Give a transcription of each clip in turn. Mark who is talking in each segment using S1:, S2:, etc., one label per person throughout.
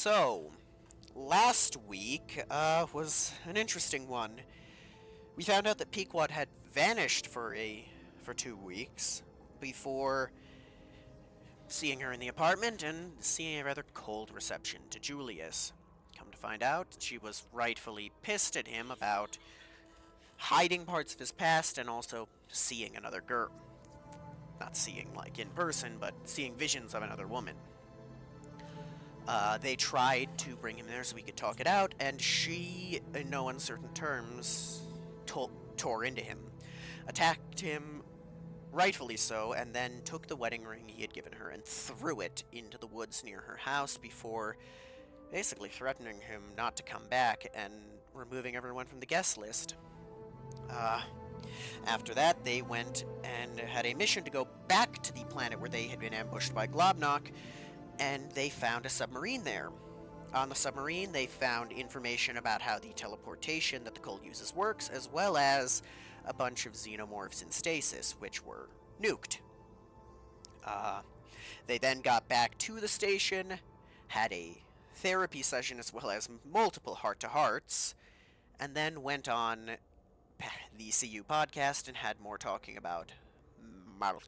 S1: So, last week was an interesting one. We found out that Pequod had vanished for 2 weeks before seeing her in the apartment and seeing a rather cold reception to Julius. Come to find out, she was rightfully pissed at him about hiding parts of his past and also seeing another girl. Not seeing like in person, but seeing visions of another woman. They tried to bring him there so we could talk it out, and she, in no uncertain terms, tore into him, attacked him, rightfully so, and then took the wedding ring he had given her and threw it into the woods near her house before basically threatening him not to come back and removing everyone from the guest list. Uh, After that, they went and had a mission to go back to the planet where they had been ambushed by Globnock, and they found a submarine there. On the submarine, they found information about how the teleportation that the Cull uses works, as well as a bunch of xenomorphs in stasis, which were nuked. Uh, they then got back to the station, had a therapy session as well as multiple heart-to-hearts, and then went on the CU podcast and had more talking about Malcolm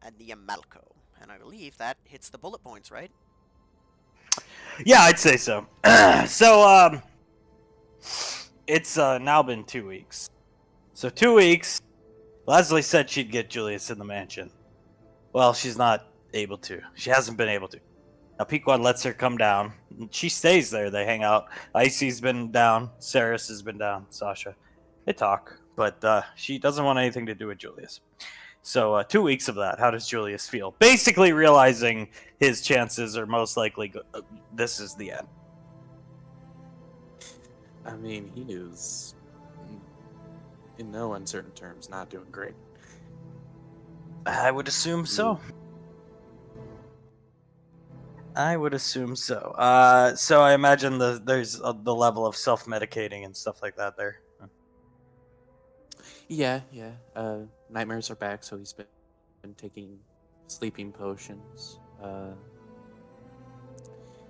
S1: and the Amalco. And I believe that hits the bullet points, right?
S2: Yeah, I'd say so. So, it's now been 2 weeks. So 2 weeks, Leslie said she'd get Julius in the mansion. Well, she's not able to. She hasn't been able to. Now, Pequod lets her come down. She stays there. They hang out. Icy's been down. Saris has been down. Sasha. They talk. But she doesn't want anything to do with Julius. So 2 weeks of that. How does Julius feel? Basically realizing his chances are most likely this is the end.
S3: I mean, he is, in no uncertain terms, not doing great.
S2: I would assume so. I would assume so. So I imagine there's the level of self-medicating and stuff like that there.
S3: Yeah. Nightmares are back, so he's been taking sleeping potions.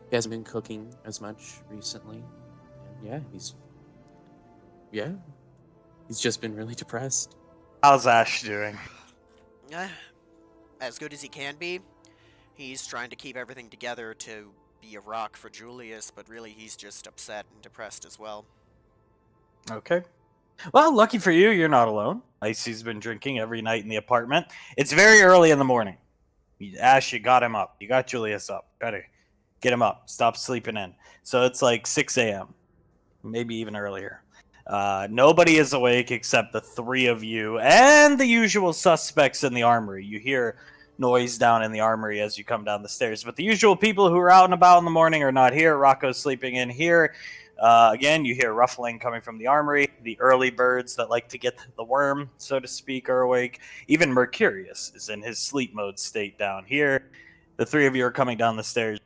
S3: He hasn't been cooking as much recently. And he's just been really depressed.
S2: How's Ash doing?
S1: As good as he can be. He's trying to keep everything together to be a rock for Julius, but really he's just upset and depressed as well.
S2: Okay. Well, lucky for you, you're not alone. Icy's been drinking every night in the apartment. It's very early in the morning. Ash, you got him up. You got Julius up. Gotta get him up. Stop sleeping in. So it's like 6 a.m., maybe even earlier. Nobody is awake except the three of you and the usual suspects in the armory. You hear noise down in the armory as you come down the stairs, but the usual people who are out and about in the morning are not here. Rocco's sleeping in here. Again, you hear ruffling coming from the armory. The early birds that like to get the worm, so to speak, are awake. Even Mercurius is in his sleep mode state down here. The three of you are coming down the stairs.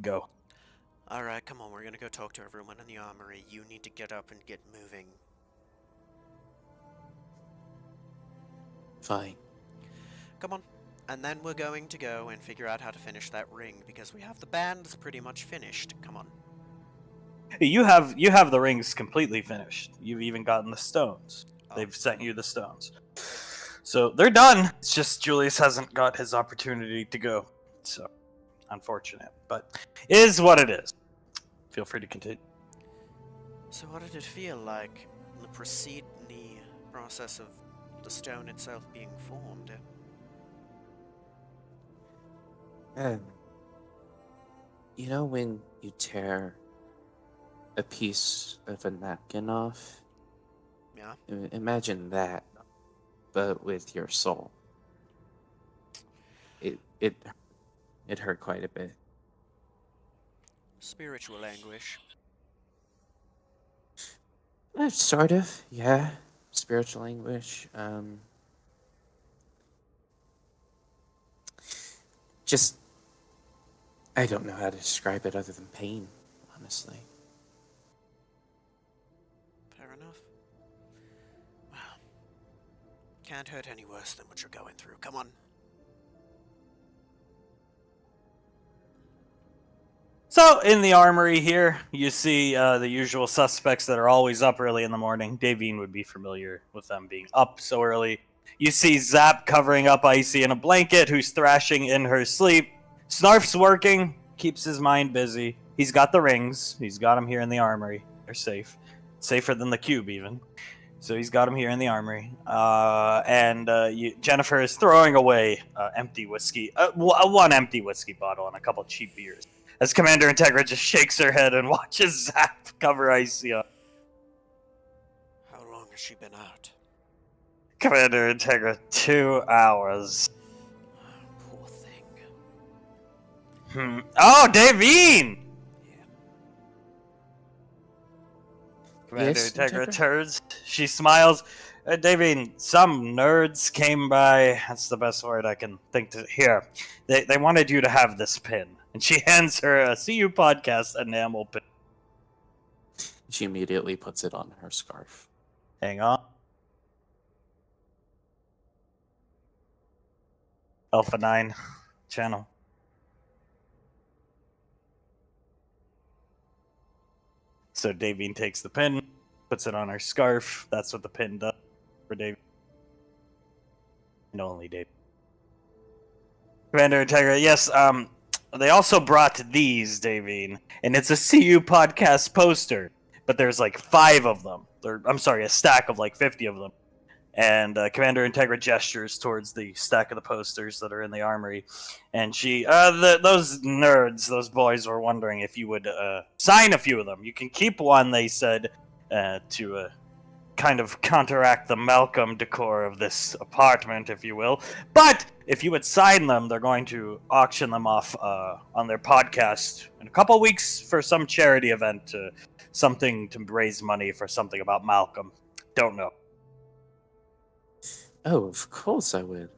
S2: Go.
S1: Alright, come on, we're gonna go talk to everyone in the armory. You need to get up and get moving.
S3: Fine.
S1: Come on. And then we're going to go and figure out how to finish that ring, because we have the bands pretty much finished. Come on.
S2: You have the rings completely finished. You've even gotten the stones.
S1: Oh.
S2: They've sent you the stones. So they're done. It's just Julius hasn't got his opportunity to go. So unfortunate, but it is what it is. Feel free to continue.
S1: So what did it feel like in the process of the stone itself being formed?
S3: You know when you tear a piece of a napkin off?
S1: Yeah?
S3: Imagine that, but with your soul. It hurt quite a bit.
S1: Spiritual anguish.
S3: Sort of, yeah. Spiritual anguish. Just, I don't know how to describe it other than pain, honestly.
S1: Fair enough. Well, can't hurt any worse than what you're going through. Come on.
S2: So, in the armory here, you see the usual suspects that are always up early in the morning. Davine would be familiar with them being up so early. You see Zap covering up Icy in a blanket, who's thrashing in her sleep. Snarf's working, keeps his mind busy. He's got the rings. He's got them here in the armory. They're safe. Safer than the cube, even. So he's got them here in the armory. Jennifer is throwing away empty whiskey. One empty whiskey bottle and a couple cheap beers. As Commander Integra just shakes her head and watches Zap cover Icy up.
S1: How long has she been out?
S2: Commander Integra, 2 hours.
S1: Poor thing.
S2: Oh, Davine!
S1: Yeah.
S2: Commander
S3: Yes,
S2: Integra
S3: Integra?
S2: turns. She smiles. Davine, some nerds came by. That's the best word I can think to hear. They wanted you to have this pin. And she hands her a CU Podcast enamel pin.
S3: She immediately puts it on her scarf.
S2: Hang on. Alpha 9 channel. So Davine takes the pin, puts it on her scarf. That's what the pin does for Davine. And only Davine. Commander Integra, yes, they also brought these, Davine. And it's a CU Podcast poster. But there's like 5 of them. I'm sorry, a stack of like 50 of them. And Commander Integra gestures towards the stack of the posters that are in the armory. And she, those nerds, those boys were wondering if you would sign a few of them. You can keep one, they said, to kind of counteract the Malcolm decor of this apartment, if you will. But if you would sign them, they're going to auction them off on their podcast in a couple weeks for some charity event, something to raise money for something about Malcolm. Don't know.
S3: Oh, of course I would.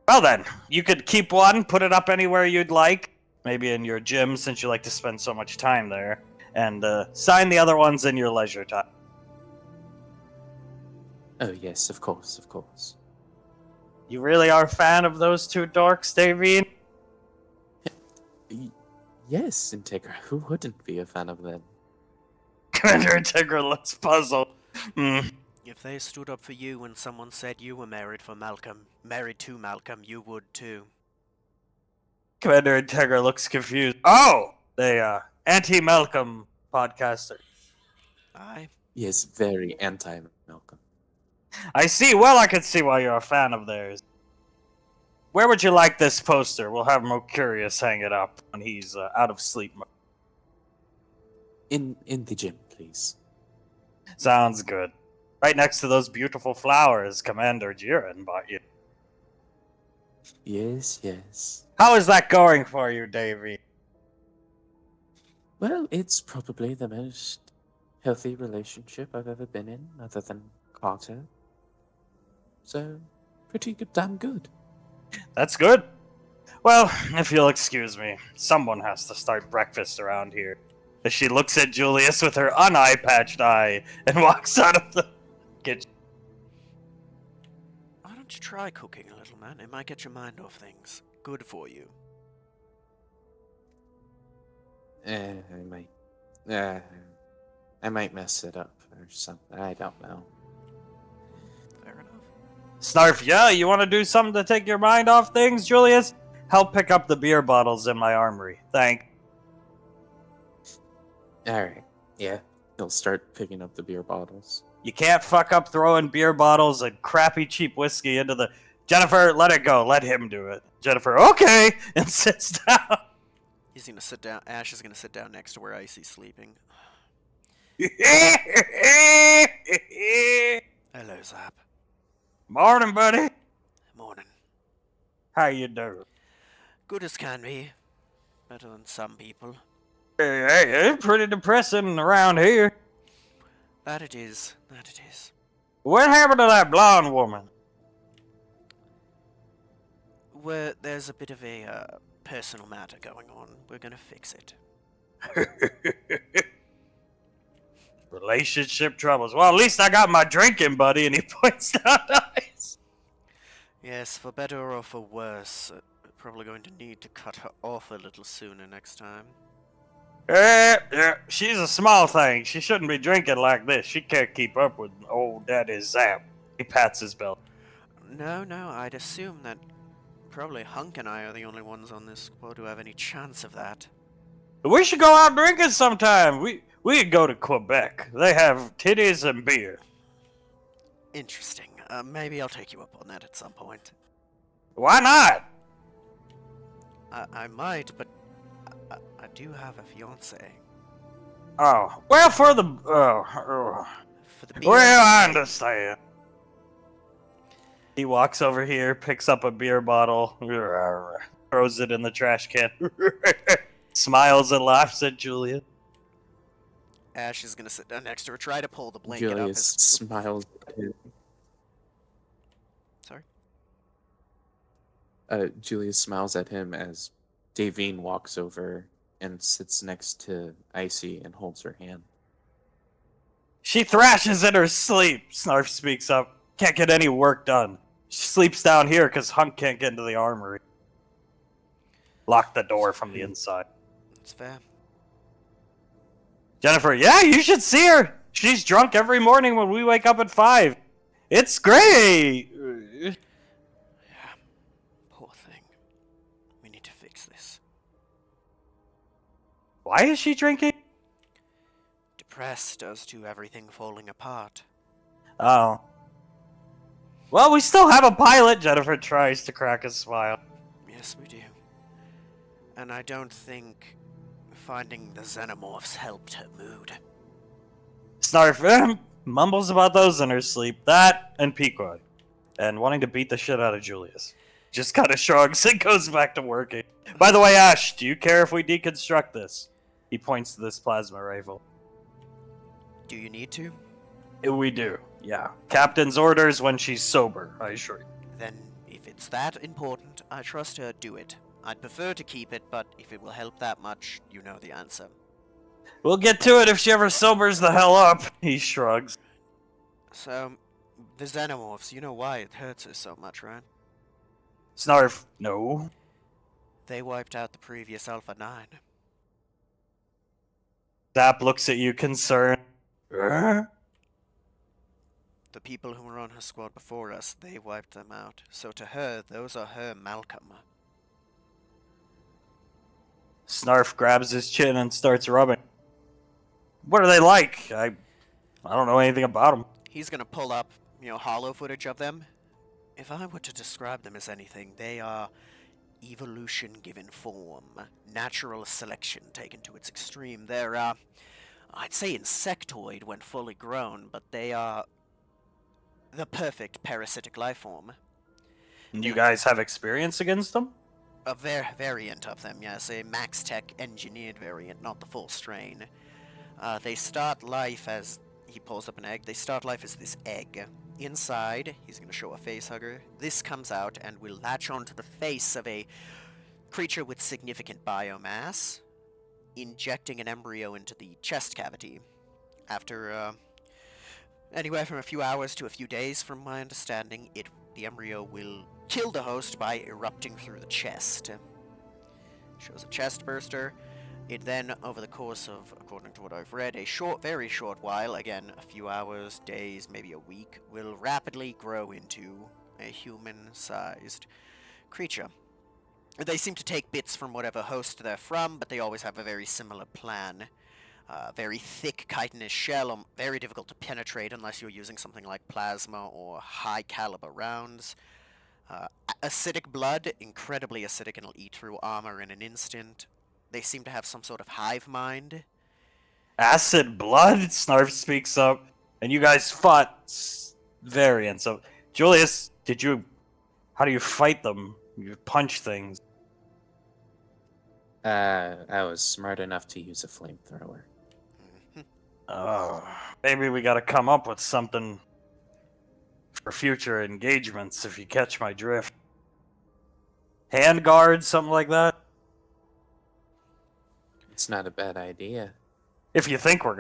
S2: Well then, you could keep one, put it up anywhere you'd like, maybe in your gym since you like to spend so much time there, and sign the other ones in your leisure time.
S3: Oh, yes, of course, of course.
S2: You really are a fan of those 2 dorks, Davine?
S3: Yes, Integra, who wouldn't be a fan of them?
S2: Commander Integra looks puzzled.
S1: If they stood up for you when someone said you were married to Malcolm, you would too.
S2: Commander Integra looks confused. Oh! They, anti-Malcolm podcaster.
S1: Aye.
S3: Yes, very anti-Malcolm.
S2: I see. Well, I can see why you're a fan of theirs. Where would you like this poster? We'll have Mercurius hang it up when he's out of sleep mode.
S3: In the gym, please.
S2: Sounds good. Right next to those beautiful flowers Commander Jiren bought you.
S3: Yes, yes.
S2: How is that going for you, Davy?
S3: Well, it's probably the most healthy relationship I've ever been in, other than Carter. So, pretty good, damn good.
S2: That's good. Well, if you'll excuse me, someone has to start breakfast around here. As she looks at Julius with her un-eye-patched eye and walks out of the kitchen.
S1: Why don't you try cooking a little, man? It might get your mind off things. Good for you.
S3: I might mess it up or something. I don't know.
S1: Fair enough.
S2: Snarf, yeah, you want to do something to take your mind off things, Julius? Help pick up the beer bottles in my armory. Thank.
S3: Alright, yeah. He'll start picking up the beer bottles.
S2: You can't fuck up throwing beer bottles and crappy cheap whiskey into the... Jennifer, let it go. Let him do it. Jennifer, okay, and sits down.
S1: He's gonna sit down. Ash is gonna sit down next to where Icy's sleeping. Hello, Zap.
S2: Morning, buddy.
S1: Morning.
S2: How you doing?
S1: Good as can be. Better than some people.
S2: Hey, it's pretty depressing around here.
S1: That it is. That it is.
S2: What happened to that blonde woman?
S1: There's a bit of a personal matter going on. We're gonna fix it.
S2: Relationship troubles. Well, at least I got my drinking buddy, and he points out Ice.
S1: Yes, for better or for worse. We're probably going to need to cut her off a little sooner next time.
S2: Yeah, she's a small thing. She shouldn't be drinking like this. She can't keep up with old Daddy Zap. He pats his belt.
S1: No, I'd assume that probably Hunk and I are the only ones on this squad who have any chance of that.
S2: We should go out drinking sometime. We could go to Quebec. They have titties and beer.
S1: Interesting. Maybe I'll take you up on that at some point.
S2: Why not?
S1: I might, but I do have a fiance.
S2: Oh, well, for the
S1: For the beer.
S2: well, I understand. He walks over here, picks up a beer bottle, throws it in the trash can, smiles and laughs at Julia.
S1: Ash is gonna sit down next to her, try to pull the blanket up.
S3: Julius smiles at him.
S1: Sorry?
S3: Julius smiles at him as Davine walks over and sits next to Icy and holds her hand.
S2: She thrashes in her sleep, Snarf speaks up. Can't get any work done. She sleeps down here because Hunk can't get into the armory. Lock the door from the inside.
S1: That's fair.
S2: Jennifer, yeah, you should see her. She's drunk every morning when we wake up at 5. It's great.
S1: Yeah. Poor thing. We need to fix this.
S2: Why is she drinking?
S1: Depressed as to everything falling apart.
S2: Oh. Well, we still have a pilot, Jennifer tries to crack a smile.
S1: Yes, we do. And I don't think finding the xenomorphs helped her mood.
S2: Snarf mumbles about those in her sleep. That and Pequod. And wanting to beat the shit out of Julius. Just kind of shrugs and goes back to working. By the way, Ash, do you care if we deconstruct this? He points to this plasma rifle.
S1: Do you need to?
S2: We do, yeah. Captain's orders when she's sober, I assure you.
S1: Then, if it's that important, I trust her, do it. I'd prefer to keep it, but if it will help that much, you know the answer.
S2: We'll get to it if she ever sobers the hell up, he shrugs.
S1: So, the xenomorphs, you know why it hurts her so much, right?
S2: Snarf, no.
S1: They wiped out the previous Alpha 9.
S2: Zap looks at you concerned.
S1: The people who were on her squad before us, they wiped them out. So to her, those are her Malcolm.
S2: Snarf grabs his chin and starts rubbing. What are they like? I don't know anything about them.
S1: He's gonna pull up, hollow footage of them. If I were to describe them as anything, they are evolution given form. Natural selection taken to its extreme. They're, I'd say insectoid when fully grown, but they are the perfect parasitic life form.
S2: And you guys have experience against them?
S1: A variant of them, yes. A Max Tech engineered variant, not the full strain. They start life as... He pulls up an egg. They start life as this egg. Inside, he's going to show a face hugger. This comes out and will latch onto the face of a creature with significant biomass, injecting an embryo into the chest cavity. After anywhere from a few hours to a few days, from my understanding, the embryo will kill the host by erupting through the chest. Shows a chest burster. It then, over the course of, according to what I've read, a very short while, again, a few hours, days, maybe a week, will rapidly grow into a human-sized creature. They seem to take bits from whatever host they're from, but they always have a very similar plan. Very thick chitinous shell, very difficult to penetrate unless you're using something like plasma or high-caliber rounds. Acidic blood, incredibly acidic, and it'll eat through armor in an instant. They seem to have some sort of hive mind.
S2: Acid blood? Snarf speaks up. And you guys fought variants of... Julius, how do you fight them? You punch things.
S3: I was smart enough to use a flamethrower.
S2: Oh, maybe we gotta come up with something for future engagements, if you catch my drift. Handguard, something like that?
S3: It's not a bad idea.
S2: If you think you're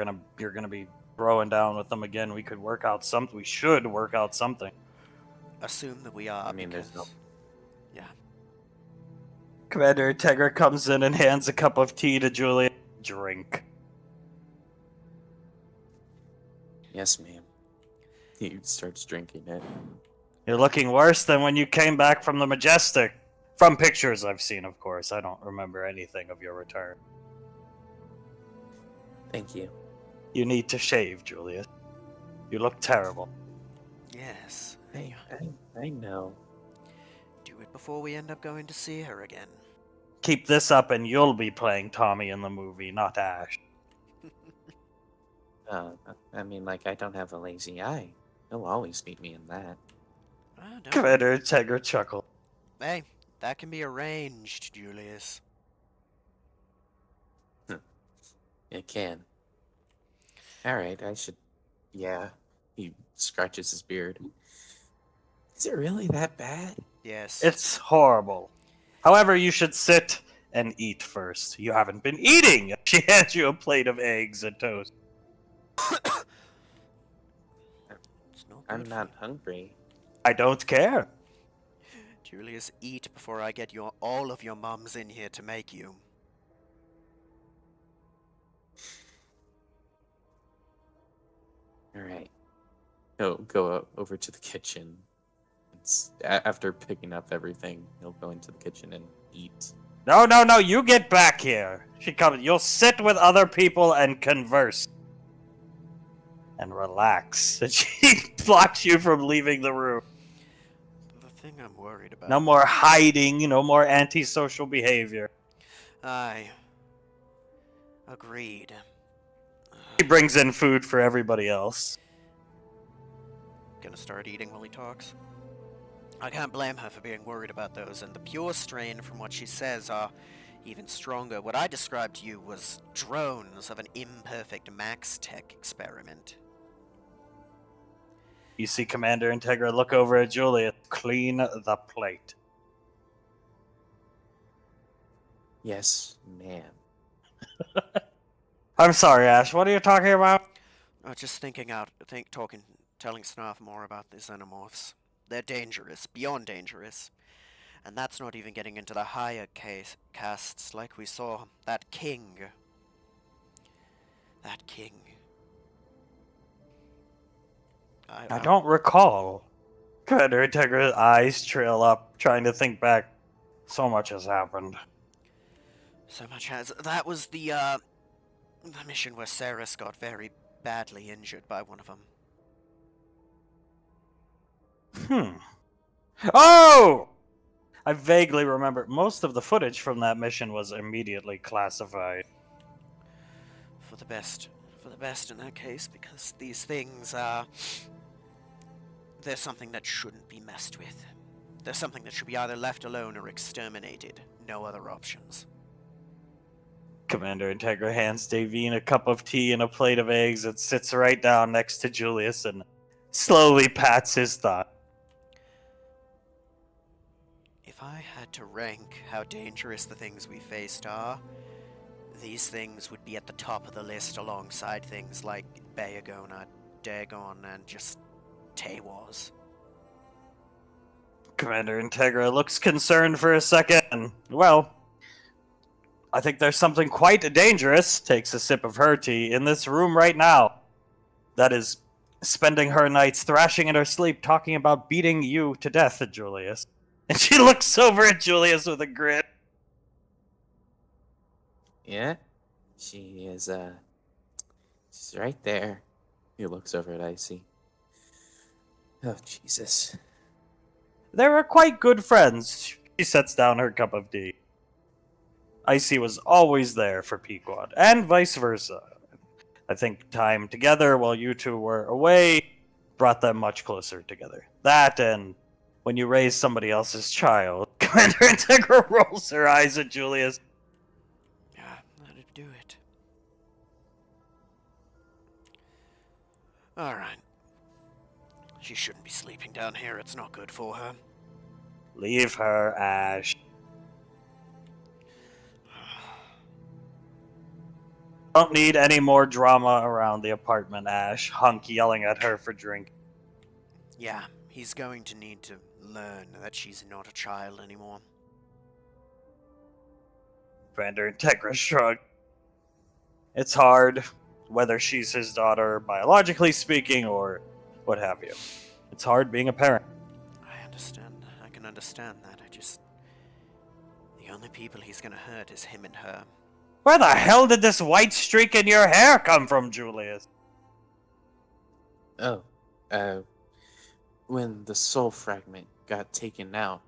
S2: gonna be throwing down with them again, we could work out something. We should work out something.
S1: Assume that we are,
S3: There's no...
S1: Yeah.
S2: Commander Integra comes in and hands a cup of tea to Julia. drink.
S3: Yes, ma'am. He starts drinking it.
S2: You're looking worse than when you came back from the Majestic. From pictures I've seen, of course. I don't remember anything of your return.
S3: Thank you.
S2: You need to shave, Julius. You look terrible.
S1: Yes.
S3: I know.
S1: Do it before we end up going to see her again.
S2: Keep this up and you'll be playing Tommy in the movie, not Ash.
S3: I mean, like, I don't have a lazy eye. He'll always beat me in that.
S1: Ah, don't.
S2: Commander Integra chuckled.
S1: Hey, that can be arranged, Julius.
S3: It can. Alright, I should... Yeah. He scratches his beard. Is it really that bad?
S1: Yes.
S2: It's horrible. However, you should sit and eat first. You haven't been eating! She hands you a plate of eggs and toast.
S1: It's not
S3: I'm
S1: good
S3: not
S1: for
S3: hungry.
S2: I don't care.
S1: you. Julius, eat before I get all of your mums in here to make you.
S3: Alright. Go over to the kitchen. After picking up everything, he'll go into the kitchen and eat.
S2: No, you get back here. She comes. You'll sit with other people and converse. And relax. And she blocks you from leaving the room.
S1: The thing I'm worried about.
S2: No more hiding, no more antisocial behavior.
S1: Aye. Agreed.
S2: He brings in food for everybody else.
S1: Gonna start eating while he talks. I can't blame her for being worried about those, and the pure strain from what she says are even stronger. What I described to you was drones of an imperfect Max Tech experiment.
S2: You see Commander Integra look over at Julius. Clean the plate.
S3: Yes, ma'am.
S2: I'm sorry, Ash. What are you talking about?
S1: Just telling Snarf more about the xenomorphs. They're dangerous, beyond dangerous. And that's not even getting into the higher castes like we saw. That king.
S2: I don't recall. Commander Integra's eyes trail up, trying to think back. So much has happened.
S1: So much has. That was the mission where Ceres got very badly injured by one of them.
S2: Oh! I vaguely remember. Most of the footage from that mission was immediately classified.
S1: For the best in that case, because these things, they're something that shouldn't be messed with. They're something that should be either left alone or exterminated. No other options.
S2: Commander Integra hands Davine a cup of tea and a plate of eggs and sits right down next to Julius and slowly pats his thigh.
S1: If I had to rank how dangerous the things we faced are, these things would be at the top of the list alongside things like Bayagona, Dagon, and just Tawaz.
S2: Commander Integra looks concerned for a second and, well, I think there's something quite dangerous, takes a sip of her tea, in this room right now. That is spending her nights thrashing in her sleep, talking about beating you to death, Julius. And she looks over at Julius with a grin.
S3: Yeah? She is, she's right there. He looks over at Icy. Oh, Jesus.
S2: They were quite good friends. She sets down her cup of tea. Icy was always there for Pequod, and vice versa. I think time together while you two were away brought them much closer together. That and when you raise somebody else's child. Commander Integra rolls her eyes at Julius.
S1: Yeah, that'd do it. Alright. She shouldn't be sleeping down here, it's not good for her.
S2: Leave her, Ash. Don't need any more drama around the apartment, Ash. Hunk yelling at her for drinking.
S1: Yeah, he's going to need to learn that she's not a child anymore.
S2: Commander Integra shrugged. It's hard, whether she's his daughter biologically speaking or what have you. It's hard being a parent.
S1: I understand. I can understand that. The only people he's gonna hurt is him and her.
S2: Where the hell did this white streak in your hair come from, Julius?
S3: Oh, when the soul fragment got taken out,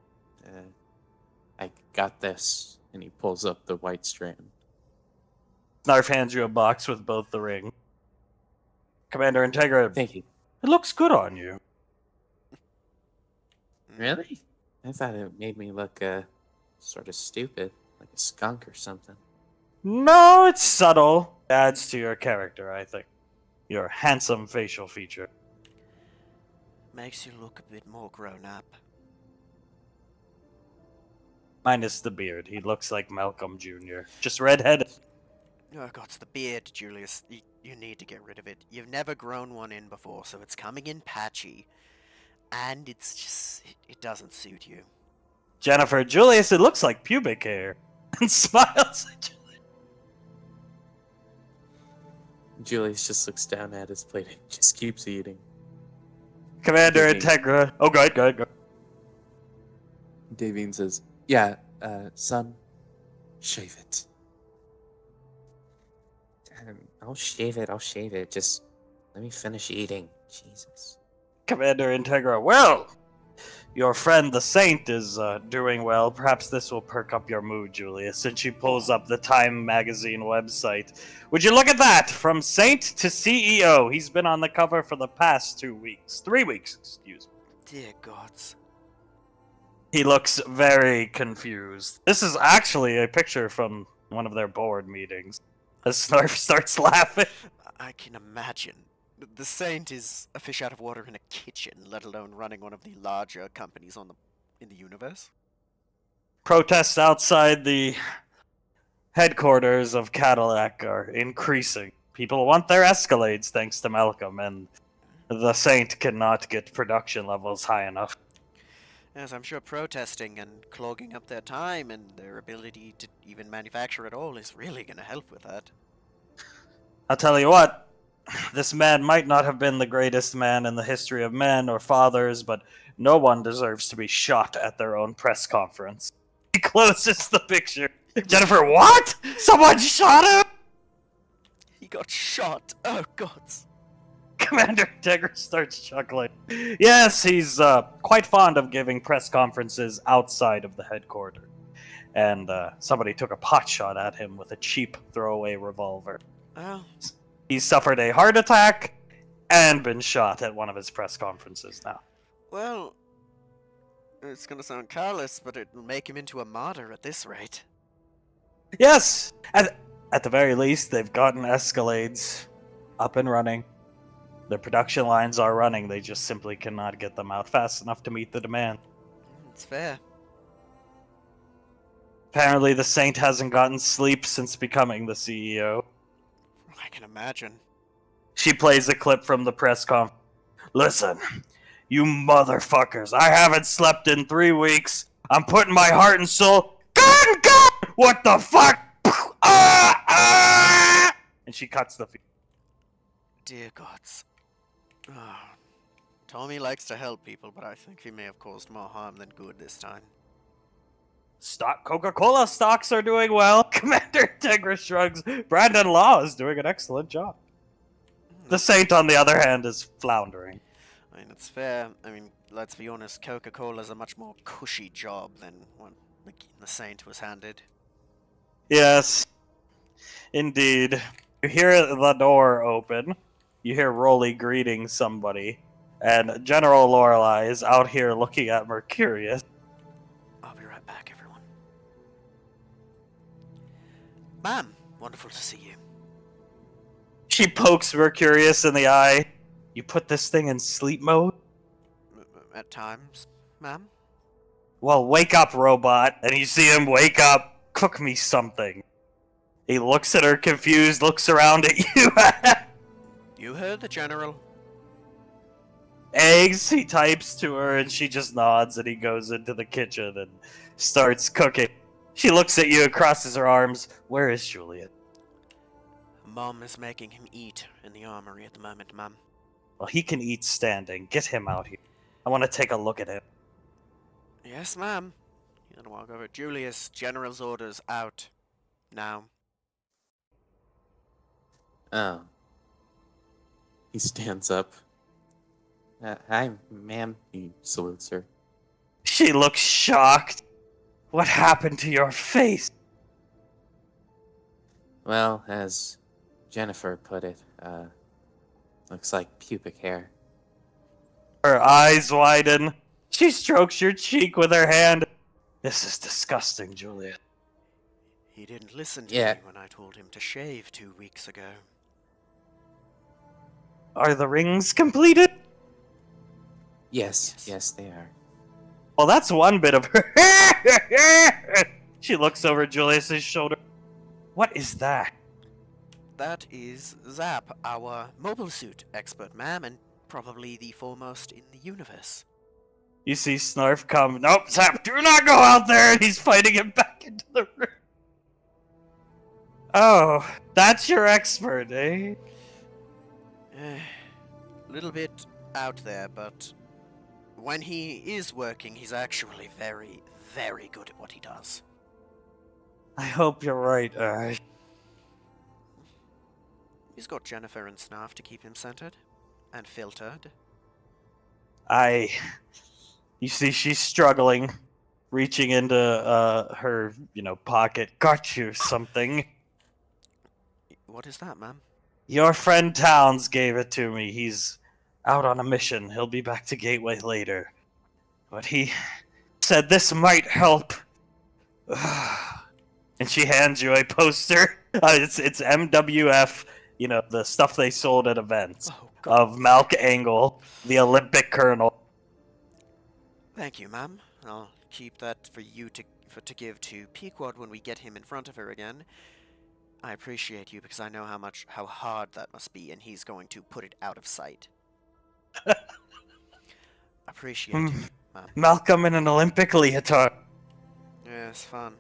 S3: I got this, and he pulls up the white strand.
S2: Snarf hands you a box with both the ring. Commander Integra,
S3: Thank you.
S2: it looks good on you.
S3: Really? I thought it made me look, sort of stupid, like a skunk or something.
S2: No, it's subtle. Adds to your character, I think. Your handsome facial feature.
S1: Makes you look a bit more grown up.
S2: Minus the beard. He looks like Malcolm Jr. Just redheaded.
S1: Oh god, it's the beard, Julius. You need to get rid of it. You've never grown one in before, so it's coming in patchy. And it's just... it doesn't suit you.
S2: Jennifer, Julius, it looks like pubic hair. And smiles at Julius.
S3: Julius just looks down at his plate and just keeps eating.
S2: Commander
S3: Davine.
S2: Integra. Oh, go ahead.
S3: Davine says, yeah, son, shave it. I'll shave it. Just let me finish eating. Jesus.
S2: Commander Integra, well, your friend the Saint is doing well. Perhaps this will perk up your mood, Julius. And she pulls up the Time magazine website. Would you look at that? From Saint to CEO. He's been on the cover for the past 2 weeks. 3 weeks, excuse me.
S1: Dear gods.
S2: He looks very confused. This is actually a picture from one of their board meetings. As Snarf starts laughing.
S1: I can imagine. The Saint is a fish out of water in a kitchen, let alone running one of the larger companies in the universe.
S2: Protests outside the headquarters of Cadillac are increasing. People want their Escalades thanks to Malcolm, and the Saint cannot get production levels high enough.
S1: Yes, I'm sure protesting and clogging up their time and their ability to even manufacture at all is really going to help with that.
S2: I'll tell you what, this man might not have been the greatest man in the history of men or fathers, but no one deserves to be shot at their own press conference. He closes the picture. Jennifer, what? Someone shot him?
S1: He got shot! Oh, gods.
S2: Commander Integra starts chuckling. Yes, he's quite fond of giving press conferences outside of the headquarters. And somebody took a pot shot at him with a cheap throwaway revolver.
S1: Oh,
S2: He's suffered a heart attack and been shot at one of his press conferences now.
S1: well, it's gonna sound careless, but it'll make him into a martyr at this rate.
S2: Yes! At the very least, they've gotten Escalades up and running. Their production lines are running, they just simply cannot get them out fast enough to meet the demand.
S1: It's fair.
S2: Apparently, the Saint hasn't gotten sleep since becoming the CEO.
S1: I can imagine.
S2: She plays a clip from the press conference. Listen, you motherfuckers, I haven't slept in 3 weeks. I'm putting my heart and soul. Gun! What the fuck? And she cuts the feed.
S1: Dear gods. Oh, Tommy likes to help people, but I think he may have caused more harm than good this time.
S2: Coca-Cola stocks are doing well. Commander Integra shrugs. Brandon Law is doing an excellent job. The Saint, on the other hand, is floundering.
S1: I mean, it's fair. I mean, let's be honest, Coca-Cola's a much more cushy job than what the Saint was handed.
S2: Yes, indeed. You hear the door open. You hear Rolly greeting somebody. And General Lorelei is out here looking at Mercurius.
S1: I'll be right back, everyone. Ma'am, wonderful to see you.
S2: She pokes Mercurius in the eye. You put this thing in sleep mode?
S1: At times, ma'am?
S2: Well, wake up, robot. And you see him wake up. Cook me something. He looks at her confused, looks around at you.
S1: You heard the General.
S2: Eggs, he types to her, and she just nods, and he goes into the kitchen and starts cooking. She looks at you and crosses her arms. Where is Juliet?
S1: Mom is making him eat in the armory at the moment, ma'am.
S2: Well, he can eat standing. Get him out here. I want to take a look at him.
S1: Yes, ma'am. You're gonna walk over. Julius, General's orders out. Now.
S3: Oh. He stands up. Hi, ma'am. He salutes her.
S2: She looks shocked. What happened to your face?
S3: Well, as Jennifer put it, looks like pubic hair.
S2: Her eyes widen. She strokes your cheek with her hand. This is disgusting, Julius.
S1: He didn't listen to
S3: Yeah.
S1: me when I told him to shave 2 weeks ago.
S2: Are the rings completed?
S3: Yes,
S1: Yes.
S3: yes, they are.
S2: Well, that's one bit of her. She looks over Julius's shoulder. What is that?
S1: That is Zap, our mobile suit expert, ma'am, and probably the foremost in the universe.
S2: You see Snarf come. Nope, Zap, do not go out there! And he's fighting him back into the room. Oh, that's your expert, eh?
S1: Little bit out there, but when he is working, he's actually very, very good at what he does.
S2: I hope you're right,
S1: He's got Jennifer and Snarf to keep him centered and filtered.
S2: You see, she's struggling, reaching into her, pocket. Got you something.
S1: What is that, ma'am?
S2: Your friend Towns gave it to me. He's out on a mission. He'll be back to Gateway later. But he said this might help. And she hands you a poster. It's MWF, the stuff they sold at events,
S1: Oh, God.
S2: of Malk Angle, the Olympic colonel.
S1: Thank you, ma'am. I'll keep that for you to give to Pequod when we get him in front of her again. I appreciate you because I know how hard that must be, and he's going to put it out of sight. Appreciate you, ma'am.
S2: Malcolm in an Olympic leotard.
S1: Yes, fun.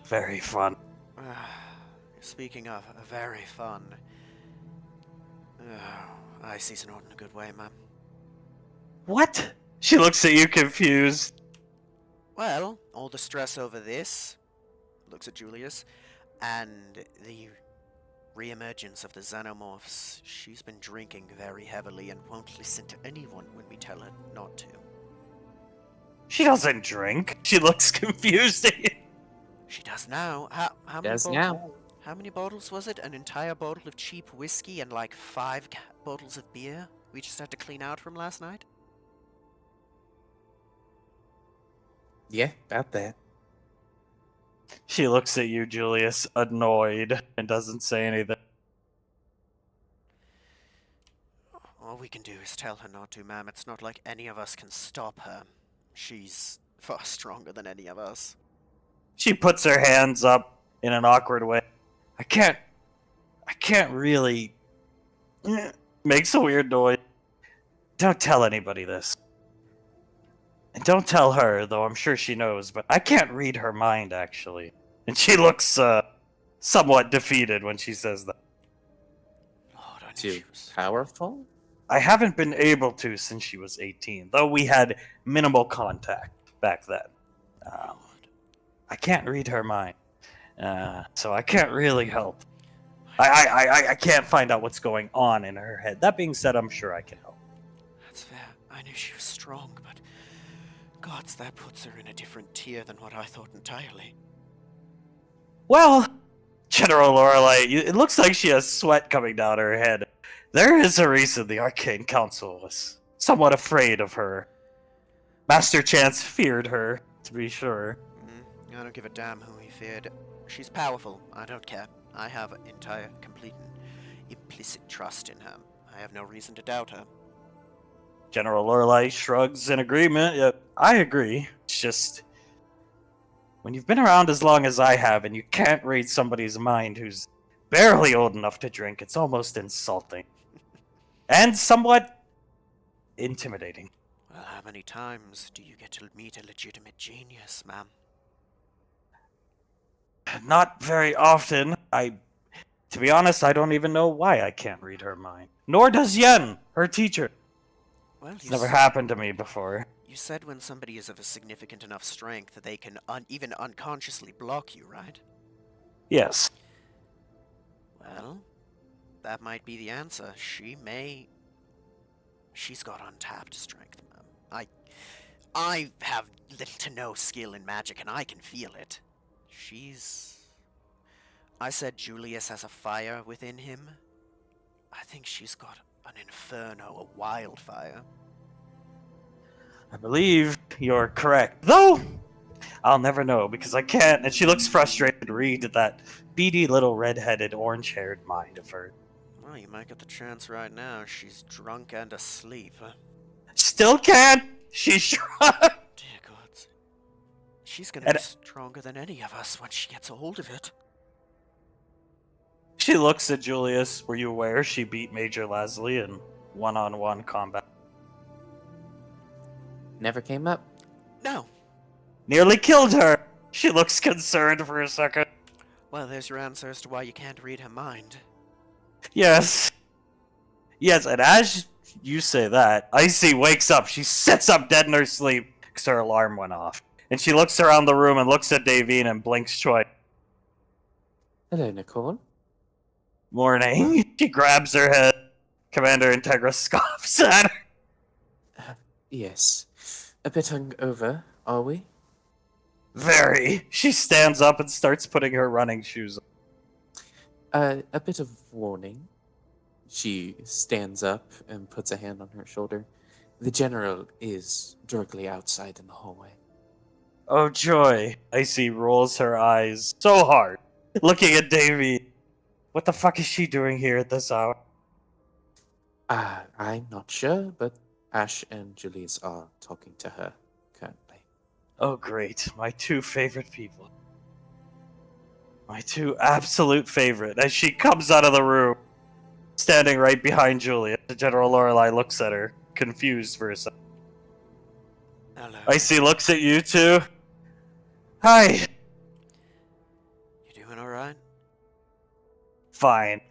S2: Very fun.
S1: Speaking of very fun, I see not in a good way, ma'am.
S2: What? She looks at you confused.
S1: Well, all the stress over this, looks at Julius, and the re-emergence of the xenomorphs. She's been drinking very heavily and won't listen to anyone when we tell her not to.
S2: She doesn't drink. She looks confused at you.
S1: She does now. How many
S3: Does
S1: bottles?
S3: now.
S1: How many bottles was it? An entire bottle of cheap whiskey and like 5 bottles of beer we just had to clean out from last night?
S3: Yeah, about that.
S2: She looks at you, Julius, annoyed, and doesn't say anything.
S1: All we can do is tell her not to, ma'am. It's not like any of us can stop her. She's far stronger than any of us.
S2: She puts her hands up in an awkward way. I can't really... Makes a weird noise. Don't tell anybody this. And don't tell her, though I'm sure she knows, but I can't read her mind, actually. And she looks, somewhat defeated when she says that.
S1: Lord, I knew
S3: Too
S1: she was...
S3: powerful?
S2: I haven't been able to since she was 18, though we had minimal contact back then. I can't read her mind, so I can't really help. I can't find out what's going on in her head. That being said, I'm sure I can help.
S1: That's fair. I knew she was strong, but... Gods, that puts her in a different tier than what I thought entirely.
S2: Well, General Lorelei, it looks like she has sweat coming down her head. There is a reason the Arcane Council was somewhat afraid of her. Master Chance feared her, to be sure.
S1: I don't give a damn who he feared. She's powerful. I don't care. I have entire, complete, and implicit trust in her. I have no reason to doubt her.
S2: General Lorelei shrugs in agreement. Yeah, I agree. It's just... when you've been around as long as I have and you can't read somebody's mind who's barely old enough to drink, it's almost insulting. And somewhat intimidating.
S1: Well, how many times do you get to meet a legitimate genius, ma'am?
S2: Not very often. To be honest, I don't even know why I can't read her mind. Nor does Yen, her teacher.
S1: Well,
S2: It's never happened to me before.
S1: You said when somebody is of a significant enough strength that they can even unconsciously block you, right?
S2: Yes.
S1: Well, that might be the answer. She's got untapped strength, ma'am. I have little to no skill in magic, and I can feel it. I said Julius has a fire within him. I think she's got an inferno, a wildfire.
S2: I believe you're correct. Though, I'll never know because I can't. And she looks frustrated to read that beady little red-headed, orange-haired mind of hers.
S1: Well, you might get the chance right now. She's drunk and asleep.
S2: Still can't! She's drunk!
S1: Dear gods. She's gonna be stronger than any of us when she gets a hold of it.
S2: She looks at Julius. Were you aware she beat Major Leslie in one-on-one combat?
S3: Never came up.
S1: No.
S2: Nearly killed her! She looks concerned for a second.
S1: Well, there's your answer as to why you can't read her mind.
S2: Yes. Yes, and as you say that, Icy wakes up. She sits up dead in her sleep because her alarm went off. And she looks around the room and looks at Davine and blinks twice.
S3: Hello, Nicole.
S2: Morning. She grabs her head. Commander Integra scoffs at her.
S3: Yes. A bit hungover, are we?
S2: Very. She stands up and starts putting her running shoes on.
S3: A bit of warning. She stands up and puts a hand on her shoulder. The general is directly outside in the hallway.
S2: Oh, joy. Icy rolls her eyes so hard, looking at Davy. What the fuck is she doing here at this hour?
S3: I'm not sure, but Ash and Julius are talking to her currently.
S2: Oh, great. My two favorite people. My two absolute favorite. As she comes out of the room, standing right behind Julia, the General Lorelei looks at her, confused for a second.
S1: Hello.
S2: Icy looks at you two. Hi.
S1: You doing alright?
S2: Fine.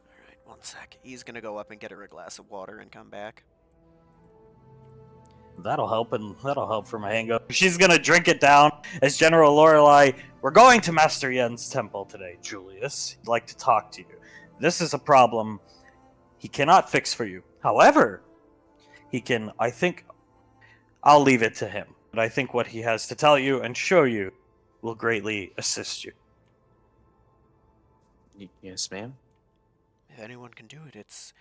S1: Alright, one sec. He's gonna go up and get her a glass of water and come back.
S2: That'll help, and that'll help for my hangover. She's gonna drink it down as General Lorelei. We're going to Master Yen's temple today, Julius. He'd like to talk to you. This is a problem he cannot fix for you. However, he can, I think, I'll leave it to him. But I think what he has to tell you and show you will greatly assist you.
S3: Yes, ma'am.
S1: If anyone can do it, it's...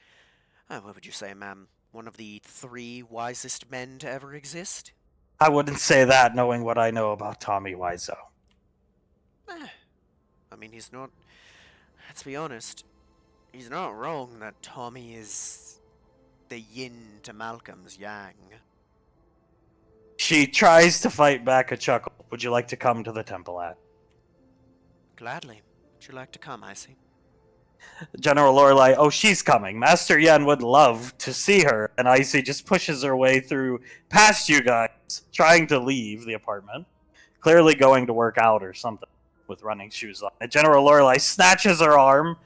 S1: what would you say, ma'am? One of the 3 wisest men to ever exist?
S2: I wouldn't say that, knowing what I know about Tommy Wiseau.
S1: I mean, he's not... Let's be honest. He's not wrong that Tommy is the yin to Malcolm's yang.
S2: She tries to fight back a chuckle. Would you like to come to the temple at?
S1: Gladly. Would you like to come, Icy?
S2: General Lorelei, oh, she's coming. Master Yen would love to see her. And Icy just pushes her way through past you guys, trying to leave the apartment. Clearly going to work out or something with running shoes on. And General Lorelei snatches her arm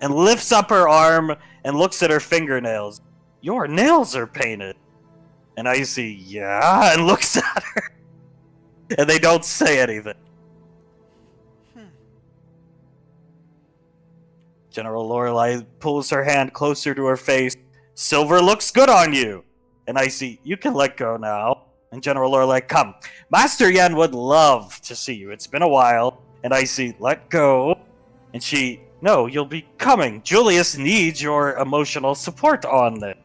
S2: and lifts up her arm and looks at her fingernails. Your nails are painted. And Icy, yeah, and looks at her. And they don't say anything. General Lorelei pulls her hand closer to her face. Silver looks good on you. And Icy, you can let go now. And General Lorelei, come. Master Yen would love to see you. It's been a while. And Icy, let go. And she, no, you'll be coming. Julius needs your emotional support on this.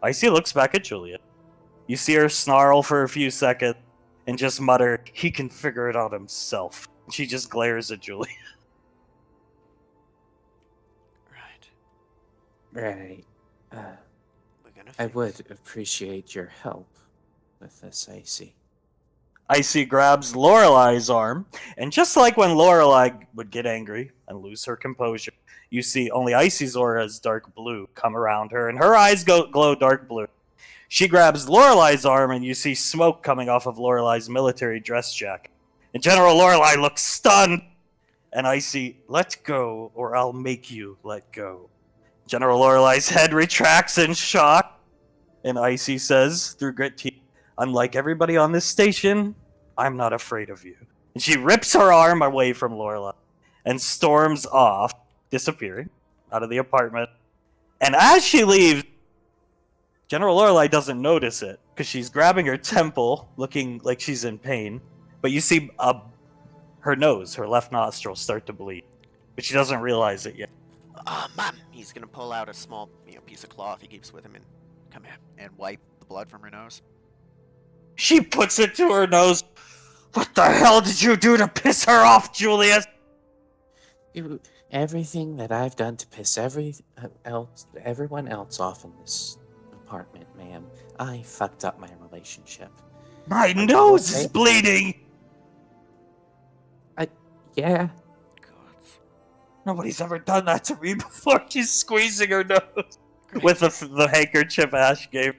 S2: Icy looks back at Julius. You see her snarl for a few seconds and just mutter, he can figure it out himself. She just glares at Julius.
S3: Right.
S1: We're gonna
S3: I
S1: fix
S3: would appreciate your help with this, Icy.
S2: Icy grabs Lorelei's arm, and just like when Lorelei would get angry and lose her composure, you see only Icy's aura's dark blue come around her, and her eyes glow dark blue. She grabs Lorelei's arm, and you see smoke coming off of Lorelei's military dress jacket. And General Lorelei looks stunned. And Icy, let go, or I'll make you let go. General Lorelai's head retracts in shock, and Icy says through grit teeth, unlike everybody on this station, I'm not afraid of you. And she rips her arm away from Lorelai and storms off, disappearing out of the apartment. And as she leaves, General Lorelai doesn't notice it because she's grabbing her temple, looking like she's in pain. But you see her nose, her left nostril, start to bleed, but she doesn't realize it yet.
S1: Ma'am, he's gonna pull out a small, piece of cloth he keeps with him and come here and wipe the blood from her nose.
S2: She puts it to her nose. What the hell did you do to piss her off, Julius?
S3: Everything that I've done to piss everyone else off in this apartment, ma'am. I fucked up my relationship.
S2: My nose is bleeding.
S3: Yeah.
S1: Gods.
S2: Nobody's ever done that to me before. She's squeezing her nose
S1: Great.
S2: with the handkerchief Ash gave.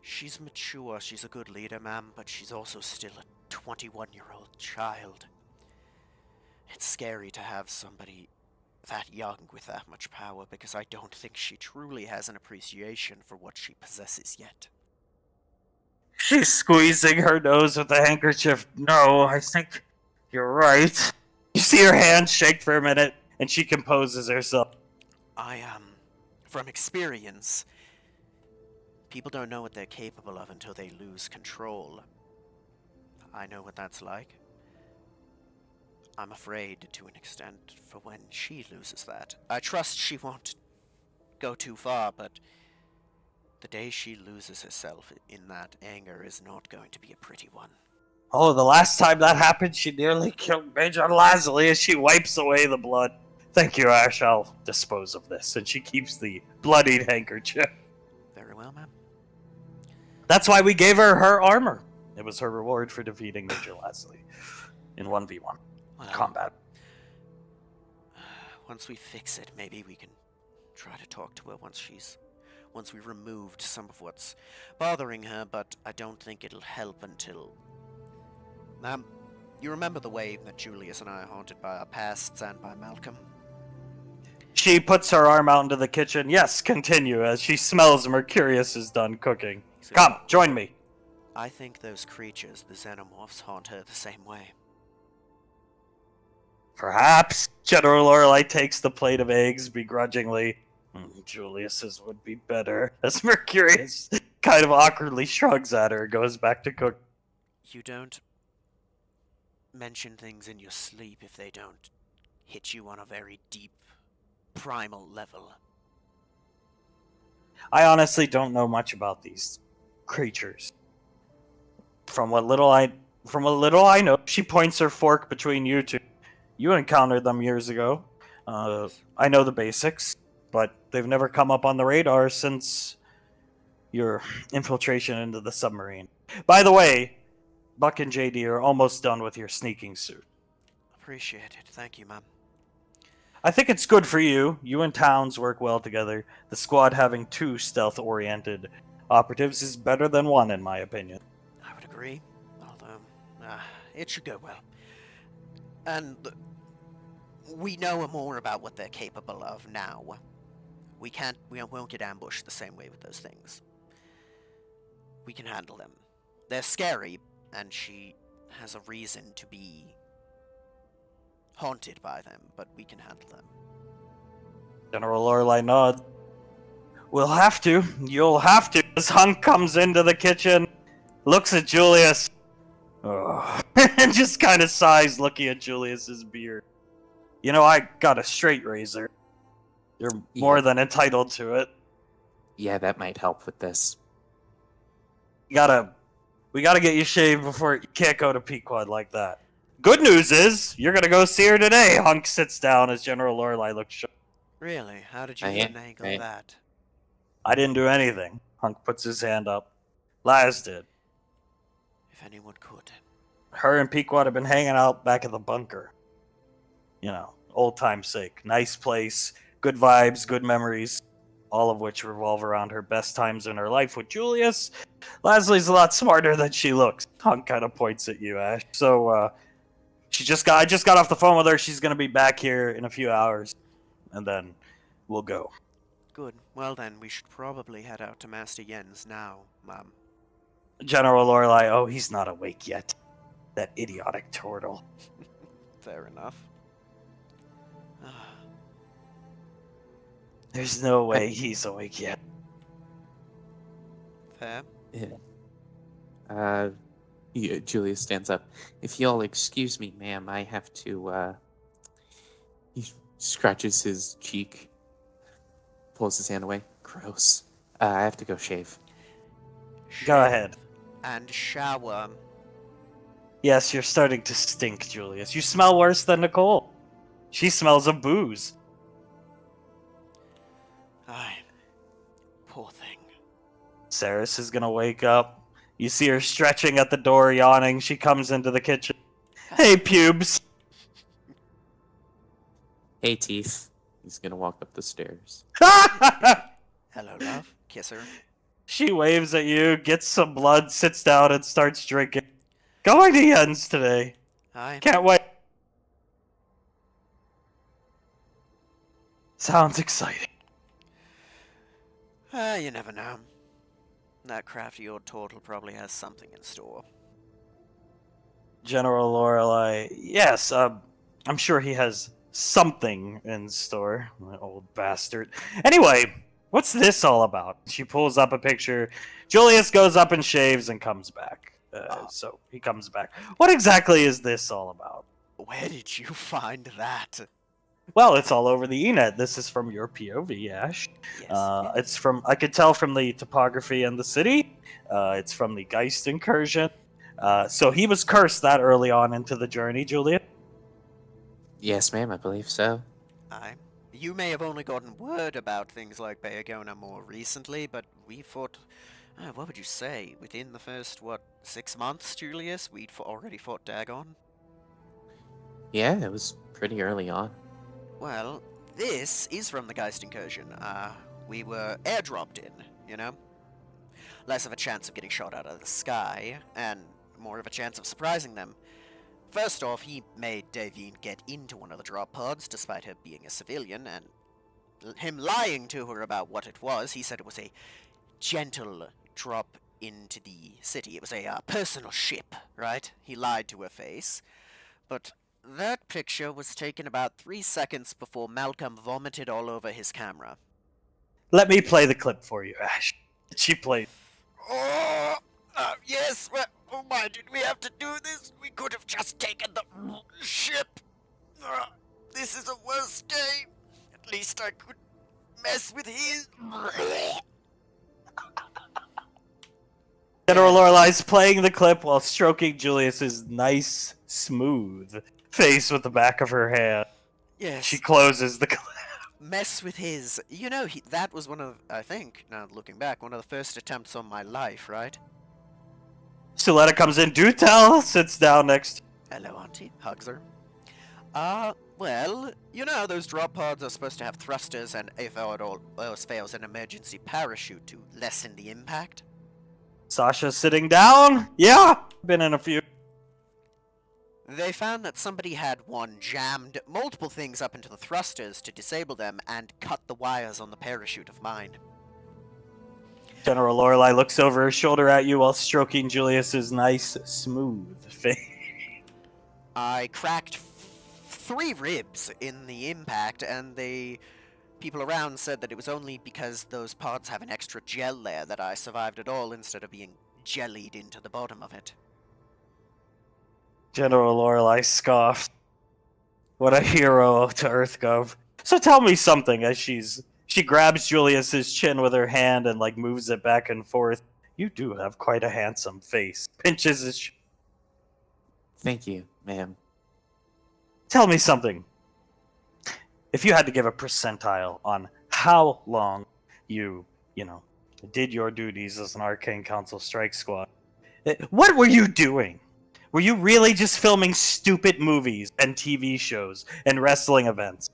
S1: She's mature, she's a good leader, ma'am, but she's also still a 21-year-old child. It's scary to have somebody that young with that much power, because I don't think she truly has an appreciation for what she possesses yet.
S2: She's squeezing her nose with the handkerchief. No, I think you're right. You see her hand shake for a minute, and she composes herself.
S1: From experience, people don't know what they're capable of until they lose control. I know what that's like. I'm afraid, to an extent, for when she loses that. I trust she won't go too far, but the day she loses herself in that anger is not going to be a pretty one.
S2: Oh, the last time that happened, she nearly killed Major Lazuli as she wipes away the blood. Thank you, Ash. I'll dispose of this. And she keeps the bloodied handkerchief.
S1: Very well, ma'am.
S2: That's why we gave her her armor. It was her reward for defeating Major Lazuli in 1v1
S1: Well,
S2: combat.
S1: once we fix it, maybe we can try to talk to her once we've removed some of what's bothering her, but I don't think it'll help until... Ma'am, you remember the way that Julius and I are haunted by our pasts and by Malcolm?
S2: She puts her arm out into the kitchen. Yes, continue, as she smells Mercurius is done cooking.
S1: So,
S2: Come, join me.
S1: I think those creatures, the xenomorphs, haunt her the same way.
S2: Perhaps. General Lorelai takes the plate of eggs begrudgingly. Julius's would be better. As Mercurius kind of awkwardly shrugs at her and goes back to cook.
S1: You don't mention things in your sleep if they don't hit you on a very deep, primal level.
S2: I honestly don't know much about these creatures. From what little I know, she points her fork between you two. You encountered them years ago. I know the basics, but they've never come up on the radar since your infiltration into the submarine. By the way, Buck and JD are almost done with your sneaking suit.
S1: Appreciate it. Thank you, ma'am.
S2: I think it's good for you. You and Towns work well together. The squad having 2 stealth-oriented operatives is better than 1, in my opinion.
S1: I would agree, although it should go well. And we know more about what they're capable of now. We won't get ambushed the same way with those things. We can handle them. They're scary, and she has a reason to be haunted by them, but we can handle them.
S2: General Lorelai nods. We'll have to. You'll have to. As Hunk comes into the kitchen, looks at Julius, and just kind of sighs looking at Julius's beard. You know, I got a straight razor. You're more than entitled to it.
S3: Yeah, that might help with this.
S2: We gotta get you shaved before you can't go to Pequod like that. Good news is, you're gonna go see her today. Hunk sits down as General Lorelai looks shocked.
S1: Really? How did you finagle that?
S2: I didn't do anything. Hunk puts his hand up. Laz did.
S1: If anyone could.
S2: Her and Pequod have been hanging out back at the bunker. You know, old time's sake. Nice place, good vibes, good memories, all of which revolve around her best times in her life with Julius. Leslie's a lot smarter than she looks. Hunk kind of points at you, Ash. So, I just got off the phone with her. She's gonna be back here in a few hours, and then we'll go.
S1: Good. Well then, we should probably head out to Master Yen's now, Mum.
S2: General Lorelei, oh, he's not awake yet. That idiotic turtle.
S1: Fair enough.
S2: There's no way he's awake yet.
S1: Fair.
S3: Yeah. Julius stands up. If you'll excuse me, ma'am, I have to, he scratches his cheek, pulls his hand away. Gross. I have to go shave.
S2: Go
S1: Shave
S2: ahead.
S1: And shower.
S2: Yes, you're starting to stink, Julius. You smell worse than Nicole. She smells of booze.
S1: Aye. Poor thing.
S2: Saris is gonna wake up. You see her stretching at the door, yawning. She comes into the kitchen. Hey, pubes!
S3: Hey, teeth. He's gonna walk up the stairs.
S1: Hello, love. Kiss her.
S2: She waves at you, gets some blood, sits down, and starts drinking. Going to Yen's today.
S1: Aye.
S2: Can't wait. Sounds exciting.
S1: You never know. That crafty old turtle probably has something in store.
S2: General Lorelei, yes, I'm sure he has something in store. That old bastard. Anyway, what's this all about? She pulls up a picture. Julius goes up and shaves and comes back. So he comes back. What exactly is this all about?
S1: Where did you find that?
S2: Well, it's all over the Enet. This is from your POV, Ash.
S1: Yes.
S2: It's from, I could tell from the topography and the city. It's from the Geist incursion. So he was cursed that early on into the journey, Julia.
S3: Yes, ma'am, I believe so.
S1: Aye. You may have only gotten word about things like Bayagona more recently, but we fought... what would you say? Within the first, 6 months, Julius? We'd already fought Dagon?
S3: Yeah, it was pretty early on.
S1: Well, this is from the Geist incursion. We were airdropped in, you know? Less of a chance of getting shot out of the sky, and more of a chance of surprising them. First off, he made Davine get into one of the drop pods, despite her being a civilian, and him lying to her about what it was. He said it was a gentle drop into the city. It was a personal ship, right? He lied to her face. But that picture was taken about 3 seconds before Malcolm vomited all over his camera.
S2: Let me play the clip for you, Ash. She played.
S1: Oh, yes. Why did we have to do this? We could have just taken the ship. This is a worse day. At least I could mess with his.
S2: General Lorelai's playing the clip while stroking Julius's nice, smooth face with the back of her hand.
S1: Yes.
S2: She closes the clip.
S1: Mess with his. You know, that was one of, I think, now looking back, one of the first attempts on my life, right?
S2: Suletta comes in. Do tell. Sits down next.
S1: Hello, Auntie. Hugs her. Well, you know, those drop pods are supposed to have thrusters and, if all else fails, an emergency parachute to lessen the impact.
S2: Sasha sitting down. Yeah, been in a few.
S1: They found that somebody had jammed multiple things up into the thrusters to disable them and cut the wires on the parachute of mine.
S2: General Lorelei looks over her shoulder at you while stroking Julius's nice, smooth face.
S1: I cracked 3 ribs in the impact, and the people around said that it was only because those pods have an extra gel layer that I survived at all instead of being jellied into the bottom of it.
S2: General Lorelei scoffed. What a hero to EarthGov. So tell me something as she grabs Julius's chin with her hand and moves it back and forth. You do have quite a handsome face. Pinches his
S3: Thank you, ma'am.
S2: Tell me something. If you had to give a percentile on how long you did your duties as an Arcane Council Strike Squad, what were you doing? Were you really just filming stupid movies and TV shows and wrestling events?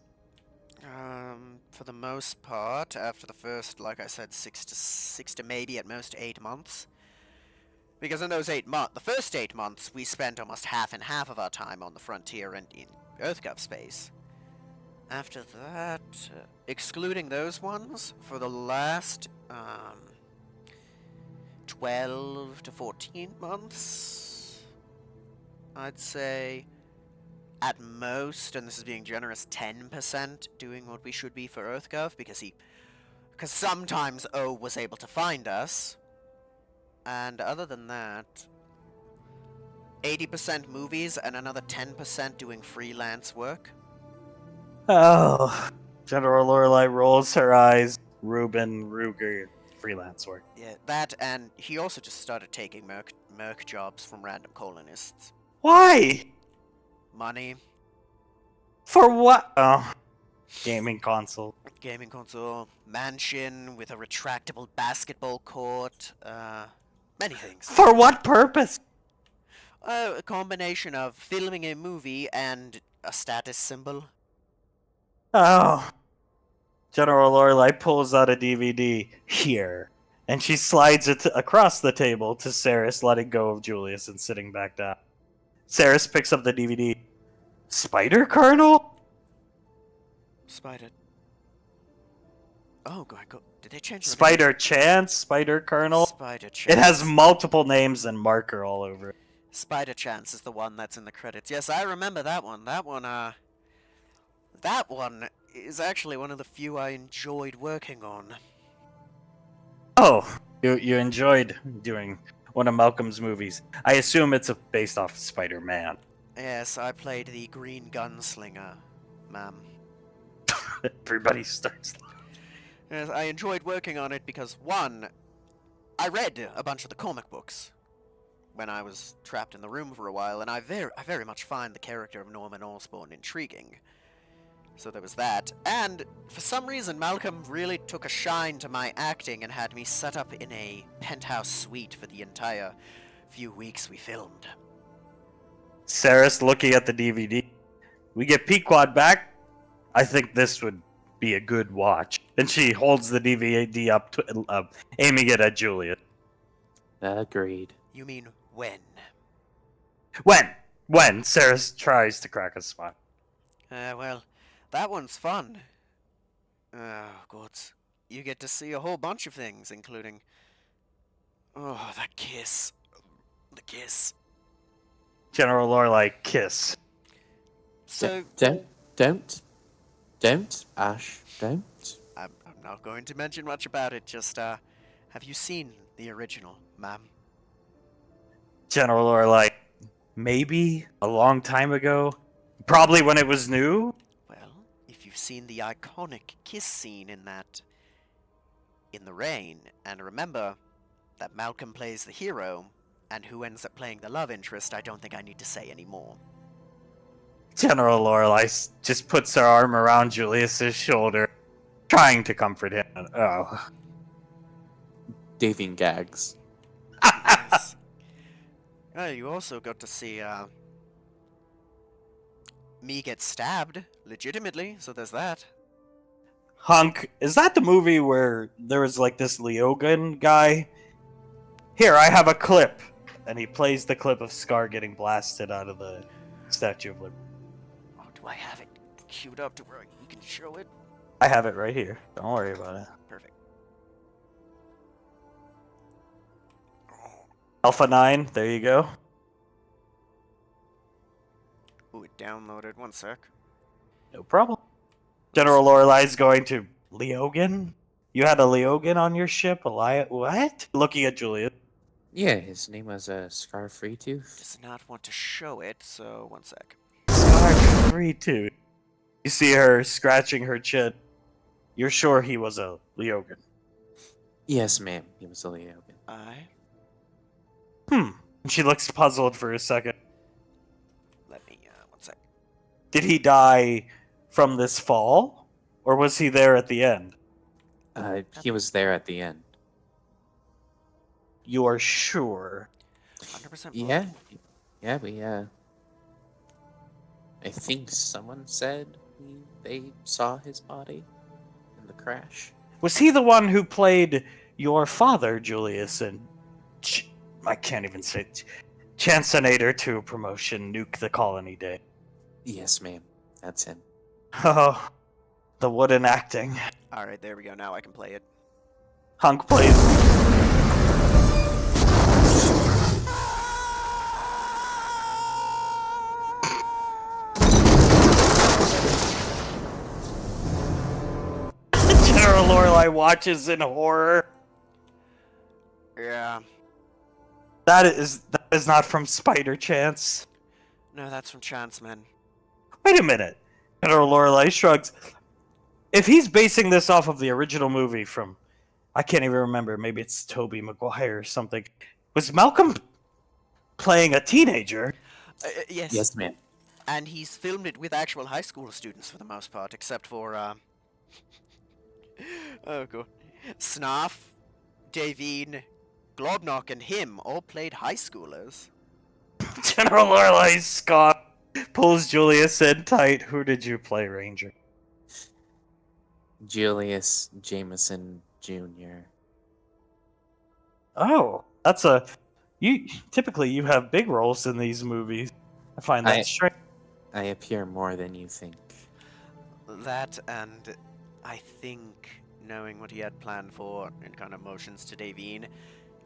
S1: For the most part, after the first, like I said, 6 to maybe at most 8 months, Because in those 8 months, the first 8 months, we spent almost half and half of our time on the frontier and in EarthGov space. After that, excluding those ones, for the last 12 to 14 months, I'd say at most, and this is being generous, 10% doing what we should be for EarthGov, because sometimes O was able to find us. And other than that, 80% movies and another 10% doing freelance work.
S2: Oh, General Lorelei rolls her eyes. Ruben Ruger, freelance work.
S1: Yeah, that, and he also just started taking merc jobs from random colonists.
S2: Why?
S1: Money,
S2: For what? Oh, gaming console.
S1: gaming console, mansion with a retractable basketball court, many things.
S2: For what purpose?
S1: A combination of filming a movie and a status symbol.
S2: Oh. General Lorelei pulls out a DVD here, and she slides it across the table to Saris, letting go of Julius and sitting back down. Saris picks up the DVD. Spider Colonel?
S1: Spider. Oh, go. Did they change the name?
S2: Spider Chance? Spider Colonel?
S1: Spider Chance.
S2: It has multiple names and marker all over it.
S1: Spider Chance is the one that's in the credits. Yes, I remember that one. That one is actually one of the few I enjoyed working on.
S2: Oh, you enjoyed doing one of Malcolm's movies. I assume it's based off Spider-Man.
S1: Yes, I played the Green Gunslinger, ma'am.
S2: Everybody starts laughing.
S1: Yes, I enjoyed working on it because, one, I read a bunch of the comic books when I was trapped in the room for a while, and I very much find the character of Norman Osborn intriguing. So there was that. And for some reason, Malcolm really took a shine to my acting and had me set up in a penthouse suite for the entire few weeks we filmed.
S2: Saris looking at the DVD. We get Pequod back. I think this would be a good watch. And she holds the DVD up, aiming it at Julius.
S3: Agreed.
S1: You mean when?
S2: When? Saris tries to crack a smile.
S1: Well, that one's fun. Oh, gods. You get to see a whole bunch of things, including... Oh, that kiss. The kiss.
S2: General Lorelei, kiss.
S1: So,
S3: Don't, Ash, don't.
S1: I'm not going to mention much about it, just, have you seen the original, ma'am?
S2: General Lorelei, maybe a long time ago. Probably when it was new.
S1: Well, if you've seen the iconic kiss scene in that... In the rain, and remember that Malcolm plays the hero, and who ends up playing the love interest, I don't think I need to say any more.
S2: General Lorelei just puts her arm around Julius's shoulder, trying to comfort him. Oh.
S3: Davian gags.
S1: Yes. You also got to see, me get stabbed, legitimately, so there's that.
S2: Hunk, is that the movie where there was like this Leogan guy? Here, I have a clip. And he plays the clip of Scar getting blasted out of the Statue of Liberty.
S1: Oh, do I have it queued up to where you can show it?
S2: I have it right here. Don't worry about it.
S1: Perfect.
S2: Alpha 9, there you go.
S1: Ooh, it downloaded. One sec.
S2: No problem. General Lorelei's going to... Leogan? You had a Leogan on your ship? What? Looking at Julius.
S3: Yeah, his name was Scar Freetooth.
S1: Does not want to show it, so one sec.
S2: Scar 3-2. You see her scratching her chin. You're sure he was a Leogan?
S3: Yes, ma'am. He was a Leogan.
S2: She looks puzzled for a second.
S1: Let me, one sec.
S2: Did he die from this fall? Or was he there at the end?
S3: He was there at the end.
S2: You are sure?
S1: 100%
S3: Yeah. Yeah, I think someone said they saw his body in the crash.
S2: Was he the one who played your father, Julius, in I can't even say it. Chancellor 2 promotion, Nuke the Colony Day.
S3: Yes, ma'am. That's him.
S2: Oh, the wooden acting.
S1: Alright, there we go. Now I can play it.
S2: Hunk plays. General Lorelei watches in horror.
S1: Yeah.
S2: That is not from Spider Chance.
S1: No, that's from Chanceman.
S2: Wait a minute. General Lorelei shrugs. If he's basing this off of the original movie from, I can't even remember, maybe it's Tobey Maguire or something. Was Malcolm playing a teenager?
S1: Yes.
S3: Yes, ma'am.
S1: And he's filmed it with actual high school students for the most part, except for, oh god. Snarf, Davine, Globnock, and him all played high schoolers.
S2: General Lorelei Scott pulls Julius in tight. Who did you play, Ranger?
S3: Julius Jameson Jr.
S2: Oh, that's a. You typically you have big roles in these movies. I find that strange.
S3: I appear more than you think.
S1: That, and I think, knowing what he had planned for and kind of motions to Davine,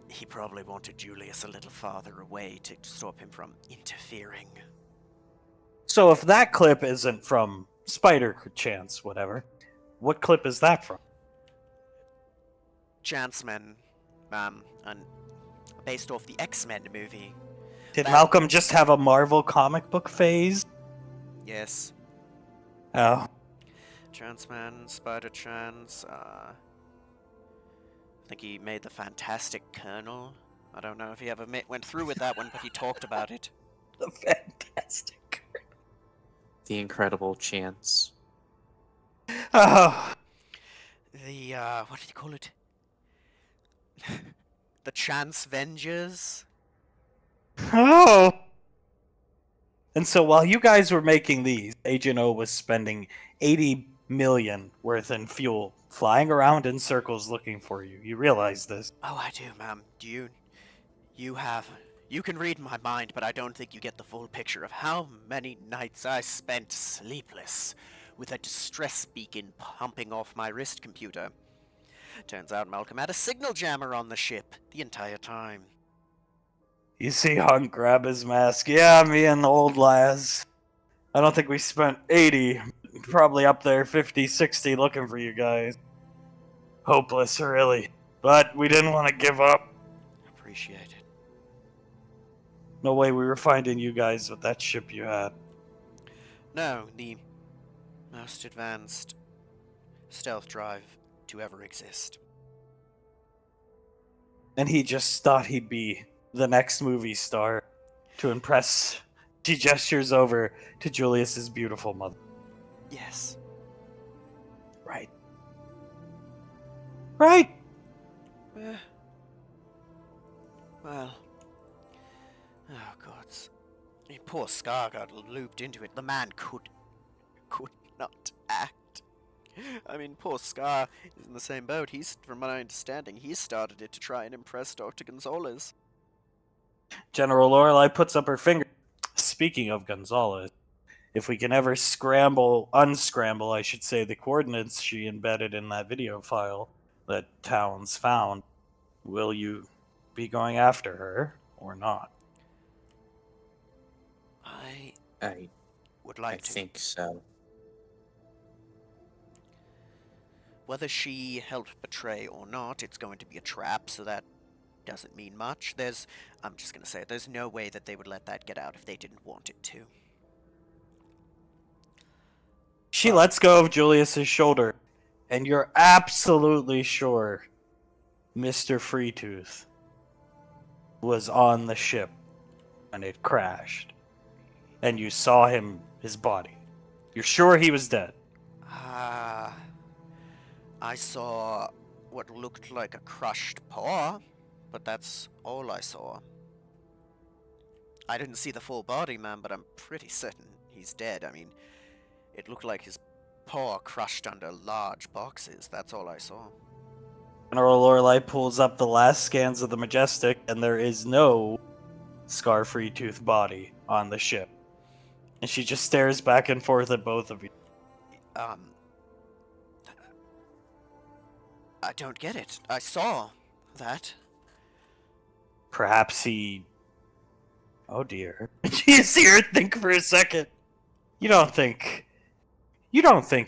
S1: he probably wanted Julius a little farther away to stop him from interfering.
S2: So if that clip isn't from Spider Chance, whatever, what clip is that from?
S1: Chanceman, and based off the X-Men movie.
S2: Did
S1: That-
S2: Malcolm just have a Marvel comic book phase?
S1: Yes.
S2: Oh,
S1: Chanceman, Spider-Chance, I think he made the Fantastic Colonel. I don't know if he ever went through with that one, but he talked about it.
S2: the fantastic.
S3: The Incredible Chance.
S2: Oh,
S1: The, what did he call it? The Chance Vengers?
S2: oh. And so while you guys were making these, Agent O was spending 80 million worth in fuel, flying around in circles looking for you. You realize this?
S1: Oh, I do, ma'am. You can read my mind, but I don't think you get the full picture of how many nights I spent sleepless with a distress beacon pumping off my wrist computer. Turns out Malcolm had a signal jammer on the ship the entire time.
S2: You see Hunk grab his mask. Yeah, me and the old lads. I don't think we spent 80, probably up there 50, 60 looking for you guys. Hopeless, really. But we didn't want to give up.
S1: Appreciate it.
S2: No way we were finding you guys with that ship you had.
S1: No, the most advanced stealth drive to ever exist.
S2: And he just thought he'd be the next movie star to impress. She gestures over to Julius's beautiful mother.
S1: Yes.
S2: Right. Right.
S1: Well. Oh, gods. Poor Scar got looped into it. The man could not act. I mean, poor Scar is in the same boat. From my understanding, he started it to try and impress Dr. Gonzalez.
S2: General Lorelei puts up her finger. Speaking of Gonzalez, if we can ever unscramble, I should say, the coordinates she embedded in that video file that Towns found, will you be going after her or not?
S1: I would like to.
S3: think so.
S1: Whether she helped betray or not, it's going to be a trap, so that doesn't mean much. I'm just gonna say it, there's no way that they would let that get out if they didn't want it to.
S2: She lets go of Julius's shoulder, and you're absolutely sure Mr. Freetooth was on the ship when it crashed. And you saw his body. You're sure he was dead.
S1: I saw what looked like a crushed paw, but that's all I saw. I didn't see the full body, man, but I'm pretty certain he's dead. I mean, it looked like his paw crushed under large boxes. That's all I saw.
S2: General Lorelei pulls up the last scans of the Majestic, and there is no Scar-Free Tooth body on the ship. And she just stares back and forth at both of you.
S1: I don't get it. I saw that.
S2: Perhaps he... Oh dear. You see her think for a second. You don't think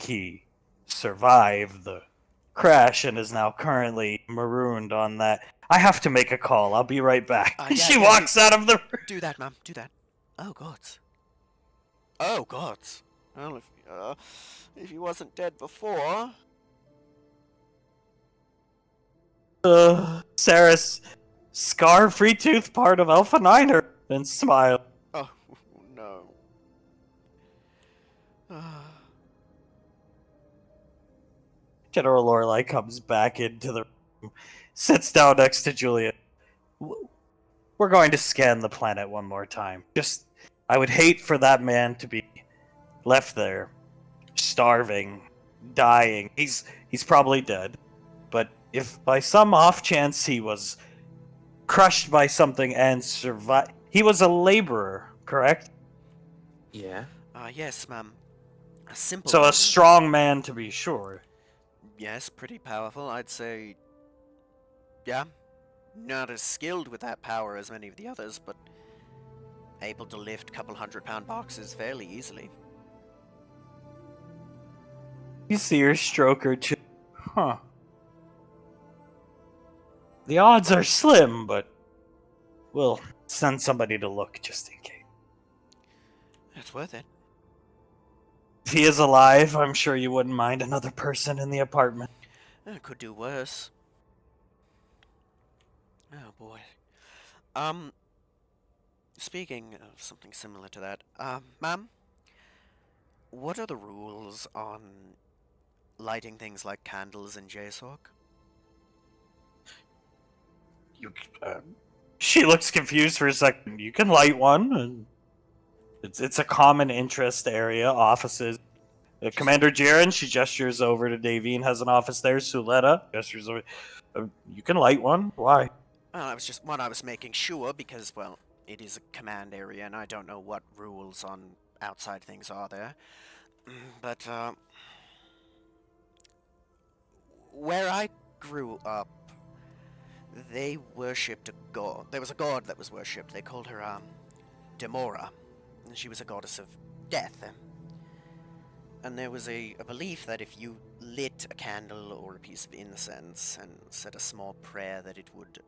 S2: he survived the crash and is now currently marooned on that. I have to make a call. I'll be right back. She walks out of the room.
S1: Do that, ma'am. Do that. Oh, gods. Oh, gods. Well, if he wasn't dead before...
S2: Sarah's Scar-Free Tooth part of Alpha Niner and smile.
S1: Oh, no.
S2: General Lorelei comes back into the room, sits down next to Julia. We're going to scan the planet one more time. I would hate for that man to be left there, starving, dying. He's probably dead. But if by some off chance he was crushed by something and survived... He was a laborer, correct?
S3: Yeah.
S1: Yes, ma'am. A simple
S2: So
S1: man.
S2: a strong man to be sure.
S1: Yes, pretty powerful. I'd say... Yeah. Not as skilled with that power as many of the others, but able to lift a couple 100-pound boxes fairly easily.
S2: You see her stroke her chin. Huh. The odds are slim, but we'll send somebody to look just in case.
S1: It's worth it.
S2: If he is alive, I'm sure you wouldn't mind another person in the apartment.
S1: It could do worse. Oh boy. Speaking of something similar to that, ma'am, what are the rules on lighting things like candles in JSOC?
S2: She looks confused for a second. You can light one, and it's a common interest area, offices. Commander Jiren, she gestures over to Davine, has an office there. Suletta gestures over. You can light one. Why?
S1: I was making sure because, well, it is a command area, and I don't know what rules on outside things are there. But, where I grew up, they worshipped a god. There was a god that was worshipped. They called her, Demora. And she was a goddess of death. And there was a belief that if you lit a candle or a piece of incense and said a small prayer that it would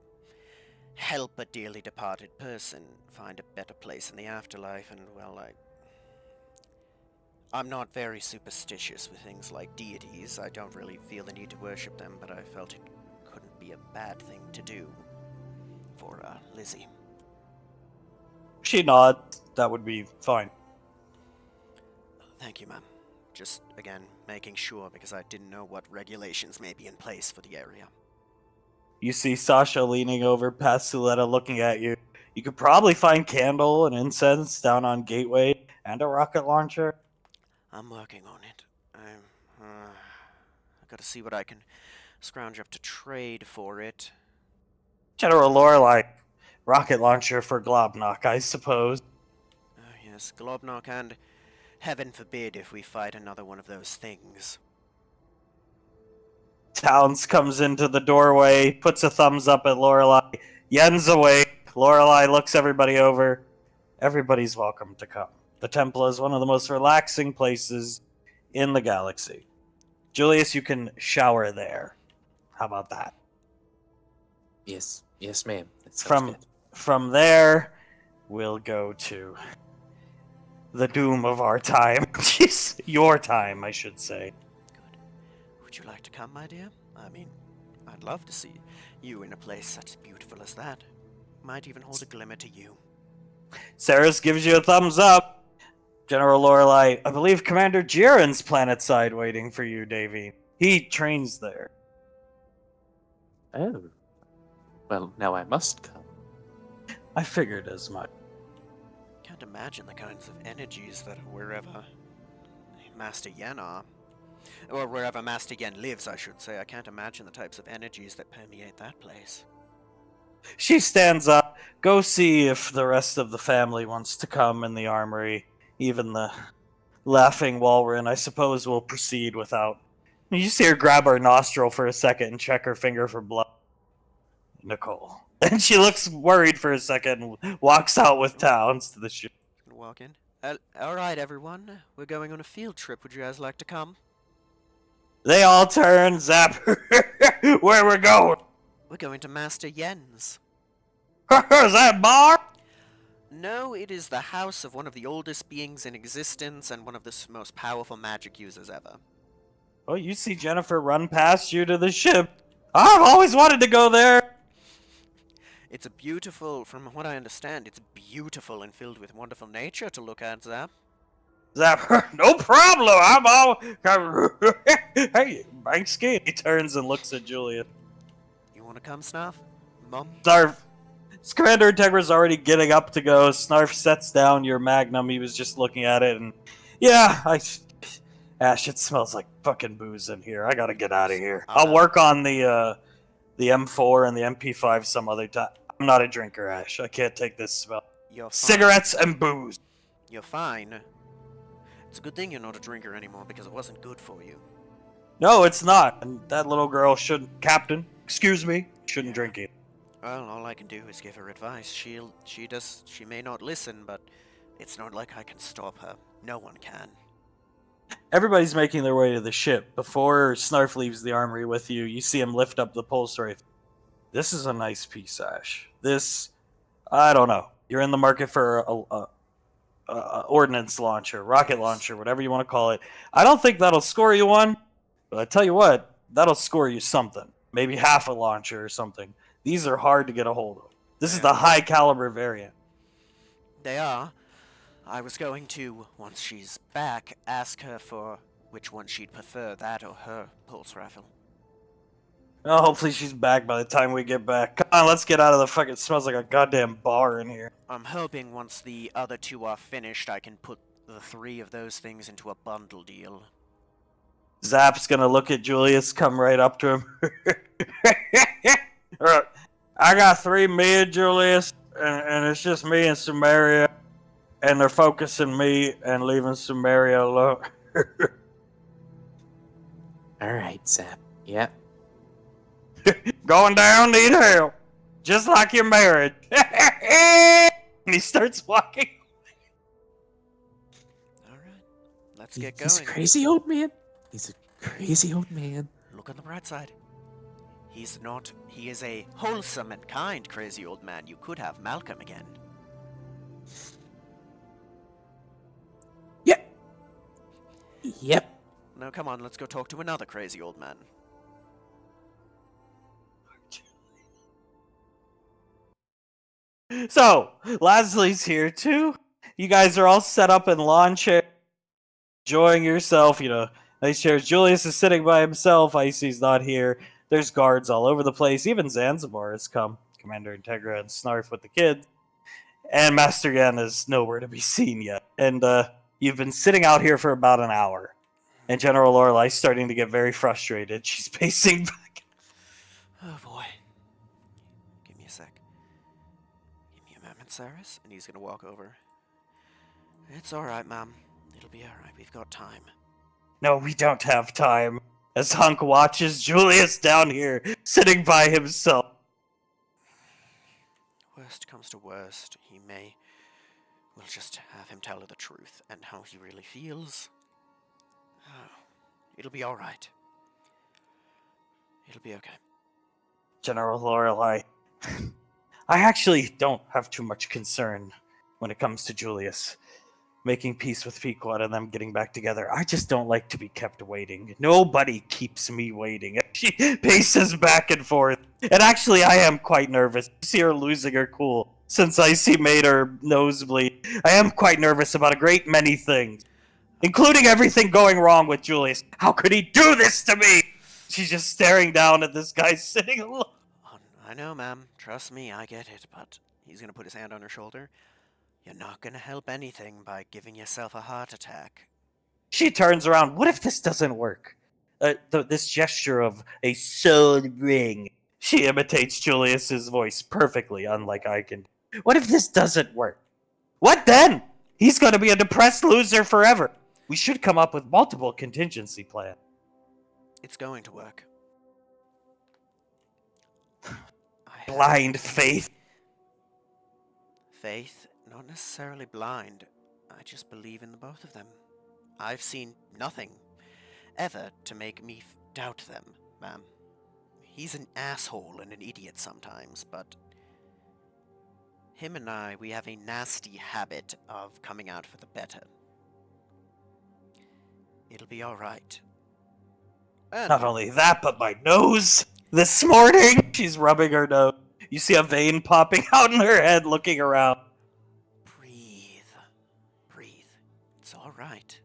S1: help a dearly departed person find a better place in the afterlife. And, well, I'm not very superstitious with things like deities. I don't really feel the need to worship them, but I felt it couldn't be a bad thing to do for, Lizzie.
S2: She nods. That would be fine.
S1: Thank you, ma'am. Just, again, making sure because I didn't know what regulations may be in place for the area.
S2: You see Sasha leaning over past Suletta looking at you. You could probably find candle and incense down on Gateway and a rocket launcher.
S1: I'm working on it. I've got to see what I can scrounge up to trade for it.
S2: General Lorelei, rocket launcher for Globnock, I suppose.
S1: Yes, Globnock, and heaven forbid if we fight another one of those things.
S2: Towns comes into the doorway, puts a thumbs up at Lorelei. Yen's awake. Lorelei looks everybody over. Everybody's welcome to come. The temple is one of the most relaxing places in the galaxy. Julius, you can shower there. How about that?
S3: Yes, ma'am. That sounds good.
S2: From there, we'll go to the doom of our time. Your time, I should say.
S1: Good. Would you like to come, my dear? I mean, I'd love to see you in a place such beautiful as that. Might even hold a glimmer to you.
S2: Saris gives you a thumbs up. General Lorelei, I believe Commander Jiren's planetside waiting for you, Davy. He trains there.
S3: Oh. Well, now I must come.
S2: I figured as much.
S1: Can't imagine the kinds of energies that are wherever Master Yen are. Or wherever Master Yen lives, I should say. I can't imagine the types of energies that permeate that place.
S2: She stands up. Go see if the rest of the family wants to come in the armory. Even the laughing Walrus, I suppose, will proceed without. You see her grab her nostril for a second and check her finger for blood. Nicole. And she looks worried for a second and walks out with Towns to the ship.
S1: Gonna walk in. Alright, everyone. We're going on a field trip. Would you guys like to come?
S2: They all turn, zap where we're going.
S1: We're going to Master Yen's.
S2: Is that bar?
S1: No, it is the house of one of the oldest beings in existence and one of the most powerful magic users ever.
S2: Oh, you see Jennifer run past you to the ship. I've always wanted to go there.
S1: It's a beautiful, from what I understand, it's beautiful and filled with wonderful nature to look at, Zap.
S2: Zap, no problem. I'm all. Hey, Banksky. He turns and looks at Julia.
S1: You wanna come, Snarf? Mom?
S2: Snarf. Commander Integra's already getting up to go. Snarf sets down your Magnum. He was just looking at it, and yeah, Ash, it smells like fucking booze in here. I gotta get out of here. I'll work on the M4 and the MP5 some other time. I'm not a drinker, Ash. I can't take this smell.
S1: You're fine.
S2: Cigarettes and booze.
S1: You're fine. It's a good thing you're not a drinker anymore because it wasn't good for you.
S2: No, it's not. And that little girl shouldn't. Captain, excuse me, shouldn't drink it.
S1: Well, all I can do is give her advice. She may not listen, but it's not like I can stop her. No one can.
S2: Everybody's making their way to the ship. Before Snarf leaves the armory with you, you see him lift up the pulse rifle. This is a nice piece, Ash. This, I don't know. You're in the market for a ordnance launcher, rocket launcher, whatever you want to call it. I don't think that'll score you one, but I tell you what, that'll score you something. Maybe half a launcher or something. These are hard to get a hold of. This is the high caliber variant.
S1: They are. I was going to, once she's back, ask her for which one she'd prefer, that or her pulse rifle.
S2: Oh, hopefully she's back by the time we get back. Come on, let's get out of the fucking. It smells like a goddamn bar in here.
S1: I'm hoping once the other two are finished, I can put the 3 of those things into a bundle deal.
S2: Zap's gonna look at Julius, come right up to him. I got 3 mid, Julius, and it's just me and Sumeria, and they're focusing me and leaving Sumeria alone.
S3: Alright, Zap. Yep.
S2: Going down, need help. Just like your marriage. And he starts walking.
S1: Alright, let's get going.
S3: He's a crazy old man. He's a crazy old man.
S1: Look on the bright side. He's not. He is a wholesome and kind crazy old man. You could have Malcolm again.
S3: Yep. Yep.
S1: Now come on, let's go talk to another crazy old man.
S2: So, Leslie's here too. You guys are all set up in lawn chairs, enjoying yourself, nice chairs. Julius is sitting by himself. Icy's not here. There's guards all over the place. Even Zanzibar has come. Commander Integra and Snarf with the kids. And Master Yen is nowhere to be seen yet. And you've been sitting out here for about an hour. And General Lorelai's starting to get very frustrated. She's pacing back.
S1: Oh boy. Give me a sec. Give me a moment, Cyrus. And he's gonna walk over. It's alright, Mom. It'll be alright. We've got time.
S2: No, we don't have time. As Hunk watches Julius down here, sitting by himself.
S1: Worst comes to worst, we'll just have him tell her the truth and how he really feels. Oh, it'll be alright. It'll be okay.
S2: General Lorelai, I actually don't have too much concern when it comes to Julius making peace with Pequod and them getting back together. I just don't like to be kept waiting. Nobody keeps me waiting. She paces back and forth. And actually, I am quite nervous. I see her losing her cool since Icy made her nosebleed. I am quite nervous about a great many things, including everything going wrong with Julius. How could he do this to me? She's just staring down at this guy sitting alone.
S1: I know, ma'am. Trust me, I get it, but he's gonna put his hand on her shoulder. You're not gonna help anything by giving yourself a heart attack.
S2: She turns around. What if this doesn't work? this gesture of a soul ring. She imitates Julius's voice perfectly, unlike I can. What if this doesn't work? What then? He's going to be a depressed loser forever. We should come up with multiple contingency plans.
S1: It's going to work.
S2: Blind faith.
S1: Faith, not necessarily blind. I just believe in the both of them. I've seen nothing ever to make me doubt them, ma'am. He's an asshole and an idiot sometimes, but him and I, we have a nasty habit of coming out for the better. It'll be alright.
S2: Not only that, but my nose. This morning, she's rubbing her nose. You see a vein popping out in her head, looking around.
S1: Breathe. Breathe. It's alright.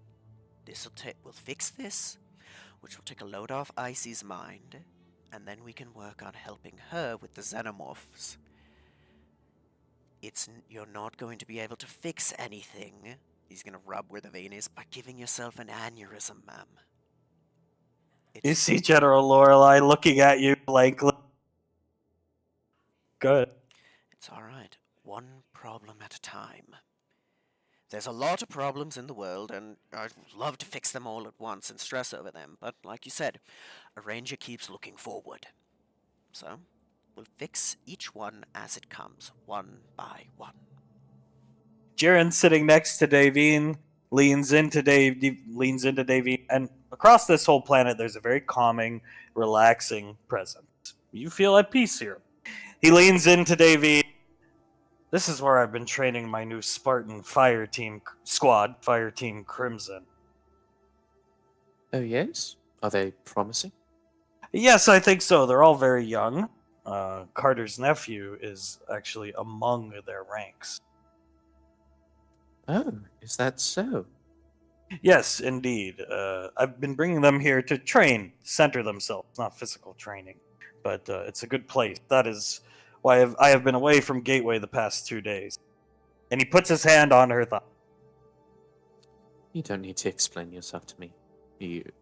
S1: We'll fix this, which will take a load off Icy's mind, and then we can work on helping her with the xenomorphs. You're not going to be able to fix anything. He's gonna rub where the vein is by giving yourself an aneurysm, ma'am.
S2: You see General Lorelei looking at you blankly. Good.
S1: It's alright. One problem at a time. There's a lot of problems in the world, and I'd love to fix them all at once and stress over them, but like you said, a ranger keeps looking forward. So, we'll fix each one as it comes, one by one.
S2: Jiren sitting next to Davine leans into Davine, and across this whole planet, there's a very calming, relaxing presence. You feel at peace here. He leans into Davine. This is where I've been training my new Spartan fire team squad, Fire Team Crimson.
S3: Oh, yes? Are they promising?
S2: Yes, I think so. They're all very young. Carter's nephew is actually among their ranks.
S3: Oh, is that so?
S2: Yes, indeed. I've been bringing them here to train, center themselves, not physical training. But it's a good place. That is why I have been away from Gateway the past 2 days. And he puts his hand on her thigh.
S3: You don't need to explain yourself to me.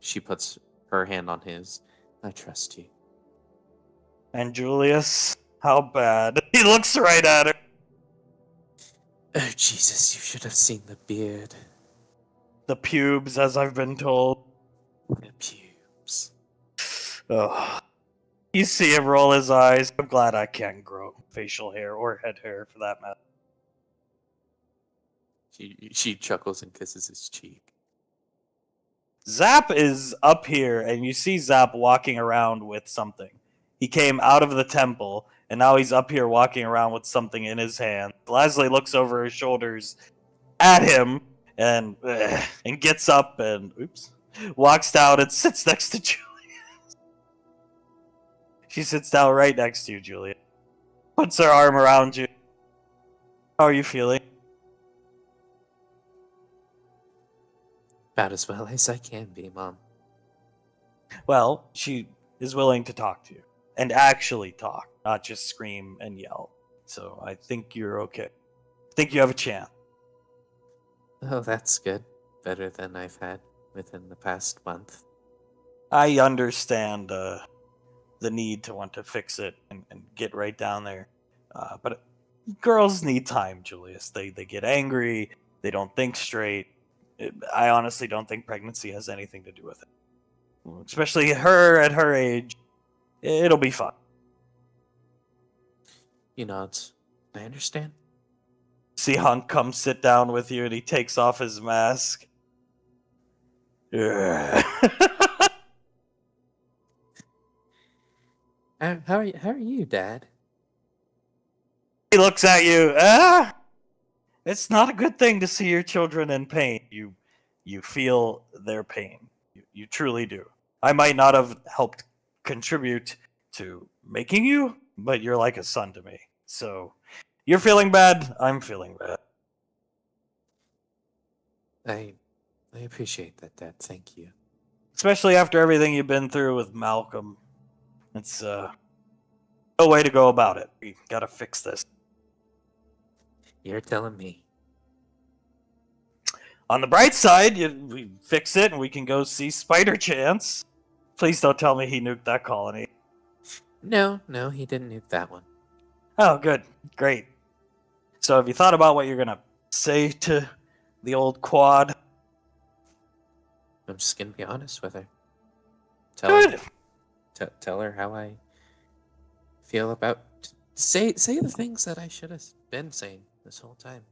S3: She puts her hand on his. I trust you.
S2: And Julius, how bad? He looks right at her.
S3: Oh, Jesus, you should have seen the beard.
S2: The pubes, as I've been told.
S3: The pubes.
S2: Ugh. You see him roll his eyes. I'm glad I can't grow facial hair or head hair for that matter.
S3: She chuckles and kisses his cheek.
S2: Zap is up here, and you see Zap walking around with something. He came out of the temple, and now he's up here walking around with something in his hand. Leslie looks over his shoulders at him, and gets up and walks down and sits next to Julia. She sits down right next to you, Julia. Puts her arm around you. How are you feeling?
S3: About as well as I can be, Mom.
S2: Well, she is willing to talk to you. And actually talk, not just scream and yell. So I think you're okay. I think you have a chance.
S3: Oh, that's good. Better than I've had within the past month.
S2: I understand the need to want to fix it and get right down there. But girls need time, Julius. They get angry. They don't think straight. I honestly don't think pregnancy has anything to do with it. Especially her at her age. It'll be fun.
S3: You know, I understand.
S2: See Hunk come sit down with you and he takes off his mask.
S3: How are you, Dad?
S2: He looks at you. It's not a good thing to see your children in pain. You feel their pain. You truly do. I might not have helped contribute to making you, but you're like a son to me. So you're feeling bad. I'm feeling bad.
S3: I appreciate that, Dad. Thank you.
S2: Especially after everything you've been through with Malcolm. It's no way to go about it. We gotta fix this.
S3: You're telling me.
S2: On the bright side, we fix it and we can go see Spider Chance. Please don't tell me he nuked that colony.
S3: No, he didn't nuke that one.
S2: Oh, good. Great. So have you thought about what you're going to say to the old quad?
S3: I'm just gonna be honest with her. Tell
S2: Good.
S3: her, tell her how I feel about. Say the things that I should have been saying this whole time.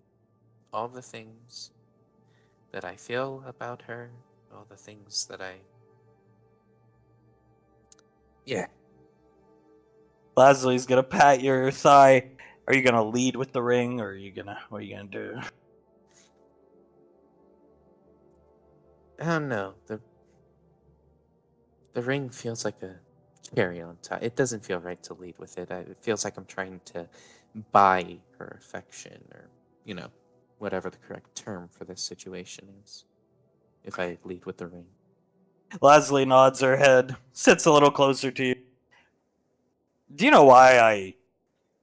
S3: All the things that I feel about her. All the things that I. Yeah.
S2: Lasley's going to pat your thigh. Are you going to lead with the ring, or what are you going to do?
S3: I don't know. The ring feels like a cherry on top. It doesn't feel right to lead with it. It feels like I'm trying to buy her affection, or whatever the correct term for this situation is. If I lead with the ring.
S2: Lasley nods her head, sits a little closer to you. Do you know why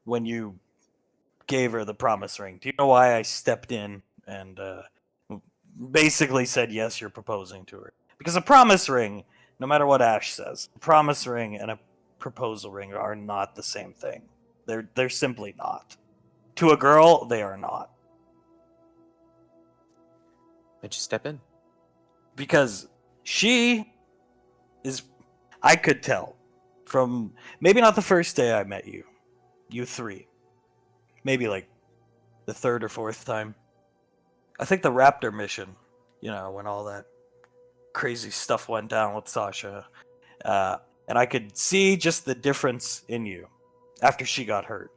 S2: when you gave her the promise ring, do you know why I stepped in and basically said, yes, you're proposing to her? Because a promise ring, no matter what Ash says, a promise ring and a proposal ring are not the same thing. They're simply not. To a girl, they are not.
S3: Why'd you step in?
S2: Because she is, I could tell from maybe not the first day I met you, you three, maybe like the third or fourth time. I think the Raptor mission, when all that crazy stuff went down with Sasha, and I could see just the difference in you after she got hurt.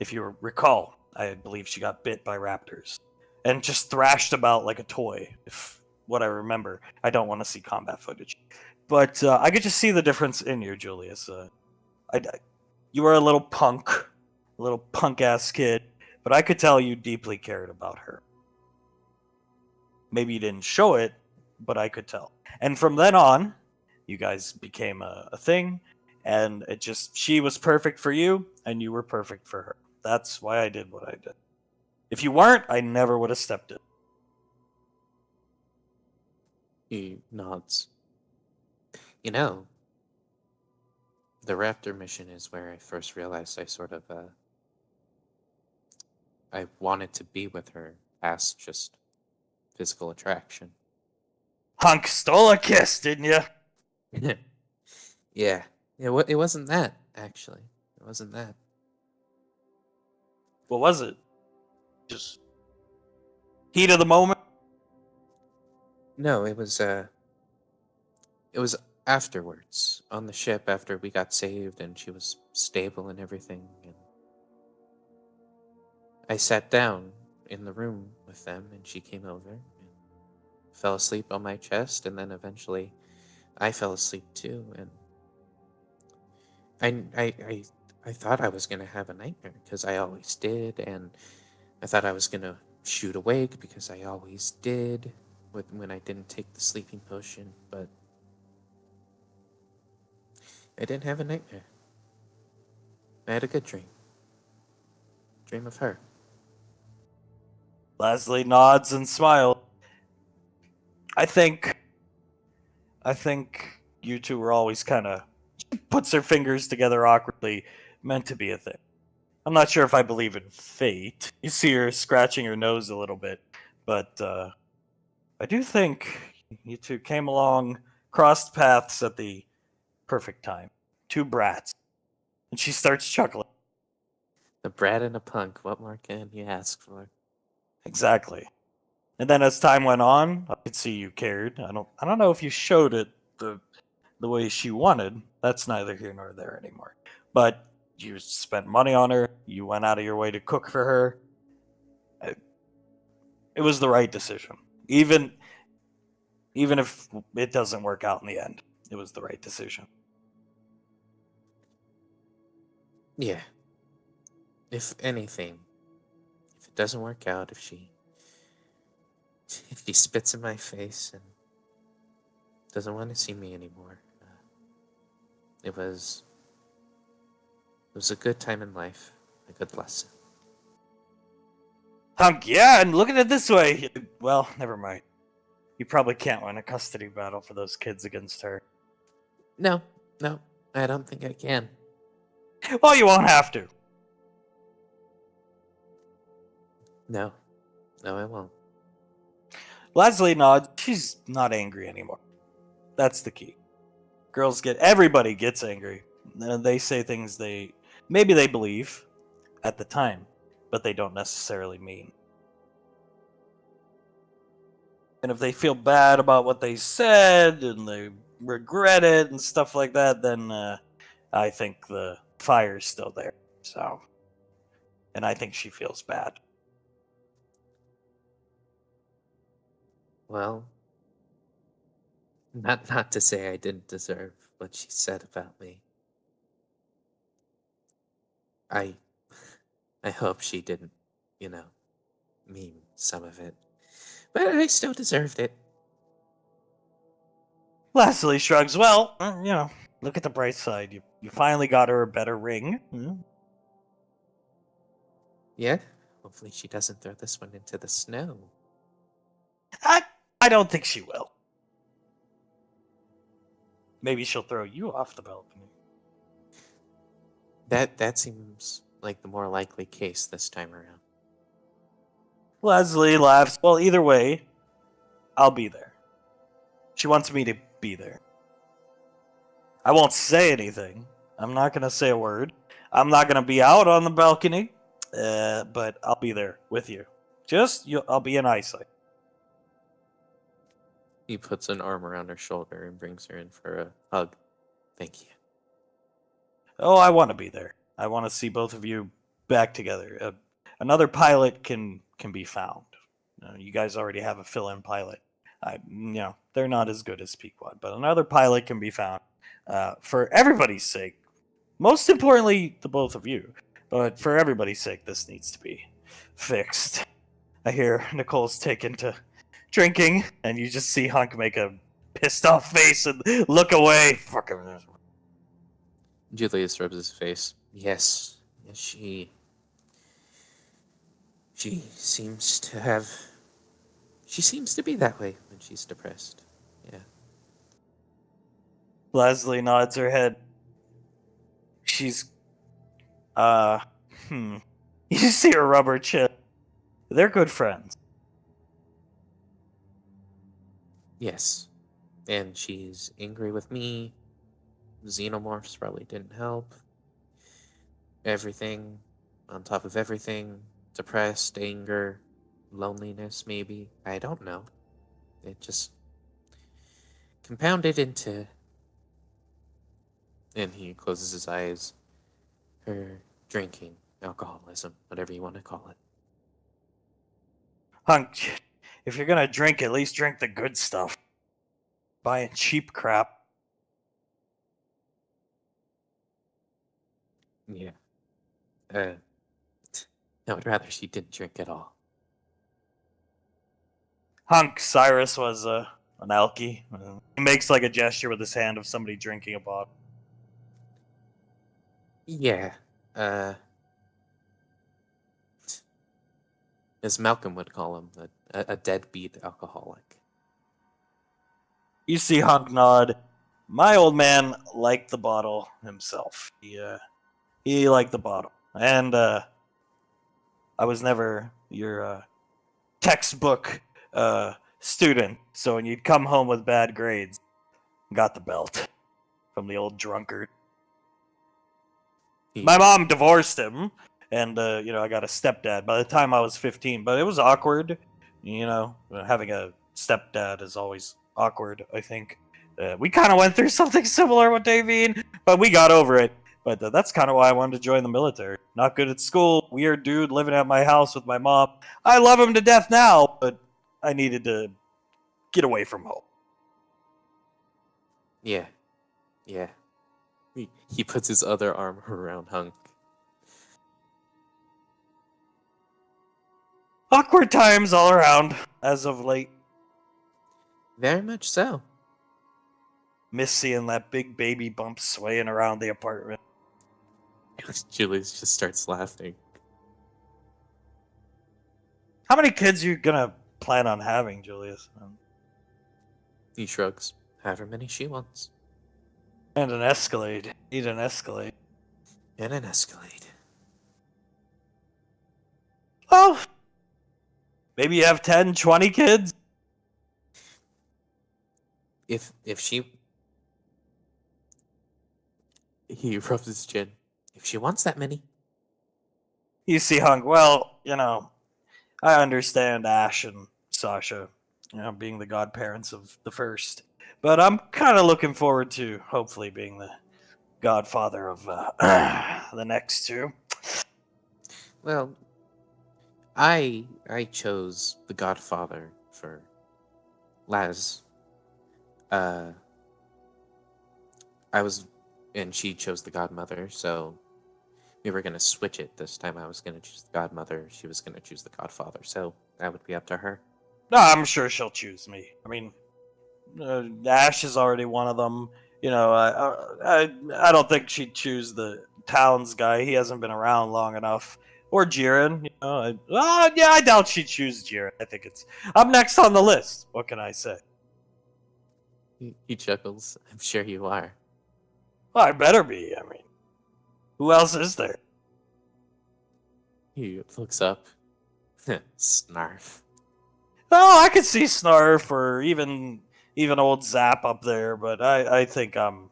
S2: If you recall, I believe she got bit by raptors and just thrashed about like a toy. If what I remember, I don't want to see combat footage, but I could just see the difference in you, Julius. You were a little punk ass kid, but I could tell you deeply cared about her. Maybe you didn't show it, but I could tell. And from then on, you guys became a thing, and she was perfect for you, and you were perfect for her. That's why I did what I did. If you weren't, I never would have stepped in.
S3: He nods. The Raptor mission is where I first realized I wanted to be with her past just physical attraction.
S2: Hunk stole a kiss, didn't you?
S3: Yeah. It wasn't that, actually. It wasn't that.
S2: What was it? Just heat of the moment?
S3: No, it was afterwards on the ship after we got saved and she was stable and everything, and I sat down in the room with them and she came over and fell asleep on my chest, and then eventually I fell asleep too, and I thought I was gonna have a nightmare because I always did, and I thought I was gonna shoot awake because I always did when I didn't take the sleeping potion, but I didn't have a nightmare. I had a good dream. Dream of her.
S2: Lasley nods and smiles. I think you two were always kind of puts her fingers together awkwardly, meant to be a thing. I'm not sure if I believe in fate. You see her scratching her nose a little bit, but I do think you two came along, crossed paths at the perfect time. Two brats. And she starts chuckling.
S3: A brat and a punk. What more can you ask for?
S2: Exactly. And then as time went on, I could see you cared. I don't know if you showed it the way she wanted. That's neither here nor there anymore. But you spent money on her. You went out of your way to cook for her. It was the right decision. Even if it doesn't work out in the end, it was the right decision.
S3: Yeah. If anything, if it doesn't work out, if she spits in my face and doesn't want to see me anymore, it was a good time in life, a good lesson.
S2: Hunk, yeah, and look at it this way. Well, never mind. You probably can't win a custody battle for those kids against her.
S3: No, no, I don't think I can.
S2: Well, you won't have to.
S3: No, no, I won't.
S2: Leslie nods. She's not angry anymore. That's the key. Everybody gets angry. They say things maybe they believe at the time, but they don't necessarily mean. And if they feel bad about what they said and they regret it and stuff like that, then I think the fire's still there. So, and I think she feels bad.
S3: Well, not to say I didn't deserve what she said about me. I I hope she didn't, you know, mean some of it. But I still deserved it.
S2: Leslie shrugs. Well, look at the bright side. You finally got her a better ring.
S3: Yeah? Hopefully she doesn't throw this one into the snow.
S2: I don't think she will. Maybe she'll throw you off the balcony.
S3: That seems like the more likely case this time around.
S2: Leslie laughs. Well, either way, I'll be there. She wants me to be there. I won't say anything. I'm not going to say a word. I'm not going to be out on the balcony, but I'll be there with you. I'll be in eyesight.
S3: He puts an arm around her shoulder and brings her in for a hug. Thank you.
S2: Oh, I want to be there. I want to see both of you back together. Another pilot can be found. You guys already have a fill-in pilot. They're not as good as Pequod, but another pilot can be found for everybody's sake. Most importantly, the both of you. But for everybody's sake, this needs to be fixed. I hear Nicole's taken to drinking, and you just see Hunk make a pissed off face and look away. Fucking.
S3: Julius rubs his face. Yes, she seems to have. She seems to be that way when she's depressed. Yeah.
S2: Leslie nods her head. She's. You see her rub her chin. They're good friends.
S3: Yes. And she's angry with me. Xenomorphs probably didn't help. Everything on top of everything. Depressed, anger, loneliness, maybe. I don't know. It just compounded into. And he closes his eyes. Her drinking, alcoholism, whatever you want to call it.
S2: Hunk, if you're gonna drink, at least drink the good stuff. Buying cheap crap.
S3: Yeah. I would rather she didn't drink at all.
S2: Hunk, Cyrus was an alky. He makes like a gesture with his hand of somebody drinking a bottle.
S3: Yeah. As Malcolm would call him, a deadbeat alcoholic.
S2: You see Hunk nod. My old man liked the bottle himself. He liked the bottle. And I was never your textbook student. So when you'd come home with bad grades, got the belt from the old drunkard. My mom divorced him, and I got a stepdad by the time I was 15. But it was awkward, having a stepdad is always awkward. I think we kind of went through something similar with Davine, but we got over it. But that's kind of why I wanted to join the military. Not good at school, weird dude living at my house with my mom. I love him to death now, but I needed to get away from home.
S3: Yeah. Yeah. He puts his other arm around Hunk.
S2: Awkward times all around, as of late.
S3: Very much so.
S2: Miss seeing that big baby bump swaying around the apartment.
S3: Julius just starts laughing.
S2: How many kids are you gonna plan on having, Julius?
S3: He shrugs. However many she wants.
S2: And an Escalade. Need an Escalade.
S3: And an Escalade.
S2: Oh, maybe you have 10, 20 kids?
S3: If she... He rubs his chin. If she wants that many.
S2: You see, Hunk, well, I understand Ash and Sasha, being the godparents of the first. But I'm kind of looking forward to hopefully being the godfather of the next two.
S3: Well, I chose the godfather for Laz. And she chose the godmother, so we were gonna switch it this time. I was gonna choose the godmother, she was gonna choose the godfather, so that would be up to her.
S2: No, I'm sure she'll choose me. I mean, Ash is already one of them. I don't think she'd choose the Towns guy. He hasn't been around long enough. Or Jiren. I doubt she'd choose Jiren. I think I'm next on the list. What can I say?
S3: He chuckles. I'm sure you are.
S2: Well, I better be. I mean, who else is there?
S3: He looks up. Snarf.
S2: Oh, I could see Snarf or even old Zap up there, but I think I'm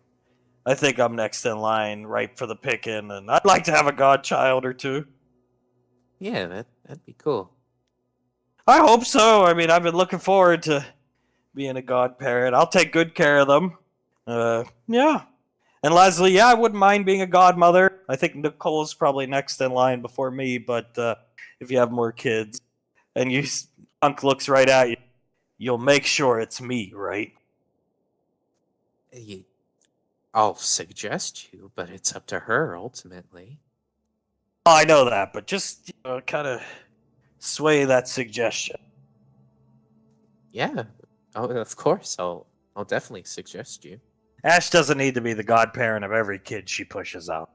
S2: next in line, ripe for the picking, and I'd like to have a godchild or two.
S3: Yeah, that'd be cool.
S2: I hope so. I mean, I've been looking forward to being a godparent. I'll take good care of them. Yeah. And Leslie, yeah, I wouldn't mind being a godmother. I think Nicole's probably next in line before me, but if you have more kids, and Hunk looks right at you, you'll make sure it's me, right?
S3: I'll suggest you, but it's up to her ultimately.
S2: Oh, I know that, but just kind of sway that suggestion.
S3: Yeah. Oh, of course. I'll definitely suggest you.
S2: Ash doesn't need to be the godparent of every kid she pushes out.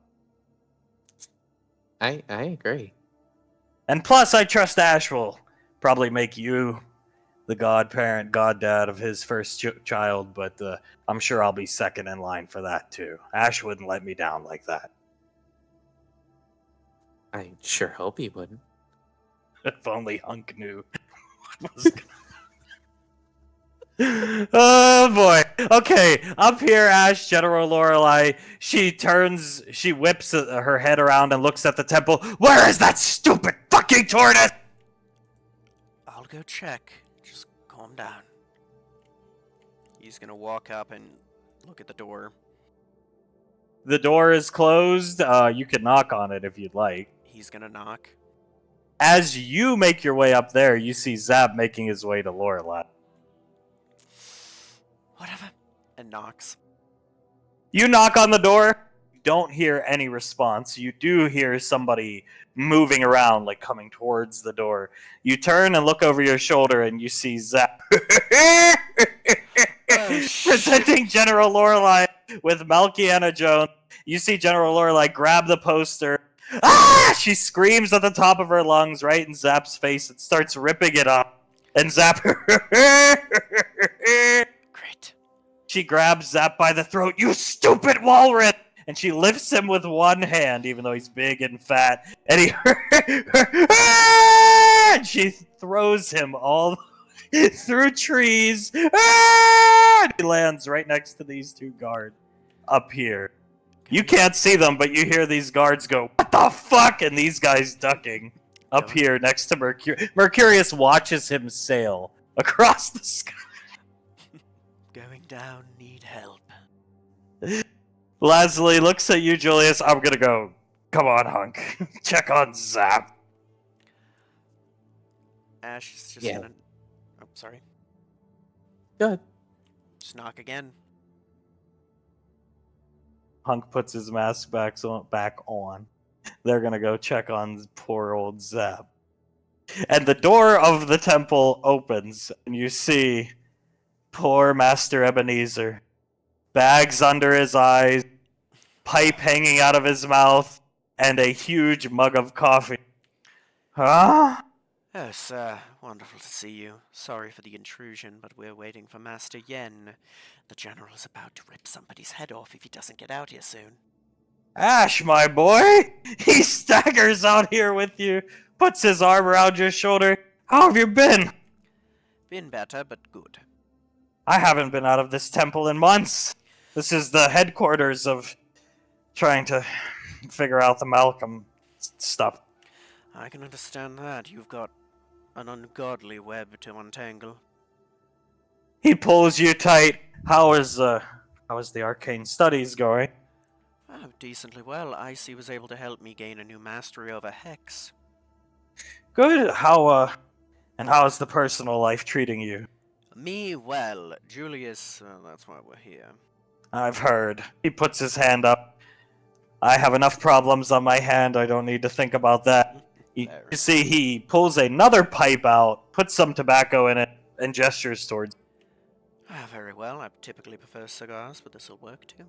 S3: I agree.
S2: And plus, I trust Ash will probably make you the godparent, goddad of his first child, but I'm sure I'll be second in line for that too. Ash wouldn't let me down like that.
S3: I sure hope he wouldn't.
S2: If only Hunk knew. Oh boy. Okay, up here, Ash, General Lorelei. She whips her head around and looks at the temple. Where is that stupid fucking tortoise?
S1: I'll go check. Just calm down. He's gonna walk up and look at the door.
S2: The door is closed. You can knock on it if you'd like.
S1: He's gonna knock.
S2: As you make your way up there, you see Zap making his way to Lorelei.
S1: Whatever. And knocks.
S2: You knock on the door. You don't hear any response. You do hear somebody moving around, like coming towards the door. You turn and look over your shoulder, and you see Zap presenting General Lorelei with Malkiana Jones. You see General Lorelei grab the poster. Ah! She screams at the top of her lungs right in Zap's face and starts ripping it up. And Zap...
S1: Great.
S2: She grabs Zap by the throat. You stupid walrus! And she lifts him with one hand, even though he's big and fat. And he... and she throws him all through trees. And he lands right next to these two guards up here. You can't see them, but you hear these guards go, what the fuck? And these guys ducking up here next to Mercurius. Mercurius watches him sail across the sky.
S1: Going down, need help.
S2: Leslie looks at you, Julius. I'm gonna go, come on, Hunk. Check on Zap.
S1: Ash is just
S3: Yeah.
S1: gonna... Oh, sorry.
S3: Good.
S1: Just knock again.
S2: Hunk puts his mask back on. They're gonna go check on poor old Zap. And the door of the temple opens, and you see poor Master Ebenezer. Bags under his eyes, pipe hanging out of his mouth, and a huge mug of coffee. Huh?
S1: Yes, Wonderful to see you. Sorry for the intrusion, but we're waiting for Master Yen. The General's about to rip somebody's head off if he doesn't get out here soon.
S2: Ash, my boy! He staggers out here with you, puts his arm around your shoulder. How have you been?
S1: Been better, but good.
S2: I haven't been out of this temple in months. This is the headquarters of trying to figure out the Malcolm stuff.
S1: I can understand that. You've got an ungodly web to untangle.
S2: He pulls you tight. How is the arcane studies going?
S1: Oh, decently well. Icy was able to help me gain a new mastery over Hex.
S2: Good. And how is the personal life treating you?
S1: Me, well. Julius, that's why we're here.
S2: I've heard. He puts his hand up. I have enough problems on my hand, I don't need to think about that. You see, he pulls another pipe out, puts some tobacco in it, and gestures towards.
S1: Ah, very well. I typically prefer cigars, but this'll work too.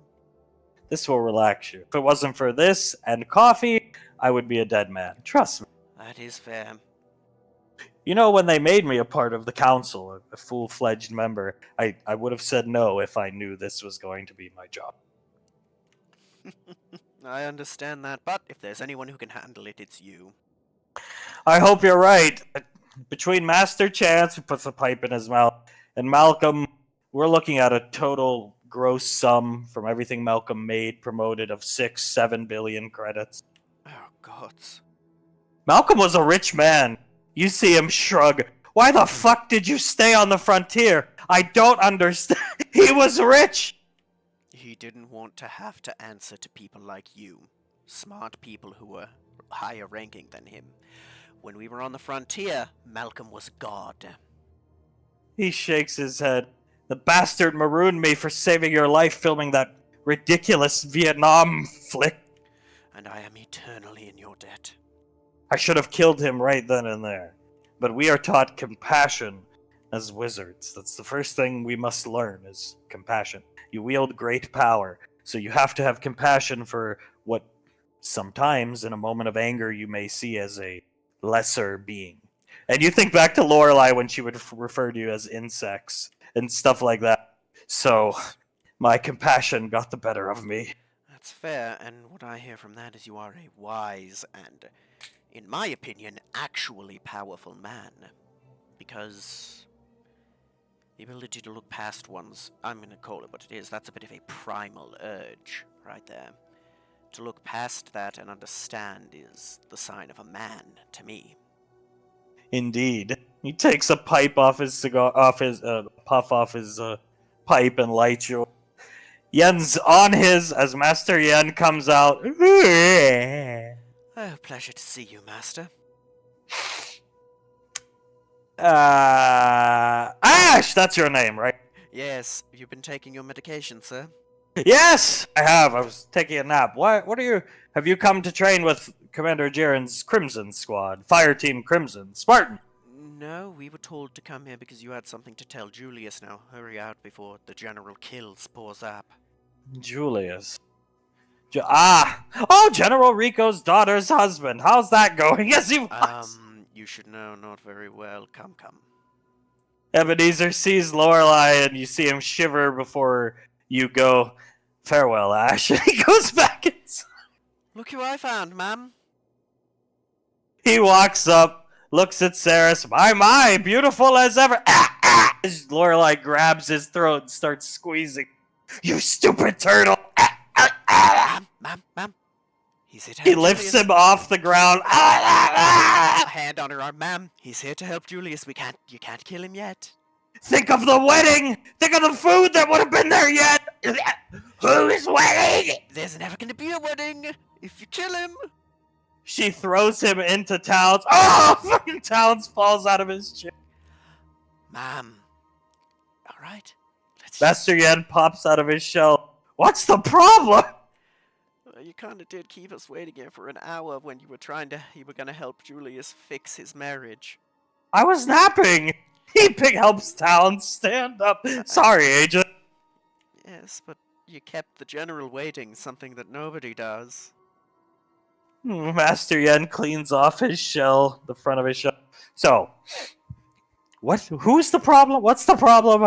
S2: This will relax you. If it wasn't for this and coffee, I would be a dead man. Trust me.
S1: That is fair.
S2: You know, when they made me a part of the council, a full-fledged member, I would have said no if I knew this was going to be my job.
S1: I understand that, but if there's anyone who can handle it, it's you.
S2: I hope you're right. Between Master Chance, who puts a pipe in his mouth, and Malcolm, we're looking at a total gross sum from everything Malcolm made, promoted of 6-7 billion credits.
S1: Oh, gods.
S2: Malcolm was a rich man. You see him shrug. Why the fuck did you stay on the frontier? I don't understand. He was rich!
S1: He didn't want to have to answer to people like you. Smart people who were higher ranking than him. When we were on the frontier, Malcolm was God.
S2: He shakes his head. The bastard marooned me for saving your life filming that ridiculous Vietnam flick.
S1: And I am eternally in your debt.
S2: I should have killed him right then and there. But we are taught compassion as wizards. That's the first thing we must learn, is compassion. You wield great power, so you have to have compassion for what sometimes, in a moment of anger, you may see as a lesser being. And you think back to Lorelei when she would refer to you as insects and stuff like that. So, my compassion got the better of me.
S1: That's fair, and what I hear from that is you are a wise and, in my opinion, actually powerful man. Because the ability to look past one's, I'm going to call it what it is, that's a bit of a primal urge right there. To look past that and understand is the sign of a man, to me.
S2: Indeed. He takes a pipe off his cigar, puff off his pipe and lights you. Yen's on his as Master Yen comes out.
S1: Oh, pleasure to see you, Master.
S2: Ash, that's your name, right?
S1: Yes, you've been taking your medication, sir?
S2: Yes, I have. I was taking a nap. What are you? Have you come to train with Commander Jiren's Crimson Squad, Fire Team Crimson, Spartan?
S1: No, we were told to come here because you had something to tell Julius. Now, hurry out before the General kills poor Zap.
S2: Julius. General Rico's daughter's husband. How's that going? Yes, he was.
S1: You should know, not very well. Come.
S2: Ebenezer sees Lorelei, and you see him shiver before you go, farewell, Ash. And he goes back inside.
S1: Look who I found, ma'am.
S2: He walks up, looks at Saris. My, beautiful as ever. As Lorelei grabs his throat and starts squeezing. You stupid turtle.
S1: Ma'am. He's here to
S2: He
S1: help
S2: lifts
S1: Julius.
S2: him off the ground.
S1: Hand on her arm, ma'am. He's here to help Julius. You can't kill him yet.
S2: Think of the wedding! Think of the food that would have been there yet! Whose wedding?
S1: There's never gonna be a wedding if you kill him.
S2: She throws him into Towns. Oh! Fucking Towns falls out of his chair.
S1: Ma'am. Alright.
S2: Master Yen pops out of his shell. What's the problem?
S1: You kinda did keep us waiting here for an hour when you were gonna help Julius fix his marriage.
S2: I was napping! He helps Towns stand up. Sorry, Agent.
S1: Yes, but you kept the General waiting, something that nobody does.
S2: Master Yen cleans off his shell, the front of his shell. So, What? Who's the problem? What's the problem?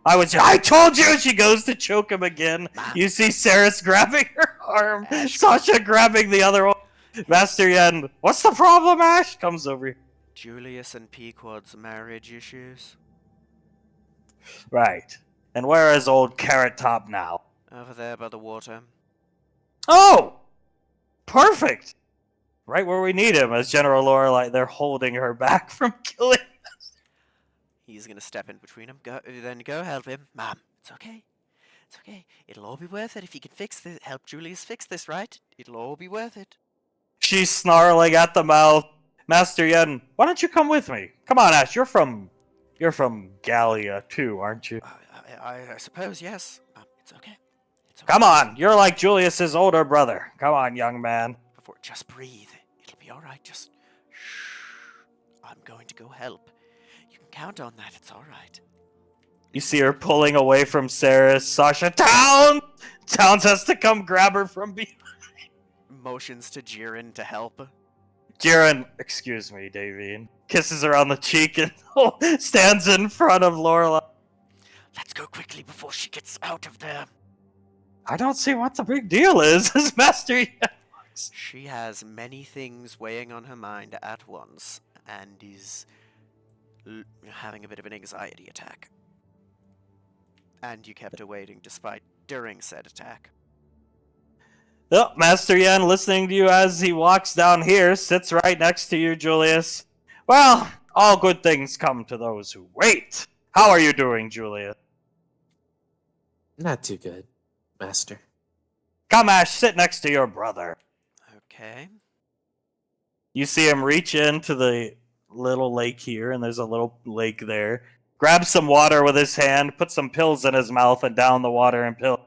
S2: I told you! She goes to choke him again.
S1: Mom.
S2: You see Saris grabbing her arm.
S1: Ash.
S2: Sasha grabbing the other one. Master Yen, what's the problem, Ash? Comes over here.
S1: Julius and Pequod's marriage issues.
S2: Right. And where is old Carrot Top now?
S1: Over there by the water.
S2: Oh! Perfect! Right where we need him, as General Lorelei, they're holding her back from killing.
S1: He's gonna step in between them. Go help him. Mom, it's okay. It's okay. It'll all be worth it if you can fix this. Help Julius fix this, right? It'll all be worth it.
S2: She's snarling at the mouth. Master Yen, why don't you come with me? Come on, Ash, you're from Gallia too, aren't you?
S1: I suppose, yes. It's okay. It's okay.
S2: Come on, you're like Julius's older brother. Come on, young man.
S1: Just breathe. It'll be alright. Just shh. I'm going to go help. You can count on that. It's alright.
S2: You see her pulling away from Saris. Sasha, Towns! Towns has to come grab her from behind.
S1: Motions to Jiren to help.
S2: Jiren, excuse me, Davine, kisses her on the cheek and stands in front of Lorelei.
S1: Let's go quickly before she gets out of there.
S2: I don't see what the big deal is, as Master Yen looks.
S1: She has many things weighing on her mind at once and is having a bit of an anxiety attack. And you kept her waiting during said attack.
S2: Oh, Master Yen, listening to you as he walks down here, sits right next to you, Julius. Well, all good things come to those who wait. How are you doing, Julius?
S3: Not too good, Master.
S2: Come, Ash, sit next to your brother.
S1: Okay.
S2: You see him reach into the little lake here, and there's a little lake there. Grab some water with his hand, put some pills in his mouth, and down the water and pill.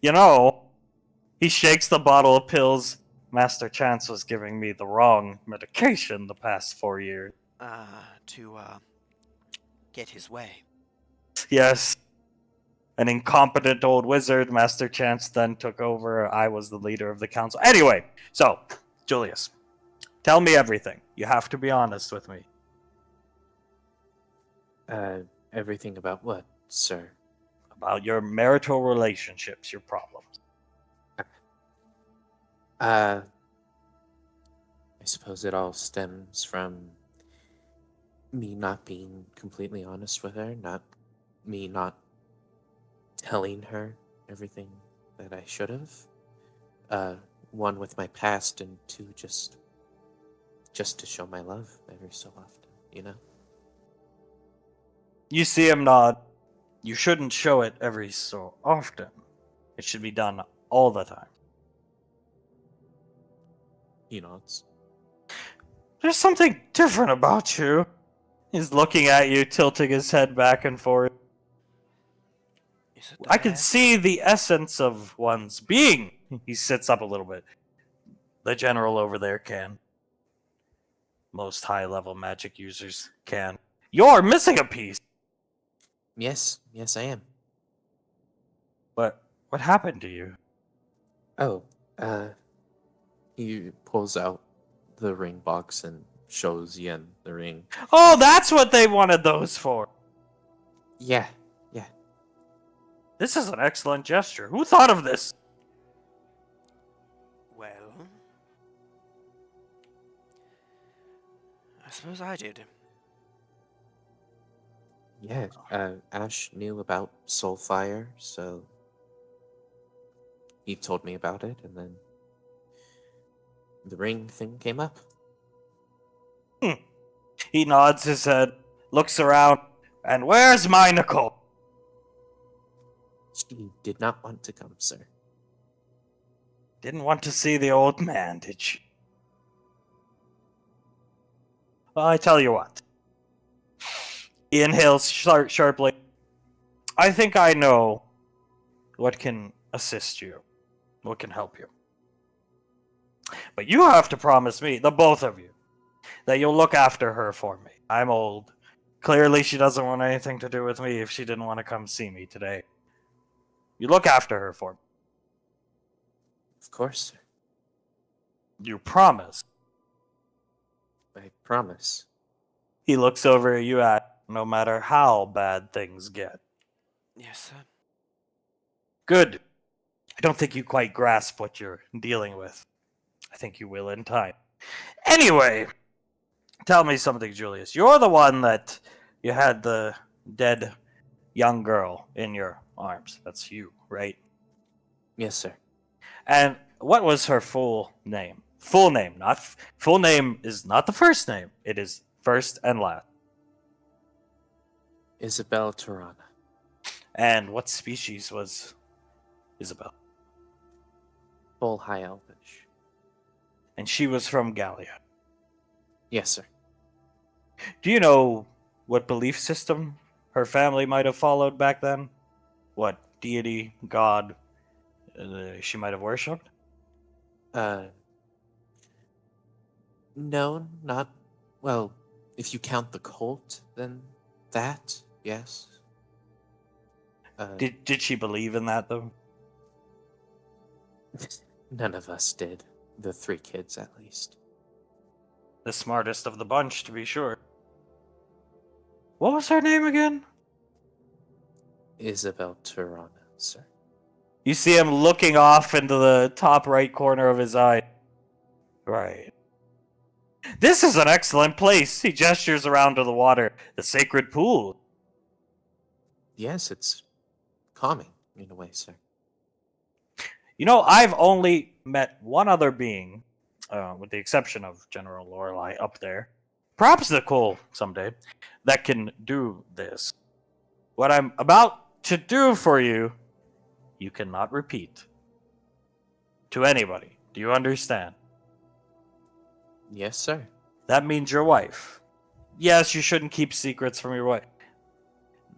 S2: You know, he shakes the bottle of pills. Master Chance was giving me the wrong medication the past 4 years.
S1: To get his way.
S2: Yes. An incompetent old wizard, Master Chance then took over. I was the leader of the council. Anyway, so, Julius, tell me everything. You have to be honest with me.
S3: Everything about what, sir?
S2: About your marital relationships, your problems.
S3: I suppose it all stems from me not being completely honest with her, me not telling her everything that I should have. One, with my past, and two, just to show my love every so often, you know?
S2: You see him nod. You shouldn't show it every so often. It should be done all the time.
S3: He nods.
S2: There's something different about you. He's looking at you, tilting his head back and forth.
S1: Is it
S2: I can see the essence of one's being. He sits up a little bit. The general over there can. Most high-level magic users can. You're missing a piece!
S3: Yes, I am.
S2: But what happened to you?
S3: Oh, he pulls out the ring box and shows Yen the ring.
S2: Oh, that's what they wanted those for!
S3: Yeah.
S2: This is an excellent gesture. Who thought of this?
S1: Well, I suppose I did.
S3: Yeah, Ash knew about Soulfire, so he told me about it, and then the ring thing came up.
S2: He nods his head, looks around, and where's my Nicole?
S3: She did not want to come, sir.
S2: Didn't want to see the old man, did she? Well, I tell you what. He inhales sharply. I think I know what can assist you, what can help you. But you have to promise me, the both of you, that you'll look after her for me. I'm old. Clearly she doesn't want anything to do with me if she didn't want to come see me today. You look after her for me.
S3: Of course, sir.
S2: You promise.
S3: I promise.
S2: He looks over at you no matter how bad things get.
S1: Yes, sir.
S2: Good. I don't think you quite grasp what you're dealing with. I think you will in time. Anyway, tell me something, Julius. You're the one that you had the dead young girl in your arms. That's you, right?
S3: Yes, sir.
S2: And what was her full name? Full name, not full name is not the first name. It is first and last.
S3: Isabel Tirana.
S2: And what species was Isabel?
S3: Full High Elvish.
S2: And she was from Gallia.
S3: Yes, sir.
S2: Do you know what belief system her family might have followed back then? What deity, god she might have worshipped?
S3: No, not. Well, if you count the cult, then that, yes.
S2: Did she believe in that though?
S3: None of us did. The 3 kids, at least.
S2: The smartest of the bunch, to be sure. What was her name again?
S3: Isabel Tirana, sir.
S2: You see him looking off into the top right corner of his eye. Right. This is an excellent place. He gestures around to the water. The sacred pool.
S3: Yes, it's calming, in a way, sir.
S2: You know, I've only met one other being, with the exception of General Lorelei up there. Perhaps Nicole someday, that can do this. What I'm about to do for you, you cannot repeat. To anybody. Do you understand?
S3: Yes, sir.
S2: That means your wife. Yes, you shouldn't keep secrets from your wife.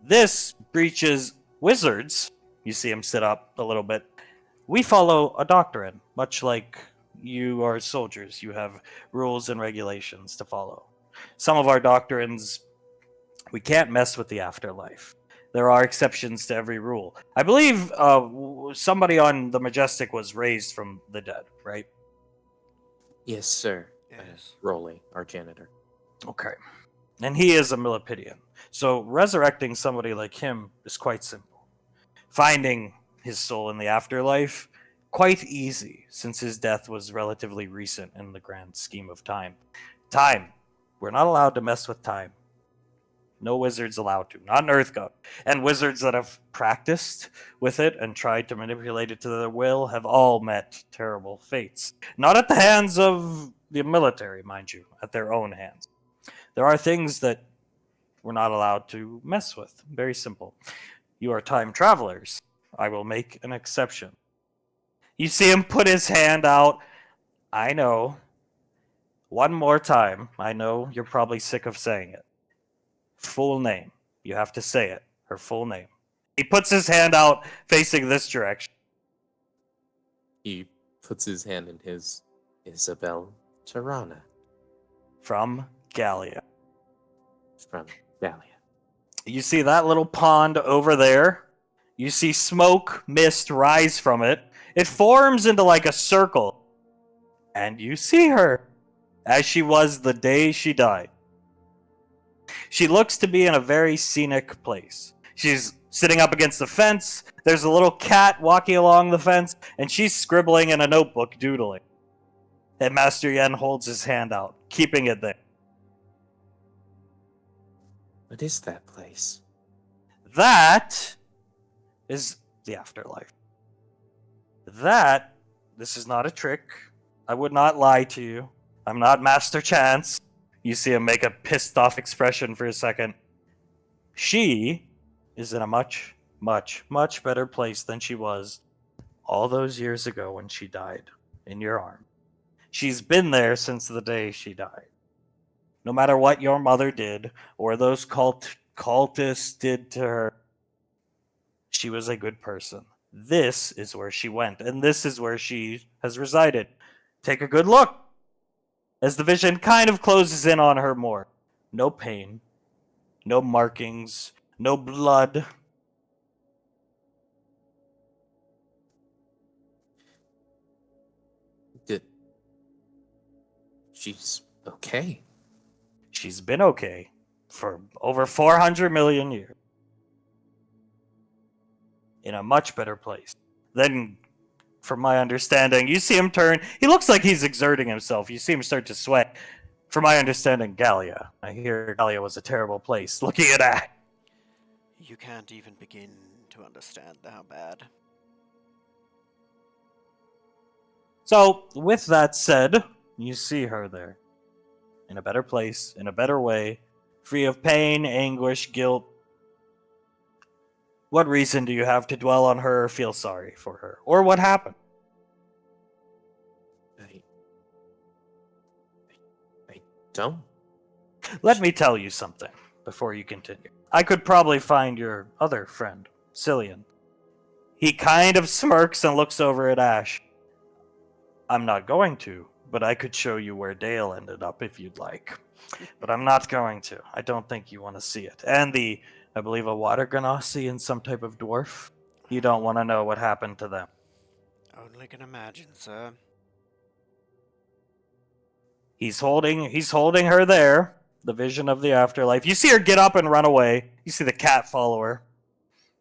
S2: This breaches wizards. You see him sit up a little bit. We follow a doctrine, much like you are soldiers. You have rules and regulations to follow. Some of our doctrines, we can't mess with the afterlife. There are exceptions to every rule. I believe somebody on the Majestic was raised from the dead, right?
S3: Yes, sir.
S1: Yes.
S3: Rolly, our janitor.
S2: Okay. And he is a Millipidian. So resurrecting somebody like him is quite simple. Finding his soul in the afterlife, quite easy, since his death was relatively recent in the grand scheme of time. Time. We're not allowed to mess with time. No wizards allowed to. Not in Earthgov. And wizards that have practiced with it and tried to manipulate it to their will have all met terrible fates. Not at the hands of the military, mind you, at their own hands. There are things that we're not allowed to mess with. Very simple. You are time travelers. I will make an exception. You see him put his hand out. I know. One more time. I know you're probably sick of saying it. Full name. You have to say it. Her full name. He puts his hand out facing this direction.
S3: He puts his hand in his. Isabel Tirana
S2: From Gallia.
S3: from Gallia.
S2: You see that little pond over there? You see smoke, mist rise from it. It forms into like a circle. And you see her as she was the day she died. She looks to be in a very scenic place. She's sitting up against the fence. There's a little cat walking along the fence, and she's scribbling in a notebook, doodling. And Master Yen holds his hand out, keeping it there.
S3: What is that place?
S2: That is the afterlife. This is not a trick. I would not lie to you. I'm not Master Chance. You see him make a pissed off expression for a second. She is in a much, much, much better place than she was all those years ago when she died in your arm. She's been there since the day she died. No matter what your mother did or those cultists did to her, she was a good person. This is where she went, and this is where she has resided. Take a good look as the vision kind of closes in on her more. No pain, no markings, no blood.
S3: She's okay.
S2: She's been okay. for over 400 million years. In a much better place. Then, from my understanding, you see him turn. He looks like he's exerting himself. You see him start to sweat. From my understanding, Gallia. I hear Gallia was a terrible place. Looking at that.
S1: You can't even begin to understand how bad.
S2: So, with that said, you see her there. In a better place, in a better way, free of pain, anguish, guilt. What reason do you have to dwell on her or feel sorry for her? Or what happened?
S3: I don't.
S2: Let me tell you something before you continue. I could probably find your other friend, Cillian. He kind of smirks and looks over at Ash. I'm not going to, but I could show you where Dale ended up if you'd like. But I'm not going to. I don't think you want to see it. And I believe a water ganassi and some type of dwarf. You don't want to know what happened to them.
S1: Only can imagine, sir.
S2: He's holding her there. The vision of the afterlife. You see her get up and run away. You see the cat follow her.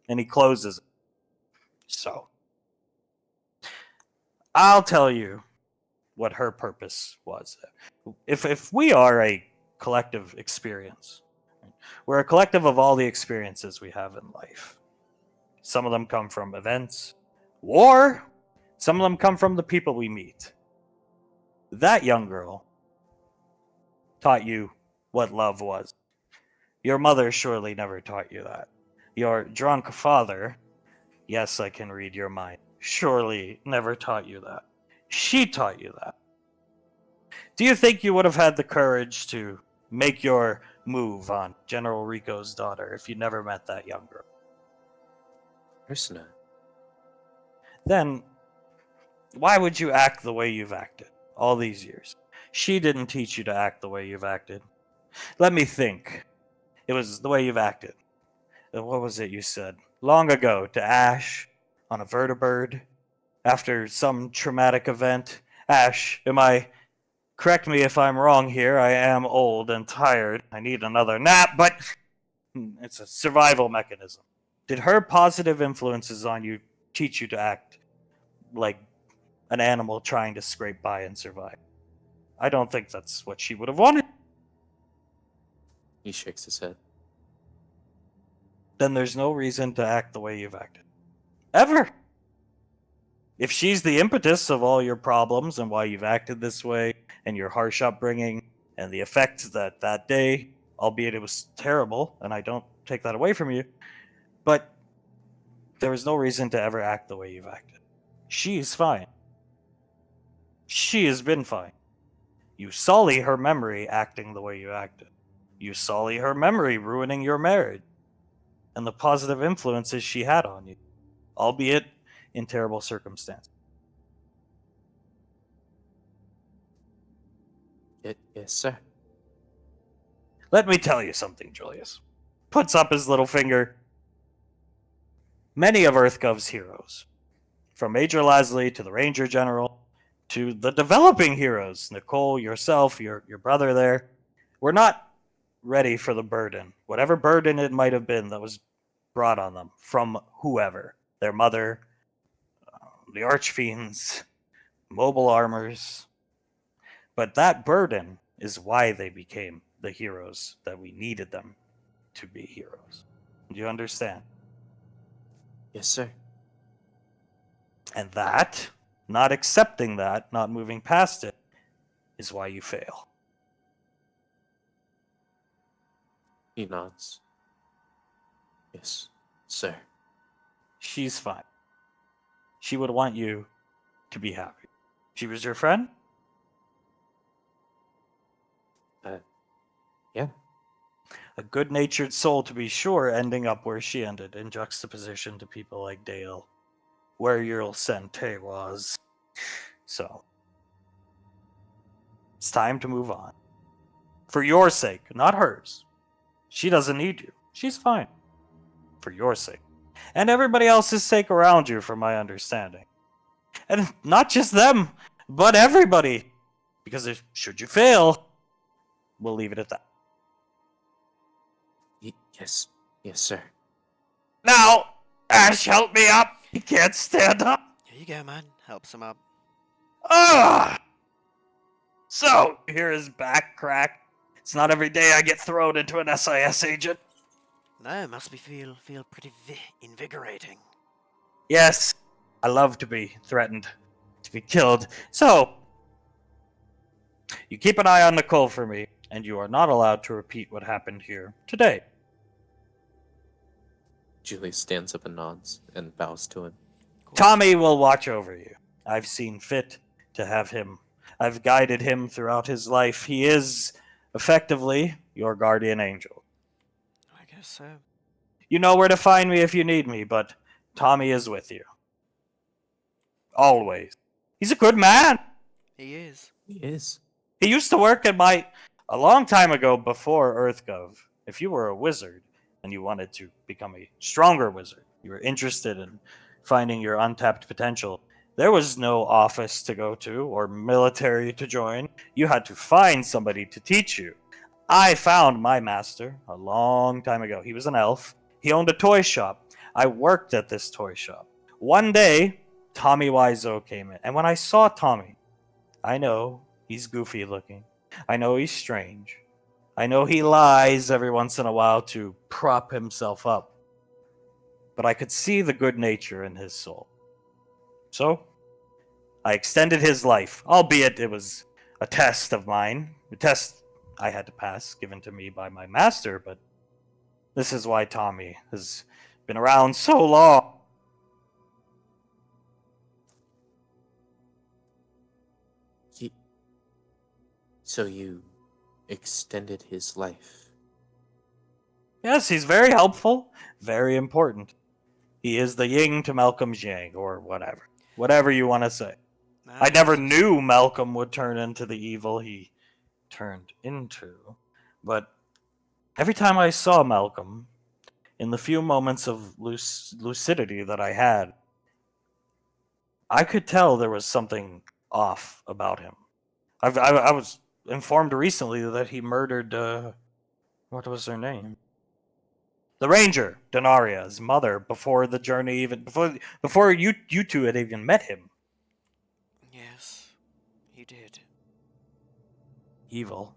S2: And he closes it. So, I'll tell you what her purpose was. If we are a collective experience, we're a collective of all the experiences we have in life. Some of them come from events, war, some of them come from the people we meet. That young girl taught you what love was. Your mother surely never taught you that. Your drunk father, yes, I can read your mind, surely never taught you that. She taught you that. Do you think you would have had the courage to make your move on General Rico's daughter if you never met that young girl?
S3: Of course not.
S2: Then, why would you act the way you've acted all these years? She didn't teach you to act the way you've acted. Let me think. It was the way you've acted. What was it you said? Long ago to Ash on a vertibird after some traumatic event. Ash, correct me if I'm wrong here, I am old and tired. I need another nap, but it's a survival mechanism. Did her positive influences on you teach you to act like an animal trying to scrape by and survive? I don't think that's what she would have wanted.
S3: He shakes his head.
S2: Then there's no reason to act the way you've acted. Ever. If she's the impetus of all your problems and why you've acted this way, and your harsh upbringing, and the effect that day, albeit it was terrible, and I don't take that away from you, but there was no reason to ever act the way you've acted. She's fine. She has been fine. You sully her memory acting the way you acted. You sully her memory ruining your marriage and the positive influences she had on you, albeit in terrible circumstances.
S3: Yes, sir.
S2: Let me tell you something, Julius. Puts up his little finger. Many of EarthGov's heroes, from Major Lasley to the Ranger General, to the developing heroes, Nicole, yourself, your brother there, were not ready for the burden, whatever burden it might have been that was brought on them from whoever, their mother, the Archfiends, mobile armors. But that burden is why they became the heroes that we needed them to be heroes. Do you understand?
S3: Yes, sir.
S2: And that, not accepting that, not moving past it, is why you fail.
S3: He nods. Yes, sir.
S2: She's fine. She would want you to be happy. She was your friend?
S3: Yeah.
S2: A good-natured soul, to be sure, ending up where she ended, in juxtaposition to people like Dale, where your Sente was. So, it's time to move on. For your sake, not hers. She doesn't need you. She's fine. For your sake. And everybody else's sake around you, from my understanding. And not just them, but everybody. Because should you fail, we'll leave it at that.
S3: Yes. Yes, sir.
S2: Now, Ash, help me up. He can't stand up.
S1: Here you go, man. Helps him up.
S2: Ah! So, you hear his back crack. It's not every day I get thrown into an SIS agent.
S1: No, must be feel pretty invigorating.
S2: Yes, I love to be threatened, to be killed. So, you keep an eye on Nicole for me, and you are not allowed to repeat what happened here today.
S3: Julius stands up and nods and bows to him.
S1: Of course.
S2: Tommy will watch over you. I've seen fit to have him. I've guided him throughout his life. He is, effectively, your guardian angel.
S1: I guess so.
S2: You know where to find me if you need me, but Tommy is with you. Always. He's a good man.
S1: He is.
S3: He is.
S2: He used to work at a long time ago before EarthGov. If you were a wizard and you wanted to become a stronger wizard, you were interested in finding your untapped potential, there was no office to go to or military to join. You had to find somebody to teach you. I found my master a long time ago. He was an elf. He owned a toy shop. I worked at this toy shop. One day, Tommy Wiseau came in. And when I saw Tommy, I know he's goofy looking. I know he's strange. I know he lies every once in a while to prop himself up. But I could see the good nature in his soul. So, I extended his life, albeit it was a test of mine. A test I had to pass, given to me by my master, but this is why Tommy has been around so long.
S3: So you extended his life.
S2: Yes, he's very helpful, very important. He is the yin to Malcolm's yang, or whatever. Whatever you want to say. I never knew Malcolm would turn into the evil he turned into. But every time I saw Malcolm, in the few moments of lucidity that I had, I could tell there was something off about him. I was informed recently that he murdered, what was her name? The Ranger, Denaria's mother, before the journey even, before you two had even met him.
S1: Yes, he did.
S2: Evil.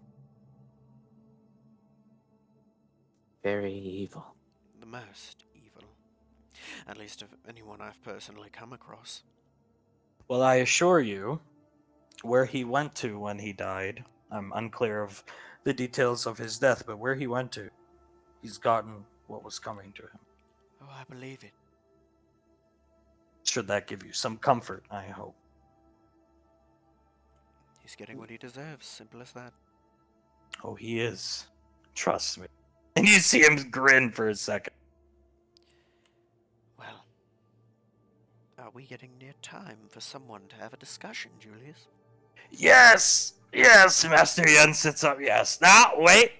S3: Very evil.
S1: The most evil. At least of anyone I've personally come across.
S2: Well, I assure you, where he went to when he died, I'm unclear of the details of his death, but where he went to, he's gotten what was coming to him.
S1: Oh, I believe it.
S2: Should that give you some comfort, I hope.
S1: He's getting what he deserves. Simple as that.
S2: Oh, he is. Trust me. And you see him grin for a second.
S1: Well, are we getting near time for someone to have a discussion, Julius?
S2: Yes! Yes, Master Yen sits up, yes. Now, wait!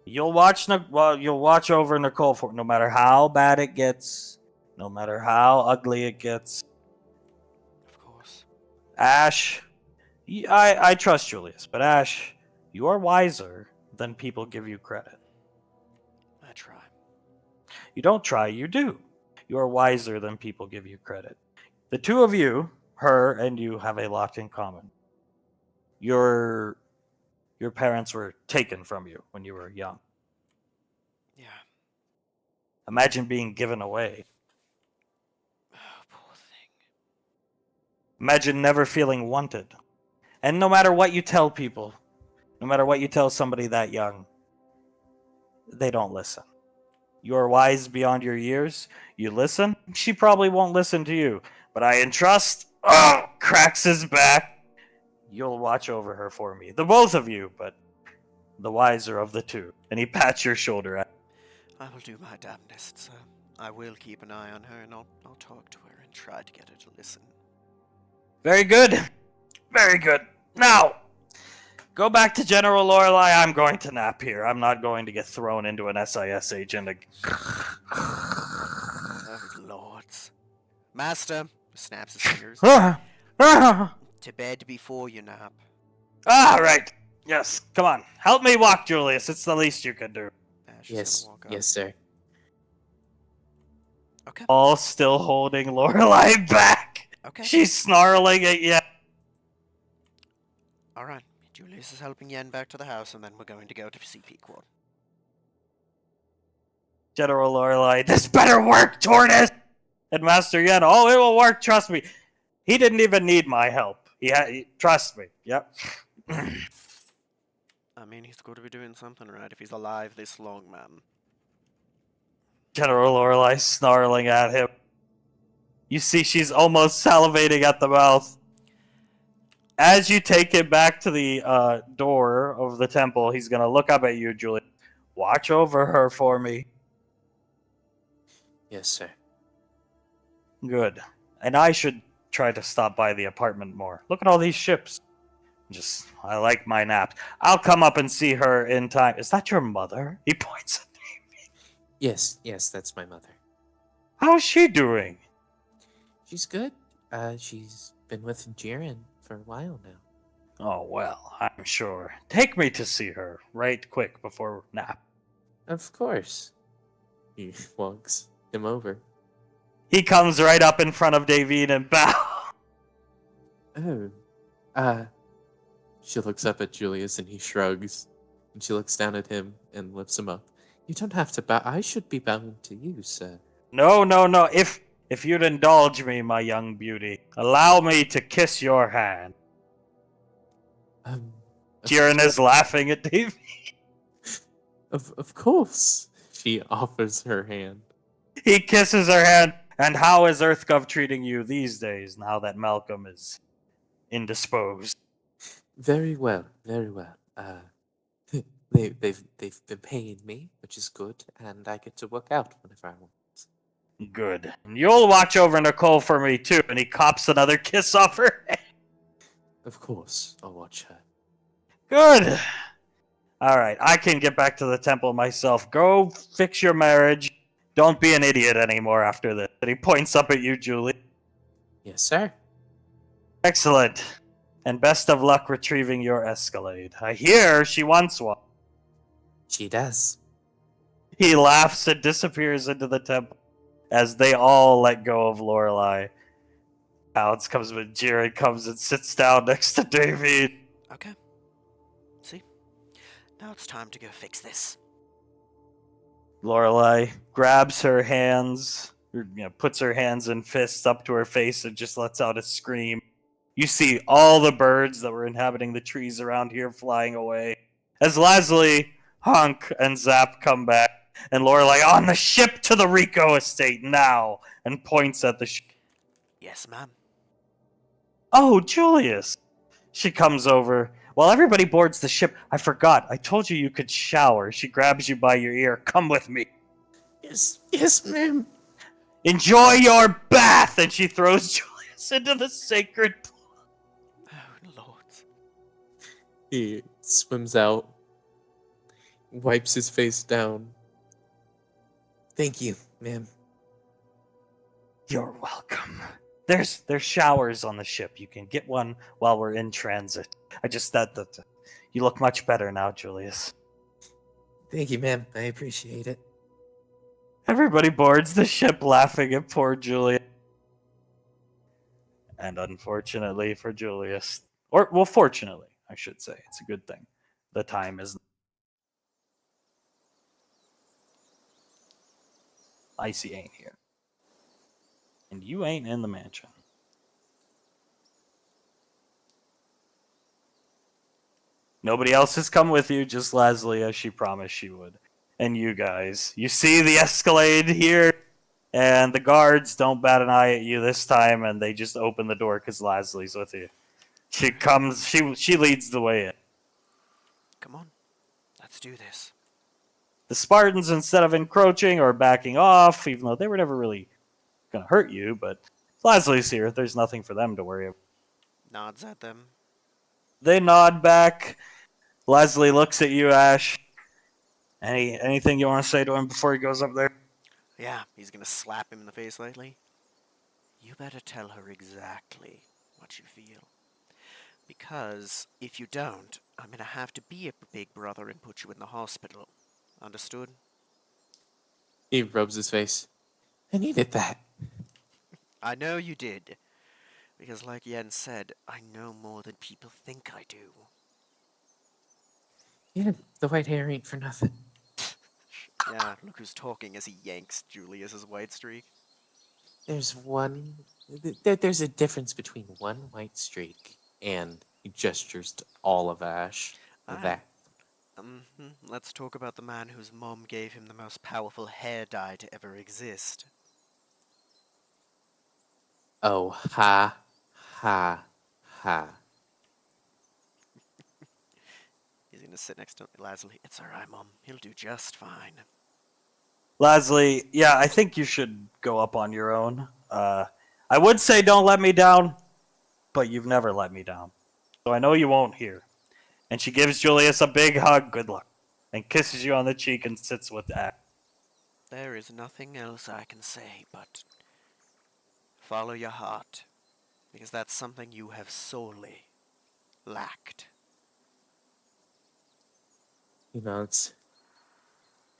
S2: You'll watch over Nicole for no matter how bad it gets, no matter how ugly it gets.
S1: Of course.
S2: Ash, I trust Julius, but Ash, you are wiser than people give you credit.
S1: I try.
S2: You don't try, you do. You are wiser than people give you credit. The two of you, her and you, have a lot in common. Your parents were taken from you when you were young.
S1: Yeah.
S2: Imagine being given away.
S1: Oh, poor thing.
S2: Imagine never feeling wanted. And no matter what you tell people, no matter what you tell somebody that young, they don't listen. You are wise beyond your years. You listen. She probably won't listen to you. But I entrust. Oh, cracks his back. You'll watch over her for me. The both of you, but the wiser of the two. And he pats your shoulder.
S1: I will do my damnedest, sir. I will keep an eye on her, and I'll talk to her and try to get her to listen.
S2: Very good. Very good. Now, go back to General Lorelei. I'm going to nap here. I'm not going to get thrown into an SIS agent again.
S1: Oh, lords. Master, snaps his fingers. To bed before you nap.
S2: Ah, right. Yes, come on. Help me walk, Julius. It's the least you can do.
S1: she's
S3: Yes,
S1: gonna walk up.
S3: yes, sir.
S1: Okay.
S2: All still holding Lorelai back.
S1: Okay.
S2: She's snarling at you.
S1: All right. Julius is helping Yen back to the house, and then we're going to go to see Pequod.
S2: General Lorelai, this better work, Tortoise! And Master Yen, oh, it will work, trust me. He didn't even need my help. Trust me, yep.
S1: I mean, he's got to be doing something right if he's alive this long, man.
S2: General Lorelai snarling at him. You see she's almost salivating at the mouth. As you take him back to the door of the temple, he's going to look up at you, Julius. Watch over her for me.
S3: Yes, sir.
S2: Good. And I should try to stop by the apartment more. Look at all these ships. I like my naps. I'll come up and see her in time. Is that your mother? He points at me.
S3: Yes, that's my mother.
S2: How's she doing?
S3: She's good. She's been with Jiren for a while now.
S2: Oh, well, I'm sure. Take me to see her, right quick, before nap.
S3: Of course. He walks him over.
S2: He comes right up in front of Davine and bow.
S3: Oh. She looks up at Julius and he shrugs. And she looks down at him and lifts him up. You don't have to bow. I should be bowing to you, sir.
S2: No. If you'd indulge me, my young beauty, allow me to kiss your hand. Jiren is laughing at Davine.
S3: Of course. She offers her hand.
S2: He kisses her hand. And how is EarthGov treating you these days, now that Malcolm is indisposed?
S3: Very well, very well. They've been paying me, which is good, and I get to work out whenever I want.
S2: Good. And you'll watch over Nicole for me, too. And he cops another kiss off her hand.
S3: Of course, I'll watch her.
S2: Good. All right, I can get back to the temple myself. Go fix your marriage. Don't be an idiot anymore after this. And he points up at you, Julie.
S3: Yes, sir.
S2: Excellent. And best of luck retrieving your Escalade. I hear she wants one.
S3: She does.
S2: He laughs and disappears into the temple as they all let go of Lorelai. Alex comes with Jiren, comes and sits down next to David.
S1: Okay. See? Now it's time to go fix this.
S2: Lorelai grabs her hands, puts her hands and fists up to her face and just lets out a scream. You see all the birds that were inhabiting the trees around here flying away. As Leslie, Hunk, and Zap come back, and Lorelai, on the ship to the Rico estate now, and points at the ship.
S1: Yes, ma'am.
S2: Oh, Julius! She comes over. While everybody boards the ship, I forgot. I told you could shower. She grabs you by your ear. Come with me.
S3: Yes, ma'am.
S2: Enjoy your bath! And she throws Julius into the sacred pool.
S1: Oh, Lord.
S3: He swims out, wipes his face down. Thank you, ma'am.
S2: You're welcome. There's showers on the ship. You can get one while we're in transit. I just thought that you look much better now, Julius.
S3: Thank you, ma'am. I appreciate it.
S2: Everybody boards the ship laughing at poor Julius. And unfortunately for Julius, fortunately, I should say, it's a good thing. The time is Icy ain't here. And you ain't in the mansion. Nobody else has come with you, just Leslie, as she promised she would. And you guys. You see the Escalade here, and the guards don't bat an eye at you this time, and they just open the door because Leslie's with you. She comes, she leads the way in.
S1: Come on. Let's do this.
S2: The Spartans, instead of encroaching or backing off, even though they were never really going to hurt you, but Leslie's here. There's nothing for them to worry about.
S1: Nods at them.
S2: They nod back. Leslie looks at you, Ash. Anything you want to say to him before he goes up there?
S1: Yeah, he's gonna slap him in the face lightly. You better tell her exactly what you feel. Because if you don't, I'm gonna have to be a big brother and put you in the hospital. Understood?
S3: He rubs his face. I needed that.
S1: I know you did. Because like Yen said, I know more than people think I do.
S3: Yeah, the white hair ain't for nothing.
S1: Yeah, look who's talking as he yanks Julius's white streak.
S3: There's one. There's a difference between one white streak and he gestures to all of Ash.
S1: Ah,
S3: That.
S1: let's talk about the man whose mom gave him the most powerful hair dye to ever exist.
S3: Oh, ha, ha, ha.
S1: He's gonna sit next to Lazuli. It's alright, Mom. He'll do just fine.
S2: Lasley, yeah, I think you should go up on your own. I would say don't let me down, but you've never let me down. So I know you won't here. And she gives Julius a big hug, good luck, and kisses you on the cheek and sits with Ash.
S1: There is nothing else I can say but follow your heart, because that's something you have sorely lacked.
S3: You know, it's.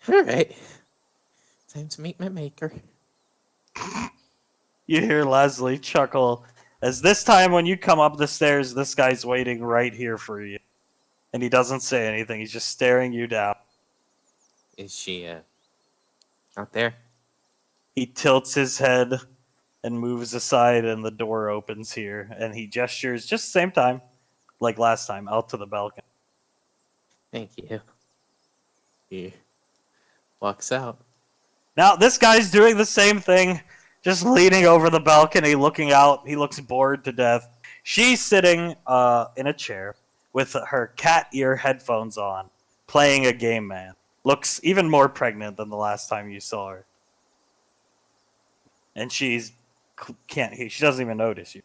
S3: Alright. Time to meet my maker.
S2: You hear Leslie chuckle as this time when you come up the stairs, this guy's waiting right here for you. And he doesn't say anything, he's just staring you down.
S3: Is she, out there?
S2: He tilts his head and moves aside, and the door opens here. And he gestures just the same time, like last time, out to the balcony.
S3: Thank you. He walks out.
S2: Now, this guy's doing the same thing, just leaning over the balcony, looking out. He looks bored to death. She's sitting in a chair with her cat ear headphones on, playing a game, man. Looks even more pregnant than the last time you saw her. And she doesn't even notice you.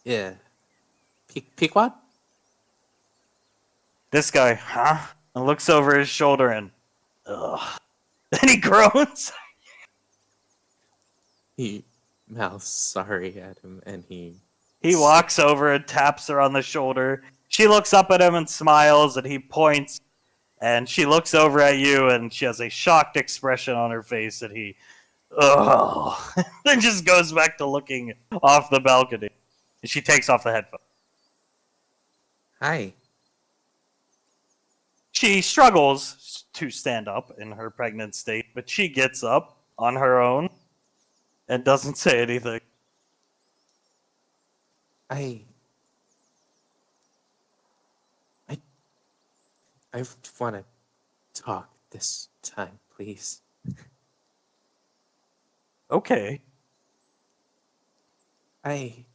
S3: Yeah. Pequod?
S2: This guy, huh? And looks over his shoulder and, ugh. Then he groans.
S3: He mouths sorry at him and he.
S2: He walks over and taps her on the shoulder. She looks up at him and smiles, and he points. And she looks over at you, and she has a shocked expression on her face, and he, oh, then just goes back to looking off the balcony. And she takes off the headphones.
S3: Hi.
S2: She struggles to stand up in her pregnant state, but she gets up on her own and doesn't say anything.
S3: I I want to talk this time, please.
S2: Okay.
S3: I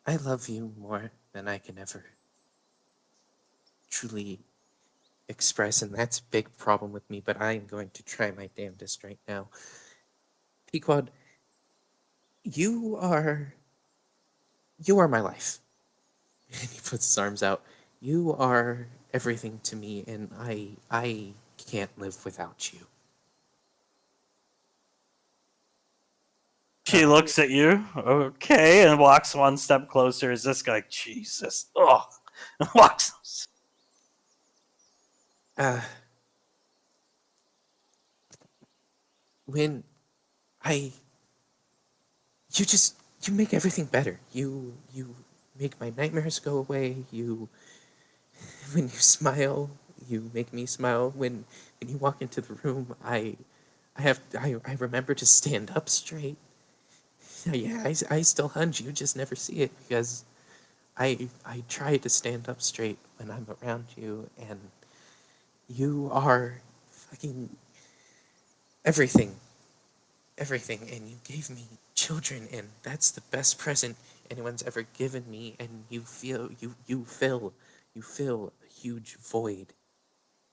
S3: love you more than I can ever truly express, and that's a big problem with me, but I am going to try my damnedest right now. Pequod, you are my life. And he puts his arms out. You are everything to me, and I can't live without you.
S2: She looks at you, okay, and walks one step closer. Is this guy, Jesus, oh, walks.
S3: When I you just you make everything better. You make my nightmares go away. You when you smile, you make me smile. When you walk into the room, I remember to stand up straight. Yeah, I still hunch. You just never see it because I try to stand up straight when I'm around you, and you are fucking everything. Everything, and you gave me children, and that's the best present anyone's ever given me, and you fill a huge void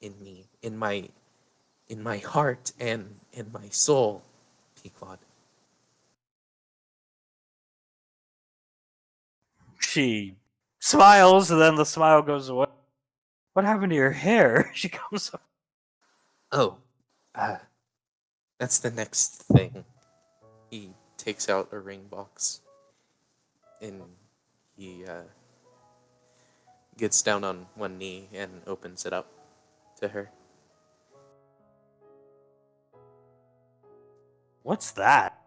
S3: in me, in my heart and in my soul, Pequod.
S2: She smiles, and then the smile goes away. What happened to your hair? She comes up.
S3: Oh, that's the next thing. He takes out a ring box, and he gets down on one knee and opens it up to her.
S2: What's that?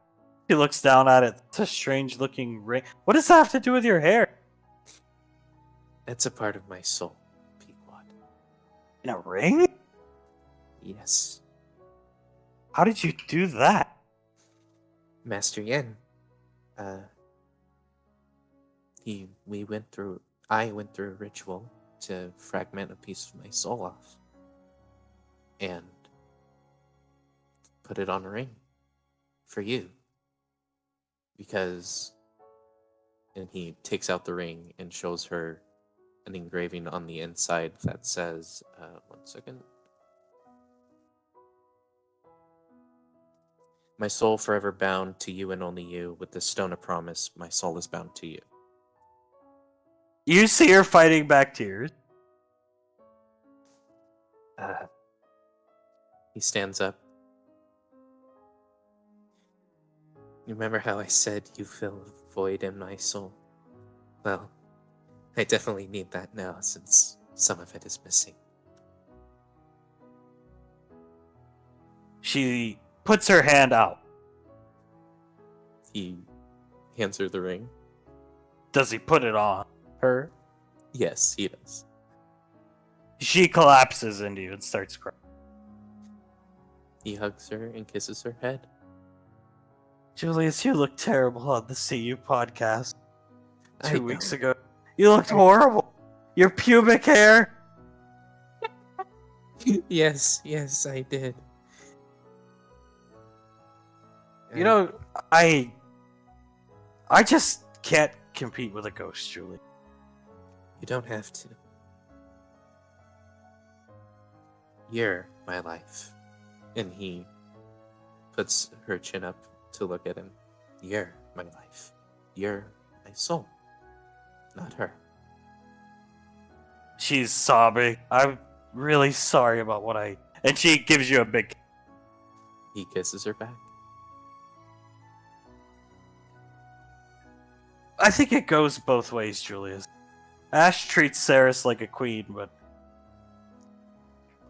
S2: He looks down at it. It's a strange looking ring. What does that have to do with your hair?
S3: That's a part of my soul, Pequod.
S2: In a ring?
S3: Yes.
S2: How did you do that?
S3: Master Yen, I went through a ritual to fragment a piece of my soul off and put it on a ring for you. And he takes out the ring and shows her an engraving on the inside that says, one second. My soul forever bound to you and only you. With the stone of promise, my soul is bound to you.
S2: You see her fighting back tears.
S3: He stands up. You remember how I said you fill a void in my soul? Well, I definitely need that now since some of it is missing.
S2: She puts her hand out.
S3: He hands her the ring.
S2: Does he put it on her?
S3: Yes, he does.
S2: She collapses into you and starts crying.
S3: He hugs her and kisses her head.
S2: Julius, you look terrible on the CU podcast
S3: I
S2: 2
S3: know.
S2: weeks ago. You looked horrible. Your pubic hair.
S3: Yes, I did.
S2: You know, I just can't compete with a ghost, Julie.
S3: You don't have to. You're my life. And he puts her chin up to look at him. You're my life. You're my soul. Not her.
S2: She's sobbing. I'm really sorry about what I... And she gives you a big...
S3: He kisses her back.
S2: I think it goes both ways, Julius. Ash treats Saris like a queen, but...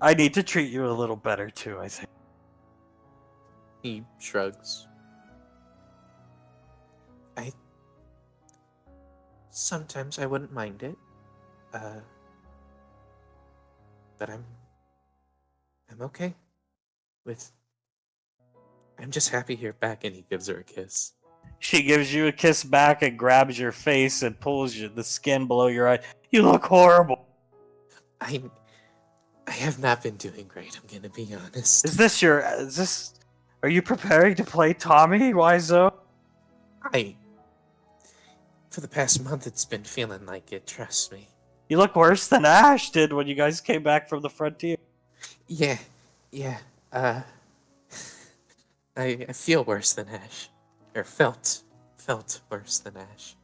S2: I need to treat you a little better, too, I think.
S3: He shrugs. Sometimes I wouldn't mind it. But I'm okay with... I'm just happy you're back, and he gives her a kiss.
S2: She gives you a kiss back and grabs your face and pulls the skin below your eye. You look horrible.
S3: I have not been doing great, I'm gonna be honest.
S2: Are you preparing to play Tommy, Wiseau?
S3: For the past month, it's been feeling like it, trust me.
S2: You look worse than Ash did when you guys came back from the frontier.
S3: Yeah, I feel worse than Ash. Or felt worse than Ash.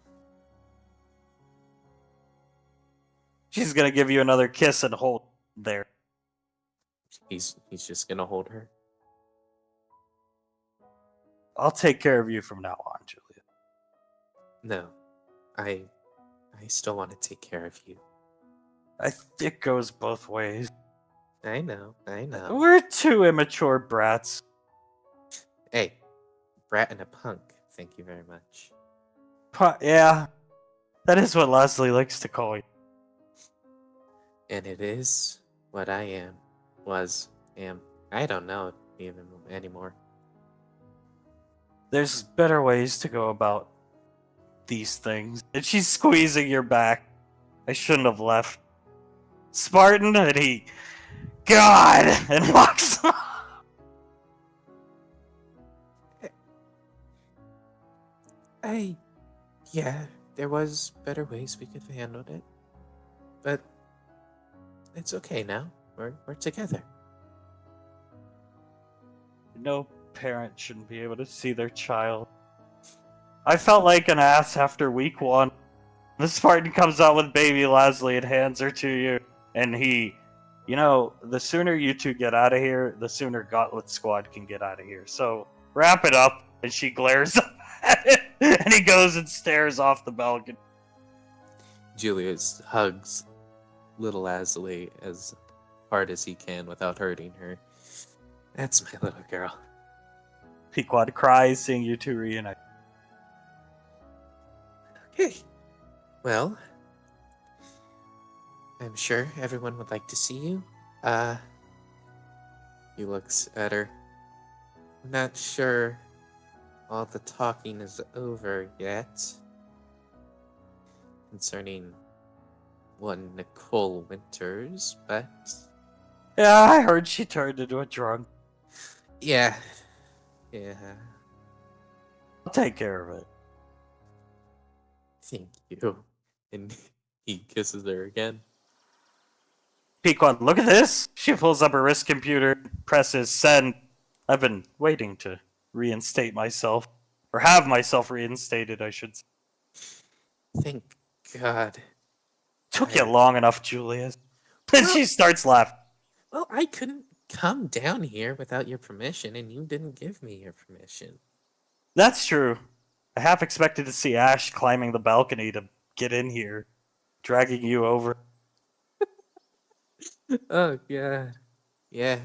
S2: She's gonna give you another kiss and hold there.
S3: He's just gonna hold her.
S2: I'll take care of you from now on, Julia.
S3: No, I still want to take care of you.
S2: It goes both ways.
S3: I know.
S2: We're two immature brats.
S3: Hey, brat and a punk. Thank you very much.
S2: Yeah, that is what Leslie likes to call you.
S3: And it is what I am. Am. I don't know even anymore.
S2: There's better ways to go about these things. And she's squeezing your back. I shouldn't have left. Spartan, and he... God! And walks off.
S3: Yeah, there was better ways we could have handled it. But it's okay now. We're together.
S2: No parent shouldn't be able to see their child. I felt like an ass after week 1. The Spartan comes out with baby Leslie and hands her to you. And he... You know, the sooner you two get out of here, the sooner Gauntlet Squad can get out of here. So, wrap it up. And she glares up at it. And he goes and stares off the balcony.
S3: Julius hugs little Asley as hard as he can without hurting her. That's my little girl.
S2: Pequod cries, seeing you two reunite.
S3: Okay. Well, I'm sure everyone would like to see you. He looks at her. I'm not sure all the talking is over yet concerning one Nicole Winters, but
S2: Yeah, I heard she turned into a drunk.
S3: yeah.
S2: I'll take care of it.
S3: Thank you. And he kisses her again.
S2: Pequod, look at this! She pulls up her wrist computer, presses send. I've been waiting to reinstate myself. Or have myself reinstated, I should say.
S3: Thank God.
S2: Took you long enough, Julius. And
S3: Well-
S2: she starts laughing.
S3: Well, I couldn't come down here without your permission, and you didn't give me your permission.
S2: That's true. I half expected to see Ash climbing the balcony to get in here, dragging you over.
S3: Oh God. Yeah,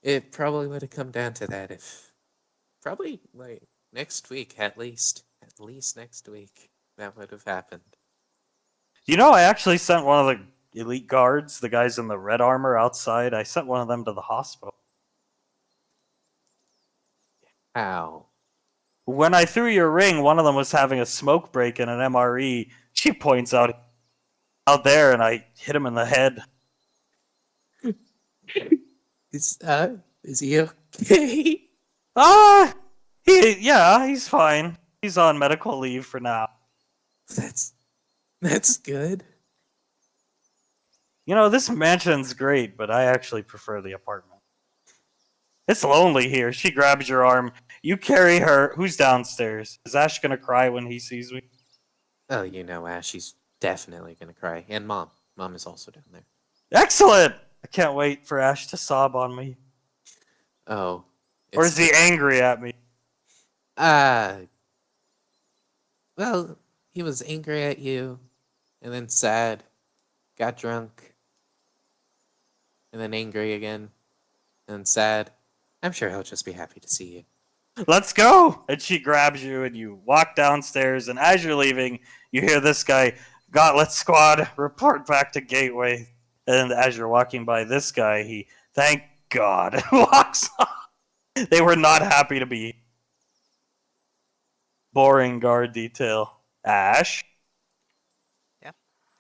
S3: it probably would have come down to that if probably like next week at least. At least next week that would have happened.
S2: You know, I actually sent one of the elite guards, the guys in the red armor outside, I sent one of them to the hospital.
S3: How?
S2: When I threw your ring, one of them was having a smoke break in an MRE. She points out there, and I hit him in the head.
S3: Is he okay?
S2: He's fine. He's on medical leave for now.
S3: That's good.
S2: You know, this mansion's great, but I actually prefer the apartment. It's lonely here. She grabs your arm. You carry her. Who's downstairs? Is Ash gonna cry when he sees me?
S3: Oh, you know, Ash, she's definitely gonna cry. And Mom. Mom is also down there.
S2: Excellent! I can't wait for Ash to sob on me.
S3: Oh.
S2: Or is he angry at me?
S3: Well, he was angry at you, and then sad, got drunk, and then angry again, and then sad. I'm sure he'll just be happy to see you.
S2: Let's go! And she grabs you, and you walk downstairs, and as you're leaving, you hear this guy, Gauntlet Squad, report back to Gateway. And as you're walking by this guy, he, thank God, walks off. They were not happy to be. Boring guard detail. Ash?
S1: Yeah?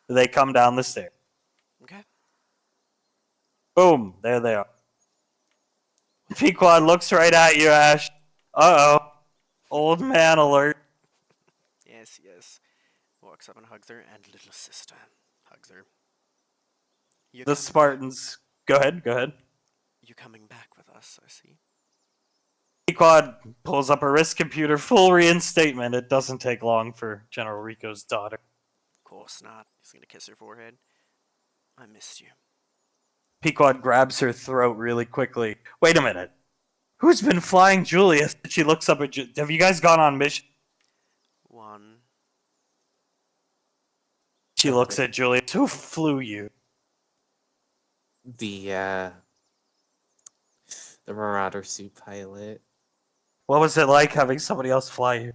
S2: They come down the stairs.
S1: Okay.
S2: Boom, there they are. Pequod looks right at you, Ash. Uh-oh. Old man alert.
S1: Yes, yes. Walks up and hugs her, and little sister hugs her. You
S2: The Spartans. Go ahead.
S1: You coming back with us, I see.
S2: Pequod pulls up a wrist computer, full reinstatement. It doesn't take long for General Rico's daughter.
S1: Of course not. He's gonna kiss her forehead. I missed you.
S2: Pequod grabs her throat really quickly. Wait a minute. Who's been flying Julius? She looks up at have you guys gone on mission?
S1: One.
S2: She looks at Julius. Who flew you?
S3: The Marauder suit pilot.
S2: What was it like having somebody else fly you?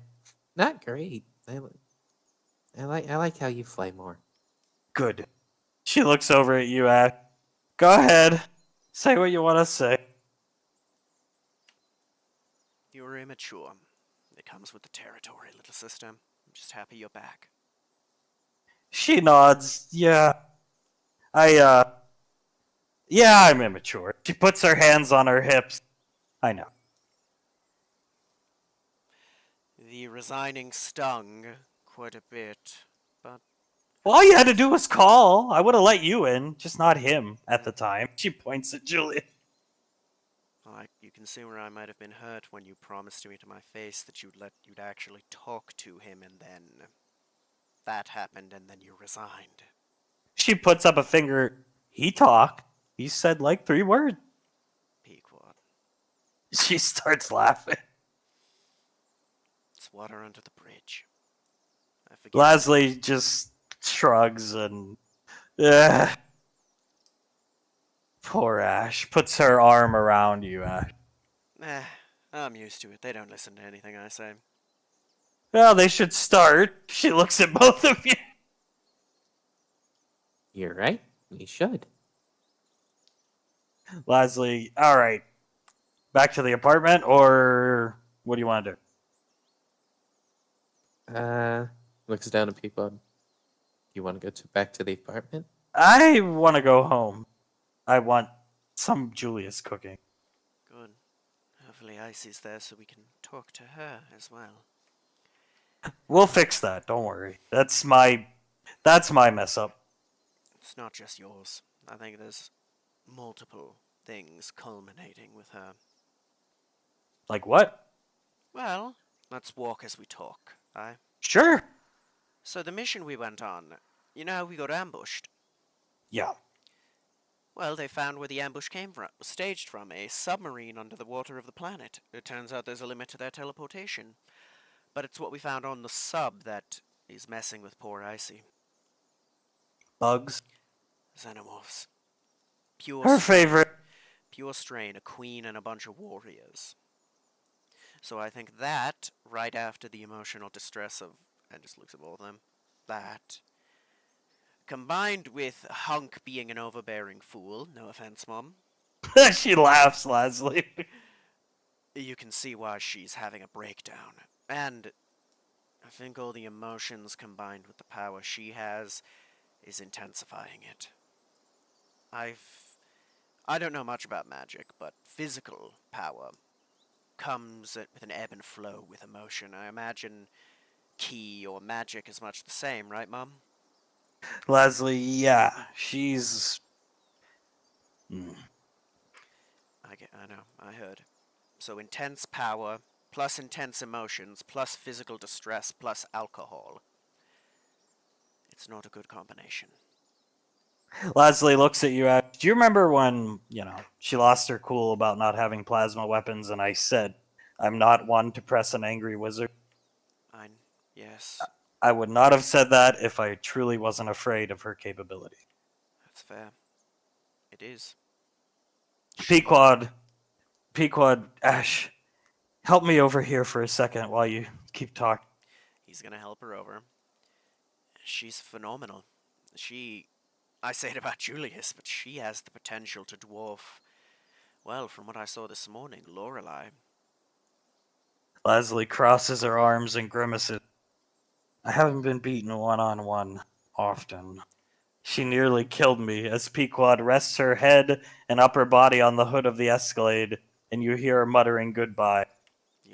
S3: Not great. I like how you fly more.
S2: Good. She looks over at you, Ash. Go ahead. Say what you want to say.
S1: You were immature. It comes with the territory, little sister. I'm just happy you're back.
S2: She nods. Yeah, I'm immature. She puts her hands on her hips. I know.
S1: The resigning stung quite a bit, but
S2: Well, all you had to do was call. I would have let you in, just not him at the time. She points at Julius.
S1: you can see where I might have been hurt when you promised me to my face that you'd actually talk to him, and then that happened, and then you resigned.
S2: She puts up a finger. He talked. He said like 3 words.
S1: Pequod.
S2: She starts laughing.
S1: It's water under the bridge. I forget.
S2: Lasley just shrugs and Ugh. Poor Ash. Puts her arm around you, Ash.
S1: Eh, I'm used to it. They don't listen to anything I say.
S2: Well, they should start. She looks at both of you.
S3: You're right. We should.
S2: Leslie, all right. Back to the apartment, or what do you want to do?
S3: Looks down at people. You want to go back to the apartment?
S2: I want to go home. I want some Julius cooking.
S1: Good. Hopefully Icy's there so we can talk to her as well.
S2: We'll fix that. Don't worry. That's my mess up.
S1: It's not just yours. I think there's multiple things culminating with her.
S2: Like what?
S1: Well, let's walk as we talk, aye?
S2: Sure.
S1: So the mission we went on, you know how we got ambushed?
S2: Yeah.
S1: Well, they found where the ambush came from, staged from, a submarine under the water of the planet. It turns out there's a limit to their teleportation. But it's what we found on the sub that is messing with poor Icy.
S2: Bugs.
S1: Xenomorphs. Pure
S2: Her
S1: strain.
S2: favorite.
S1: Pure strain, a queen and a bunch of warriors. So I think that, right after the emotional distress of, and just looks at all of them, that, combined with Hunk being an overbearing fool, no offense, Mom,
S2: She laughs, Leslie.
S1: you can see why she's having a breakdown. And I think all the emotions combined with the power she has is intensifying it. I don't know much about magic, but physical power comes with an ebb and flow with emotion. I imagine ki or magic is much the same, right, Mom?
S2: Leslie, yeah. She's.
S1: I know, I heard. So intense power, plus intense emotions, plus physical distress, plus alcohol. It's not a good combination.
S2: Leslie looks at you. Do you remember when, she lost her cool about not having plasma weapons and I said, I'm not one to press an angry wizard?
S1: Yes,
S2: I would not have said that if I truly wasn't afraid of her capability.
S1: that's fair. It is.
S2: Pequod, Ash, help me over here for a second while you keep talking.
S1: He's gonna help her over. She's phenomenal. I say it about Julius, but she has the potential to dwarf, well, from what I saw this morning, Lorelei.
S2: Leslie crosses her arms and grimaces. I haven't been beaten one-on-one often. She nearly killed me as Pequod rests her head and upper body on the hood of the Escalade, and you hear her muttering goodbye.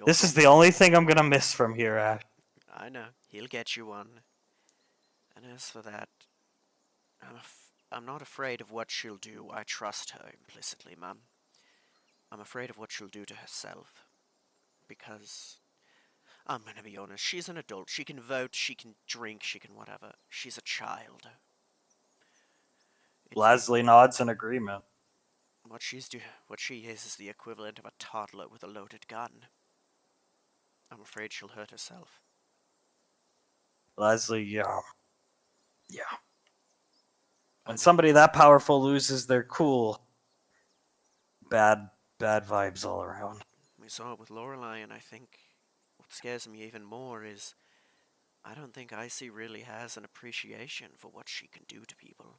S2: This is the only thing I'm gonna miss from here, Ash.
S1: I know. He'll get you one. And as for that, I'm not afraid of what she'll do. I trust her implicitly, Mum. I'm afraid of what she'll do to herself. Because, I'm gonna be honest, she's an adult. She can vote, she can drink, she can whatever. She's a child.
S2: Leslie nods in agreement.
S1: What she is the equivalent of a toddler with a loaded gun. I'm afraid she'll hurt herself.
S2: Leslie, yeah. When somebody that powerful loses their cool, bad vibes all around.
S1: We saw it with Lorelei, and I think what scares me even more is I don't think Icy really has an appreciation for what she can do to people.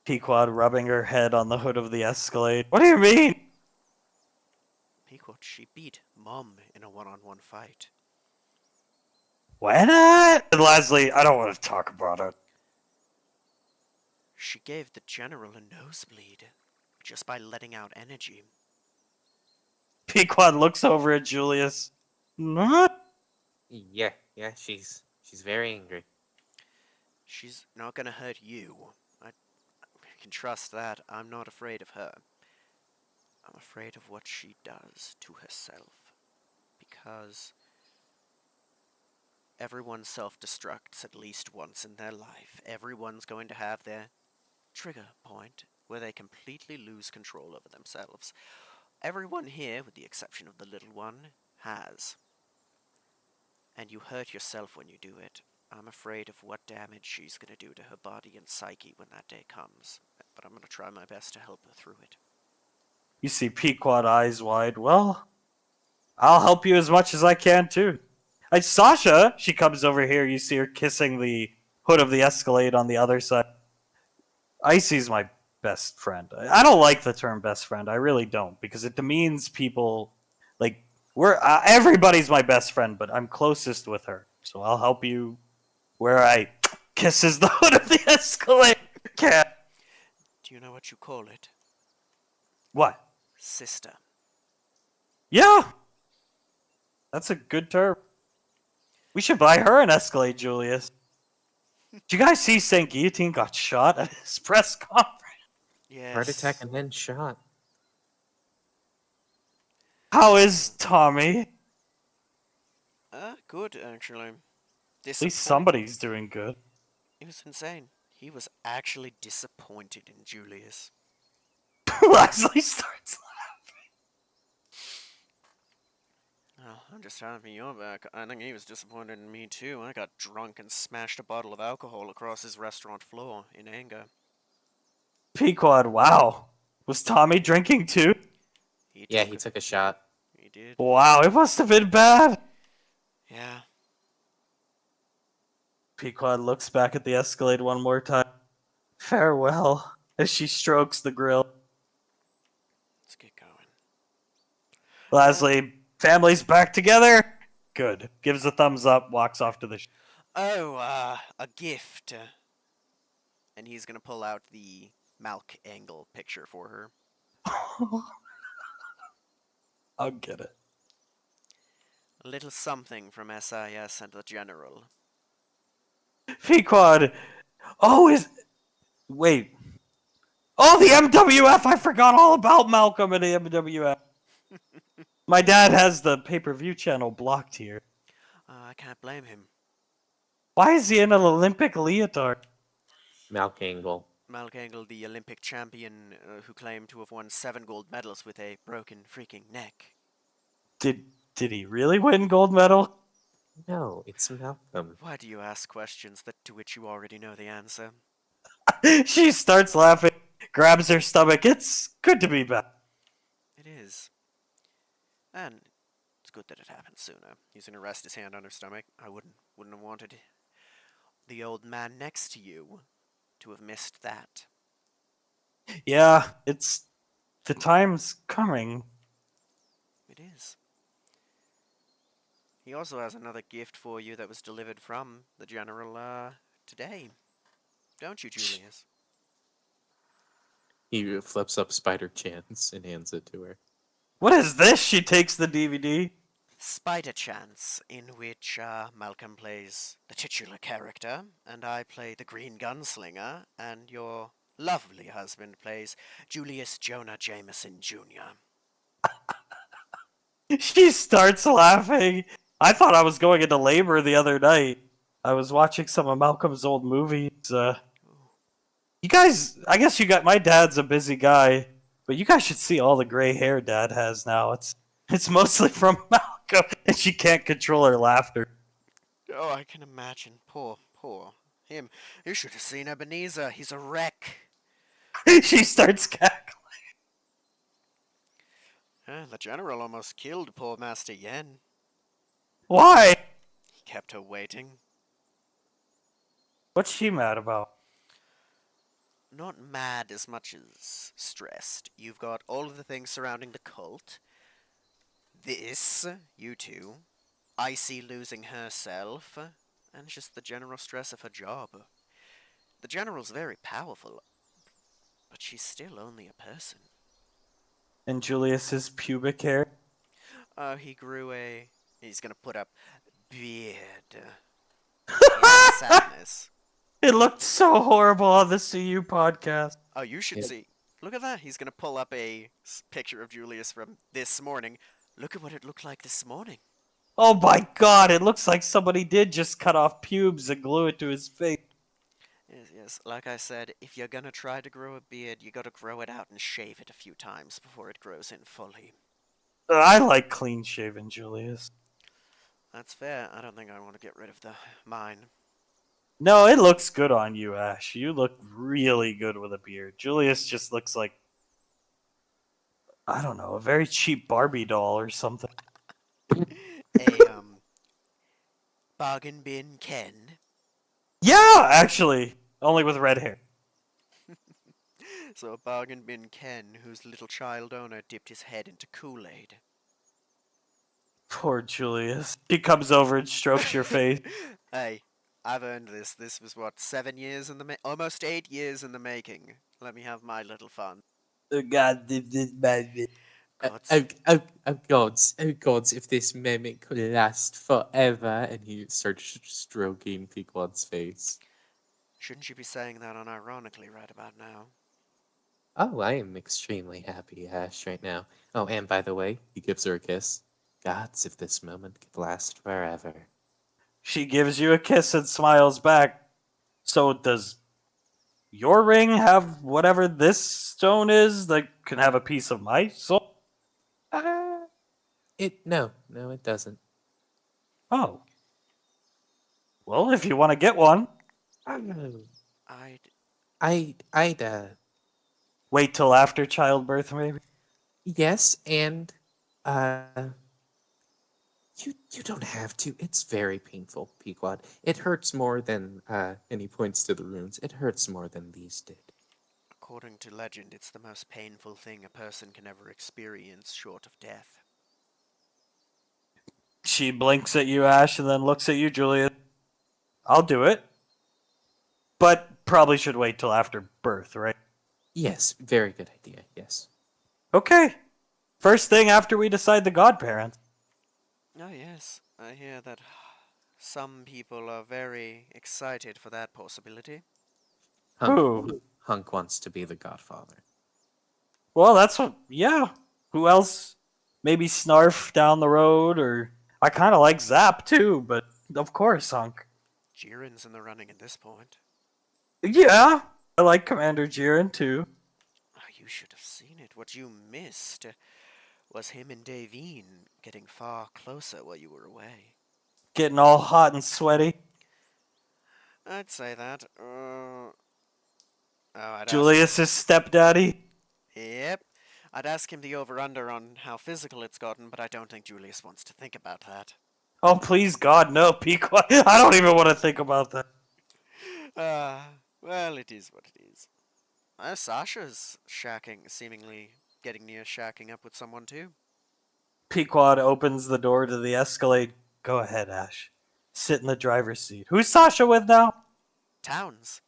S2: Pequod rubbing her head on the hood of the Escalade. What do you mean?
S1: Pequod, she beat Mom in a one-on-one fight.
S2: Why not? And Leslie, I don't want to talk about it.
S1: She gave the general a nosebleed just by letting out energy.
S2: Pequod looks over at Julius. What?
S3: Yeah, she's very angry.
S1: She's not gonna hurt you. I can trust that. I'm not afraid of her. I'm afraid of what she does to herself. Because everyone self-destructs at least once in their life. Everyone's going to have their trigger point where they completely lose control over themselves. Everyone here, with the exception of the little one, has. And you hurt yourself when you do it. I'm afraid of what damage she's gonna do to her body and psyche when that day comes. But I'm gonna try my best to help her through it.
S2: You see Pequod eyes wide. Well, I'll help you as much as I can too. Sasha, she comes over here. You see her kissing the hood of the Escalade on the other side. Icy's my best friend. I don't like the term best friend. I really don't because it demeans people. Like we're everybody's my best friend, but I'm closest with her. So I'll help you where I kisses the hood of the Escalade. Cat.
S1: Do you know what you call it?
S2: What?
S1: Sister.
S2: Yeah. That's a good term. We should buy her an Escalade, Julius. Did you guys see St. Guillotine got shot at his press conference?
S1: Yes.
S3: Heart attack and then shot.
S2: How is Tommy?
S1: Good, actually.
S2: At least somebody's doing good.
S1: It was insane. He was actually disappointed in Julius.
S2: Leslie starts
S1: Oh, I'm just happy you're back. I think he was disappointed in me too. I got drunk and smashed a bottle of alcohol across his restaurant floor in anger.
S2: Pequod, wow. Was Tommy drinking too?
S1: He
S3: Yeah,
S1: took
S3: he
S1: it.
S3: took a shot.
S1: He did.
S2: Wow, it must have been bad.
S1: Yeah.
S2: Pequod looks back at the Escalade one more time. Farewell, as she strokes the grill.
S1: Let's get going.
S2: Leslie, family's back together? Good. Gives a thumbs up, walks off to the
S1: Oh, a gift. And he's gonna pull out the Malk Angle picture for her.
S2: I'll get it.
S1: A little something from SIS and the General.
S2: Pequod. Oh, wait. Oh, the MWF! I forgot all about Malcolm and the MWF. My dad has the pay-per-view channel blocked here.
S1: I can't blame him.
S2: Why is he in an Olympic leotard?
S3: Malk Angle.
S1: Malk Angle, the Olympic champion who claimed to have won 7 gold medals with a broken freaking neck.
S2: Did he really win gold medal?
S3: No, it's Malcolm.
S1: Why do you ask questions to which you already know the answer?
S2: She starts laughing, grabs her stomach. It's good to be back.
S1: It is. And it's good that it happened sooner. He's gonna rest his hand on her stomach. I wouldn't have wanted the old man next to you to have missed that.
S2: Yeah, the time's coming.
S1: It is. He also has another gift for you that was delivered from the General, today. Don't you, Julius?
S3: He flips up Spider Chance and hands it to her.
S2: What is this? She takes the DVD.
S1: Spider Chance, in which Malcolm plays the titular character, and I play the Green Gunslinger, and your lovely husband plays Julius Jonah Jameson Jr.
S2: She starts laughing. I thought I was going into labor the other night. I was watching some of Malcolm's old movies. You guys, I guess my dad's a busy guy, but you guys should see all the gray hair Dad has now. It's mostly from Malcolm, and she can't control her laughter.
S1: Oh, I can imagine. Poor him. You should have seen Ebenezer. He's a wreck.
S2: She starts cackling.
S1: The General almost killed poor Master Yen.
S2: Why?
S1: He kept her waiting.
S2: What's she mad about?
S1: Not mad as much as stressed. You've got all of the things surrounding the cult. This, you two. Icy losing herself. And just the general stress of her job. The General's very powerful, but she's still only a person.
S2: And Julius's pubic hair?
S1: He grew he's gonna put up beard. In sadness.
S2: It looked so horrible on the CU podcast.
S1: Oh, you should
S3: Yep.
S1: see. Look at that. He's gonna pull up a picture of Julius from this morning. Look at what it looked like this morning.
S2: Oh my god, it looks like somebody did just cut off pubes and glue it to his face.
S1: Yes. Like I said, if you're gonna try to grow a beard, you gotta grow it out and shave it a few times before it grows in fully.
S2: I like clean shaven Julius.
S1: That's fair. I don't think I want to get rid of mine.
S2: No, it looks good on you, Ash. You look really good with a beard. Julius just looks like, I don't know, a very cheap Barbie doll or something.
S1: A bargain bin Ken.
S2: Yeah, actually, only with red hair.
S1: So a bargain bin Ken whose little child owner dipped his head into Kool-Aid.
S2: Poor Julius. He comes over and strokes your face.
S1: Hey, I've earned this. This was what, 7 years in the almost 8 years in the making. Let me have my little fun.
S2: Oh, God, this bad.
S1: Gods.
S3: Oh gods, if this mimic could last forever. And he starts stroking Pequod's face.
S1: Shouldn't you be saying that unironically right about now?
S3: Oh, I am extremely happy, Ash, right now. Oh, and by the way, he gives her a kiss. Gods, if this moment could last forever.
S2: She gives you a kiss and smiles back. So does your ring have whatever this stone is that can have a piece of my soul?
S3: No, it doesn't.
S2: Oh. Well, if you want to get one,
S3: Oh,
S1: I'd
S2: wait till after childbirth, maybe.
S3: yes, and you don't have to. It's very painful, Pequod. It hurts more than and he points to the runes. It hurts more than these did.
S1: According to legend, it's the most painful thing a person can ever experience short of death.
S2: She blinks at you, Ash, and then looks at you, Julius. I'll do it. But probably should wait till after birth, right?
S3: Yes, very good idea. Yes.
S2: Okay. First thing after we decide the godparents.
S1: Oh yes, I hear that some people are very excited for that possibility.
S2: Who?
S3: Hunk wants to be the godfather.
S2: Well, that's what. Yeah. Who else? Maybe Snarf down the road, or I kind of like Zap too, but of course, Hunk.
S1: Jiren's in the running at this point.
S2: Yeah, I like Commander Jiren too.
S1: Oh, you should have seen it. What you missed was him and Davine getting far closer while you were away.
S2: Getting all hot and sweaty.
S1: I'd say that. I'd ask.
S2: Julius's stepdaddy.
S1: Yep. I'd ask him the over-under on how physical it's gotten, but I don't think Julius wants to think about that.
S2: Oh, please, God, no, Pequod. I don't even want to think about that.
S1: Well, it is what it is. Sasha's seemingly getting near shacking up with someone too.
S2: Pequod opens the door to the Escalade. Go ahead, Ash. Sit in the driver's seat. Who's Sasha with now?
S1: Towns.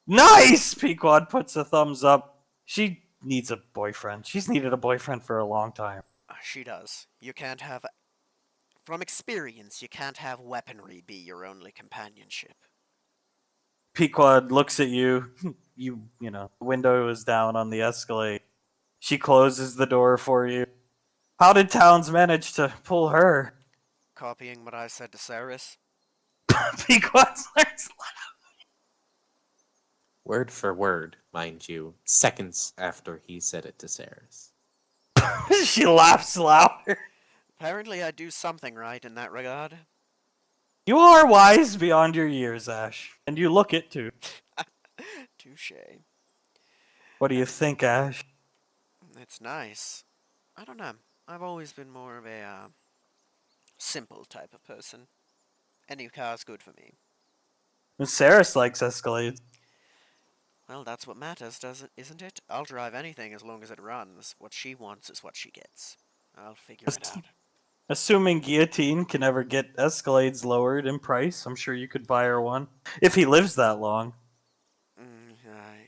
S2: Nice! Pequod puts a thumbs up. She needs a boyfriend. She's needed a boyfriend for a long time.
S1: She does. You can't have. From experience, you can't have weaponry be your only companionship.
S2: Pequod looks at you. You know, the window is down on the Escalade. She closes the door for you. How did Towns manage to pull her?
S1: Copying what I said to Saris.
S2: Pequod starts
S3: Word for word, mind you, seconds after he said it to Saris.
S2: She laughs louder.
S1: Apparently, I do something right in that regard.
S2: You are wise beyond your years, Ash. And you look it too.
S1: Touche.
S2: What do you think, Ash?
S1: It's nice. I don't know. I've always been more of a simple type of person. Any car's good for me.
S2: Saris likes Escalades.
S1: Well, that's what matters, isn't it? I'll drive anything as long as it runs. What she wants is what she gets. I'll figure it out.
S2: Assuming Guillotine can ever get Escalades lowered in price, I'm sure you could buy her one. If he lives that long.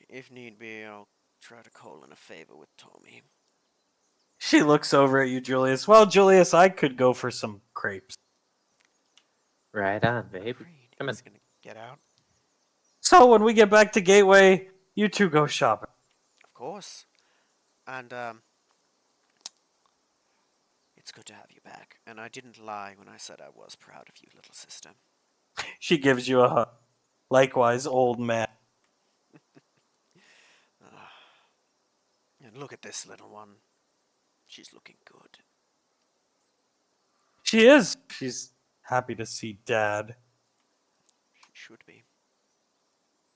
S1: If need be, I'll try to call in a favor with Tommy.
S2: She looks over at you, Julius. Well, Julius, I could go for some crepes.
S3: Right on, baby.
S1: Agreed.
S3: Come on.
S1: He's gonna get out.
S2: So when we get back to Gateway, you two go shopping.
S1: Of course. And, it's good to have you back. And I didn't lie when I said I was proud of you, little sister.
S2: She gives you a hug. Likewise, old man.
S1: And look at this little one. She's looking good.
S2: She is. She's happy to see Dad.
S1: She should be.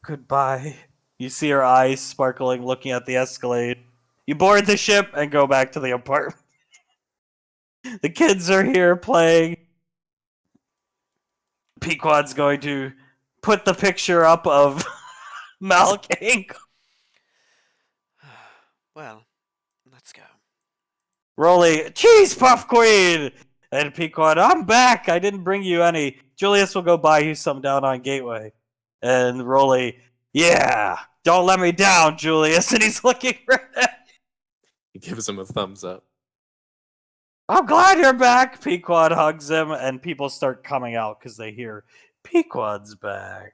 S2: Goodbye. You see her eyes sparkling, looking at the Escalade. You board the ship and go back to the apartment. The kids are here playing. Pequod's going to put the picture up of Malking.
S1: Well, let's go.
S2: Rolly, cheese puff queen! And Pequod, I'm back! I didn't bring you any. Julius will go buy you some down on Gateway. And Rolly, yeah! Don't let me down, Julius! And he's looking right at
S3: He gives him a thumbs up.
S2: I'm glad you're back! Pequod hugs him, and people start coming out because they hear Pequod's back.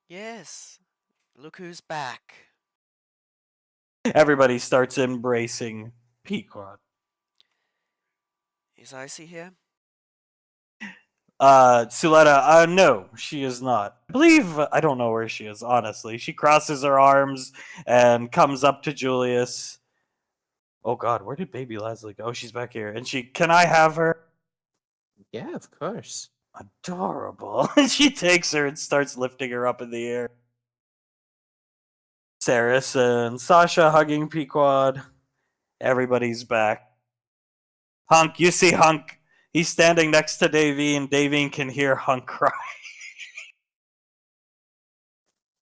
S1: Yes. Look who's back.
S2: Everybody starts embracing Pequod.
S1: Is Icy here?
S2: Suletta, no, she is not. I believe, I don't know where she is, honestly. She crosses her arms and comes up to Julius. Oh god, where did baby Leslie go? Oh, she's back here. And can I have her?
S3: Yeah, of course.
S2: Adorable. And she takes her and starts lifting her up in the air. Saris and Sasha hugging Pequod. Everybody's back. Hunk, you see Hunk. He's standing next to Davine. Davine can hear Hunk cry.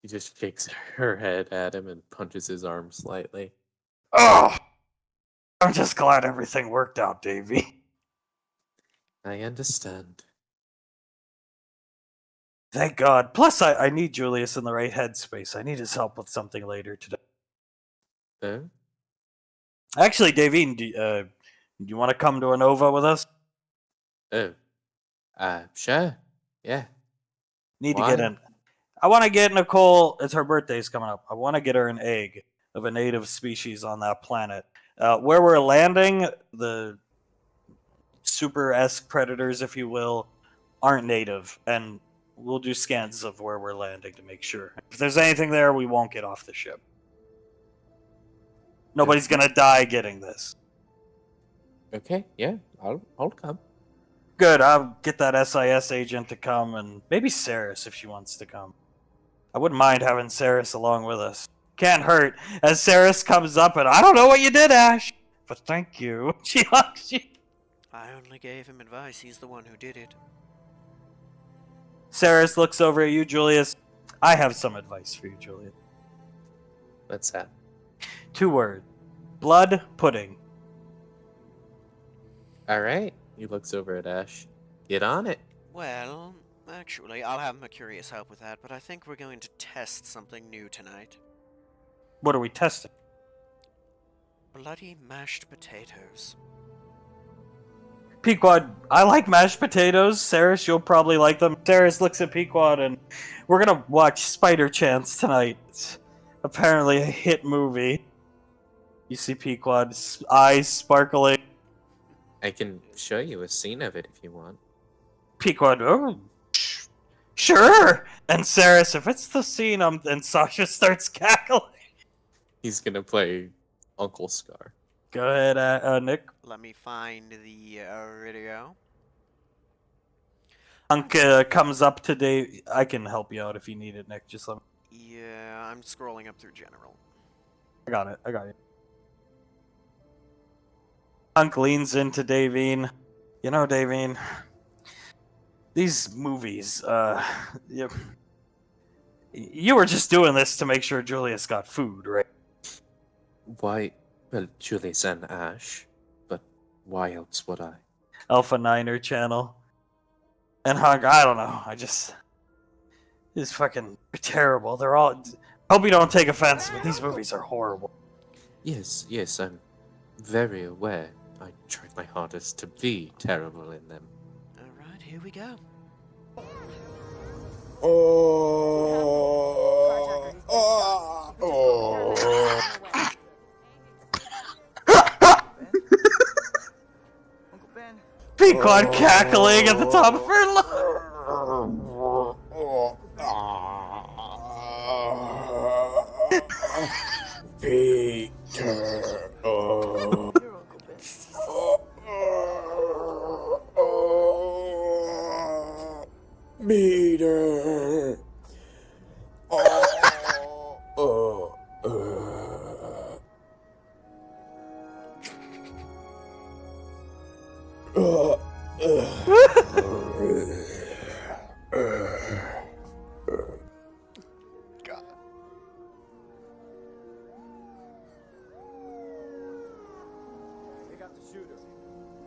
S3: He just shakes her head at him and punches his arm slightly.
S2: Oh! I'm just glad everything worked out, Davy.
S3: I understand.
S2: Thank God. Plus, I need Julius in the right headspace. I need his help with something later today. Actually, Davine, do you want to come to Anova with us?
S3: Sure. Yeah.
S2: Need
S3: Why?
S2: to get in. I want to get Nicole. It's her birthday's coming up. I want to get her an egg of a native species on that planet. Where we're landing, the super-esque predators, if you will, aren't native, and we'll do scans of where we're landing to make sure. If there's anything there, we won't get off the ship. Nobody's gonna die getting this.
S3: Okay, yeah, I'll come.
S2: Good, I'll get that SIS agent to come, and maybe Saris if she wants to come. I wouldn't mind having Saris along with us. Can't hurt. As Saris comes up, and I don't know what you did, Ash, but thank you. She hugs you.
S1: I only gave him advice. He's the one who did it.
S2: Saris looks over at you, Julius. I have some advice for you, Julius.
S3: What's that?
S2: 2 words. Blood pudding.
S3: Alright. He looks over at Ash. Get on it.
S1: Well, actually, I'll have Mercurius help with that, but I think we're going to test something new tonight.
S2: What are we testing?
S1: Bloody mashed potatoes.
S2: Pequod, I like mashed potatoes. Saris, you'll probably like them. Saris looks at Pequod, and we're gonna watch Spider Chance tonight. It's apparently a hit movie. You see Pequod's eyes sparkling.
S3: I can show you a scene of it if you want.
S2: Pequod, oh, sure. And Saris, if it's the scene, and Sasha starts cackling.
S3: He's gonna play Uncle Scar.
S2: Go ahead, Nick.
S1: Let me find the video.
S2: Hunk comes up to Dave. I can help you out if you need it, Nick. Just let me.
S1: Yeah, I'm scrolling up through general.
S2: I got it. I got it. Hunk leans into Davine. You know, Davine, these movies, you were just doing this to make sure Julius got food, right?
S3: Why? Well, Julius and Ash. But why else would I?
S2: Alpha Niner channel. And Hunk, I don't know. It's fucking terrible. They're all. Hope you don't take offense, but these movies are horrible.
S3: Yes, I'm very aware. I tried my hardest to be terrible in them.
S1: Alright, here we go.
S2: Pequod cackling at the top of her lungs.
S4: Peter. Peter. the shooter.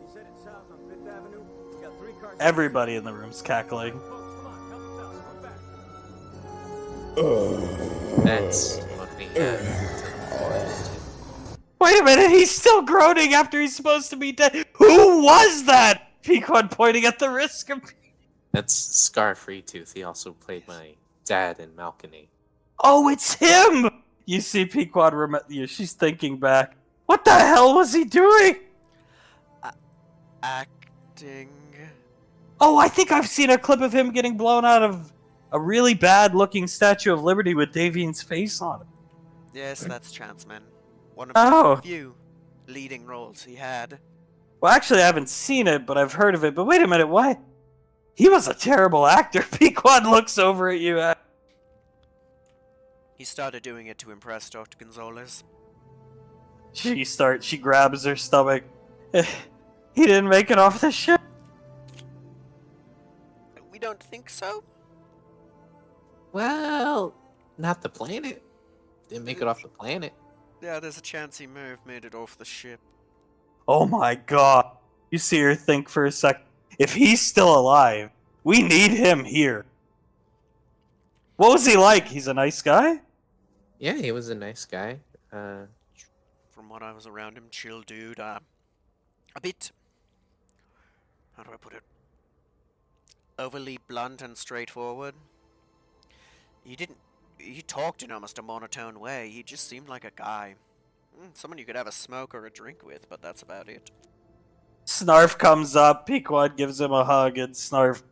S4: He's headed south on 5th Avenue. He's got 3 cars.
S2: Everybody in the room's cackling.
S4: Folks, come on, help us out. We're back.
S3: That's what we have.
S2: Wait a minute, he's still groaning after he's supposed to be dead. Who was that? Pequod pointing at the risk of.
S3: That's Scar Freetooth. He also played my dad in Malkany.
S2: Oh, it's him! You see Pequod, she's thinking back. What the hell was he doing?
S1: Acting.
S2: Oh, I think I've seen a clip of him getting blown out of a really bad-looking Statue of Liberty with Davian's face on it.
S1: Yes, that's Chanceman. One of
S2: Oh.
S1: the few leading roles he had.
S2: Well, actually, I haven't seen it, but I've heard of it. But wait a minute, what? He was a terrible actor. Pequod looks over at you.
S1: He started doing it to impress Dr. Gonzalez.
S2: She grabs her stomach. He didn't make it off the ship.
S1: We don't think so?
S3: Well, not the planet. Didn't make it off the planet.
S1: Yeah, there's a chance he may have made it off the ship.
S2: Oh my god. You see her think for a sec. If he's still alive, we need him here. What was he like? He's a nice guy?
S3: Yeah, he was a nice guy.
S1: From what I was around him, chill dude. A bit... How do I put it? Overly blunt and straightforward. He talked in almost a monotone way. He just seemed like a guy. Someone you could have a smoke or a drink with, but that's about it.
S2: Snarf comes up, Pequod gives him a hug, and Snarf...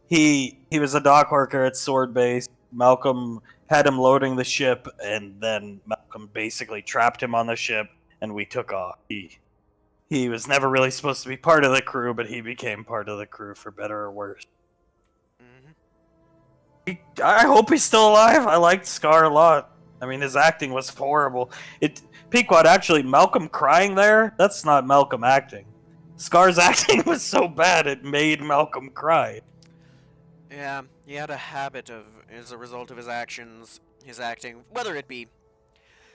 S2: He was a dock worker at Sword Base. Malcolm had him loading the ship, and then Malcolm basically trapped him on the ship, and we took off. He was never really supposed to be part of the crew, but he became part of the crew for better or worse. I hope he's still alive. I liked Scar a lot. I mean, his acting was horrible. Pequod, actually, Malcolm crying there, that's not Malcolm acting. Scar's acting was so bad it made Malcolm cry.
S1: Yeah, he had a habit of, as a result of his actions, his acting, whether it be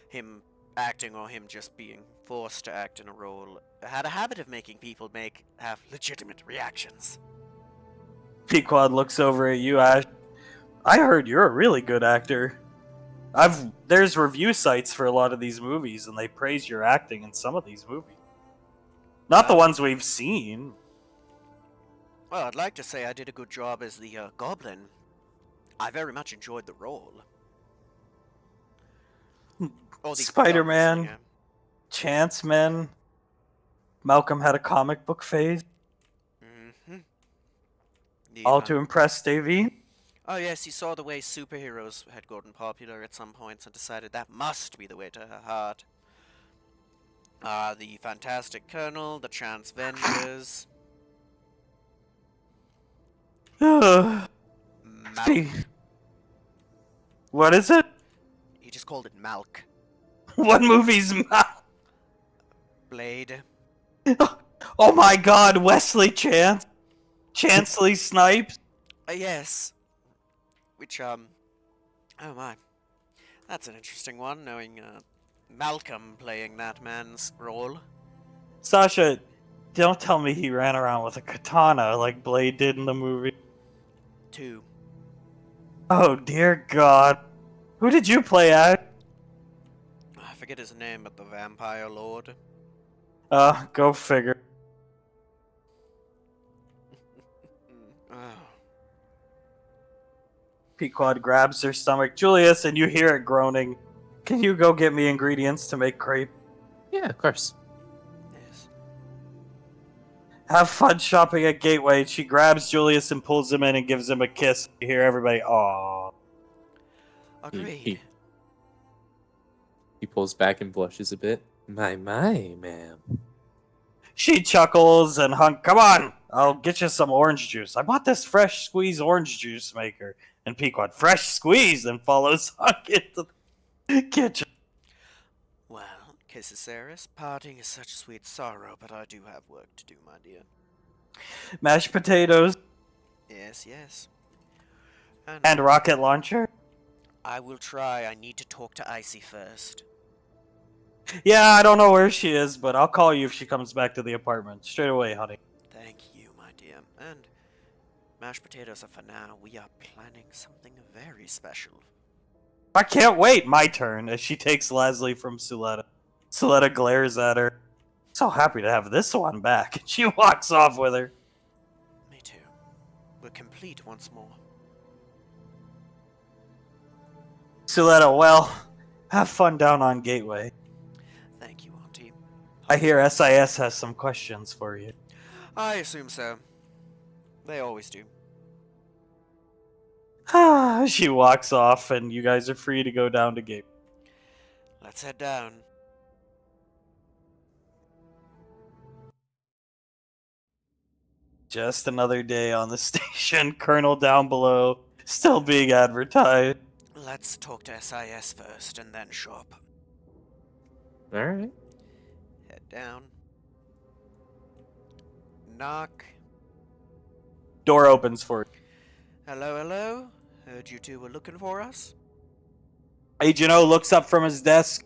S1: him acting or him just being forced to act in a role, had a habit of making people have legitimate reactions.
S2: Pequod looks over at you, Ash. I heard you're a really good actor. There's review sites for a lot of these movies, and they praise your acting in some of these movies. Not the ones we've seen.
S1: Well, I'd like to say I did a good job as the Goblin. I very much enjoyed the role. Oh, the
S2: Spider-Man,
S1: Goblin, yeah.
S2: Chanceman. Malcolm had a comic book phase. All to impress Davey.
S1: Oh yes, he saw the way superheroes had gotten popular at some points and decided that must be the way to her heart. The Fantastic Colonel, the Chance Vendors... Malk.
S2: What is it?
S1: He just called it Malk.
S2: What movie's Malk?
S1: Blade.
S2: Oh my god, Wesley Chance. Chansley Snipes.
S1: Yes. Which, oh my. That's an interesting one, knowing, Malcolm playing that man's role.
S2: Sasha, don't tell me he ran around with a katana like Blade did in the movie.
S1: 2.
S2: Oh dear god. Who did you play at?
S1: I forget his name, but the Vampire Lord.
S2: Go figure. Pequod grabs her stomach. Julius, and you hear it groaning. Can you go get me ingredients to make crepe?
S3: Yeah, of course.
S1: Yes.
S2: Have fun shopping at Gateway. She grabs Julius and pulls him in and gives him a kiss. You hear everybody, aww.
S1: Agreed.
S3: He pulls back and blushes a bit. My, ma'am.
S2: She chuckles and Hunk, come on, I'll get you some orange juice. I bought this fresh squeeze orange juice maker. And Pequod, fresh squeeze, and follows Hunk into the kitchen.
S1: Well, kisses Ceres, parting is such sweet sorrow, but I do have work to do, my dear.
S2: Mashed potatoes.
S1: Yes, yes.
S2: And rocket launcher.
S1: I will try. I need to talk to Icy first.
S2: Yeah, I don't know where she is, but I'll call you if she comes back to the apartment. Straight away, honey.
S1: Thank you, my dear. And mashed potatoes are for now. We are planning something very special.
S2: I can't wait. My turn as she takes Leslie from Suletta. Suletta glares at her. So happy to have this one back. She walks off with her.
S1: Me too. We're complete once more.
S2: Suletta, well, have fun down on Gateway.
S1: Thank you, Auntie.
S2: I hear SIS has some questions for you.
S1: I assume so. They always do.
S2: She walks off, and you guys are free to go down to Gateway.
S1: Let's head down.
S2: Just another day on the station. Colonel down below, still being advertised.
S1: Let's talk to SIS first and then shop.
S3: All right.
S1: Head down. Knock.
S2: Door opens for you.
S1: Hello, hello. Heard you two were looking for us.
S2: Agent O looks up from his desk.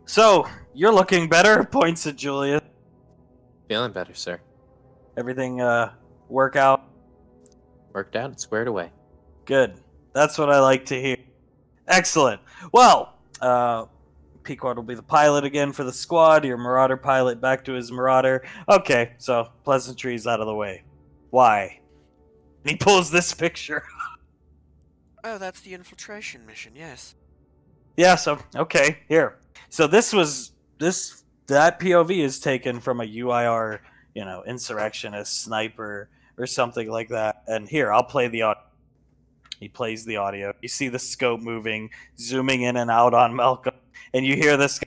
S2: So, you're looking better, points at Julius.
S3: Feeling better, sir.
S2: Everything, work out?
S3: Worked out and squared away.
S2: Good. That's what I like to hear. Excellent. Well, Pequod will be the pilot again for the squad. Your Marauder pilot back to his Marauder. Okay, so pleasantries out of the way. Why? And he pulls this picture.
S1: Oh, that's the infiltration mission, yes.
S2: Yeah, so, okay, here. So that POV is taken from a UIR, insurrectionist sniper or something like that. And here, I'll play the audio. He plays the audio. You see the scope moving, zooming in and out on Malcolm, and you hear this.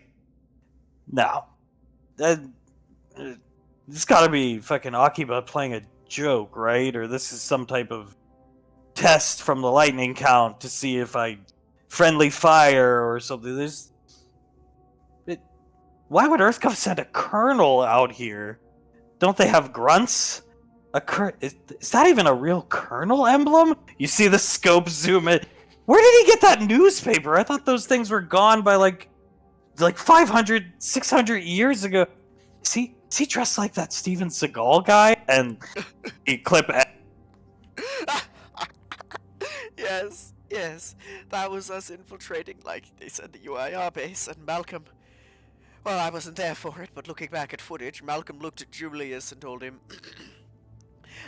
S2: Now, it's got to be fucking Akiba playing a joke, right? Or this is some type of test from the lightning count to see if I friendly fire or something. Why would EarthGov send a colonel out here? Don't they have grunts? Is that even a real colonel emblem? You see the scope zoom in. Where did he get that newspaper? I thought those things were gone by like 500, 600 years ago. Is he dressed like that Steven Seagal guy? And he clip.
S1: Yes. That was us infiltrating, like they said, the UIR base, and Malcolm. Well, I wasn't there for it, but looking back at footage, Malcolm looked at Julius and told him,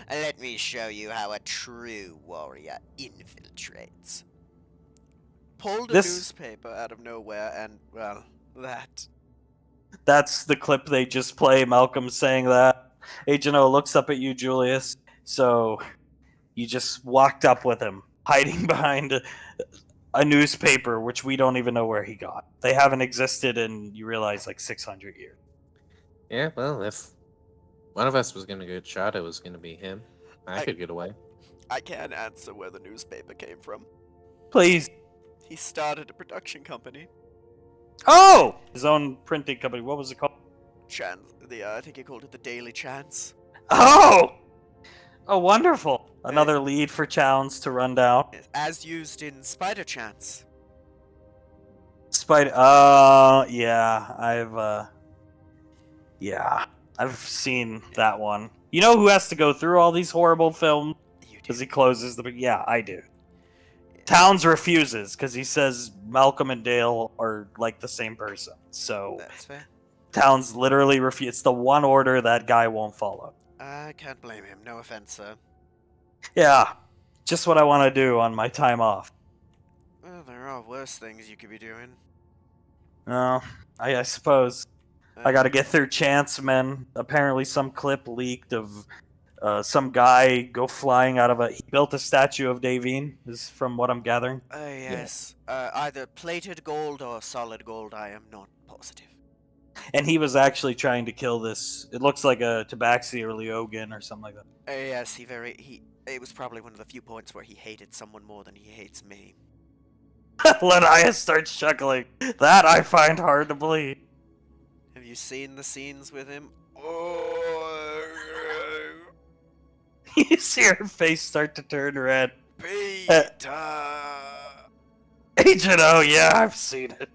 S1: "Let me show you how a true warrior infiltrates." Pulled a newspaper out of nowhere, and, well, that.
S2: That's the clip they just play, Malcolm saying that. Agent O looks up at you, Julius. So, you just walked up with him, hiding behind a newspaper, which we don't even know where he got. They haven't existed in, you realize, like 600 years.
S3: Yeah, well, if one of us was going to get shot, it was going to be him. I could get away.
S1: I can't answer where the newspaper came from.
S2: Please.
S1: He started a production company.
S2: Oh! His own printing company. What was it called?
S1: Chance. I think he called it the Daily Chance.
S2: Oh! Oh, wonderful. Another lead for Chowns to run down.
S1: As used in Spider Chance.
S2: Yeah, I've seen that one. You know who has to go through all these horrible films?
S1: You do.
S2: Because he closes the... Yeah, I do. Towns refuses, because he says Malcolm and Dale are like the same person. So,
S1: That's fair.
S2: Towns literally refuses. It's the one order that guy won't follow.
S1: I can't blame him. No offense, sir.
S2: Yeah, just what I want to do on my time off.
S1: Well, there are worse things you could be doing.
S2: No, I suppose. I gotta get through Chance Men. Apparently some clip leaked of some guy go flying out of he built a statue of Davine, is from what I'm gathering.
S1: Yes. Either plated gold or solid gold, I am not positive.
S2: And he was actually trying to kill this, it looks like a Tabaxi or Leogan or something like that.
S1: Yes, it was probably one of the few points where he hated someone more than he hates me.
S2: Lenias starts chuckling. That I find hard to believe.
S1: Have you seen the scenes with him?
S2: You see her face start to turn red.
S1: Peter!
S2: Agent O, yeah, I've seen it.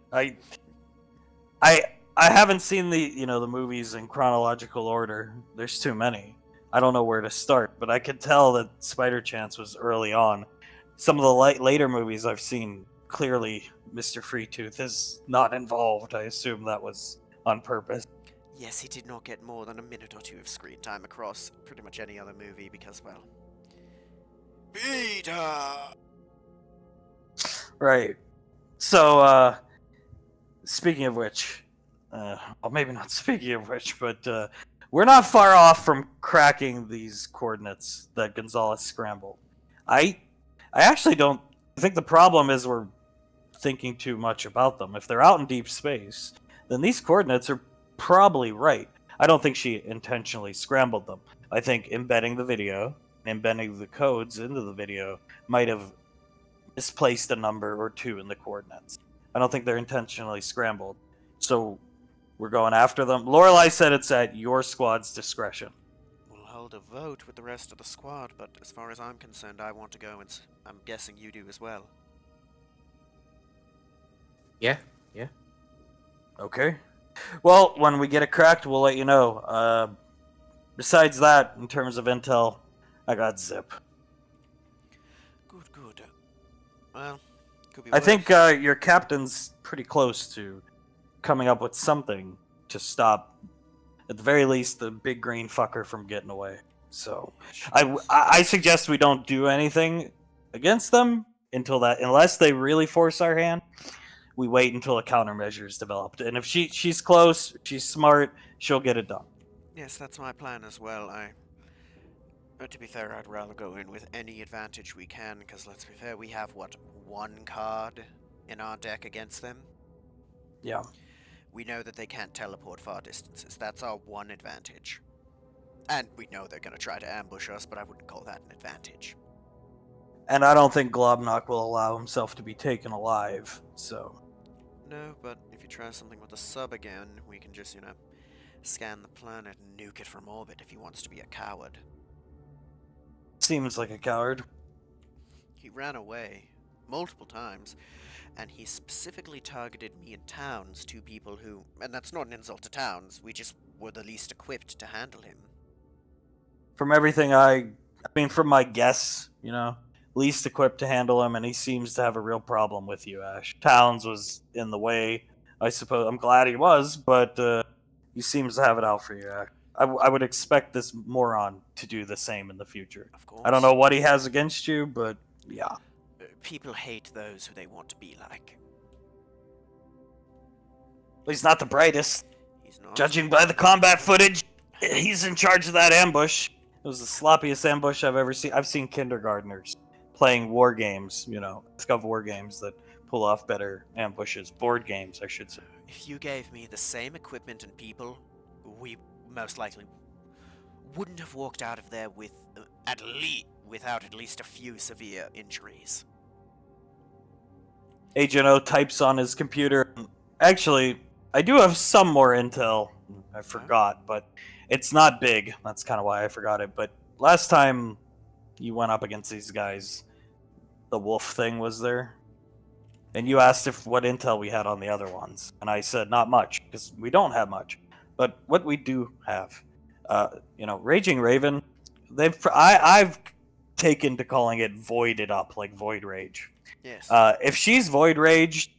S2: I haven't seen the movies in chronological order. There's too many. I don't know where to start, but I could tell that Spider Chance was early on. Some of the later movies I've seen, clearly Mr. Freetooth is not involved. I assume that was on purpose.
S1: Yes, he did not get more than a minute or two of screen time across pretty much any other movie because, well, Peter!
S2: Right. So, speaking of which, well, maybe not speaking of which, but we're not far off from cracking these coordinates that Gonzalez scrambled. I actually don't think the problem is we're thinking too much about them. If they're out in deep space, then these coordinates are probably right. I don't think she intentionally scrambled them. I think embedding the video, embedding the codes into the video might have misplaced a number or two in the coordinates. I don't think they're intentionally scrambled. So we're going after them. Lorelei said it's at your squad's discretion.
S1: We'll hold a vote with the rest of the squad, but as far as I'm concerned, I want to go, and I'm guessing you do as well.
S3: Yeah.
S2: Okay. Well, when we get it cracked, we'll let you know. Besides that, in terms of intel, I got zip.
S1: Good. Well, could be
S2: I
S1: worse.
S2: think your captain's pretty close to coming up with something to stop, at the very least, the big green fucker from getting away. So, I suggest we don't do anything against them unless they really force our hand. We wait until a countermeasure is developed, and if she's close, she's smart, she'll get it done.
S1: Yes, that's my plan as well. To be fair, I'd rather go in with any advantage we can, because let's be fair, we have, one card in our deck against them?
S2: Yeah.
S1: We know that they can't teleport far distances. That's our one advantage. And we know they're going to try to ambush us, but I wouldn't call that an advantage.
S2: And I don't think Globnock will allow himself to be taken alive, so...
S1: No, but if you try something with a sub again, we can just, scan the planet and nuke it from orbit if he wants to be a coward.
S2: Seems like a coward.
S1: He ran away multiple times, and he specifically targeted me and Towns, two people who, and that's not an insult to Towns, we just were the least equipped to handle him.
S2: From everything from my guess, least equipped to handle him, and he seems to have a real problem with you, Ash. Towns was in the way, I suppose. I'm glad he was, but he seems to have it out for you, Ash. I would expect this moron to do the same in the future.
S1: Of course.
S2: I don't know what he has against you, but yeah.
S1: People hate those who they want to be like.
S2: He's not the brightest.
S1: He's not.
S2: Judging by the combat footage, he's in charge of that ambush. It was the sloppiest ambush I've ever seen. I've seen kindergartners playing war games, Scov war games that pull off better ambushes. Board games, I should say.
S1: If you gave me the same equipment and people, we most likely wouldn't have walked out of there without at least a few severe injuries.
S2: Agent O types on his computer. Actually, I do have some more intel. I forgot, but it's not big. That's kind of why I forgot it. But last time you went up against these guys, the wolf thing was there. And you asked what intel we had on the other ones. And I said not much, because we don't have much. But what we do have, Raging Raven, I've taken to calling it voided up, like Void Rage.
S1: Yes.
S2: If she's Void Raged,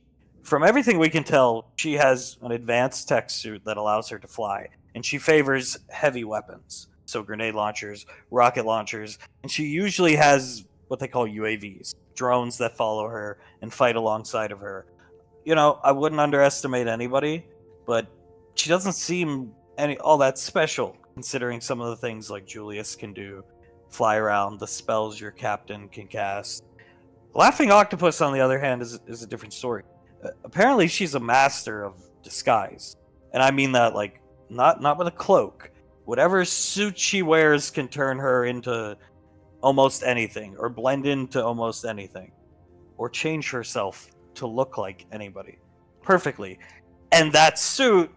S2: from everything we can tell, she has an advanced tech suit that allows her to fly. And she favors heavy weapons. So grenade launchers, rocket launchers, and she usually has what they call UAVs, drones that follow her and fight alongside of her. I wouldn't underestimate anybody, but she doesn't seem all that special, considering some of the things like Julius can do, fly around, the spells your captain can cast. Laughing Octopus, on the other hand, is a different story. Apparently, she's a master of disguise, and I mean that not with a cloak. Whatever suit she wears can turn her into almost anything, or blend into almost anything, or change herself to look like anybody perfectly. And that suit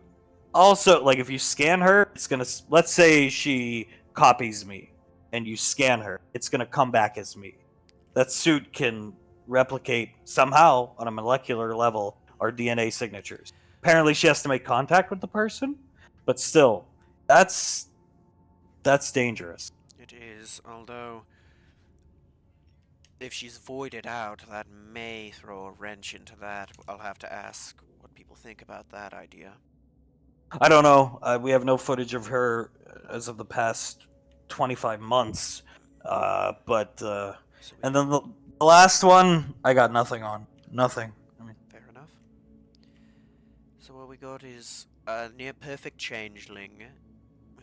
S2: also, if you scan her, it's gonna, let's say she copies me and you scan her, it's gonna come back as me. That suit can replicate somehow on a molecular level our DNA signatures. Apparently, she has to make contact with the person, but still, that's dangerous.
S1: It is, although if she's voided out, that may throw a wrench into that. I'll have to ask what people think about that idea.
S2: I don't know. We have no footage of her as of the past 25 months. But
S1: So we,
S2: and then the last one, I got nothing on. Nothing. I mean,
S1: fair enough. So what we got is a near-perfect changeling,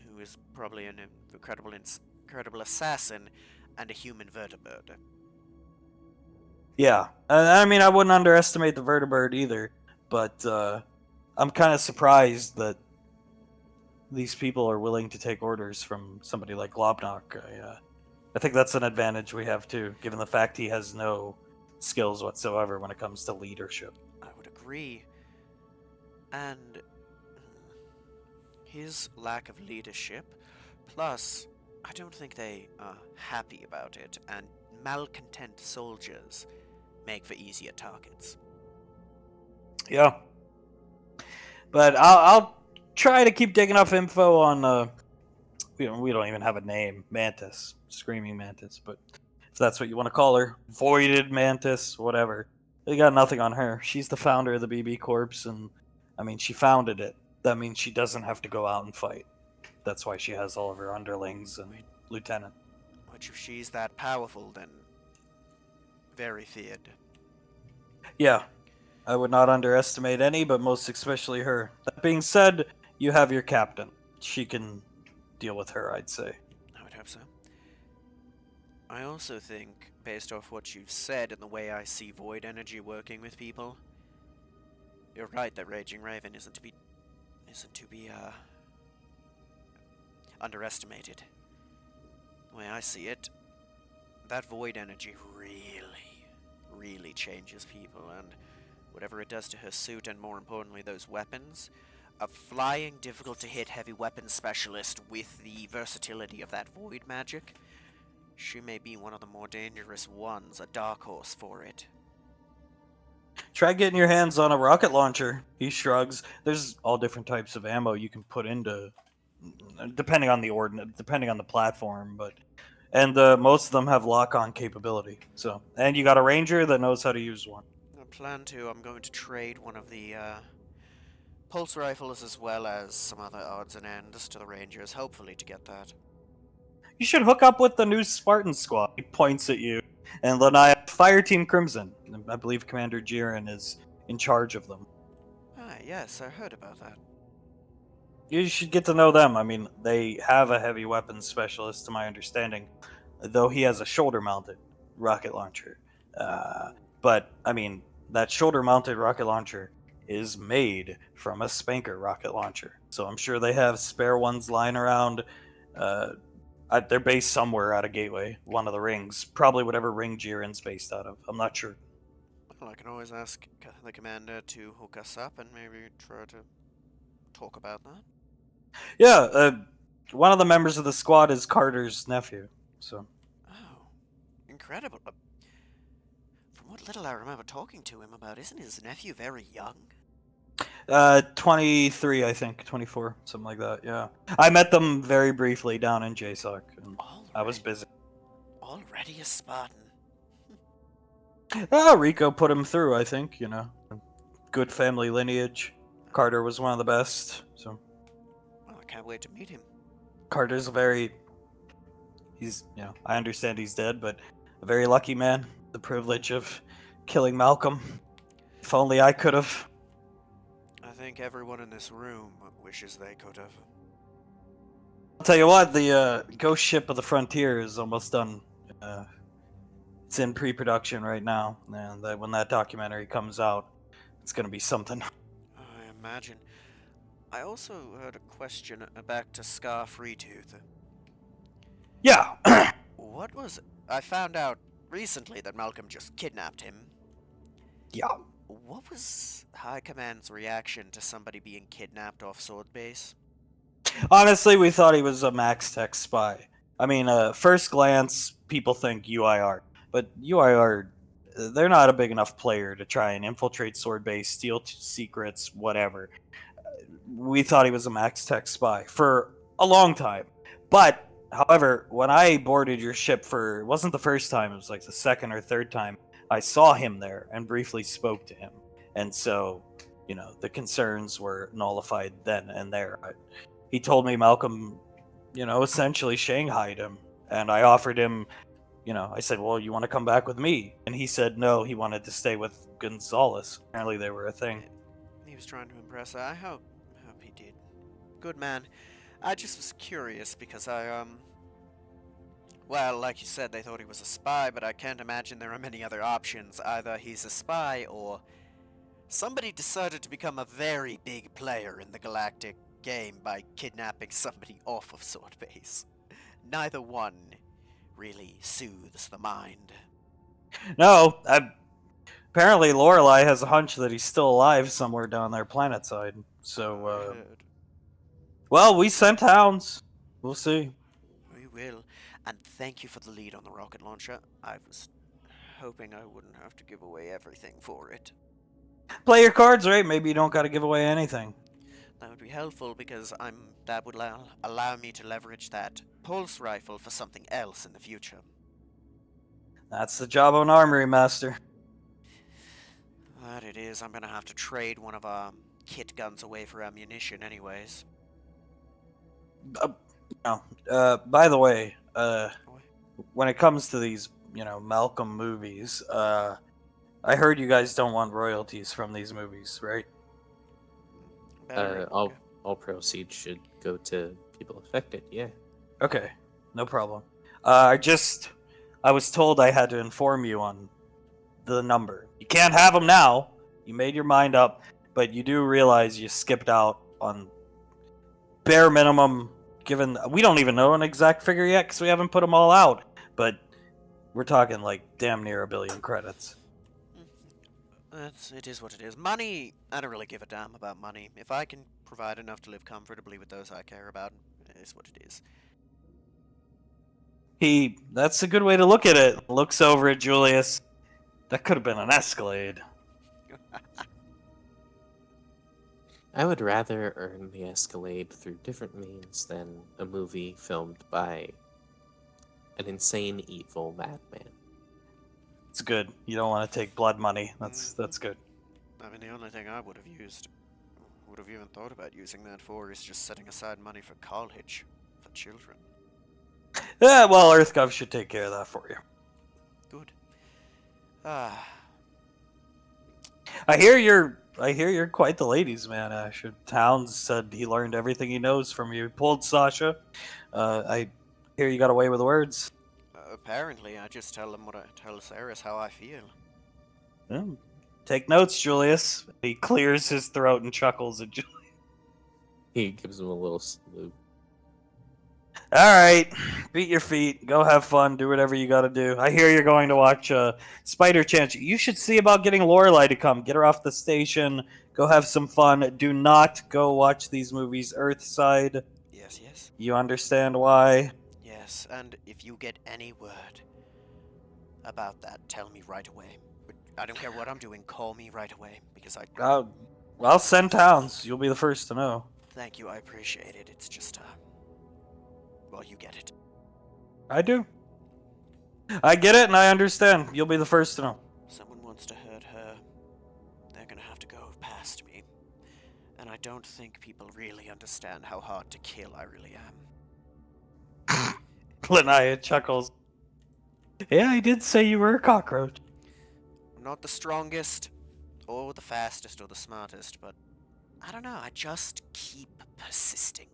S1: who is probably an incredible assassin, and a human vertibird.
S2: yeah. I mean, I wouldn't underestimate the vertibird either. But I'm kind of surprised that these people are willing to take orders from somebody like Globnock. I think that's an advantage we have too, given the fact he has no skills whatsoever when it comes to leadership.
S1: I would agree. And his lack of leadership, plus, I don't think they are happy about it, and malcontent soldiers make for easier targets.
S2: Yeah. But I'll try to keep digging up info on we don't even have a name, Mantis, Screaming Mantis, but if that's what you want to call her, Voided Mantis, whatever. They got nothing on her. She's the founder of the BB Corps, and I mean, she founded it. That means she doesn't have to go out and fight. That's why she has all of her underlings and lieutenant.
S1: Which, if she's that powerful, then very feared.
S2: Yeah, I would not underestimate any, but most especially her. That being said, you have your captain. She can deal with her, I'd say.
S1: I would hope so. I also think, based off what you've said and the way I see void energy working with people, you're right that Raging Raven isn't to be underestimated. The way I see it, that void energy really changes people, and whatever it does to her suit, and more importantly those weapons, a flying, difficult-to-hit heavy weapons specialist with the versatility of that void magic, she may be one of the more dangerous ones, a dark horse for it.
S2: Try getting your hands on a rocket launcher. He shrugs. There's all different types of ammo you can put into, depending on the depending on the platform, and most of them have lock-on capability. So, and you got a ranger that knows how to use one.
S1: I plan to. I'm going to trade one of the pulse rifles as well as some other odds and ends to the rangers, hopefully to get that.
S2: You should hook up with the new Spartan squad. He points at you, and then I have Fire Team Crimson. I believe Commander Jiren is in charge of them.
S1: Ah, yes, I heard about that.
S2: You should get to know them. I mean, they have a heavy weapons specialist, to my understanding, though he has a shoulder-mounted rocket launcher. But, I mean, that shoulder-mounted rocket launcher is made from a Spanker rocket launcher. So I'm sure they have spare ones lying around. They're based somewhere out of Gateway, one of the rings. Probably whatever ring Jiren's based out of. I'm not sure.
S1: Well, I can always ask the commander to hook us up and maybe try to talk about that.
S2: Yeah, one of the members of the squad is Carter's nephew. So
S1: Oh, incredible. From what little I remember talking to him about, isn't his nephew very young?
S2: 23, I think, 24, something like that. Yeah, I met them very briefly down in JSOC, and I was busy.
S1: Already a Spartan.
S2: Rico put him through, I think. Good family lineage. Carter was one of the best. So
S1: Well, I can't wait to meet him.
S2: Carter's I understand he's dead, but a very lucky man. The privilege of killing Malcolm. If only I could have.
S1: I think everyone in this room wishes they could have.
S2: I'll tell you what, the Ghost Ship of the Frontier is almost done. It's in pre-production right now, and when that documentary comes out, it's going to be something.
S1: I imagine. I also heard a question back to Scar Freetooth.
S2: Yeah.
S1: I found out recently that Malcolm just kidnapped him.
S2: Yeah.
S1: What was High Command's reaction to somebody being kidnapped off Sword Base?
S2: Honestly, we thought he was a Max Tech spy. I mean, first glance, people think UIR. But UIR, they're not a big enough player to try and infiltrate Sword Base, steal secrets, whatever. We thought he was a Max Tech spy for a long time. But, however, when I boarded your ship it wasn't the first time, it was like the second or third time, I saw him there and briefly spoke to him. And so, the concerns were nullified then and there. He told me Malcolm, essentially shanghaied him. And I offered him, I said, well, you want to come back with me? And he said no, he wanted to stay with Gonzalez. Apparently they were a thing.
S1: He was trying to impress her. I hope he did. Good man. I just was curious because well, like you said, they thought he was a spy, but I can't imagine there are many other options. Either he's a spy or somebody decided to become a very big player in the galactic game by kidnapping somebody off of Sword Base. Neither one really soothes the mind.
S2: No, apparently Lorelei has a hunch that he's still alive somewhere down there planetside. So,
S1: Good.
S2: well, we sent hounds. We'll see.
S1: We will. And thank you for the lead on the rocket launcher. I was hoping I wouldn't have to give away everything for it.
S2: Play your cards right. Maybe you don't got to give away anything.
S1: That would be helpful because that would allow me to leverage that pulse rifle for something else in the future.
S2: That's the job of an armory master.
S1: That it is. I'm gonna have to trade one of our kit guns away for ammunition anyways.
S2: By the way, when it comes to these, Malcolm movies, I heard you guys don't want royalties from these movies, right?
S3: All proceeds should go to people affected. Yeah.
S2: Okay, no problem. I was told I had to inform you on the number. You can't have them now. You made your mind up, but you do realize you skipped out on bare minimum. Given we don't even know an exact figure yet because we haven't put them all out, but we're talking like damn near 1 billion credits.
S1: It is what it is. Money, I don't really give a damn about money. If I can provide enough to live comfortably with those I care about, it is what it is.
S2: That's a good way to look at it. Looks over at Julius. That could have been an Escalade.
S3: I would rather earn the Escalade through different means than a movie filmed by an insane, evil madman.
S2: It's good. You don't want to take blood money. That's good.
S1: I mean, the only thing I would have even thought about using that for is just setting aside money for college for children.
S2: Yeah, well, EarthGov should take care of that for you.
S1: Good.
S2: I hear you're quite the ladies' man, Ash. Towns said he learned everything he knows from you. Pulled Sasha. I hear you got away with words.
S1: Apparently, I just tell Ceres how I feel.
S2: Yeah. Take notes, Julius. He clears his throat and chuckles at Julius.
S3: He gives him a little salute.
S2: All right, beat your feet. Go have fun. Do whatever you got to do. I hear you're going to watch Spider Chance. You should see about getting Lorelei to come. Get her off the station. Go have some fun. Do not go watch these movies Earthside.
S1: Yes, yes.
S2: You understand why?
S1: Yes, and if you get any word about that, tell me right away. I don't care what I'm doing. Call me right away because
S2: I'll send towns. You'll be the first to know.
S1: Thank you. I appreciate it. It's just well, you get it.
S2: I do. I get it and I understand. You'll be the first to know.
S1: Someone wants to hurt her. They're gonna have to go past me. And I don't think people really understand how hard to kill I really am.
S2: Lanaya chuckles. Yeah, I did say you were a cockroach.
S1: I'm not the strongest, or the fastest, or the smartest, but I don't know, I just keep persisting.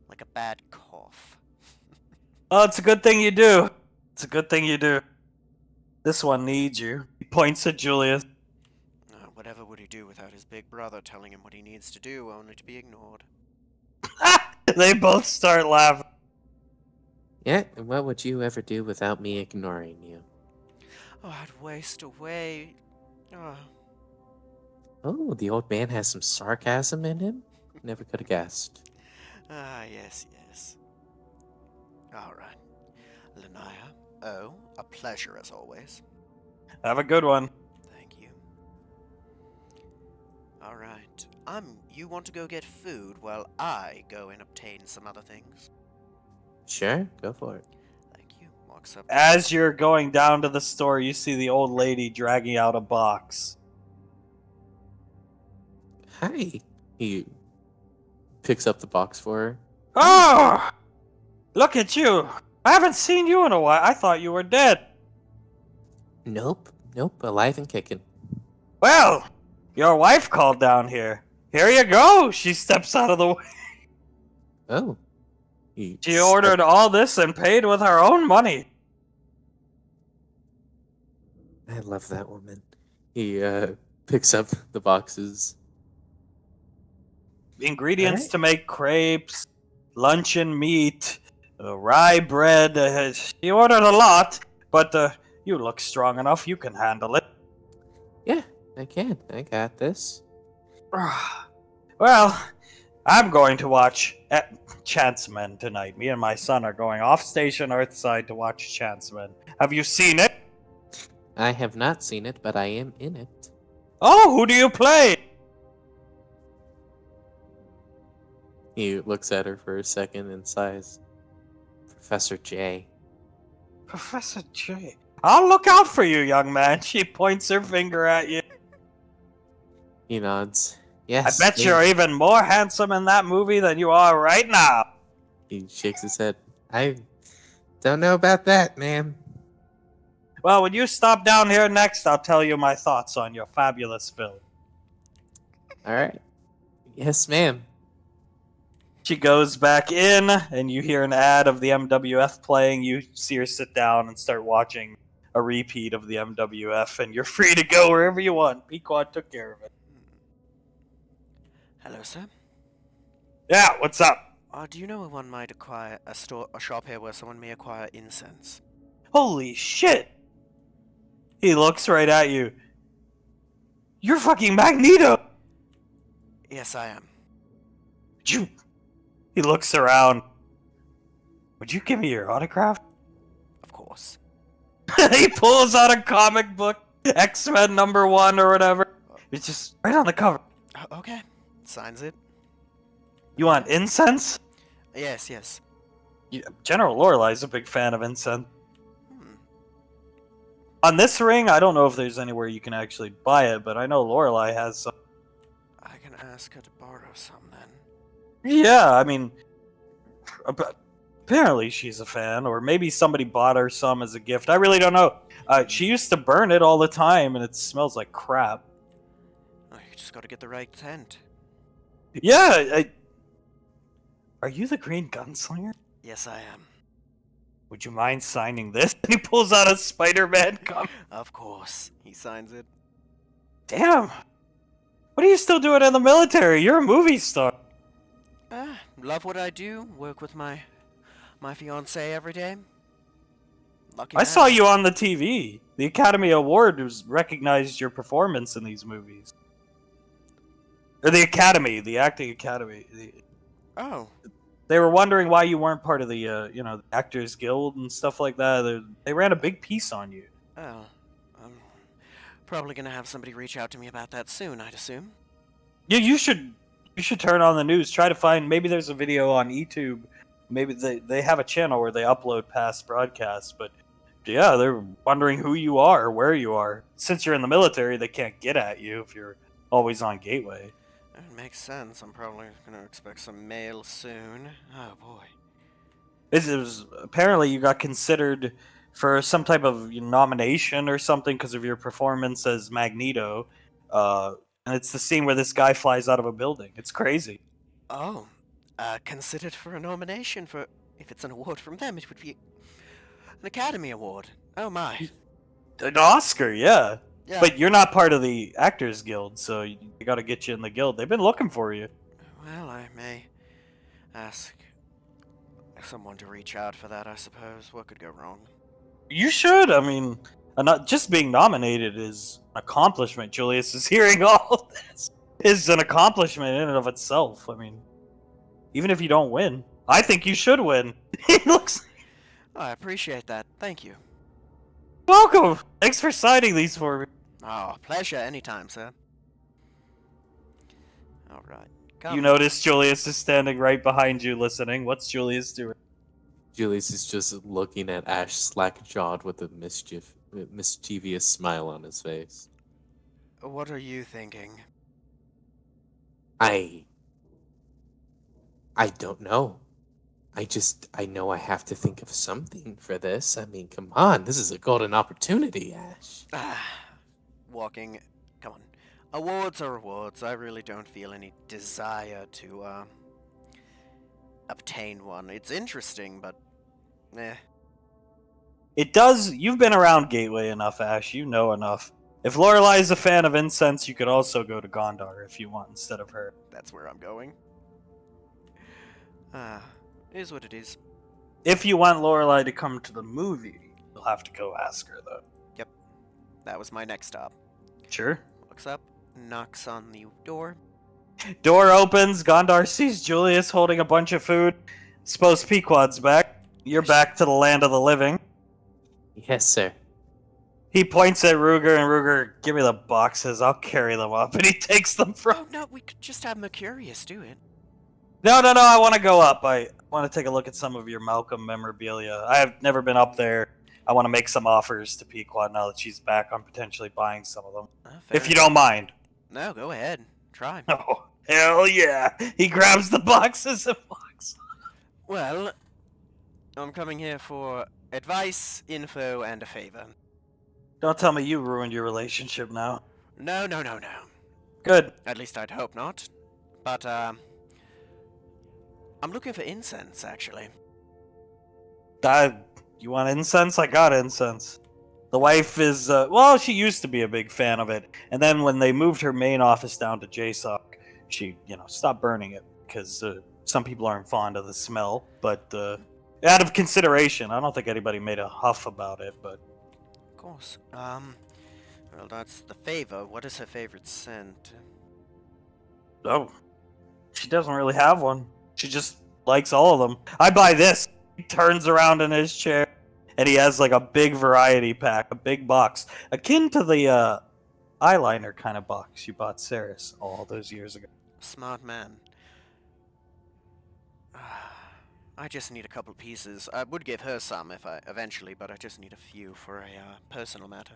S1: Like a bad cough.
S2: Oh, it's a good thing you do. It's a good thing you do. This one needs you. He points at Julius.
S1: Whatever would he do without his big brother telling him what he needs to do, only to be ignored?
S2: They both start laughing.
S3: Yeah, and what would you ever do without me ignoring you?
S1: Oh, I'd waste away. Oh.
S3: Oh, the old man has some sarcasm in him? Never could have guessed.
S1: Yes, yes. Alright. Lanaya, a pleasure as always.
S2: Have a good one.
S1: Thank you. All right. You want to go get food while I go and obtain some other things?
S3: Sure, go for it.
S1: Thank you. Walks up.
S2: As you're going down to the store, you see the old lady dragging out a box.
S3: Hi. He picks up the box for her.
S2: Oh! Look at you! I haven't seen you in a while. I thought you were dead.
S3: Nope, alive and kicking.
S2: Well, your wife called down here. Here you go! She steps out of the way.
S3: Oh.
S2: She ordered all this and paid with her own money.
S3: I love that woman. He picks up the boxes.
S2: Ingredients
S3: Alright.
S2: to make crepes, luncheon meat, rye bread. She ordered a lot, but you look strong enough. You can handle it.
S3: Yeah, I can. I got this.
S2: Well, I'm going to watch Chanceman tonight. Me and my son are going off Station Earthside to watch Chanceman. Have you seen it?
S3: I have not seen it, but I am in it.
S2: Oh, who do you play?
S3: He looks at her for a second and sighs. Professor J.
S2: Professor J. I'll look out for you, young man. She points her finger at you.
S3: He nods.
S2: I
S3: Yes.
S2: bet you're even more handsome in that movie than you are right now.
S3: He shakes his head. I don't know about that, ma'am.
S2: Well, when you stop down here next, I'll tell you my thoughts on your fabulous film.
S3: Alright. Yes, ma'am.
S2: She goes back in, and you hear an ad of the MWF playing. You see her sit down and start watching a repeat of the MWF, and you're free to go wherever you want. Pequod took care of it.
S1: Hello, sir.
S2: Yeah, what's up?
S1: Do you know one might acquire a shop here where someone may acquire incense?
S2: Holy shit! He looks right at you. You're fucking Magneto!
S1: Yes, I am.
S2: You... He looks around. Would you give me your autograph?
S1: Of course.
S2: He pulls out a comic book, X-Men #1 or whatever. It's just right on the cover.
S1: Okay. Signs it.
S2: You want incense?
S1: Yes, yes.
S2: General Lorelai's a big fan of incense.
S1: Hmm.
S2: On this ring, I don't know if there's anywhere you can actually buy it, but I know Lorelai has some.
S1: I can ask her to borrow some then.
S2: Yeah, I mean, apparently she's a fan, or maybe somebody bought her some as a gift. I really don't know. She used to burn it all the time, and it smells like crap.
S1: Oh, you just gotta get the right scent.
S2: Yeah, are you the Green Gunslinger?
S1: Yes, I am.
S2: Would you mind signing this? And he pulls out a Spider-Man comic.
S1: Of course. He signs it.
S2: Damn. What are you still doing in the military? You're a movie star.
S1: Love what I do. Work with my fiance every day. Lucky
S2: I
S1: man.
S2: saw you on the TV. The Academy Award was recognized your performance in these movies. Or the Academy, the Acting Academy.
S1: Oh.
S2: They were wondering why you weren't part of the, the Actors Guild and stuff like that. They ran a big piece on you.
S1: Oh. I'm probably gonna have somebody reach out to me about that soon, I'd assume.
S2: Yeah, you should turn on the news. Try to find, maybe there's a video on YouTube. Maybe they have a channel where they upload past broadcasts, but yeah, they're wondering who you are, where you are. Since you're in the military, they can't get at you if you're always on Gateway.
S1: That makes sense. I'm probably gonna expect some mail soon. Oh boy.
S2: It was apparently you got considered for some type of nomination or something because of your performance as Magneto. And it's the scene where this guy flies out of a building. It's crazy.
S1: Oh. Considered for a nomination for... If it's an award from them, it would be an Academy Award. Oh my.
S2: An Oscar, yeah.
S1: Yeah.
S2: But you're not part of the Actors Guild, so they got to get you in the guild. They've been looking for you.
S1: Well, I may ask someone to reach out for that, I suppose. What could go wrong?
S2: You should. I mean, not just being nominated is an accomplishment. Julius is hearing all of this. Is an accomplishment in and of itself. I mean, even if you don't win, I think you should win. It looks.
S1: Oh, I appreciate that. Thank you.
S2: Welcome! Thanks for signing these for me.
S1: Oh, pleasure anytime, sir. Alright.
S2: You notice Julius is standing right behind you listening. What's Julius doing?
S3: Julius is just looking at Ash slack-jawed with a mischievous smile on his face.
S1: What are you thinking?
S3: I don't know. I know I have to think of something for this. I mean, come on, this is a golden opportunity, Ash.
S1: Walking. Come on. Awards are awards. I really don't feel any desire to, obtain one. It's interesting, but, eh.
S2: It does. You've been around Gateway enough, Ash. You know enough. If Lorelai's a fan of incense, you could also go to Gondar if you want instead of her.
S1: That's where I'm going. Is what it is.
S2: If you want Lorelai to come to the movie, you'll have to go ask her, though.
S1: Yep. That was my next stop.
S2: Sure.
S1: Looks up, knocks on the door.
S2: Door opens. Gondar sees Julius holding a bunch of food. Suppose Pequod's back. You're back to the land of the living.
S3: Yes, sir.
S2: He points at Ruger, and Ruger, give me the boxes. I'll carry them up. And he takes them from...
S1: Oh, no, we could just have Mercurius do it.
S2: No, I want to go up. I want to take a look at some of your Malcolm memorabilia. I have never been up there. I want to make some offers to Pequod now that she's back on potentially buying some of them. If you don't mind.
S1: No, go ahead. Try.
S2: Oh, hell yeah. He grabs the boxes and walks.
S1: Well, I'm coming here for advice, info, and a favor.
S2: Don't tell me you ruined your relationship now.
S1: No.
S2: Good.
S1: At least I'd hope not. But, I'm looking for incense, actually.
S2: You want incense? I got incense. The wife is, well, she used to be a big fan of it. And then when they moved her main office down to JSOC, she, stopped burning it. Because some people aren't fond of the smell. But out of consideration, I don't think anybody made a huff about it, but...
S1: Of course. Well, that's the favor. What is her favorite scent?
S2: Oh, she doesn't really have one. She just likes all of them. I buy this. He turns around in his chair, and he has like a big variety pack, a big box, akin to the eyeliner kind of box you bought Saris all those years ago.
S1: Smart man. I just need a couple pieces. I would give her some eventually, but I just need a few for a personal matter.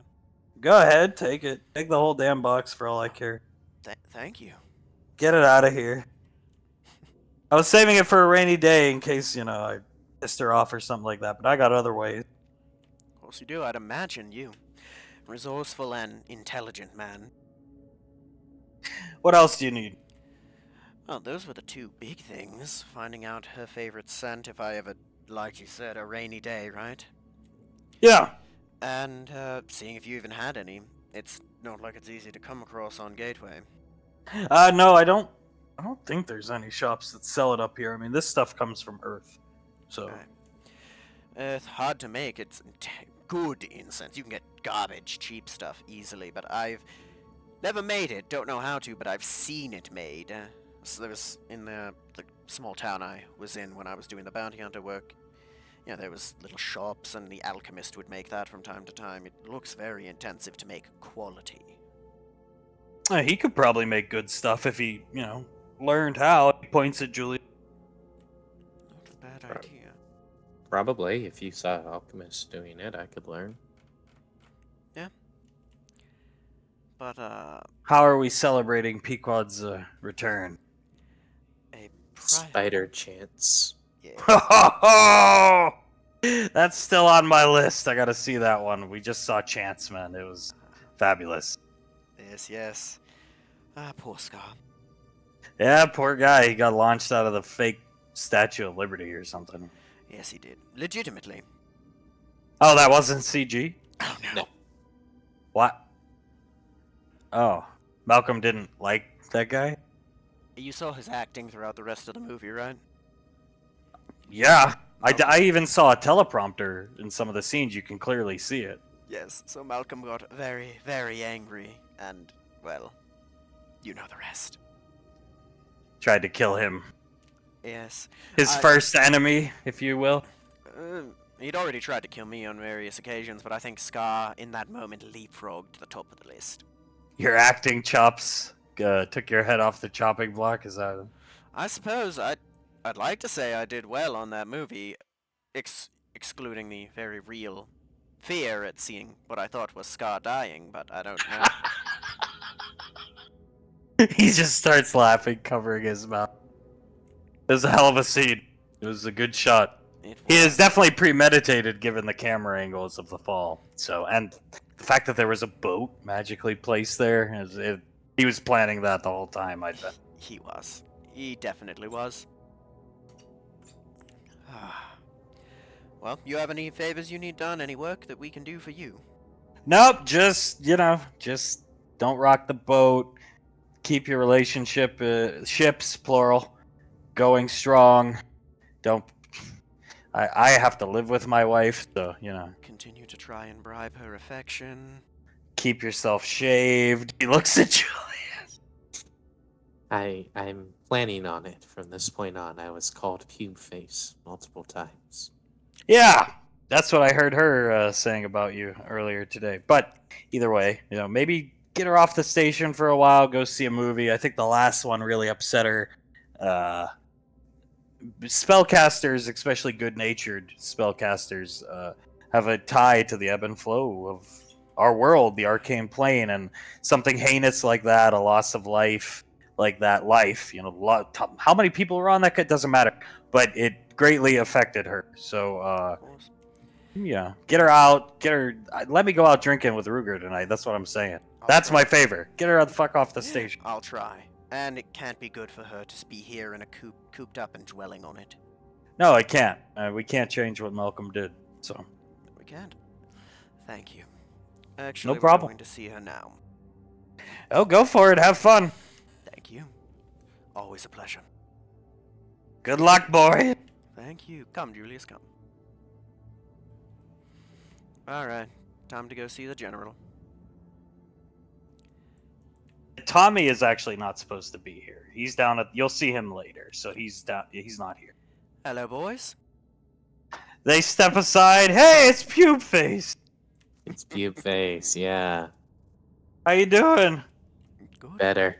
S2: Go ahead, take it. Take the whole damn box for all I care.
S1: Thank you.
S2: Get it out of here. I was saving it for a rainy day in case, I pissed her off or something like that, but I got other ways.
S1: Of course you do. I'd imagine you. Resourceful and intelligent man.
S2: What else do you need?
S1: Well, those were the two big things. Finding out her favorite scent if I ever, like you said, a rainy day, right?
S2: Yeah.
S1: And seeing if you even had any. It's not like it's easy to come across on Gateway.
S2: No, I don't think there's any shops that sell it up here. I mean, this stuff comes from Earth. So.
S1: Right. It's hard to make. It's good incense. You can get garbage, cheap stuff easily, but I've never made it. Don't know how to, but I've seen it made. So there was in the small town I was in when I was doing the bounty hunter work. There was little shops, and the alchemist would make that from time to time. It looks very intensive to make quality.
S2: He could probably make good stuff if he, learned how. He points at Julie.
S1: Not a bad idea.
S3: Probably, if you saw alchemists doing it, I could learn.
S1: Yeah. But,
S2: How are we celebrating Pequod's return?
S1: a
S3: Spider chance.
S1: Yeah.
S2: That's still on my list. I gotta see that one. We just saw Chance, man. It was fabulous.
S1: Yes. Poor Scar.
S2: Yeah, poor guy. He got launched out of the fake Statue of Liberty or something.
S1: Yes, he did. Legitimately.
S2: Oh, that wasn't CG?
S1: Oh, no.
S3: No.
S2: What? Oh, Malcolm didn't like that guy?
S1: You saw his acting throughout the rest of the movie, right?
S2: Yeah. I
S1: Malcolm-
S2: even saw a teleprompter in some of the scenes. You can clearly see it.
S1: Yes, so Malcolm got very, very angry, and, well, you know the rest.
S2: Tried to kill him.
S1: Yes.
S2: His first enemy, if you will.
S1: He'd already tried to kill me on various occasions, but I think Scar, in that moment, leapfrogged to the top of the list.
S2: Your acting chops took your head off the chopping block. Is that?
S1: I suppose I'd like to say I did well on that movie, excluding the very real fear at seeing what I thought was Scar dying, but I don't know.
S2: He just starts laughing, covering his mouth. It was a hell of a scene. It was a good shot.
S1: It
S2: He
S1: was.
S2: is definitely premeditated given the camera angles of the fall. So, and the fact that there was a boat magically placed there, he was planning that the whole time, I bet.
S1: He was. He definitely was. Well, you have any favors you need done? Any work that we can do for you?
S2: Nope, just don't rock the boat. Keep your relationship, ships, plural, going strong. Don't. I have to live with my wife, so,
S1: Continue to try and bribe her affection.
S2: keep yourself shaved. He looks at Julius.
S3: I'm planning on it from this point on. I was called Pube Face multiple times.
S2: Yeah, that's what I heard her saying about you earlier today. But either way, maybe get her off the station for a while, go see a movie. I think the last one really upset her. Spellcasters, especially good-natured spellcasters, have a tie to the ebb and flow of our world, the arcane plane, and something heinous like that, a loss of life like that, how many people were on that? It doesn't matter, but it greatly affected her. So,
S1: Of course.
S2: get her out, let me go out drinking with Ruger tonight. That's what I'm saying. That's my favor. Get her the fuck off the station.
S1: I'll try. And it can't be good for her to be here in a cooped up and dwelling on it.
S2: No, I can't. We can't change what Malcolm did. So,
S1: We can't. Thank you. Actually,
S2: problem.
S1: We're going to see her now.
S2: oh, go for it. Have fun.
S1: Thank you. Always a pleasure.
S2: Good luck, boy.
S1: Thank you. Come, Julius, come. Alright. Time to go see the general.
S2: Tommy is actually not supposed to be here. He's down at. You'll see him later. So he's down. He's not here.
S1: Hello, boys.
S2: They step aside. Hey, it's Pube Face.
S3: It's Pube Face, yeah.
S2: How you doing?
S1: Good.
S3: Better.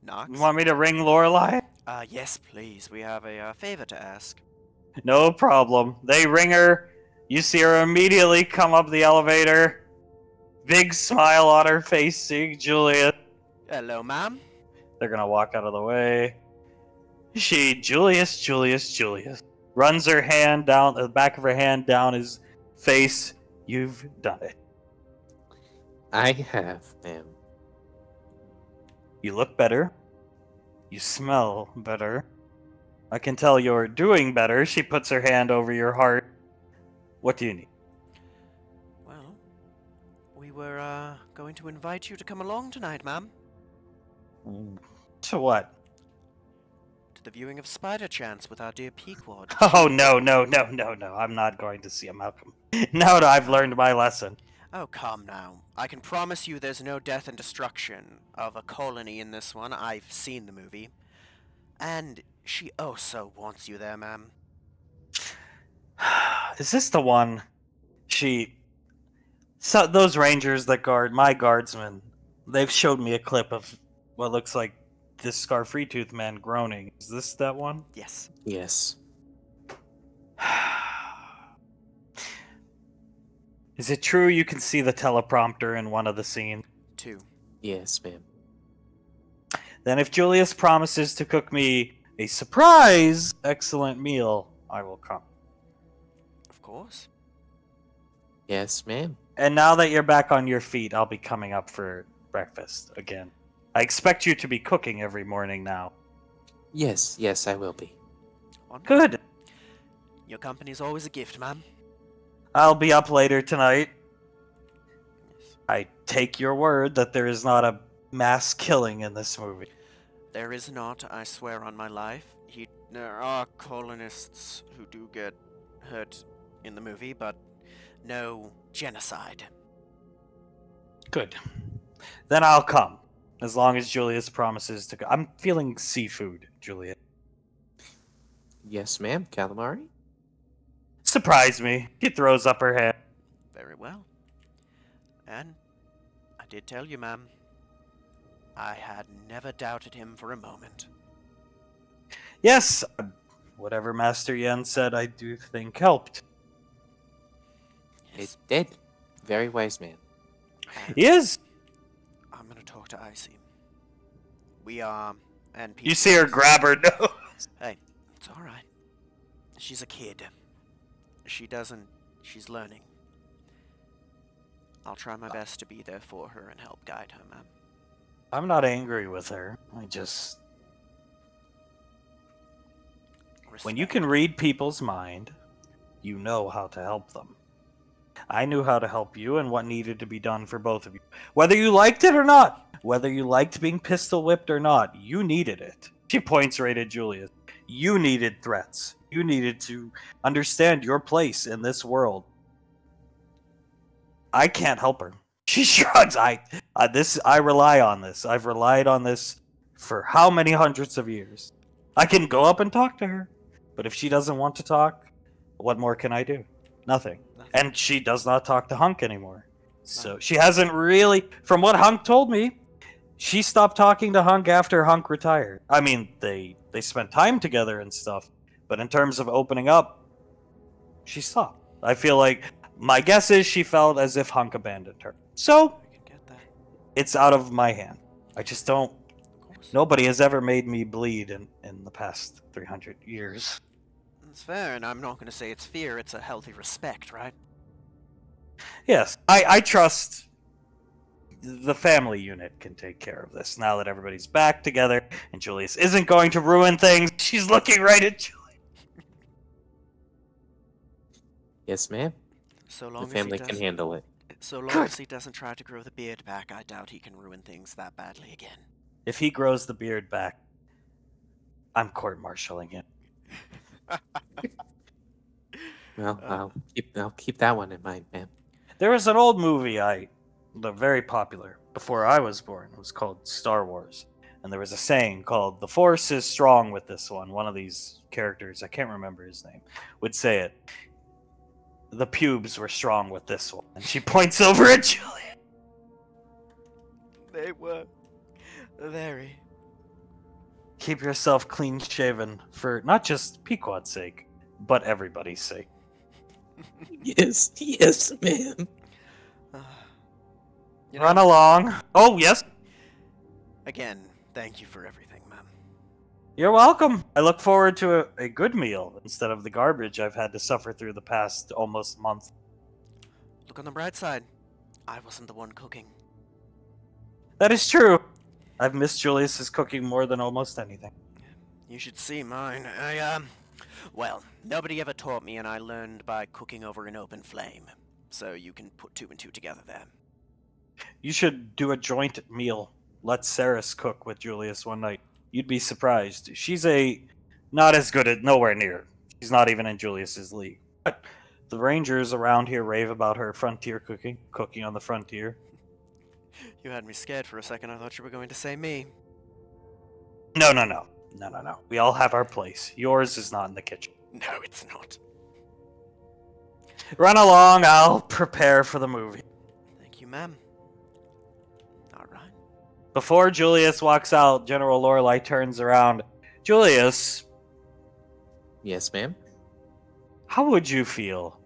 S1: Knox?
S2: You want me to ring Lorelai?
S1: Yes, please. We have a favor to ask.
S2: No problem. They ring her. You see her immediately come up the elevator. Big smile on her face, seeing Julius.
S1: Hello, ma'am.
S2: They're gonna walk out of the way. Julius, runs her hand down the back of her hand down his face. You've done it.
S3: I have, ma'am.
S2: You look better. You smell better. I can tell you're doing better. She puts her hand over your heart. What do you need?
S1: Well, we were, going to invite you to come along tonight, ma'am.
S2: To what?
S1: To the viewing of Spider Chance with our dear Pequod.
S2: Oh, no. I'm not going to see a Malcolm. Now that I've learned my lesson.
S1: Oh, come now. I can promise you there's no death and destruction of a colony in this one. I've seen the movie. And she oh so wants you there, ma'am.
S2: Is this the one? So those rangers that guard my guardsmen, they've showed me a clip of what looks like this Scar-Free-Tooth man groaning. Is this that one?
S1: Yes.
S3: Yes.
S2: Is it true you can see the teleprompter in one of the scenes?
S1: 2.
S3: Yes, ma'am.
S2: Then if Julius promises to cook me a surprise excellent meal, I will come.
S1: Of course.
S3: Yes, ma'am.
S2: And now that you're back on your feet, I'll be coming up for breakfast again. I expect you to be cooking every morning now.
S3: Yes, I will be.
S1: Wonderful.
S2: Good.
S1: Your company's always a gift, ma'am.
S2: I'll be up later tonight.
S1: Yes.
S2: I take your word that there is not a mass killing in this movie.
S1: There is not, I swear on my life. There are colonists who do get hurt in the movie, but no genocide.
S2: Good. Then I'll come. As long as Julius promises to go. I'm feeling seafood, Julius.
S3: Yes, ma'am. Calamari?
S2: surprise me. She throws up her hand.
S1: Very well. And I did tell you, ma'am, I had never doubted him for a moment.
S2: Yes, whatever Master Yen said, I do think helped.
S3: It did. Very wise man.
S2: He is.
S1: I'm gonna talk to Icy. We and
S2: You see her grab her nose.
S1: Hey, it's all right. She's a kid. She's learning. I'll try my best to be there for her and help guide her, ma'am.
S2: I'm not angry with her. When you
S1: Respect.
S2: can read people's mind, you know how to help them. I knew how to help you and what needed to be done for both of you. Whether you liked it or not, whether you liked being pistol whipped or not, you needed it. She points right at Julius. You needed threats. You needed to understand your place in this world. I can't help her. She shrugs. I rely on this. I've relied on this for how many hundreds of years. I can go up and talk to her, but if she doesn't want to talk, what more can I do? Nothing. And she does not talk to Hunk anymore. So she hasn't really, from what Hunk told me, she stopped talking to Hunk after Hunk retired. I mean, they spent time together and stuff, but in terms of opening up, she stopped. I feel like, my guess is she felt as if Hunk abandoned her. So,
S1: I can get that.
S2: it's out of my hand. I just don't,
S1: Of course.
S2: nobody has ever made me bleed in the past 300 years.
S1: It's fair, and I'm not gonna say it's fear. It's a healthy respect, right?
S2: Yes, I trust the family unit can take care of this now that everybody's back together and Julius isn't going to ruin things. She's looking right at Julius.
S3: Yes, ma'am.
S1: So
S3: The
S1: long
S3: family
S1: as he
S3: can
S1: does,
S3: handle it.
S1: so long as he doesn't try to grow the beard back, I doubt he can ruin things that badly again.
S2: If he grows the beard back, I'm court-martialing him.
S3: Well,
S1: Uh.
S3: I'll keep that one in mind, ma'am.
S2: There was an old movie very popular before I was born. It was called Star Wars. And there was a saying called, "The Force is strong with this one." One of these characters, I can't remember his name, would say it. The pubes were strong with this one. And she points over at Julian.
S1: They were very.
S2: Keep yourself clean shaven for not just Pequod's sake, but everybody's sake.
S3: Yes, ma'am.
S1: You
S2: Run
S1: know,
S2: along. Oh, yes.
S1: again, thank you for everything, ma'am.
S2: You're welcome. I look forward to a good meal instead of the garbage I've had to suffer through the past almost month.
S1: Look on the bright side. I wasn't the one cooking.
S2: That is true. I've missed Julius's cooking more than almost anything.
S1: You should see mine. Well, nobody ever taught me, and I learned by cooking over an open flame. So you can put two and two together there.
S2: You should do a joint meal. Let Saris cook with Julius one night. You'd be surprised. She's not as good at nowhere near. She's not even in Julius's league. But the rangers around here rave about her frontier cooking on the frontier.
S1: You had me scared for a second. I thought you were going to say me.
S2: No. We all have our place. Yours is not in the kitchen.
S1: No, it's not.
S2: Run along. I'll prepare for the movie.
S1: Thank you, ma'am. All right.
S2: Before Julius walks out, General Lorelei turns around. Julius,
S3: Yes, ma'am.
S2: how would you feel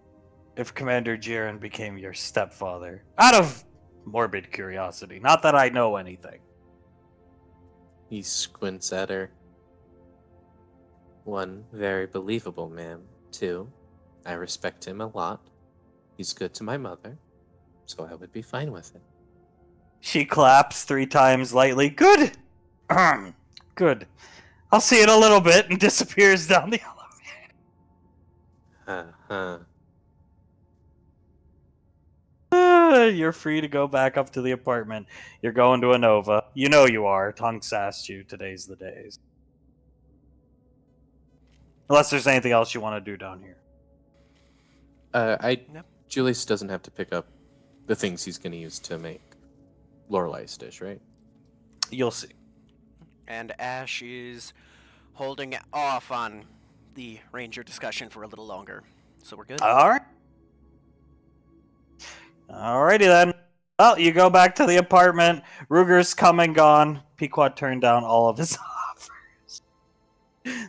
S2: if Commander Jiren became your stepfather? Out of morbid curiosity. Not that I know anything.
S3: He squints at her. 1, very believable, ma'am. 2, I respect him a lot. He's good to my mother, so I would be fine with it.
S2: She claps 3 times lightly. Good. Good. I'll see it a little bit and disappears down the
S3: Uh-huh.
S2: elevator. You're free to go back up to the apartment. You're going to Anova. You know you are. Tonks asked you. Today's the days. Unless there's anything else you want to do down here.
S1: Yep.
S3: Julius doesn't have to pick up the things he's going to use to make Lorelei's dish, right?
S2: You'll see.
S1: And Ash is holding off on the ranger discussion for a little longer. So we're good.
S2: Alright. Alrighty then. Well, you go back to the apartment. Ruger's come and gone. Pequod turned down all of his offers.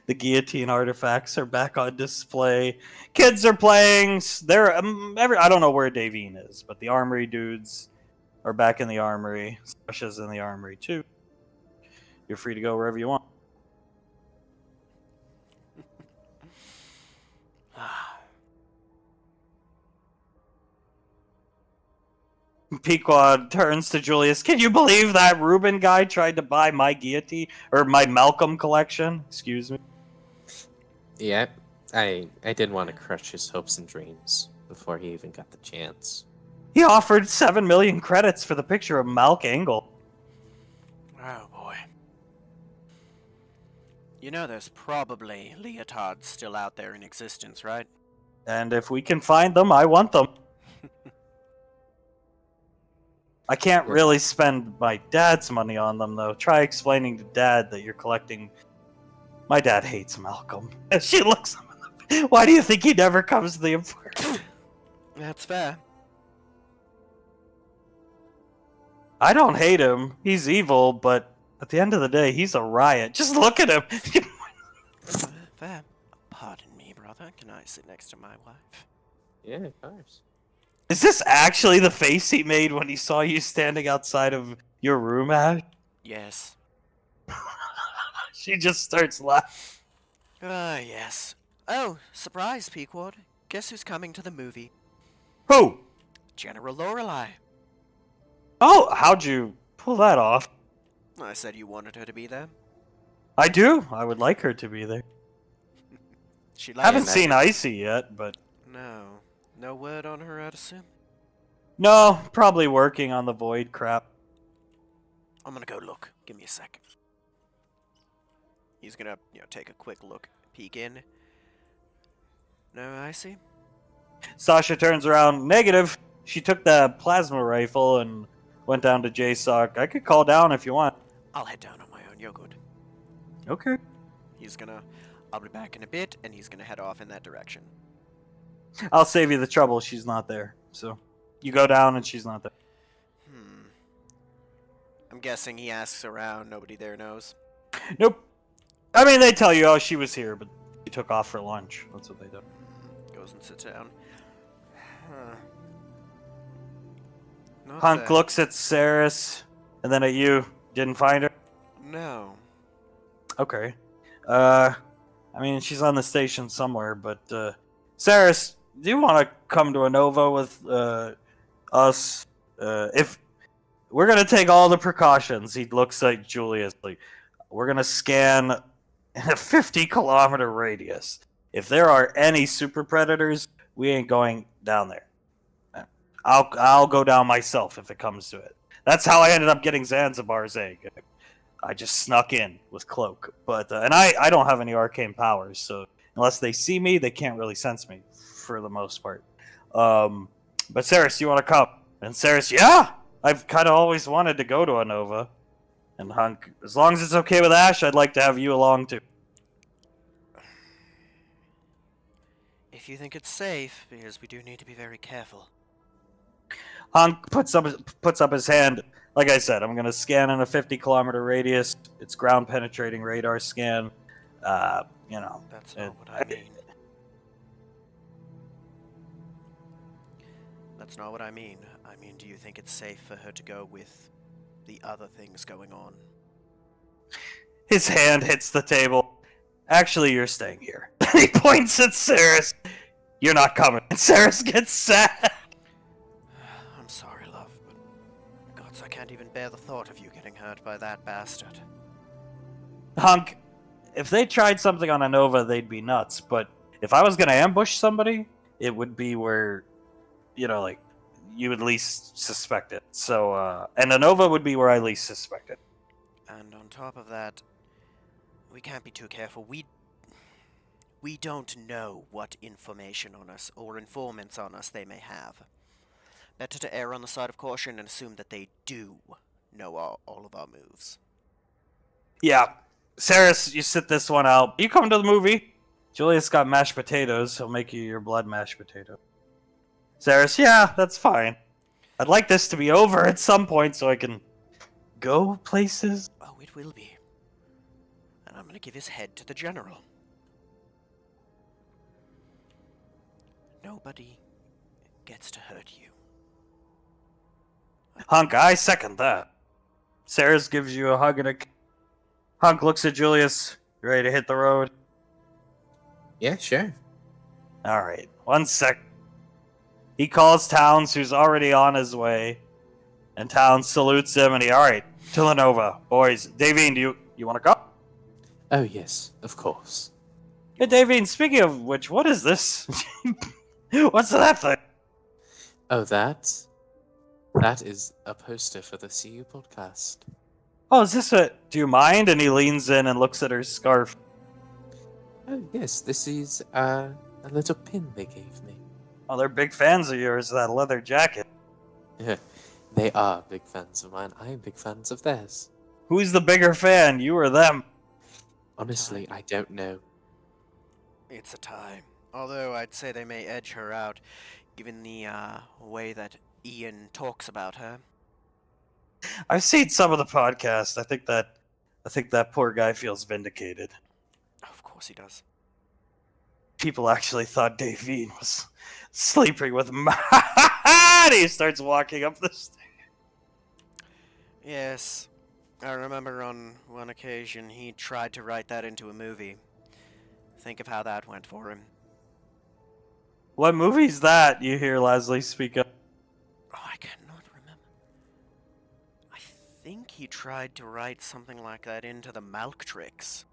S2: The guillotine artifacts are back on display. Kids are playing. They're I don't know where Davine is, but the armory dudes are back in the armory. Sasha's in the armory too. You're free to go wherever you want. Pequod turns to Julius. Can you believe that Reuben guy tried to buy my guillotine or my Malcolm collection? Excuse me.
S3: Yeah, I didn't want to crush his hopes and dreams before he even got the chance.
S2: He offered 7 million credits for the picture of Malk Engel.
S1: Oh boy. You know there's probably leotards still out there in existence, right?
S2: And if we can find them, I want them. I can't really spend my dad's money on them, though. Try explaining to Dad that you're collecting... My dad hates Malcolm. And she looks him in the... Why do you think he never comes to the apartment?
S1: That's fair.
S2: I don't hate him. He's evil, but at the end of the day, he's a riot. Just look at him.
S1: Fair. Pardon me, brother. Can I sit next to my wife?
S3: Yeah, of course.
S2: Is this actually the face he made when he saw you standing outside of your room, Ash?
S1: Yes.
S2: She just starts laughing.
S1: Yes. Oh, surprise, Pequod. Guess who's coming to the movie?
S2: Who?
S1: General Lorelei.
S2: Oh, how'd you pull that off?
S1: I said you wanted her to be there.
S2: I do. I would like her to be there.
S1: She
S2: Haven't
S1: likes
S2: seen Icy yet, but...
S1: No. No word on her, I'd assume?
S2: No, probably working on the Void crap.
S1: I'm gonna go look. Give me a second. He's gonna, take a quick look. Peek in. No, I see.
S2: Sasha turns around. Negative. She took the plasma rifle and went down to JSOC. I could call down if you want.
S1: I'll head down on my own. You're good.
S2: Okay.
S1: I'll be back in a bit, and he's gonna head off in that direction.
S2: I'll save you the trouble. She's not there. So you go down and she's not there.
S1: I'm guessing he asks around. Nobody there knows.
S2: Nope. I mean, they tell you, oh, she was here, but she took off for lunch. That's what they do.
S1: Goes and sits down. Not
S2: Hunk
S1: there.
S2: looks at Saris and then at you. Didn't find her?
S1: No.
S2: Okay. I mean, she's on the station somewhere, but, Saris, do you want to come to Anova with, us? If we're gonna take all the precautions, he looks at Julius, like, we're gonna scan in a 50-kilometer radius. If there are any super predators, we ain't going down there. I'll go down myself if it comes to it. That's how I ended up getting Zanzibar's egg. I just snuck in with cloak, but and I don't have any arcane powers, so unless they see me, they can't really sense me for the most part. But Saris, you want to come? And Saris, yeah, I've kind of always wanted to go to Anova. And Hunk, as long as it's okay with Ash, I'd like to have you along too.
S1: If you think it's safe, because we do need to be very careful.
S2: Hunk puts up his hand. Like I said, I'm gonna scan in a 50-kilometer radius. It's ground penetrating radar scan.
S1: That's not what I mean. That's not what I mean. I mean, do you think it's safe for her to go with the other things going on?
S2: His hand hits the table. Actually, you're staying here. He points at Saris. You're not coming. And Saris gets sad.
S1: I'm sorry, love, but gods, I can't even bear the thought of you getting hurt by that bastard.
S2: Hunk, if they tried something on Anova, they'd be nuts. But if I was gonna ambush somebody, it would be where, like, you would least suspect it. So, and Anova would be where I least suspect it.
S1: And on top of that, we can't be too careful. We don't know what information on us or informants on us they may have. Better to err on the side of caution and assume that they do know all of our moves.
S2: Yeah. Saris, you sit this one out. You come to the movie? Julius got mashed potatoes. He'll make you your blood mashed potato. Ceres, yeah, that's fine. I'd like this to be over at some point so I can go places.
S1: Oh, it will be. And I'm gonna give his head to the general. Nobody gets to hurt you.
S2: Hunk, I second that. Ceres gives you a hug and a. Hunk looks at Julius, ready to hit the road.
S3: Yeah, sure.
S2: All right, 1 sec. He calls Towns, who's already on his way, and Towns salutes him. And all right, to Lenova, boys. Davine, do you want to go?
S3: Oh, yes, of course.
S2: Hey, Davine. Speaking of which, what is this? What's that thing?
S3: Oh, that is a poster for the CU podcast.
S2: Oh, is this a? Do you mind? And he leans in and looks at her scarf.
S3: Oh, yes, this is a little pin they gave me.
S2: Oh, they're big fans of yours. That leather jacket.
S3: Yeah, they are big fans of mine. I am big fans of theirs.
S2: Who's the bigger fan, you or them?
S3: Honestly, I don't know.
S1: It's a tie. Although I'd say they may edge her out, given the way that Ian talks about her.
S2: I've seen some of the podcast. I think that poor guy feels vindicated.
S1: Of course he does.
S2: People actually thought Davine was sleeping with Matt. He starts walking up the stairs.
S1: Yes. I remember on one occasion he tried to write that into a movie. Think of how that went for him.
S2: What movie's that? You hear Leslie speak up.
S1: Oh, I cannot remember. I think he tried to write something like that into the Malktrix.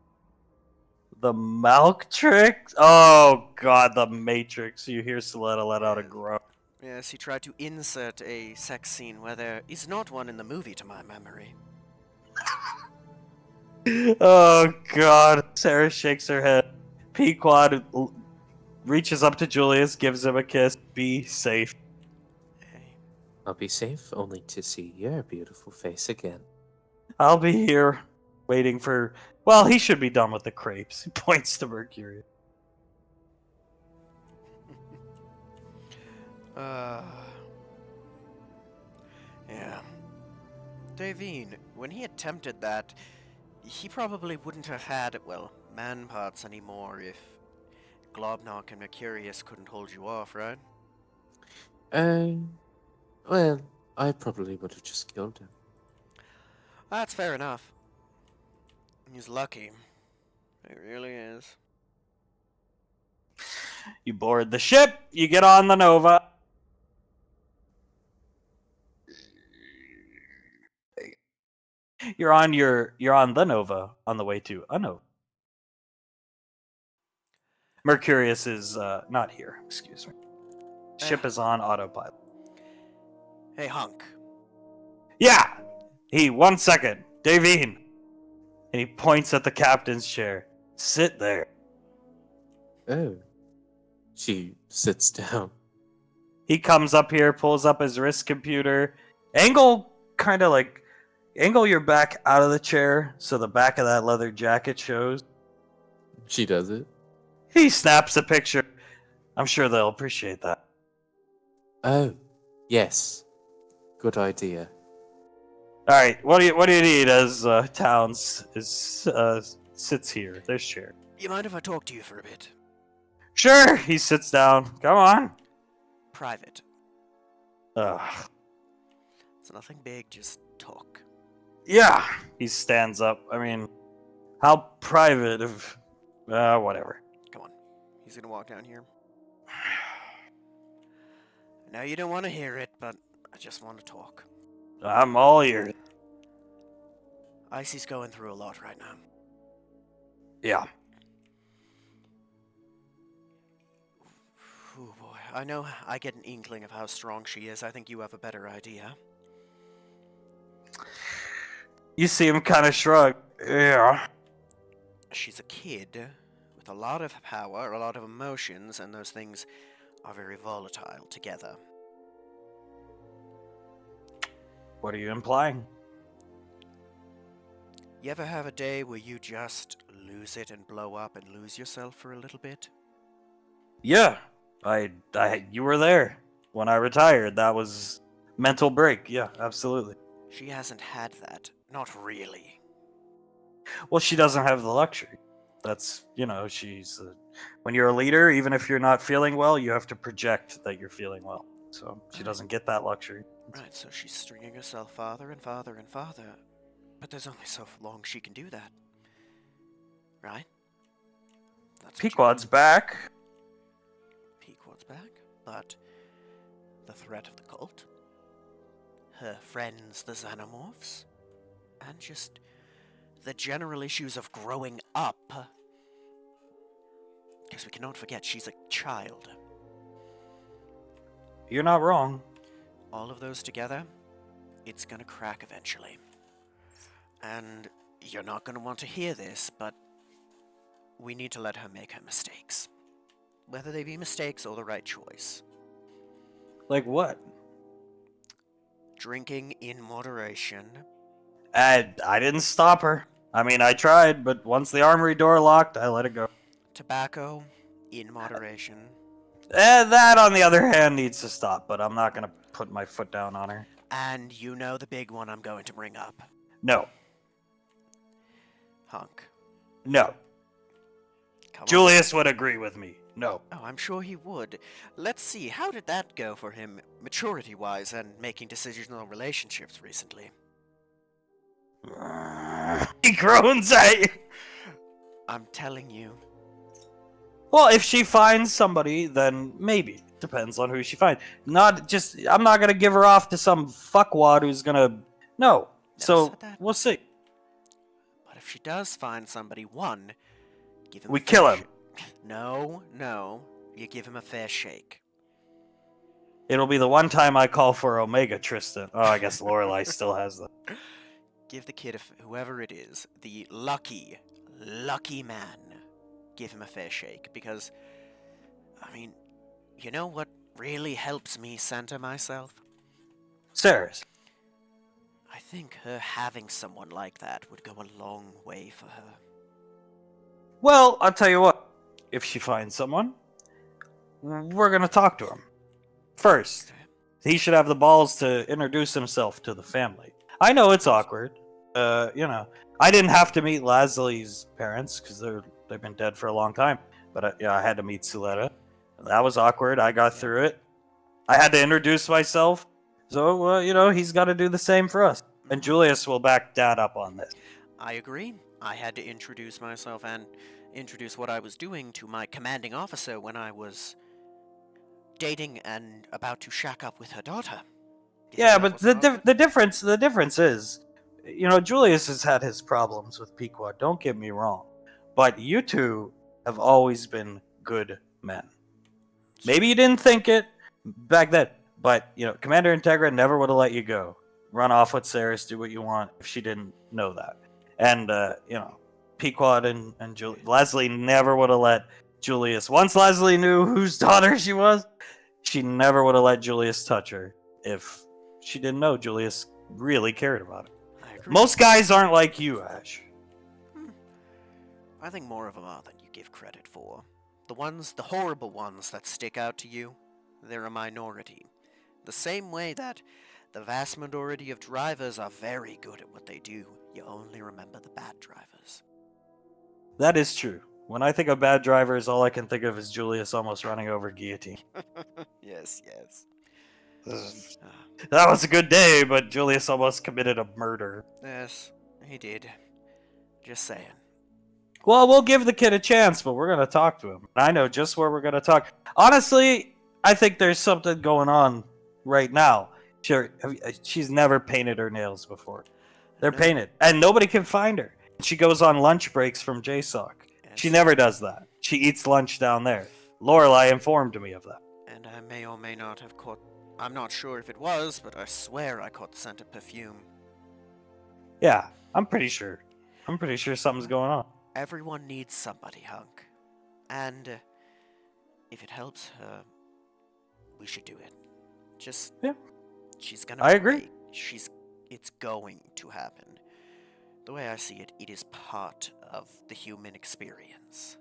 S2: The Malk Trick? Oh god, the Matrix. You hear Soletta let out a groan.
S1: Yes, he tried to insert a sex scene where there is not one in the movie to my memory.
S2: Oh god. Sarah shakes her head. Pequod reaches up to Julius, gives him a kiss. Be safe.
S1: Hey.
S3: I'll be safe only to see your beautiful face again.
S2: I'll be here waiting for. Well, he should be done with the crepes. He points to Mercury.
S1: Yeah. Davine, when he attempted that, he probably wouldn't have had, well, man parts anymore if Globnock and Mercurius couldn't hold you off, right?
S3: Well, I probably would have just killed him.
S1: That's fair enough. He's lucky. He really is.
S2: You board the ship. You get on the Nova. You're on the Nova on the way to Unova. Mercurius is not here. Excuse me. Ship is on autopilot.
S1: Hey, Hunk.
S2: Yeah. 1 second. Davine. And he points at the captain's chair. Sit there.
S3: Oh. She sits down.
S2: He comes up here, pulls up his wrist computer. Angle your back out of the chair so the back of that leather jacket shows.
S3: She does it.
S2: He snaps a picture. I'm sure they'll appreciate that.
S3: Oh, yes. Good idea.
S2: All right, what do you need as Towns sits here? This chair.
S1: You mind if I talk to you for a bit?
S2: Sure. He sits down. Come on.
S1: Private.
S2: Ugh.
S1: It's nothing big, just talk.
S2: Yeah. He stands up. I mean, how private of whatever.
S1: Come on. He's gonna walk down here. I know you don't want to hear it, but I just want to talk.
S2: I'm all ears.
S1: Icy's going through a lot right now.
S2: Yeah.
S1: Oh boy, I know I get an inkling of how strong she is. I think you have a better idea.
S2: You see him kind of shrug. Yeah.
S1: She's a kid with a lot of power, a lot of emotions, and those things are very volatile together.
S2: What are you implying?
S1: You ever have a day where you just lose it and blow up and lose yourself for a little bit?
S2: Yeah, you were there when I retired. That was mental break. Yeah, absolutely.
S1: She hasn't had that. Not really.
S2: Well, she doesn't have the luxury. That's, she's. When you're a leader, even if you're not feeling well, you have to project that you're feeling well. So she doesn't get that luxury.
S1: Right, so she's stringing herself farther and farther and farther. But there's only so long she can do that. Right? That's what you-
S2: Pequod's back.
S1: Pequod's back, but the threat of the cult, her friends, the Xenomorphs, and just the general issues of growing up. Because we cannot forget she's a child.
S2: You're not wrong.
S1: All of those together, it's gonna crack eventually. And you're not gonna want to hear this, but we need to let her make her mistakes. Whether they be mistakes or the right choice.
S2: Like what?
S1: Drinking in moderation.
S2: I didn't stop her. I mean, I tried, but once the armory door locked, I let it go.
S1: Tobacco in moderation.
S2: That, on the other hand, needs to stop, but I'm not going to put my foot down on her.
S1: And you know the big one I'm going to bring up.
S2: No.
S1: Hunk.
S2: No.
S1: Come on.
S2: Julius would agree with me. No.
S1: Oh, I'm sure he would. Let's see, how did that go for him, maturity-wise, and making decisions on relationships recently?
S2: He groans at you.
S1: I'm telling you.
S2: Well, if she finds somebody, then maybe. Depends on who she finds. I'm not gonna give her off to some fuckwad who's gonna. No. So
S1: said that.
S2: we'll see.
S1: But if she does find somebody, one, give him
S2: We
S1: a
S2: kill
S1: fair
S2: him.
S1: No. You give him a fair shake.
S2: It'll be the one time I call for Omega Tristan. Oh, I guess Lorelei still has them.
S1: Give the kid, whoever it is, the lucky man, give him a fair shake. Because, I mean, you know what really helps me center myself?
S2: Sarah's.
S1: I think her having someone like that would go a long way for her.
S2: Well, I'll tell you what. If she finds someone, we're gonna talk to him. First, he should have the balls to introduce himself to the family. I know it's awkward. I didn't have to meet Lasley's parents because they've been dead for a long time. But I had to meet Suletta. That was awkward. I got through it. I had to introduce myself. So, he's got to do the same for us. And Julius will back Dad up on this.
S1: I agree. I had to introduce myself and introduce what I was doing to my commanding officer when I was dating and about to shack up with her daughter. You think
S2: Yeah,
S1: that
S2: but
S1: wasn't awkward?
S2: the difference is, Julius has had his problems with Pequod. Don't get me wrong, but you two have always been good men. Maybe you didn't think it back then, but Commander Integra never would have let you go. Run off with Ceres, do what you want if she didn't know that. And Pequod and Leslie never would have let Julius. Once Leslie knew whose daughter she was, she never would have let Julius touch her if she didn't know Julius really cared about it.
S1: I agree.
S2: Most guys aren't like you, Ash.
S1: I think more of them are than you give credit for. The horrible ones that stick out to you, they're a minority. The same way that the vast majority of drivers are very good at what they do. You only remember the bad drivers.
S2: That is true. When I think of bad drivers, all I can think of is Julius almost running over Guillotine.
S1: Yes.
S2: That was a good day, but Julius almost committed a murder.
S1: Yes, he did. Just saying.
S2: Well, we'll give the kid a chance, but we're going to talk to him. I know just where we're going to talk. Honestly, I think there's something going on right now. She's never painted her nails before. They're
S1: No.
S2: painted, and nobody can find her. She goes on lunch breaks from JSOC.
S1: Yes.
S2: She never does that. She eats lunch down there. Lorelei informed me of that.
S1: And I may or may not have caught... I'm not sure if it was, but I swear I caught the scent of perfume.
S2: Yeah, I'm pretty sure. Something's going on.
S1: Everyone needs somebody, Hunk. And if it helps her, we should do it. She's gonna
S2: I agree.
S1: break. It's going to happen. The way I see it, it is part of the human experience.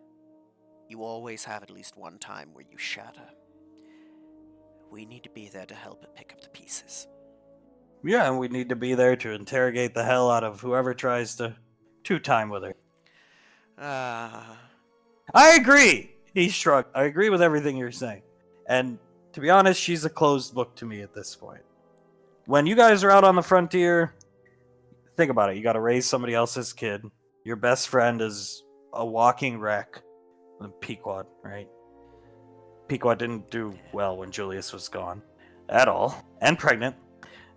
S1: You always have at least one time where you shatter. We need to be there to help it pick up the pieces.
S2: Yeah, and we need to be there to interrogate the hell out of whoever tries to two-time with her. I agree! He shrugged. I agree with everything you're saying. And to be honest, she's a closed book to me at this point. When you guys are out on the frontier, think about it. You gotta raise somebody else's kid. Your best friend is a walking wreck. Pequod, right? Pequod didn't do well when Julius was gone. At all. And pregnant.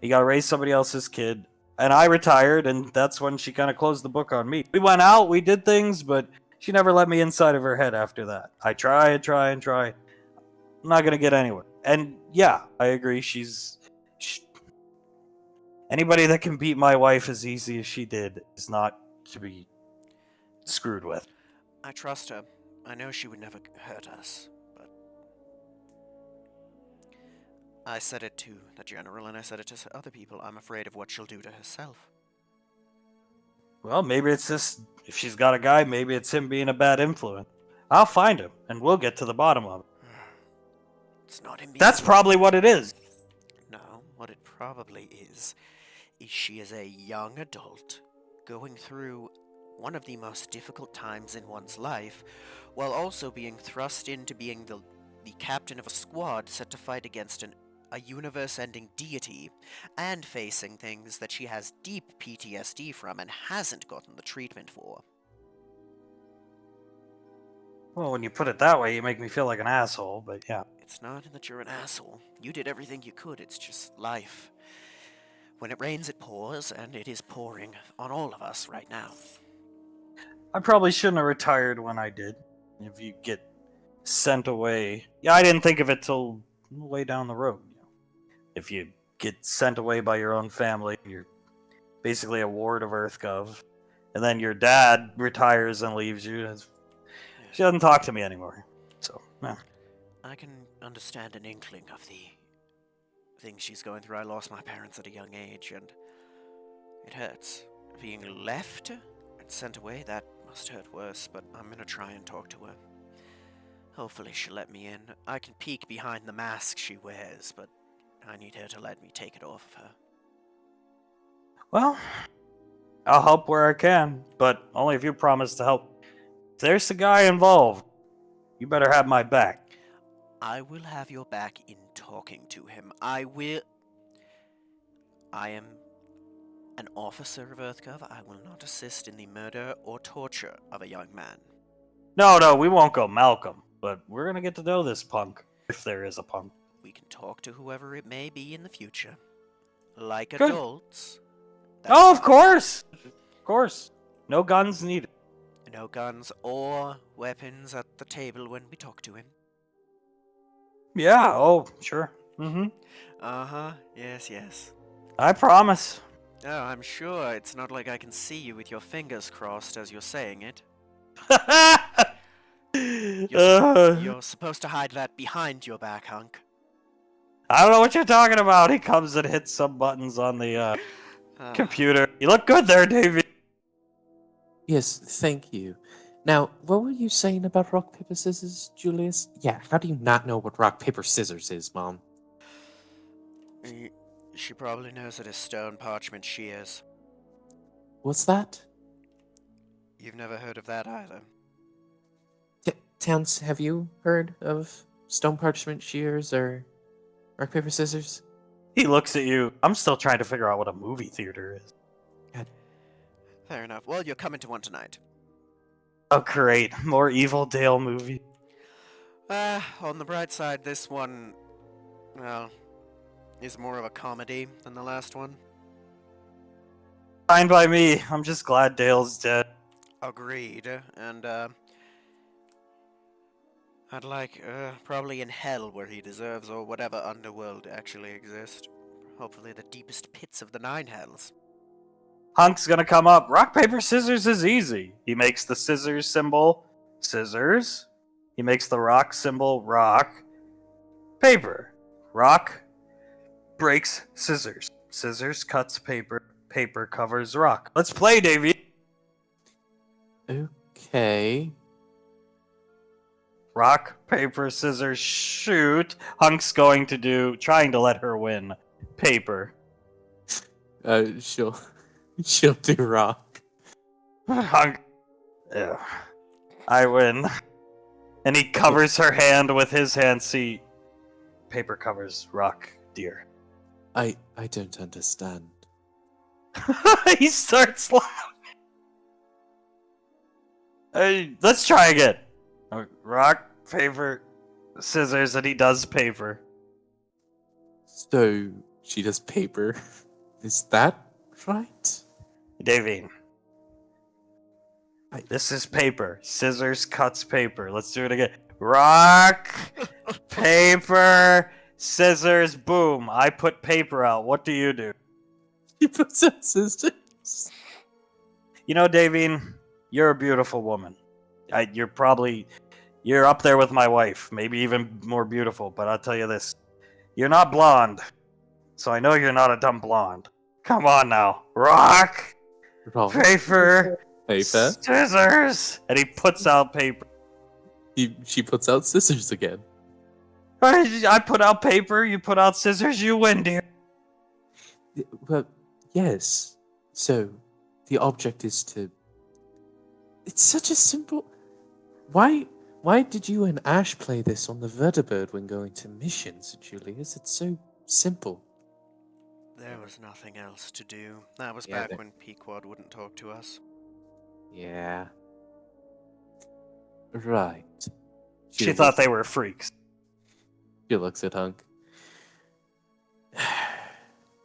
S2: You gotta raise somebody else's kid. And I retired, and that's when she kind of closed the book on me. We went out, we did things, but she never let me inside of her head after that. I try. I'm not gonna get anywhere. And yeah, I agree, anybody that can beat my wife as easy as she did is not to be screwed with.
S1: I trust her. I know she would never hurt us, but I said it to the General, and I said it to other people. I'm afraid of what she'll do to herself.
S2: Well, maybe it's this. If she's got a guy, maybe it's him being a bad influence. I'll find him, and we'll get to the bottom of it.
S1: It's not him being...
S2: That's probably what it is.
S1: No, what it probably is she is a young adult going through one of the most difficult times in one's life, while also being thrust into being the captain of a squad set to fight against a universe-ending deity, and facing things that she has deep PTSD from and hasn't gotten the treatment for.
S2: Well, when you put it that way, you make me feel like an asshole, but yeah.
S1: It's not that you're an asshole. You did everything you could, it's just life. When it rains, it pours, and it is pouring on all of us right now.
S2: I probably shouldn't have retired when I did. If you get sent away... Yeah, I didn't think of it till way down the road. If you get sent away by your own family, you're basically a ward of EarthGov. And then your dad retires and leaves you. She doesn't talk to me anymore. So, yeah.
S1: I can understand an inkling of the things she's going through. I lost my parents at a young age, and it hurts. Being left and sent away, that must hurt worse, but I'm gonna try and talk to her. Hopefully she'll let me in. I can peek behind the mask she wears, but I need her to let me take it off of her.
S2: Well, I'll help where I can, but only if you promise to help. If there's a guy involved, you better have my back.
S1: I will have your back in talking to him. I am an officer of EarthGov. I will not assist in the murder or torture of a young man.
S2: No, we won't go Malcolm, but we're gonna get to know this punk, if there is a punk.
S1: We can talk to whoever it may be in the future. Like
S2: Good.
S1: adults.
S2: Oh, of course! Of course. No guns needed.
S1: No guns or weapons at the table when we talk to him.
S2: Yeah, oh, sure. Mm-hmm.
S1: Uh-huh, yes.
S2: I promise.
S1: Oh, I'm sure. It's not like I can see you with your fingers crossed as you're saying it. You're supposed to hide that behind your back, hunk.
S2: I don't know what you're talking about. He comes and hits some buttons on the computer. You look good there, Davey.
S3: Yes, thank you. Now, what were you saying about rock, paper, scissors, Julius? Yeah, how do you not know what rock, paper, scissors is, Mom?
S1: She probably knows it is stone parchment shears.
S3: What's that?
S1: You've never heard of that either.
S3: Towns, have you heard of stone parchment shears or rock, paper, scissors?
S2: He looks at you. I'm still trying to figure out what a movie theater is.
S1: Fair enough. Well, you're coming to one tonight.
S2: Oh, great. More Evil Dale movie.
S1: On the bright side, this one, well, is more of a comedy than the last one.
S2: Fine by me. I'm just glad Dale's dead.
S1: Agreed. And, I'd like, probably in hell where he deserves, or whatever underworld actually exists. Hopefully the deepest pits of the nine hells.
S2: Hunk's gonna come up. Rock, paper, scissors is easy. He makes the scissors symbol, scissors. He makes the rock symbol, rock. Paper. Rock breaks scissors. Scissors cuts paper. Paper covers rock. Let's play, Davey.
S3: Okay.
S2: Rock, paper, scissors, shoot. Hunk's trying to let her win. Paper.
S3: She'll she'll do rock.
S2: Hunk. Ugh. I win. And he covers her hand with his hand. See, paper covers rock, dear.
S3: I don't understand.
S2: He starts laughing. Hey, let's try again. Rock, paper, scissors, and he does paper.
S3: So she does paper. Is that right?
S2: Davine. This is paper. Scissors cuts paper. Let's do it again. Rock, paper, scissors, boom. I put paper out. What do you do?
S3: He puts out scissors.
S2: You know, Davine, you're a beautiful woman. You're up there with my wife, maybe even more beautiful, but I'll tell you this. You're not blonde, so I know you're not a dumb blonde. Come on now. Rock,
S3: Rock,
S2: paper,
S3: paper.
S2: scissors, and he puts out paper.
S3: She puts out scissors again.
S2: I put out paper, you put out scissors, you win, dear.
S3: Well, yes. So the object is to. It's such a simple. Why did you and Ash play this on the Vertibird when going to missions, Julius? It's so simple.
S1: There was nothing else to do. That was
S3: Yeah,
S1: back
S3: there-
S1: when Pequod wouldn't talk to us.
S3: Yeah. Right.
S2: She thought they were freaks.
S3: She looks at Hunk.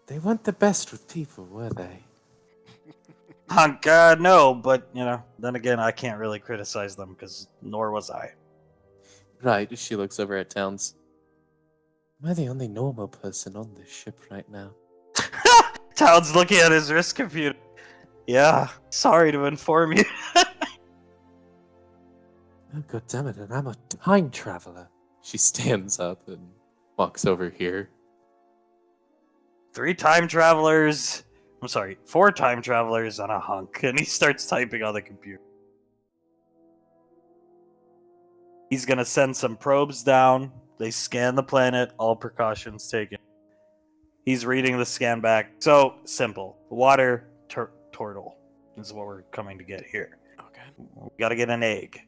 S3: They weren't the best with people, were they?
S2: Hunk, no, but, then again, I can't really criticize them, because nor was I.
S3: Right, she looks over at Towns. Am I the only normal person on this ship right now?
S2: Town's looking at his wrist computer. Yeah, sorry to inform you.
S3: Oh, God damn it, and I'm a time traveler. She stands up and walks over here.
S2: 4 time travelers and a hunk. And he starts typing on the computer. He's gonna send some probes down. They scan the planet, all precautions taken. He's reading the scan back. So, simple. Water turtle is what we're coming to get here.
S1: Okay.
S2: We gotta get an egg.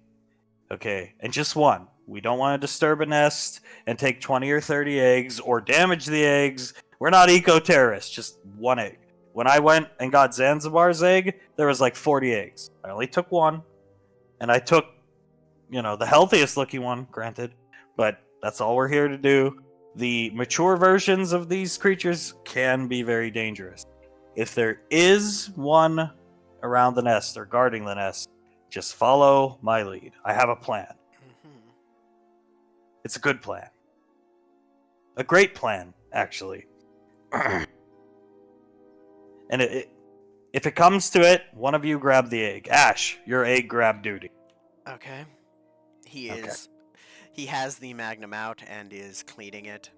S2: Okay, and just one. We don't want to disturb a nest and take 20 or 30 eggs or damage the eggs. We're not eco-terrorists, just one egg. When I went and got Zanzibar's egg, there was like 40 eggs. I only took one, and I took, the healthiest looking one, granted, but that's all we're here to do. The mature versions of these creatures can be very dangerous. If there is one around the nest or guarding the nest, just follow my lead. I have a plan.
S1: Mm-hmm.
S2: It's a good plan. A great plan, actually. And if it comes to it, one of you grab the egg. Ash, your egg grab duty.
S1: Okay.
S2: Okay.
S1: He has the Magnum out and is cleaning it.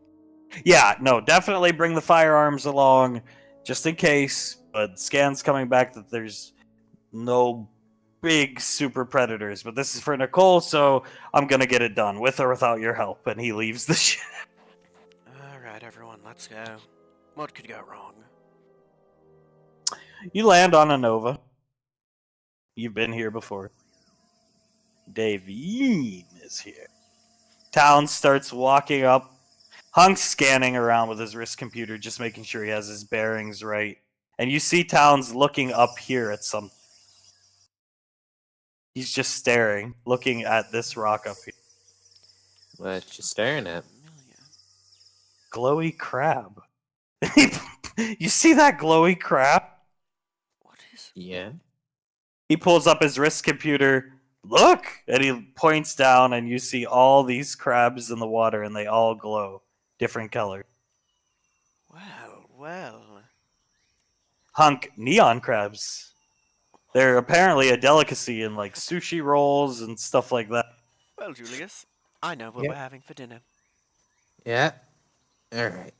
S2: Yeah, no, definitely bring the firearms along, just in case. But scans coming back that there's no big super predators. But this is for Nicole, so I'm gonna get it done, with or without your help. And he leaves the ship.
S1: Alright, everyone, let's go. What could go wrong?
S2: You land on a Nova. You've been here before. Davine is here. Town starts walking up. Hunk's scanning around with his wrist computer, just making sure he has his bearings right. And you see Towns looking up here at something. He's just staring, looking at this rock up here.
S3: What you staring at?
S1: Familiar.
S2: Glowy crab. You see that glowy crab?
S1: What is...
S3: Yeah.
S2: He pulls up his wrist computer. Look! And he points down, and you see all these crabs in the water, and they all glow. Different color.
S1: Well.
S2: Hunk, neon crabs. They're apparently a delicacy in like sushi rolls and stuff like that.
S1: Well, Julius, I know what
S3: Yeah.
S1: we're having for dinner.
S3: Yeah. Alright.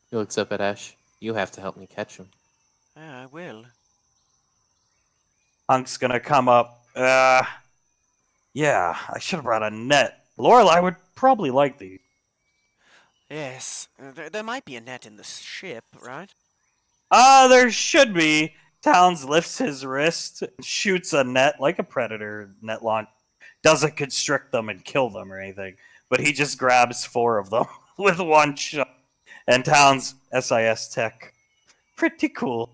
S3: He looks up at Ash. You have to help me catch him.
S1: Yeah, I will.
S2: Hunk's gonna come up. Yeah, I should have brought a net. Lorelai would probably like these.
S1: Yes, there might be a net in the ship, right?
S2: There should be. Towns lifts his wrist, shoots a net like a predator net launch. Doesn't constrict them and kill them or anything, but he just grabs 4 of them with one shot. And Towns SIS tech, pretty cool.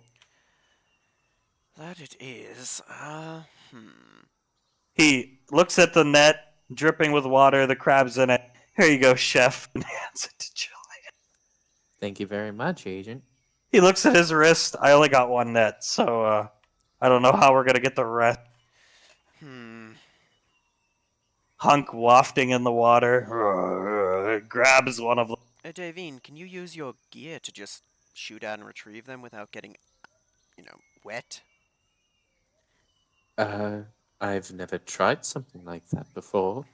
S1: That it is. Hmm.
S2: He looks at the net, dripping with water. The crab's in it. Here you go, chef, and hands it to Julian.
S3: Thank you very much, Agent.
S2: He looks at his wrist. I only got 1 net, so I don't know how we're gonna get the rest.
S1: Hmm.
S2: Hunk wafting in the water, grabs one of them.
S1: Davine, can you use your gear to just shoot out and retrieve them without getting, wet?
S3: I've never tried something like that before.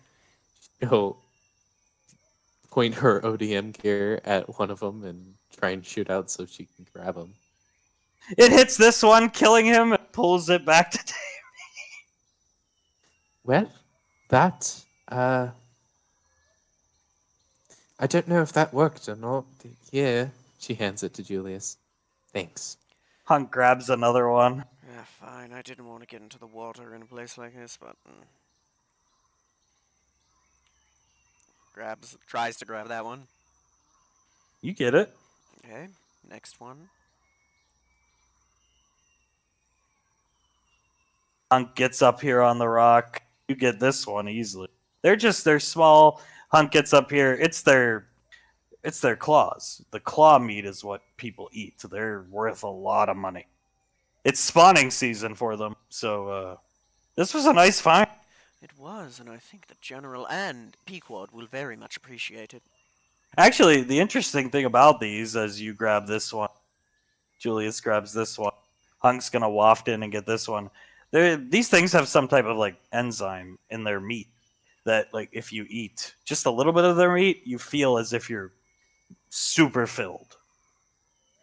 S3: She'll point her ODM gear at one of them and try and shoot out so she can grab him.
S2: It hits this one, killing him, and pulls it back to Dave.
S3: Well, that, I don't know if that worked or not. Here, she hands it to Julius. Thanks.
S2: Hunk grabs another one.
S1: Yeah, fine. I didn't want to get into the water in a place like this, but tries to grab that one.
S2: You get it.
S1: Okay, next one.
S2: Hunk gets up here on the rock. You get this one easily. They're small. Hunk gets up here. It's their claws. The claw meat is what people eat. They're worth a lot of money. It's spawning season for them, so this was a nice find.
S1: It was, and I think the General and Pequod will very much appreciate it.
S2: Actually, the interesting thing about these, as you grab this one, Julius grabs this one, Hunk's gonna waft in and get this one. These things have some type of like enzyme in their meat that, like, if you eat just a little bit of their meat, you feel as if you're super filled.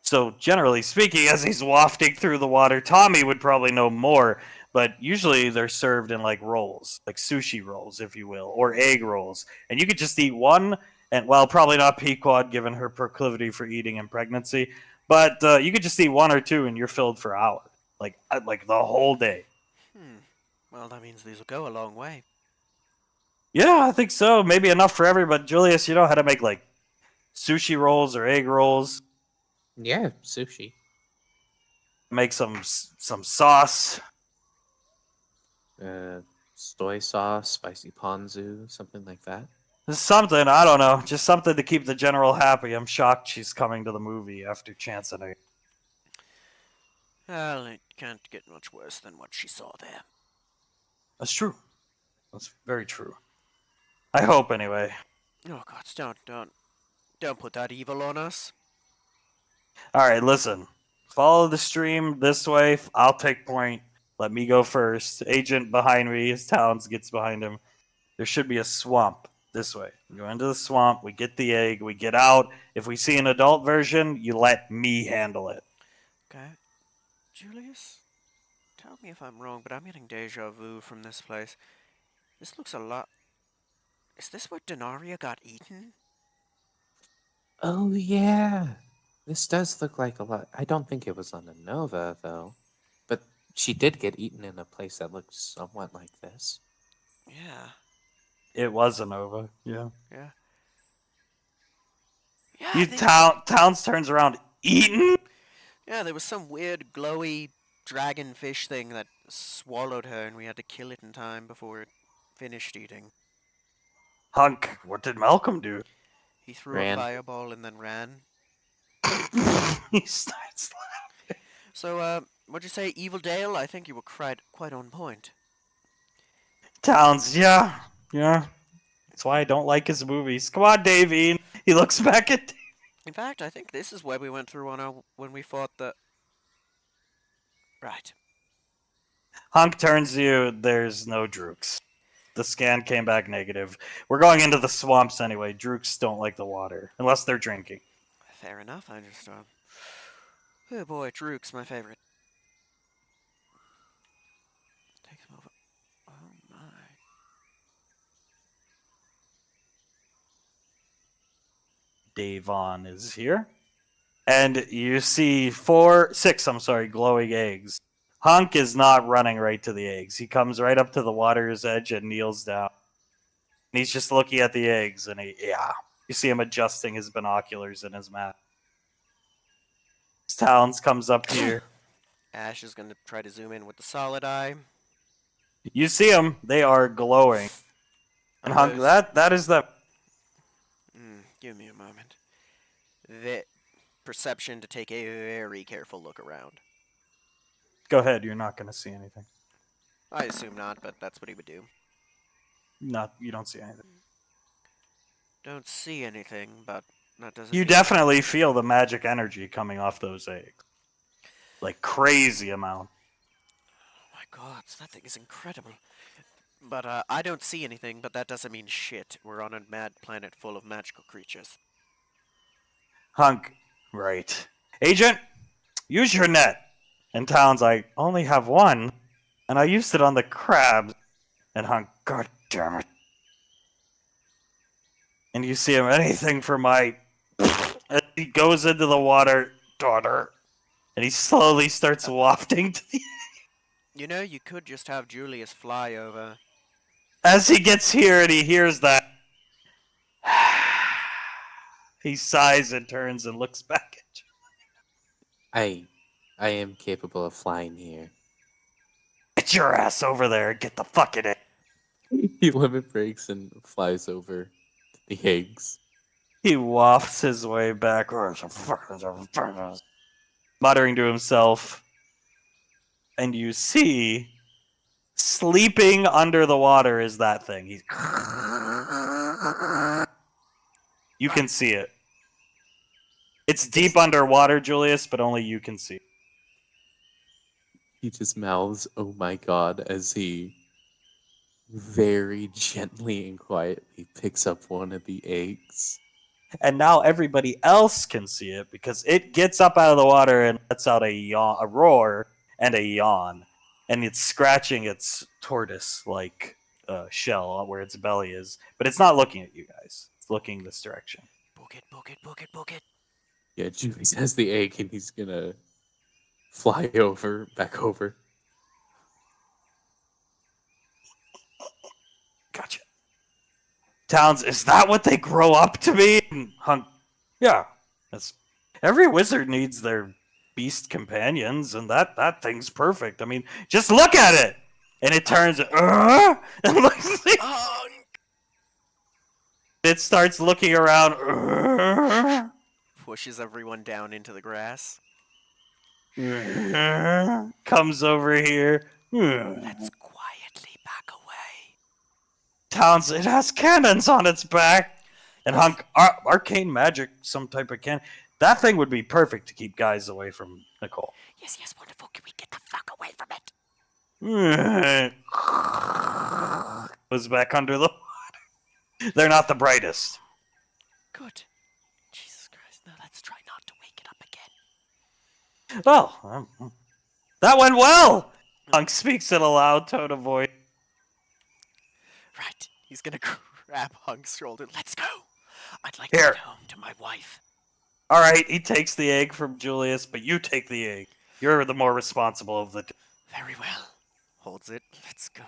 S2: So, generally speaking, as he's wafting through the water, Tommy would probably know more, but usually they're served in like rolls, like sushi rolls, if you will, or egg rolls. And you could just eat one, and well, probably not Pequod given her proclivity for eating in pregnancy, but you could just eat 1 or 2 and you're filled for hours, like the whole day.
S1: Well, that means these will go a long way.
S2: Yeah, I think so. Maybe enough for everybody. Julius, you know how to make like sushi rolls or egg rolls.
S3: Yeah, sushi.
S2: Make some sauce.
S3: Soy sauce, spicy ponzu, something like that.
S2: Something, I don't know. Just something to keep the general happy. I'm shocked she's coming to the movie after Chance and I.
S1: Well, it can't get much worse than what she saw there.
S2: That's true. That's very true. I hope, anyway.
S1: Oh, God, don't put that evil on us.
S2: Alright, listen. Follow the stream this way. I'll take point. Let me go first. Agent behind me. His Towns gets behind him. There should be a swamp this way. We go into the swamp. We get the egg. We get out. If we see an adult version, you let me handle it.
S1: Okay. Julius? Tell me if I'm wrong, but I'm getting deja vu from this place. This looks a lot... Is this where Denaria got eaten?
S3: Oh, yeah. This does look like a lot. I don't think it was on a Nova, though. But she did get eaten in a place that looks somewhat like this.
S1: Yeah.
S2: It was a Nova. Yeah.
S1: Yeah.
S2: You Towns turns around. Eaten?
S1: Yeah, there was some weird glowy dragonfish thing that swallowed her, and we had to kill it in time before it finished eating.
S2: Hunk, what did Malcolm do?
S1: He threw
S3: Ran.
S1: a fireball and then ran.
S2: He starts laughing.
S1: So, what'd you say, Evil Dale? I think you were quite on point.
S2: Towns, yeah. That's why I don't like his movies. Come on, Davine. He looks back at Dave.
S1: In fact, I think this is where we went through when we fought the... Right.
S2: Hunk turns to you. There's no Drooks. The scan came back negative. We're going into the swamps anyway. Drooks don't like the water, unless they're drinking.
S1: Fair enough, I just, Oh boy, Drooks, my favorite.
S2: Davon is here. And you see six, glowing eggs. Hunk is not running right to the eggs. He comes right up to the water's edge and kneels down. And he's just looking at the eggs, and you see him adjusting his binoculars in his map. Towns comes up here.
S1: Ash is gonna try to zoom in with the solid eye.
S2: You see them; they are glowing. And Hunk, that is the.
S1: Give me a moment. The perception to take a very careful look around.
S2: Go ahead. You're not going to see anything.
S1: I assume not, but that's what he would do.
S2: You don't see anything.
S1: Don't see anything, but that doesn't.
S2: You
S1: mean-
S2: definitely feel the magic energy coming off those eggs, like crazy amount.
S1: Oh my god, that thing is incredible. But I don't see anything, but that doesn't mean shit. We're on a mad planet full of magical creatures.
S2: Hunk, right. Agent, use your net. And Town's like, only have one, and I used it on the crabs. And Hunk, god damn it. And you see him, anything for my... And he goes into the water, daughter. And he slowly starts wafting to the...
S1: You know, you could just have Julius fly over.
S2: As he gets here and he hears that, he sighs and turns and looks back at you.
S3: I am capable of flying here.
S2: Get your ass over there and get the fuck in it.
S3: He limit breaks and flies over the eggs.
S2: He wafts his way backwards, muttering to himself. And you see, sleeping under the water is that thing. You can see it. It's deep underwater, Julius, but only you can see.
S3: He just mouths, "Oh my god," as he very gently and quietly picks up one of the eggs.
S2: And now everybody else can see it because it gets up out of the water and lets out a roar and a yawn. And it's scratching its tortoise-like shell where its belly is. But it's not looking at you guys. It's looking this direction.
S1: Book it, book it, book it, book it.
S3: Yeah, Julius has the egg and he's gonna fly back over.
S2: Gotcha. Towns, is that what they grow up to be? And Hunk, yeah. Every wizard needs their beast companions, and that thing's perfect. I mean, just look at it! And it turns, and looks,
S1: Oh,
S2: it starts looking around,
S1: pushes everyone down into the grass.
S2: comes over here.
S1: Let's quietly back away.
S2: Towns, it has cannons on its back. And Hunk, arcane magic, some type of cannon. That thing would be perfect to keep guys away from Nicole.
S1: Yes, yes, wonderful. Can we get the fuck away from it?
S2: Was back under the water. They're not the brightest.
S1: Good. Jesus Christ. Now let's try not to wake it up again.
S2: Well, that went well. Hunk speaks in a loud tone of voice.
S1: Right. He's gonna grab Hunk's shoulder. Let's go. I'd like
S2: Here.
S1: to get home to my wife.
S2: All right, he takes the egg from Julius, but you take the egg. You're the more responsible of the two.
S1: Very well. Holds it. Let's go.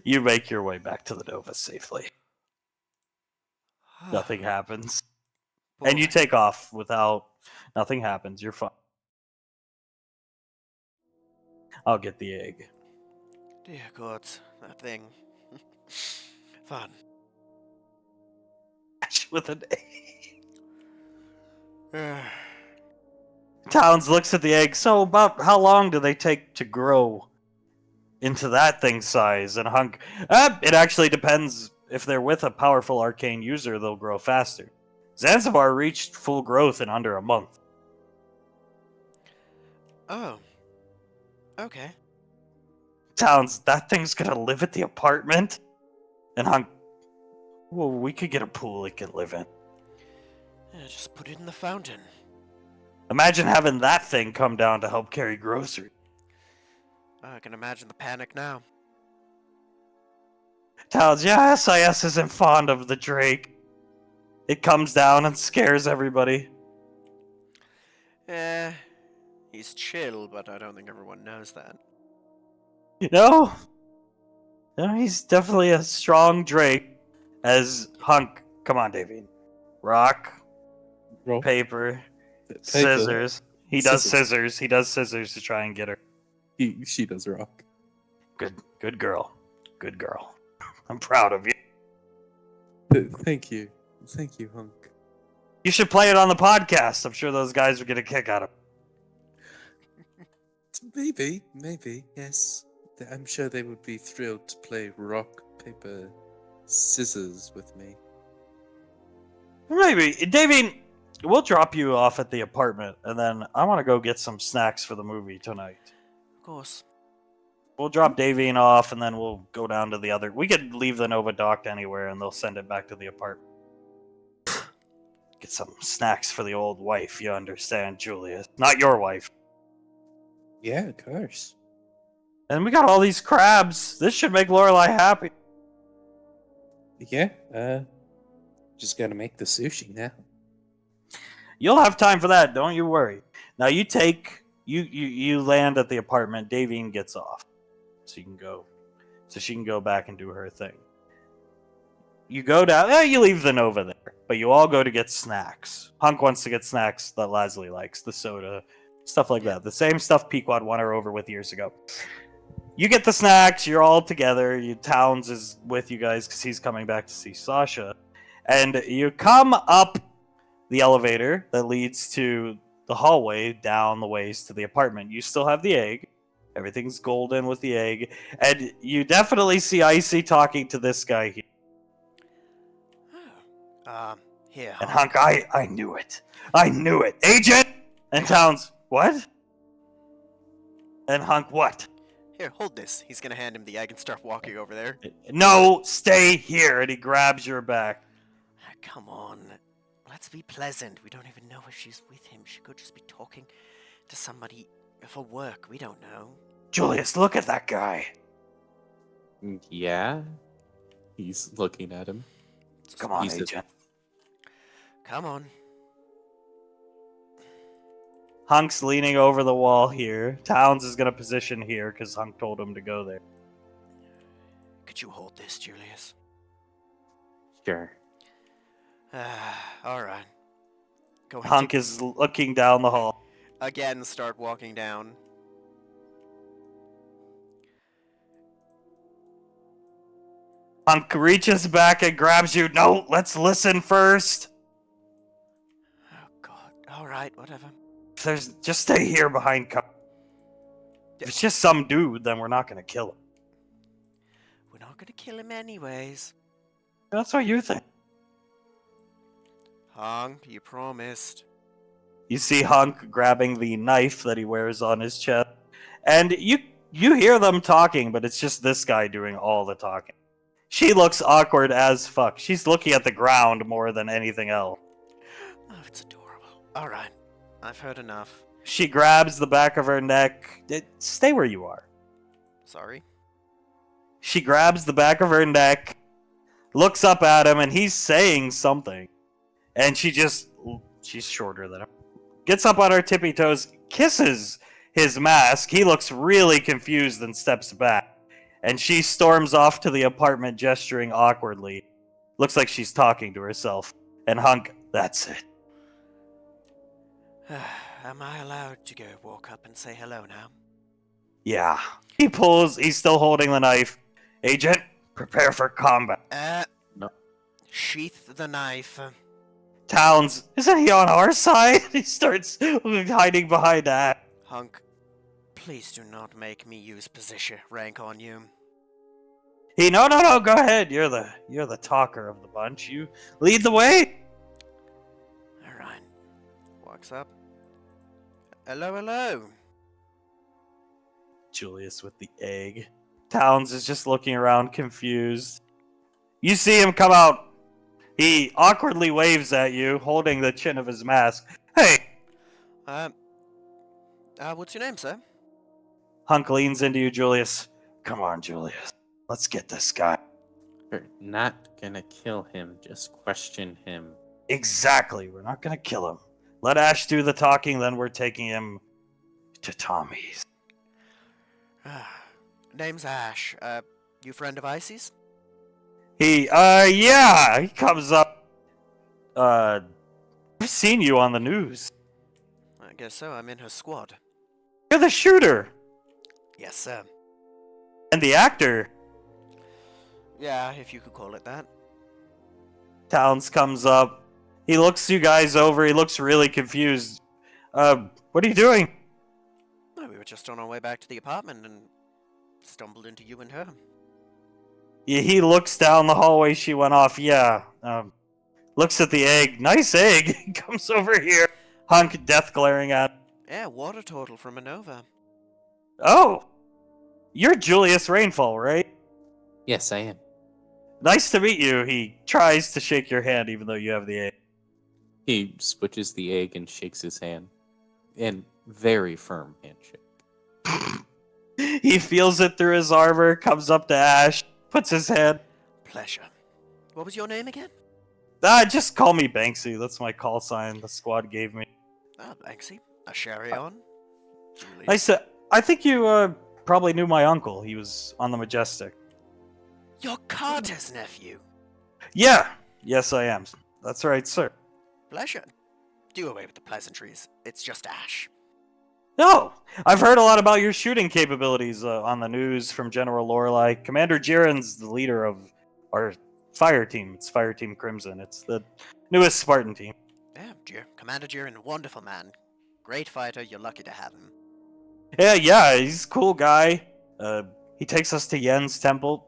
S2: You make your way back to the Nova safely. Nothing happens. And you
S1: Boy.
S2: take off without... Nothing happens. You're fine. I'll get the egg.
S1: Dear God, that thing. Fun.
S2: With an egg. Towns looks at the egg. So about how long do they take to grow into that thing's size? And Hunk, it actually depends. If they're with a powerful arcane user, they'll grow faster. Zanzibar reached full growth in under a month.
S1: Oh. Okay.
S2: Towns, that thing's gonna live at the apartment? And Hunk, well, we could get a pool it can live in.
S1: Yeah, just put it in the fountain.
S2: Imagine having that thing come down to help carry groceries.
S1: I can imagine the panic now.
S2: Towns, yeah, SIS isn't fond of the Drake. It comes down and scares everybody.
S1: He's chill, but I don't think everyone knows that.
S2: No, he's definitely a strong Drake. As Hunk, come on, Davey. Rock,
S3: Roll.
S2: paper,
S3: Paper.
S2: scissors. He does
S3: Scissors.
S2: scissors. He does scissors to try and get her.
S3: She does rock.
S2: Good girl. Good girl. I'm proud of you.
S3: Thank you. Thank you, Hunk.
S2: You should play it on the podcast. I'm sure those guys would get a kick out of it.
S3: Maybe, yes. I'm sure they would be thrilled to play rock, paper, scissors with me.
S2: Maybe. Davey, we'll drop you off at the apartment, and then I want to go get some snacks for the movie tonight.
S1: Of course.
S2: We'll drop Davine off, and then we'll go down to the other. We could leave the Nova docked anywhere, and they'll send it back to the apartment. Get some snacks for the old wife, you understand, Julius. Not your wife.
S3: Yeah, of course.
S2: And we got all these crabs. This should make Lorelai happy.
S3: Yeah, just gotta make the sushi now.
S2: You'll have time for that, don't you worry. Now you take you land at the apartment. Davine gets off, so she can go back and do her thing. You go down. You leave the Nova there, but you all go to get snacks. Hunk wants to get snacks that Lasley likes, the soda, stuff like that. The same stuff Pequod won her over with years ago. You get the snacks. You're all together. Towns is with you guys because he's coming back to see Sasha, and you come up the elevator that leads to the hallway down the ways to the apartment. You still have the egg. Everything's golden with the egg, and you definitely see Icy talking to this guy here.
S1: Here.
S2: And Hunk, I knew it. I knew it. Agent! And Towns, what? And Hunk, what?
S1: Here, hold this. He's gonna hand him the egg and start walking over there.
S2: No, stay here. And he grabs your back.
S1: Come on. Let's be pleasant. We don't even know if she's with him. She could just be talking to somebody for work. We don't know.
S2: Julius, look at that guy.
S3: Yeah? He's looking at him.
S2: Come on,
S3: He's a-
S2: Agent.
S1: Come on.
S2: Hunk's leaning over the wall here. Towns is going to position here because Hunk told him to go there.
S1: Could you hold this, Julius?
S3: Sure.
S1: Alright. Go ahead.
S2: Hunk is looking down the hall.
S1: Again, start walking down.
S2: Hunk reaches back and grabs you. No, let's listen first.
S1: Oh, God. Alright, whatever.
S2: If there's just stay here behind cover. If it's just some dude, then we're not going to kill him.
S1: We're not gonna kill him anyways.
S2: That's what you think.
S1: Hunk, you promised.
S2: You see Hunk grabbing the knife that he wears on his chest. And you hear them talking, but it's just this guy doing all the talking. She looks awkward as fuck. She's looking at the ground more than anything else.
S1: Oh, it's adorable. Alright. I've heard enough.
S2: She grabs the back of her neck. Stay where you are.
S1: Sorry.
S2: She grabs the back of her neck, looks up at him, and he's saying something. And she's shorter than him. Gets up on her tippy toes, kisses his mask. He looks really confused and steps back. And she storms off to the apartment, gesturing awkwardly. Looks like she's talking to herself. And Hunk, that's it.
S1: Am I allowed to go walk up and say hello now?
S2: Yeah. He's still holding the knife. Agent, prepare for combat.
S3: No.
S1: Sheath the knife.
S2: Towns, isn't he on our side? He starts hiding behind that.
S1: Hunk, please do not make me use position rank on you.
S2: No, go ahead. You're the talker of the bunch. You lead the way.
S1: Alright. Walks up. Hello.
S2: Julius with the egg. Towns is just looking around confused. You see him come out. He awkwardly waves at you, holding the chin of his mask. Hey!
S1: What's your name, sir?
S2: Hunk leans into you, Julius. Come on, Julius. Let's get this guy.
S3: We're not gonna kill him, just question him.
S2: Exactly. We're not gonna kill him. Let Ash do the talking, then we're taking him to Tommy's.
S1: Name's Ash. You friend of Icy's?
S2: Yeah, he comes up. I've seen you on the news.
S1: I guess so. I'm in her squad.
S2: You're the shooter
S1: Yes, sir.
S2: and the actor.
S1: Yeah, if you could call it that.
S2: Towns comes up. He looks you guys over. He looks really confused. What are you doing?
S1: Oh, we were just on our way back to the apartment and stumbled into you and her.
S2: Yeah, he looks down the hallway she went off. Yeah. Looks at the egg. Nice egg. He comes over here. Hunk, death glaring at.
S1: Yeah, water turtle from Anova.
S2: Oh, you're Julius Rainfall, right?
S3: Yes, I am.
S2: Nice to meet you. He tries to shake your hand even though you have the egg.
S3: He switches the egg and shakes his hand. And very firm handshake.
S2: He feels it through his armor, comes up to Ash, puts his hand.
S1: Pleasure. What was your name again?
S2: Just call me Banksy. That's my call sign the squad gave me.
S1: Ah, Banksy. A sherry on.
S2: I think you probably knew my uncle. He was on the Majestic.
S1: You're Carter's nephew.
S2: Yeah. Yes, I am. That's right, sir.
S1: Pleasure. Do away with the pleasantries. It's just Ash.
S2: No, I've heard a lot about your shooting capabilities on the news from General Lorelei. Commander Jiren's the leader of our fire team. It's Fire Team Crimson. It's the newest Spartan team.
S1: Yeah, Commander Jiren, wonderful man. Great fighter, you're lucky to have him.
S2: Yeah, he's a cool guy. He takes us to Yen's temple.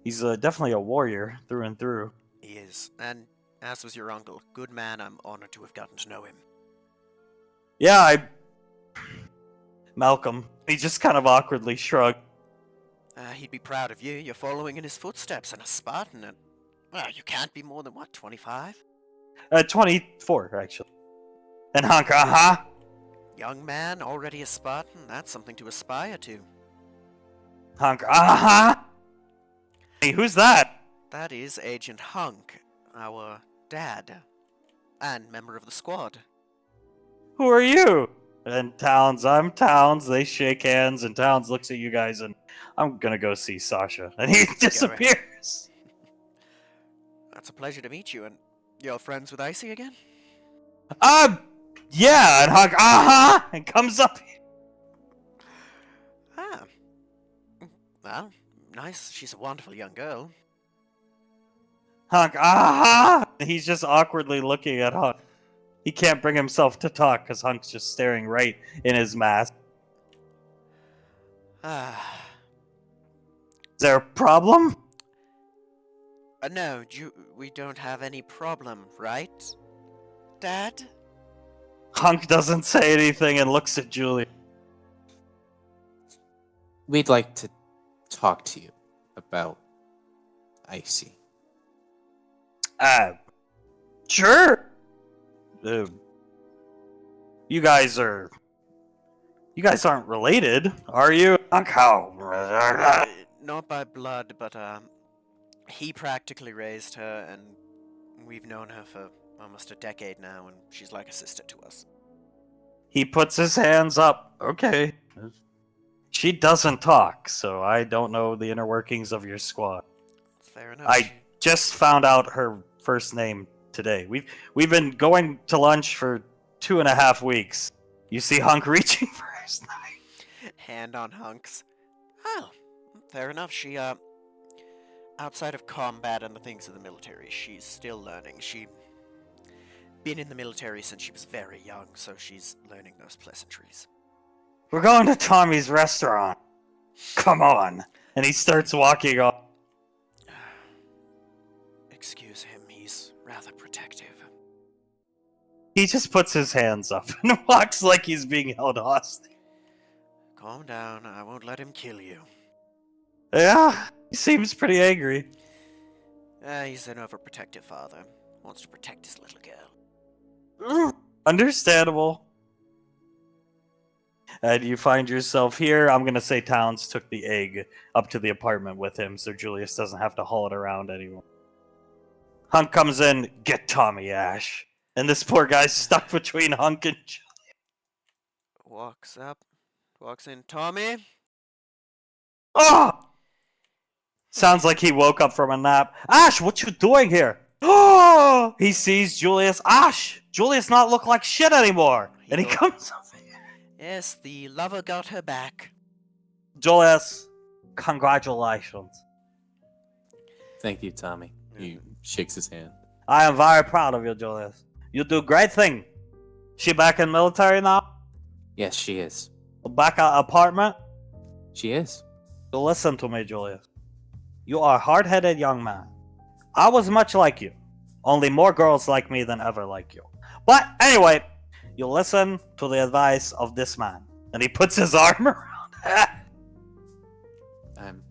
S2: He's definitely a warrior through and through.
S1: He is. And as was your uncle, good man, I'm honored to have gotten to know him.
S2: Yeah, Malcolm. He just kind of awkwardly shrugged.
S1: He'd be proud of you. You're following in his footsteps and a Spartan. And, well, you can't be more than, 25?
S2: 24, actually. And Hunk,
S1: Young man, already a Spartan. That's something to aspire to.
S2: Hunk, Hey, who's that?
S1: That is Agent Hunk, our dad, and member of the squad.
S2: Who are you? And Towns, I'm Towns. They shake hands, and Towns looks at you guys, and I'm gonna go see Sasha. And he disappears.
S1: That's a pleasure to meet you, and you're friends with Icy again?
S2: Yeah, and Hunk, and comes up.
S1: Ah. Well, nice. She's a wonderful young girl.
S2: Hunk, He's just awkwardly looking at Hunk. He can't bring himself to talk because Hunk's just staring right in his mask.
S1: Ah.
S2: Is there a problem?
S1: No, we don't have any problem, right, Dad?
S2: Hunk doesn't say anything and looks at Julie.
S3: We'd like to talk to you about Icy.
S2: Sure. You guys aren't related, are you? Hunk, how?
S1: Not by blood, but he practically raised her, and we've known her for almost a decade now, and she's like a sister to us.
S2: He puts his hands up. Okay. She doesn't talk, so I don't know the inner workings of your squad.
S1: Fair enough.
S2: I just found out her first name today. We've been going to lunch for 2.5 weeks. You see Hunk reaching for his knife.
S1: Hand on Hunks. Oh, fair enough. She, outside of combat and the things of the military, she's still learning. She been in the military since she was very young, so she's learning those pleasantries.
S2: We're going to Tommy's restaurant. Come on. And he starts walking off.
S1: Excuse him, he's rather protective.
S2: He just puts his hands up and walks like he's being held hostage.
S1: Calm down, I won't let him kill you.
S2: Yeah, he seems pretty angry.
S1: He's an overprotective father. Wants to protect his little girl.
S2: Understandable. And you find yourself here. I'm going to say Towns took the egg up to the apartment with him so Julius doesn't have to haul it around anymore. Hunk comes in, get Tommy, Ash. And this poor guy's stuck between Hunk and
S1: Walks up. Walks in. Tommy?
S2: Oh! Sounds like he woke up from a nap. Ash, what you doing here? Oh! He sees Julius. Ash! Julius not look like shit anymore. And he
S1: He
S2: comes up.
S1: Yes, the lover got her back.
S2: Julius, congratulations.
S3: Thank you, Tommy. He shakes his hand.
S2: I am very proud of you, Julius. You do great thing. She back in military now?
S3: Yes, she is.
S2: Back at apartment?
S3: She is.
S2: So listen to me, Julius. You are a hard-headed young man. I was much like you. Only more girls like me than ever like you. But anyway, you listen to the advice of this man. And he puts his arm around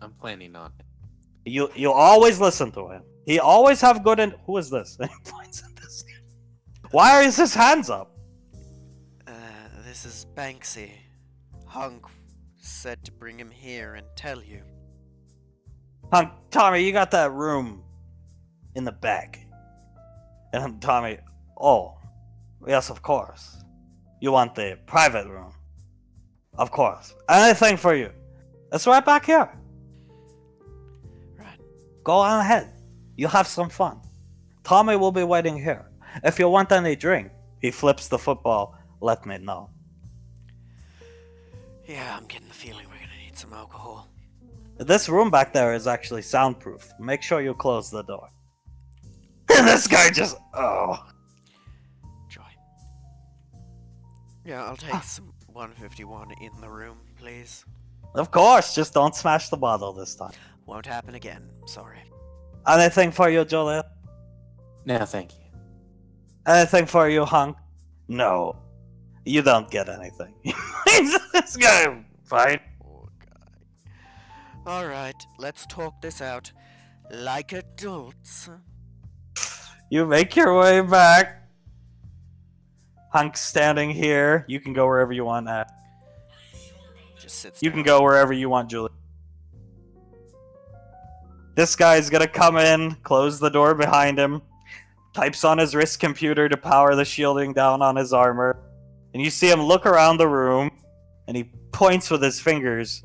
S3: I'm planning on it.
S2: You always listen to him. He always have good in... Who is this? And he points at this guy. Why are his hands up?
S1: This is Banksy. Hunk said to bring him here and tell you.
S2: Tommy, you got that room in the back. And Tommy, oh, yes, of course. You want the private room. Of course. Anything for you. It's right back here.
S1: Right.
S2: Go on ahead. You have some fun. Tommy will be waiting here. If you want any drink, he flips the football, let me know.
S1: Yeah, I'm getting the feeling we're gonna need some alcohol.
S2: This room back there is actually soundproof. Make sure you close the door. And this guy just... Oh.
S1: Joy. Yeah, I'll take some 151 in the room, please.
S2: Of course, just don't smash the bottle this time.
S1: Won't happen again. Sorry.
S2: Anything for you, Juliet?
S3: No, thank you.
S2: Anything for you, Hunk? No. You don't get anything. This guy, fine.
S1: Poor guy. Alright, let's talk this out. Like adults.
S2: You make your way back. Hunk's standing here. You can go wherever you want.
S1: Just sits
S2: You
S1: down.
S2: can go wherever you want, Julie. This guy's gonna come in, close the door behind him, types on his wrist computer to power the shielding down on his armor, and you see him look around the room, and he points with his fingers.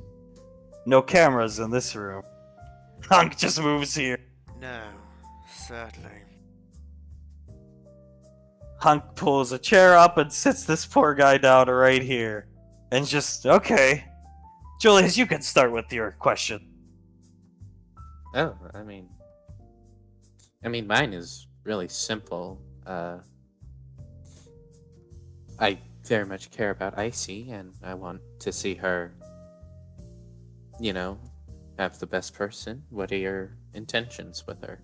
S2: No cameras in this room. Hunk just moves here.
S1: No, certainly.
S2: Hunk pulls a chair up and sits this poor guy down right here. And just, okay. Julius, you can start with your question.
S3: Oh, I mean, mine is really simple. I very much care about Icy, and I want to see her, have the best person. What are your intentions with her?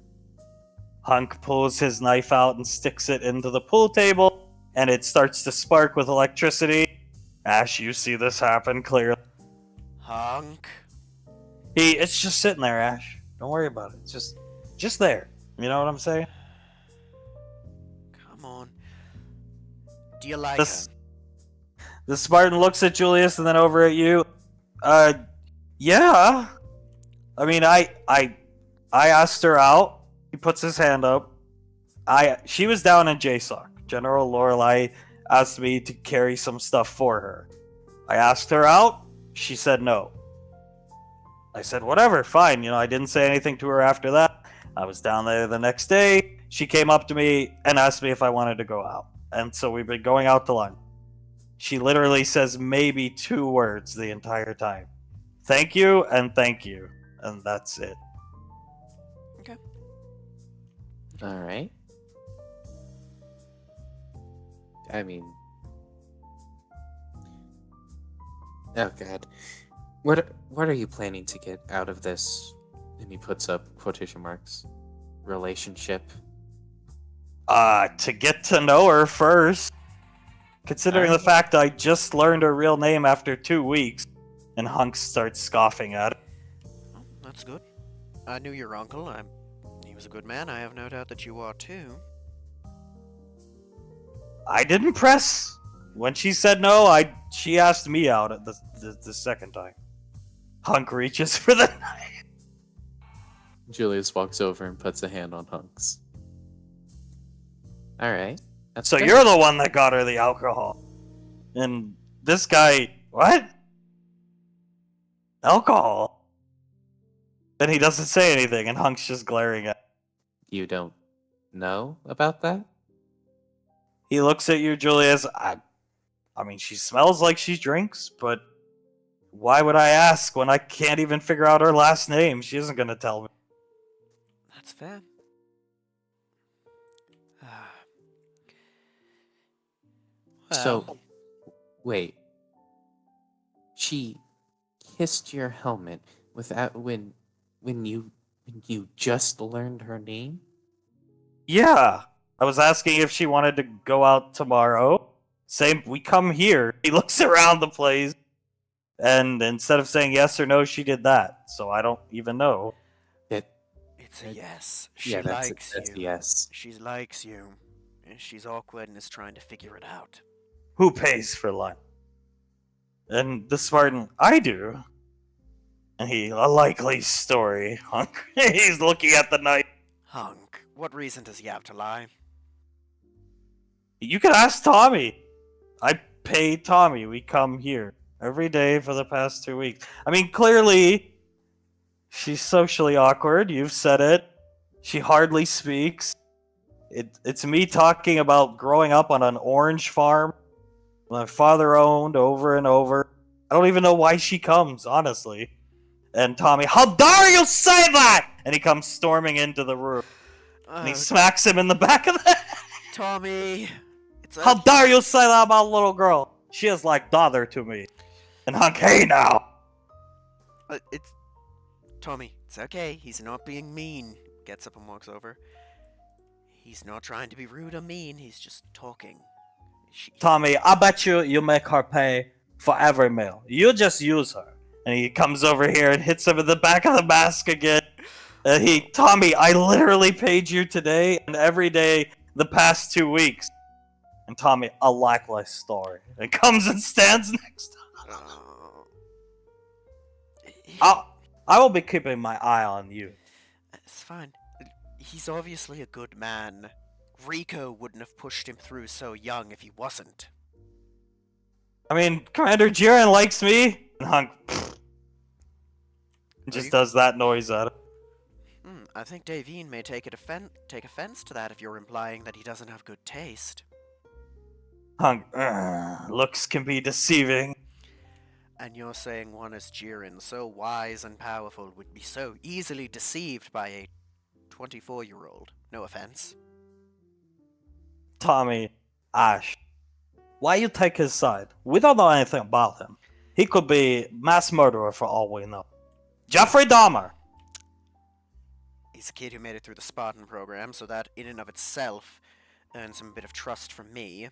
S2: Hunk pulls his knife out and sticks it into the pool table, and it starts to spark with electricity. Ash, you see this happen clearly.
S1: Hunk.
S2: It's just sitting there, Ash. Don't worry about it. It's just there. You know what I'm saying?
S1: Come on. Do you like
S2: This-
S1: her?
S2: The Spartan looks at Julius and then over at you. Yeah. I mean, I asked her out. He puts his hand up. She was down in JSOC. General Lorelei asked me to carry some stuff for her. I asked her out. She said no. I said, whatever, fine. I didn't say anything to her after that. I was down there the next day. She came up to me and asked me if I wanted to go out. And so we've been going out to lunch. She literally says maybe 2 words the entire time. Thank you and thank you. And that's it.
S3: All right. I mean, oh god, what are you planning to get out of this? And he puts up quotation marks. Relationship.
S2: To get to know her first. Considering the fact I just learned her real name after 2 weeks. And Hunk starts scoffing at it.
S1: Oh, that's good. I knew your uncle. He was a good man. I have no doubt that you are too.
S2: I didn't press. When she said no, she asked me out at the second time. Hunk reaches for the knife.
S3: Julius walks over and puts a hand on Hunk's. All right. That's
S2: So
S3: fair.
S2: you're the one that got her the alcohol. And this guy, what? Alcohol? Then he doesn't say anything, and Hunk's just glaring at him.
S3: You don't know about that?
S2: He looks at you, Julius. I mean, she smells like she drinks, but why would I ask when I can't even figure out her last name? She isn't gonna tell me.
S1: That's fair.
S3: So,
S1: Well,
S3: wait. She kissed your helmet without when you just learned her name?
S2: Yeah, I was asking if she wanted to go out tomorrow. Same, we come here. He looks around the place, and instead of saying yes or no, she did that. So I don't even know.
S3: That
S1: it's a yes.
S3: yeah,
S1: She
S3: that's
S1: likes
S3: that's
S1: you.
S3: a yes.
S1: She likes you. She's awkward and is trying to figure it out.
S2: Who pays for lunch? And the Spartan, I do. And a likely story. Hunk. He's looking at the knife.
S1: Hunk, what reason does he have to lie?
S2: You can ask Tommy. I pay Tommy. We come here every day for the past 2 weeks. I mean, clearly, she's socially awkward. You've said it. She hardly speaks. It's me talking about growing up on an orange farm my father owned over and over. I don't even know why she comes, honestly. And Tommy, how dare you say that? And he comes storming into the room. And he smacks him in the back of the head.
S1: Tommy, it's
S2: How dare you say that about a little girl? She is like daughter to me. And Hunk, hey now.
S1: it's Tommy. It's okay. He's not being mean. Gets up and walks over. He's not trying to be rude or mean. He's just talking.
S2: Tommy, I bet you make her pay for every meal. You just use her. And he comes over here and hits him in the back of the mask again. Tommy, I literally paid you today and every day the past 2 weeks. And Tommy, a likely story. And comes and stands next to him. I will be keeping my eye on you.
S1: It's fine. He's obviously a good man. Rico wouldn't have pushed him through so young if he wasn't.
S2: I mean, Commander Jiren likes me. And Hunk just does that noise at him.
S1: I think Davine may take offense to that if you're implying that he doesn't have good taste.
S2: Hunk, looks can be deceiving.
S1: And you're saying one as Jiren, so wise and powerful, would be so easily deceived by a 24-year-old. No offense.
S2: Tommy, Ash, why you take his side? We don't know anything about him. He could be mass murderer for all we know. Jeffrey Dahmer.
S1: He's a kid who made it through the Spartan program, so that in and of itself earns him a bit of trust from me.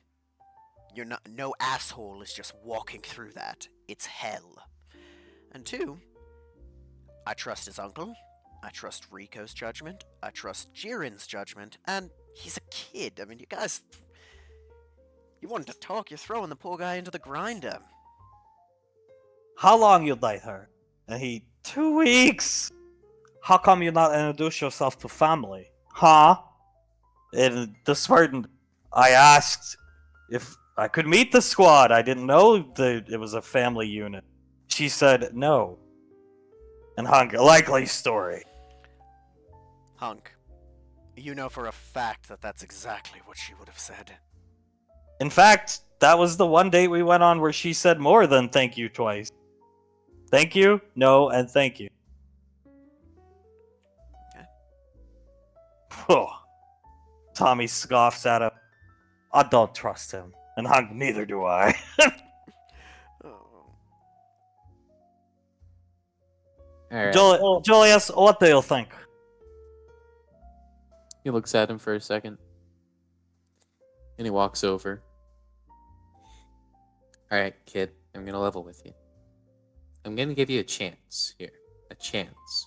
S1: No asshole is just walking through that. It's hell. And two, I trust his uncle. I trust Rico's judgment. I trust Jiren's judgment. And he's a kid. I mean, you guys... You wanted to talk, you're throwing the poor guy into the grinder.
S2: How long you date her? And 2 weeks. How come you not introduce yourself to family? Huh? In the Spartan, I asked if I could meet the squad. I didn't know that it was a family unit. She said no. And Hunk, a likely story.
S1: Hunk, you know for a fact that that's exactly what she would have said.
S2: In fact, that was the one date we went on where she said more than thank you twice. Thank you, no, and thank you.
S1: Okay.
S2: Oh. Tommy scoffs at him. I don't trust him. And Hunk, neither do I.
S1: Oh.
S3: All right.
S2: Julius, what do you think?
S3: He looks at him for a second. And he walks over. Alright, kid, I'm gonna level with you. I'm gonna give you a chance here. A chance.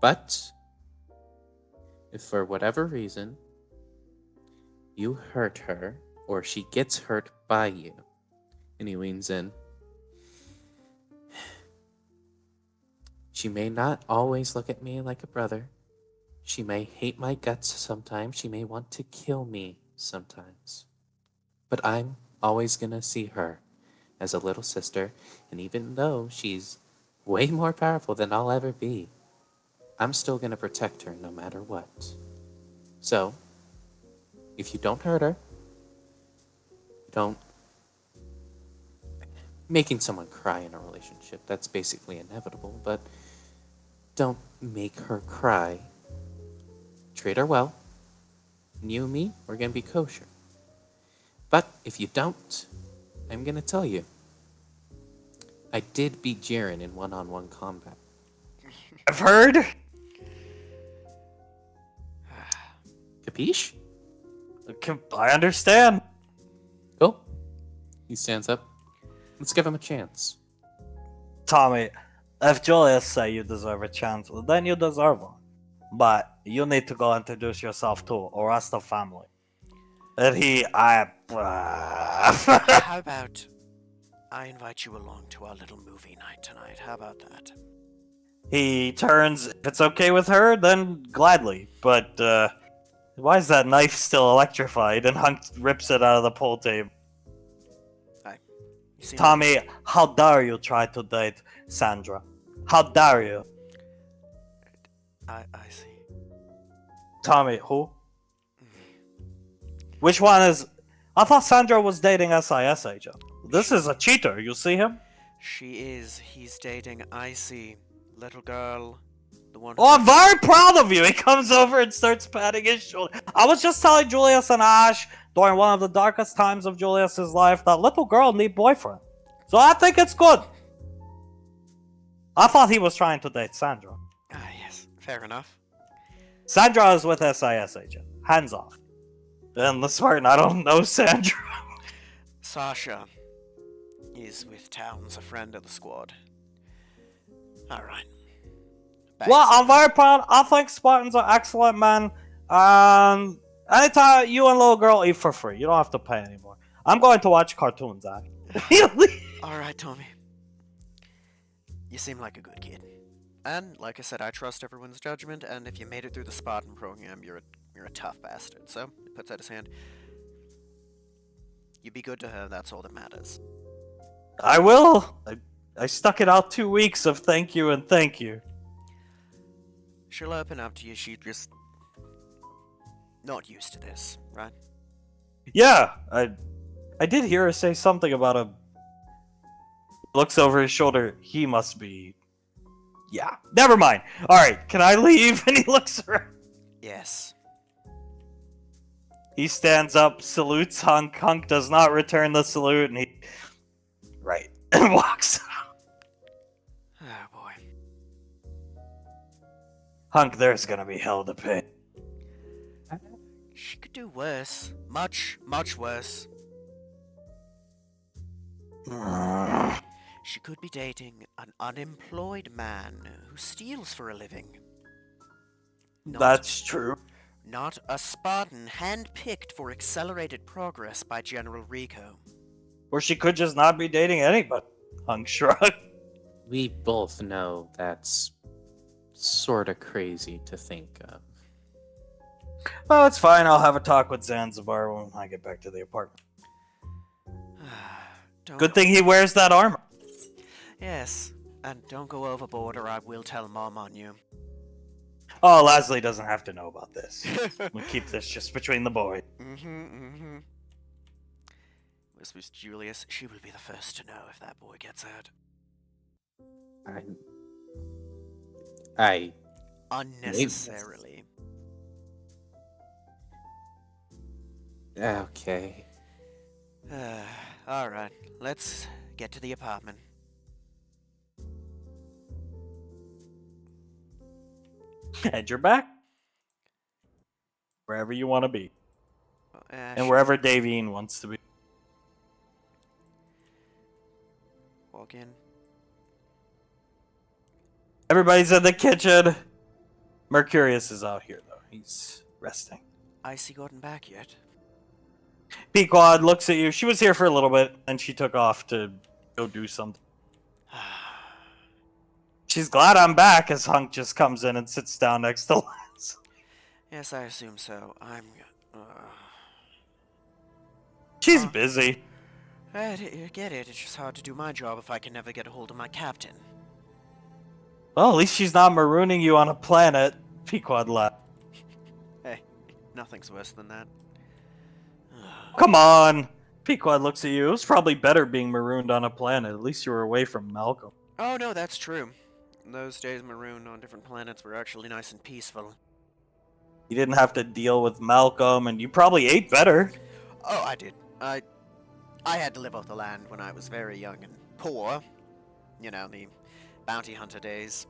S3: But, if for whatever reason, you hurt her, or she gets hurt by you, and he leans in, she may not always look at me like a brother. She may hate my guts sometimes. She may want to kill me sometimes. But I'm always gonna see her as a little sister, and even though she's way more powerful than I'll ever be, I'm still gonna protect her no matter what. So, if you don't hurt her, don't. Making someone cry in a relationship, that's basically inevitable, but don't make her cry. Treat her well. And you and me, we're gonna be kosher. But if you don't, I'm gonna tell you. I did beat Jaren in one-on-one combat.
S2: I've heard.
S3: Capiche?
S2: I understand.
S3: Cool. He stands up. Let's give him a chance.
S2: Tommy, if Julius say you deserve a chance, well, then you deserve one. But you need to go introduce yourself to or rest of family. And
S1: How about I invite you along to our little movie night tonight? How about that?
S2: he turns. If it's okay with her, then gladly. But why is that knife still electrified? And Hunk rips it out of the pool table.
S1: You seem
S2: Tommy, how dare you try to date Sandra? How dare you?
S1: I see.
S2: Tommy, who? Which one is... I thought Sandra was dating SIS agent. This is a cheater, you see him?
S1: She is. He's dating Icy. Little girl. The one.
S2: Oh, I'm very proud of you! He comes over and starts patting his shoulder. I was just telling Julius and Ash, during one of the darkest times of Julius's life, that little girl need boyfriend. So I think it's good. I thought he was trying to date Sandra.
S1: Ah, yes. Fair enough.
S2: Sandra is with SIS agent. Hands off. And the Spartan, I don't know Sandra.
S1: Sasha is with Towns, a friend of the squad. Alright.
S2: Well, I'm very proud. I think Spartans are excellent men. Anytime you and little girl eat for free, you don't have to pay anymore. I'm going to watch cartoons, Zach.
S1: Alright, Tommy. You seem like a good kid. And, like I said, I trust everyone's judgment, and if you made it through the Spartan program, you're a tough bastard. So, he puts out his hand. You be good to her, that's all that matters.
S2: I will. I stuck it out 2 weeks of thank you and thank you.
S1: She'll open up to you, she's just not used to this, right?
S2: Yeah, I did hear her say something about a... Looks over his shoulder. He must be... Yeah, never mind. Alright, can I leave? And he looks around.
S1: Yes.
S2: He stands up, salutes Hunk. Hunk does not return the salute, and he... Right. And walks out.
S1: Oh boy.
S2: Hunk, there's gonna be hell to pay.
S1: She could do worse. Much, much worse. She could be dating an unemployed man who steals for a living.
S2: That's true.
S1: Not a Spartan handpicked for accelerated progress by General Rico.
S2: Or she could just not be dating anybody. Hunk shrugged.
S3: We both know that's sort of crazy to think of.
S2: Oh, it's fine. I'll have a talk with Zanzibar when I get back to the apartment.
S1: Don't
S2: Good thing he wears that armor.
S1: Yes, and don't go overboard or I will tell Mom on you.
S2: Oh, Leslie doesn't have to know about this. We'll keep this just between the boys.
S1: Whispers Julius, she will be the first to know if that boy gets out.
S3: I
S1: Unnecessarily.
S3: Okay.
S1: Alright, let's get to the apartment.
S2: And you're back. Wherever you want to be. And
S1: Ash,
S2: wherever Davine wants to be.
S1: walk in.
S2: Everybody's in the kitchen. Mercurius is out here, though. He's resting.
S1: Icy gotten back yet?
S2: Pequod looks at you. She was here for a little bit, and she took off to go do something. She's glad I'm back, as Hunk just comes in and sits down next to Lance.
S1: Yes, I assume so. Uh,
S2: She's
S1: Huh?
S2: busy.
S1: I get it. It's just hard to do my job if I can never get a hold of my captain.
S2: Well, at least she's not marooning you on a planet. Pequod laughed.
S1: Hey, nothing's worse than that.
S2: Come on! Pequod looks at you. It was probably better being marooned on a planet. At least you were away from Malcolm.
S1: Oh, no, that's true. Those days marooned on different planets were actually nice and peaceful.
S2: You didn't have to deal with Malcolm, and you probably ate better.
S1: Oh, I did. I had to live off the land when I was very young and poor. You know, the bounty hunter days.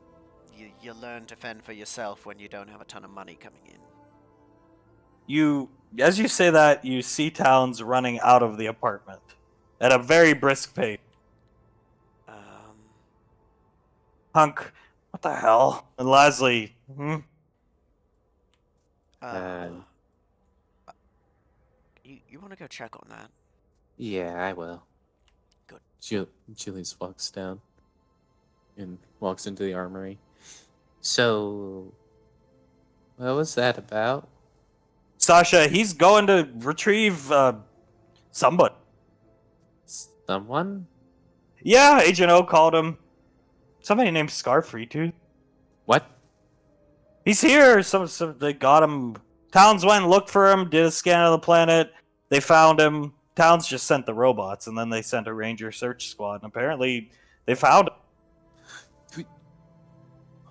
S1: You learn to fend for yourself when you don't have a ton of money coming in.
S2: As you say that, you see Towns running out of the apartment at a very brisk pace. Hunk, what the hell? And Leslie,
S1: You want to go check on that?
S3: Yeah, I will.
S1: Good.
S3: Julius walks down and walks into the armory. So, what was that about?
S2: Sasha, he's going to retrieve somebody.
S3: Someone?
S2: Yeah, Agent O called him. Somebody named Scarfree,
S3: What?
S2: He's here. Some they got him. Towns went and looked for him, did a scan of the planet. They found him. Towns just sent the robots, and then they sent a ranger search squad. And apparently, they found him.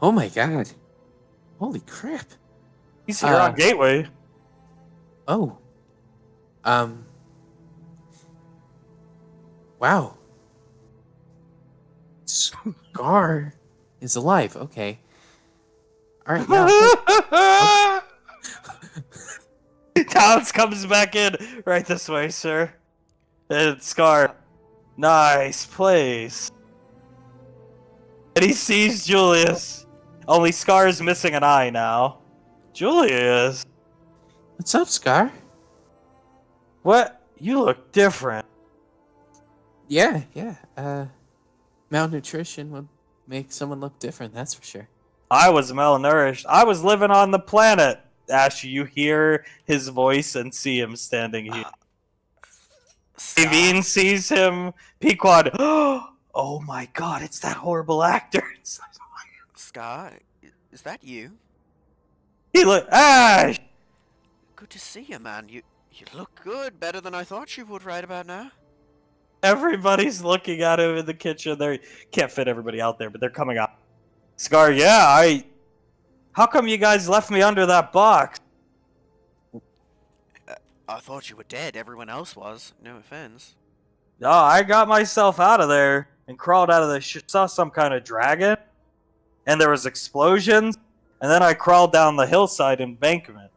S3: Oh my god. Holy crap.
S2: He's here on Gateway.
S3: Oh. Wow. Scar is alive. Okay. All right. Yeah.
S2: Towns comes back in. Right this way, sir. And Scar. Nice place. And he sees Julius. Only Scar is missing an eye now. Julius.
S3: What's up, Scar?
S2: What? You look different.
S3: Yeah. Malnutrition would make someone look different, that's for sure.
S2: I was malnourished. I was living on the planet. Ash, you hear his voice and see him standing here. Savine sees him. Pequod. Oh my god, it's that horrible actor.
S1: Scar, is that you?
S2: He look. Ash!
S1: Good to see you, man. You look good. Better than I thought you would right about now.
S2: Everybody's looking at him in the kitchen. They can't fit everybody out there, but they're coming out. Scar, yeah, How come you guys left me under that box?
S1: I thought you were dead. Everyone else was. No offense.
S2: No, I got myself out of there and crawled out of the saw some kind of dragon, and there was explosions, and then I crawled down the hillside embankment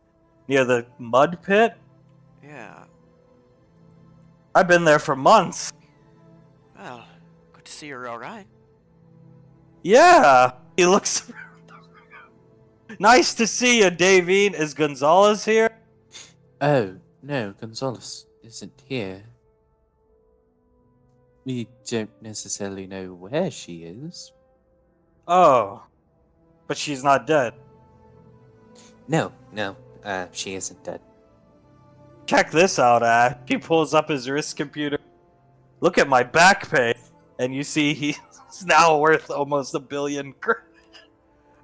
S2: near the mud pit.
S1: Yeah.
S2: I've been there for months.
S1: Well, good to see you're all right.
S2: Yeah, he looks around the room. Nice to see you, Davine. Is Gonzalez here?
S3: Oh, no, Gonzalez isn't here. We don't necessarily know where she is.
S2: Oh, but she's not dead.
S3: No, she isn't dead.
S2: Check this out, Ash. He pulls up his wrist computer. Look at my back pay. And you see he's now worth almost $1 billion.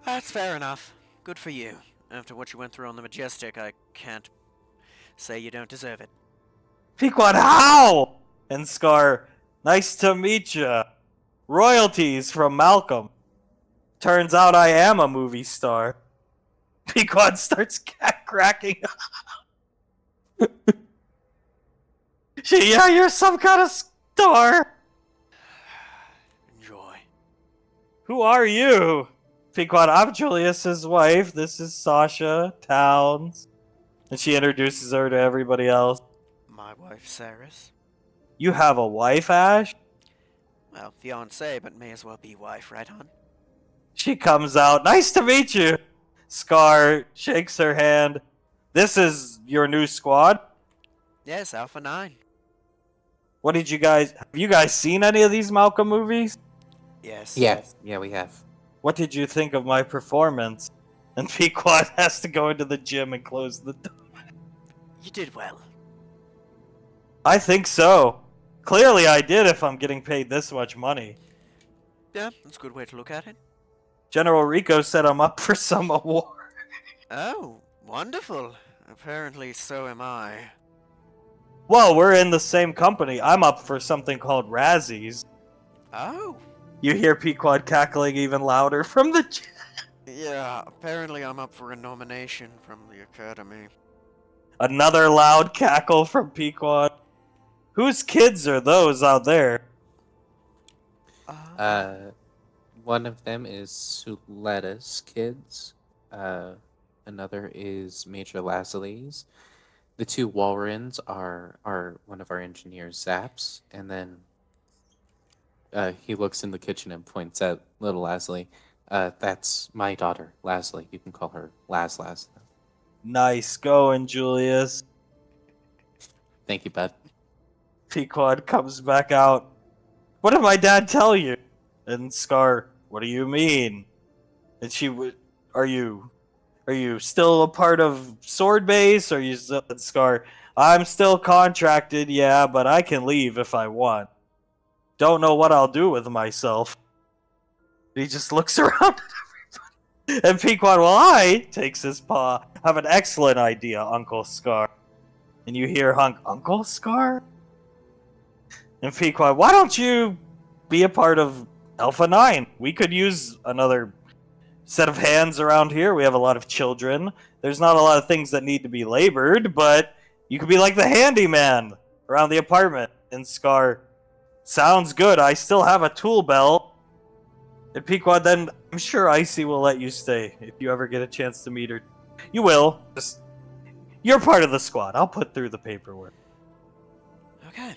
S1: That's fair enough. Good for you. After what you went through on the Majestic, I can't say you don't deserve it.
S2: Pequod, how? And Scar, nice to meet ya. Royalties from Malcolm. Turns out I am a movie star. Pequod starts cracking up. Yeah, you're some kind of star.
S1: Enjoy.
S2: Who are you? Pequod, I'm Julius's wife. This is Sasha Towns. And she introduces her to everybody else.
S1: My wife, Saris.
S2: You have a wife, Ash?
S1: Well, fiancée, but may as well be wife, right, hon?
S2: She comes out. Nice to meet you. Scar shakes her hand. This is your new squad?
S1: Yes, Alpha 9.
S2: What did you guys... Have you guys seen any of these Malcolm movies?
S1: Yes.
S3: Yeah, we have.
S2: What did you think of my performance? And Pequod has to go into the gym and close the door.
S1: You did well.
S2: I think so. Clearly I did if I'm getting paid this much money.
S1: Yeah, that's a good way to look at it.
S2: General Rico said I'm up for some award.
S1: Oh, wonderful. Apparently so am I.
S2: Well, we're in the same company. I'm up for something called Razzies.
S1: Oh.
S2: You hear Pequod cackling even louder from the gym.
S1: Yeah, apparently I'm up for a nomination from the Academy.
S2: Another loud cackle from Pequod. Whose kids are those out there?
S3: One of them is Suleta's kids. Another is Major Lasley's. The two Walrens are one of our engineers, Zaps, and then he looks in the kitchen and points at little Lasley. That's my daughter, Lasley. You can call her Las.
S2: Nice going, Julius.
S3: Thank you, bud.
S2: Pequod comes back out. What did my dad tell you? And Scar, what do you mean? And she would, are you still a part of Sword Base? Are you still, and Scar, I'm still contracted, yeah, but I can leave if I want. Don't know what I'll do with myself. He just looks around at everybody. And Pequod, well, I takes his paw. Have an excellent idea, Uncle Scar. And you hear Hunk, Uncle Scar? And Pequod, why don't you be a part of Alpha 9? We could use another set of hands around here. We have a lot of children. There's not a lot of things that need to be labored, but you could be like the handyman around the apartment. And Scar, sounds good. I still have a tool belt. And Pequod, then I'm sure Icy will let you stay if you ever get a chance to meet her. You will. Just, you're part of the squad. I'll put through the paperwork.
S1: Okay.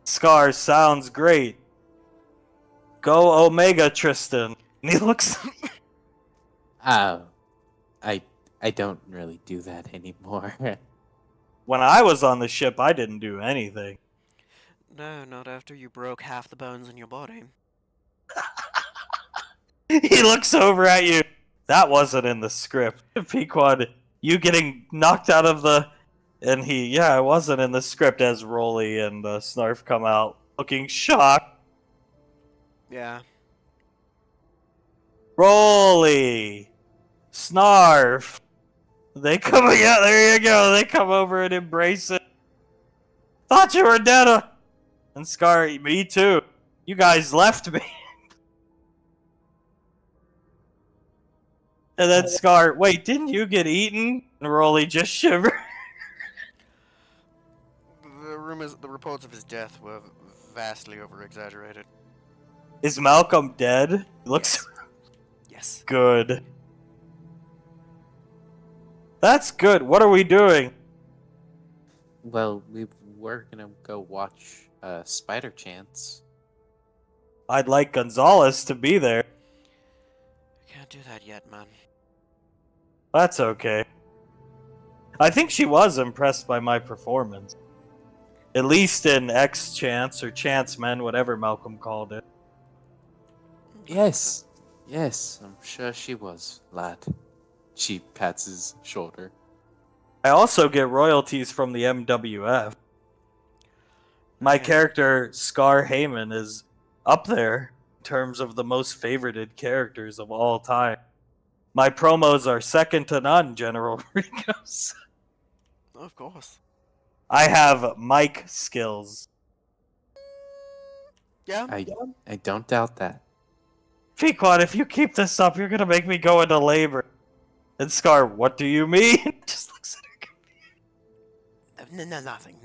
S2: Scar, sounds great. Go Omega, Tristan. And he looks.
S3: I don't really do that anymore.
S2: When I was on the ship, I didn't do anything.
S1: No, not after you broke half the bones in your body.
S2: He looks over at you. That wasn't in the script. Pequod, you getting knocked out of the. And yeah, it wasn't in the script as Rolly and Snarf come out looking shocked.
S1: Yeah.
S2: Rolly! Snarf! They come, yeah, there you go. They come over and embrace it. Thought you were dead. And Scar, me too. You guys left me. And then Scar, wait, didn't you get eaten? And Rolly just shivered.
S1: The reports of his death were vastly over-exaggerated.
S2: Is Malcolm dead? Looks
S1: Yes.
S2: good. That's good. What are we doing?
S3: Well, we were gonna go watch Spider Chance.
S2: I'd like Gonzalez to be there.
S1: Can't do that yet, man.
S2: That's okay. I think she was impressed by my performance. At least in X Chance or Chance Men, whatever Malcolm called it.
S3: Yes, I'm sure she was, lad. She pats his shoulder.
S2: I also get royalties from the MWF. My
S1: Okay.
S2: character, Scar Heyman, is up there in terms of the most favorited characters of all time. My promos are second to none, General Ricos.
S1: Of course.
S2: I have mic skills.
S1: Yeah.
S3: I don't doubt that.
S2: Pequod, if you keep this up, you're gonna make me go into labor. And Scar, what do you mean? Just looks at her.
S1: Nothing.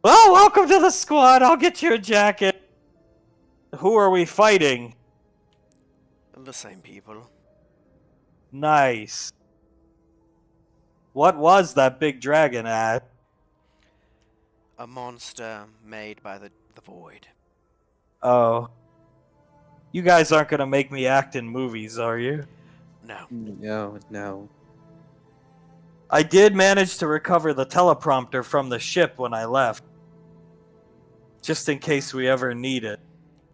S2: Well, welcome to the squad. I'll get you a jacket. Who are we fighting?
S1: The same people.
S2: Nice. What was that big dragon at?
S1: A monster made by the Void.
S2: Oh. You guys aren't gonna make me act in movies, are you?
S1: No.
S3: No.
S2: I did manage to recover the teleprompter from the ship when I left. Just in case we ever need it.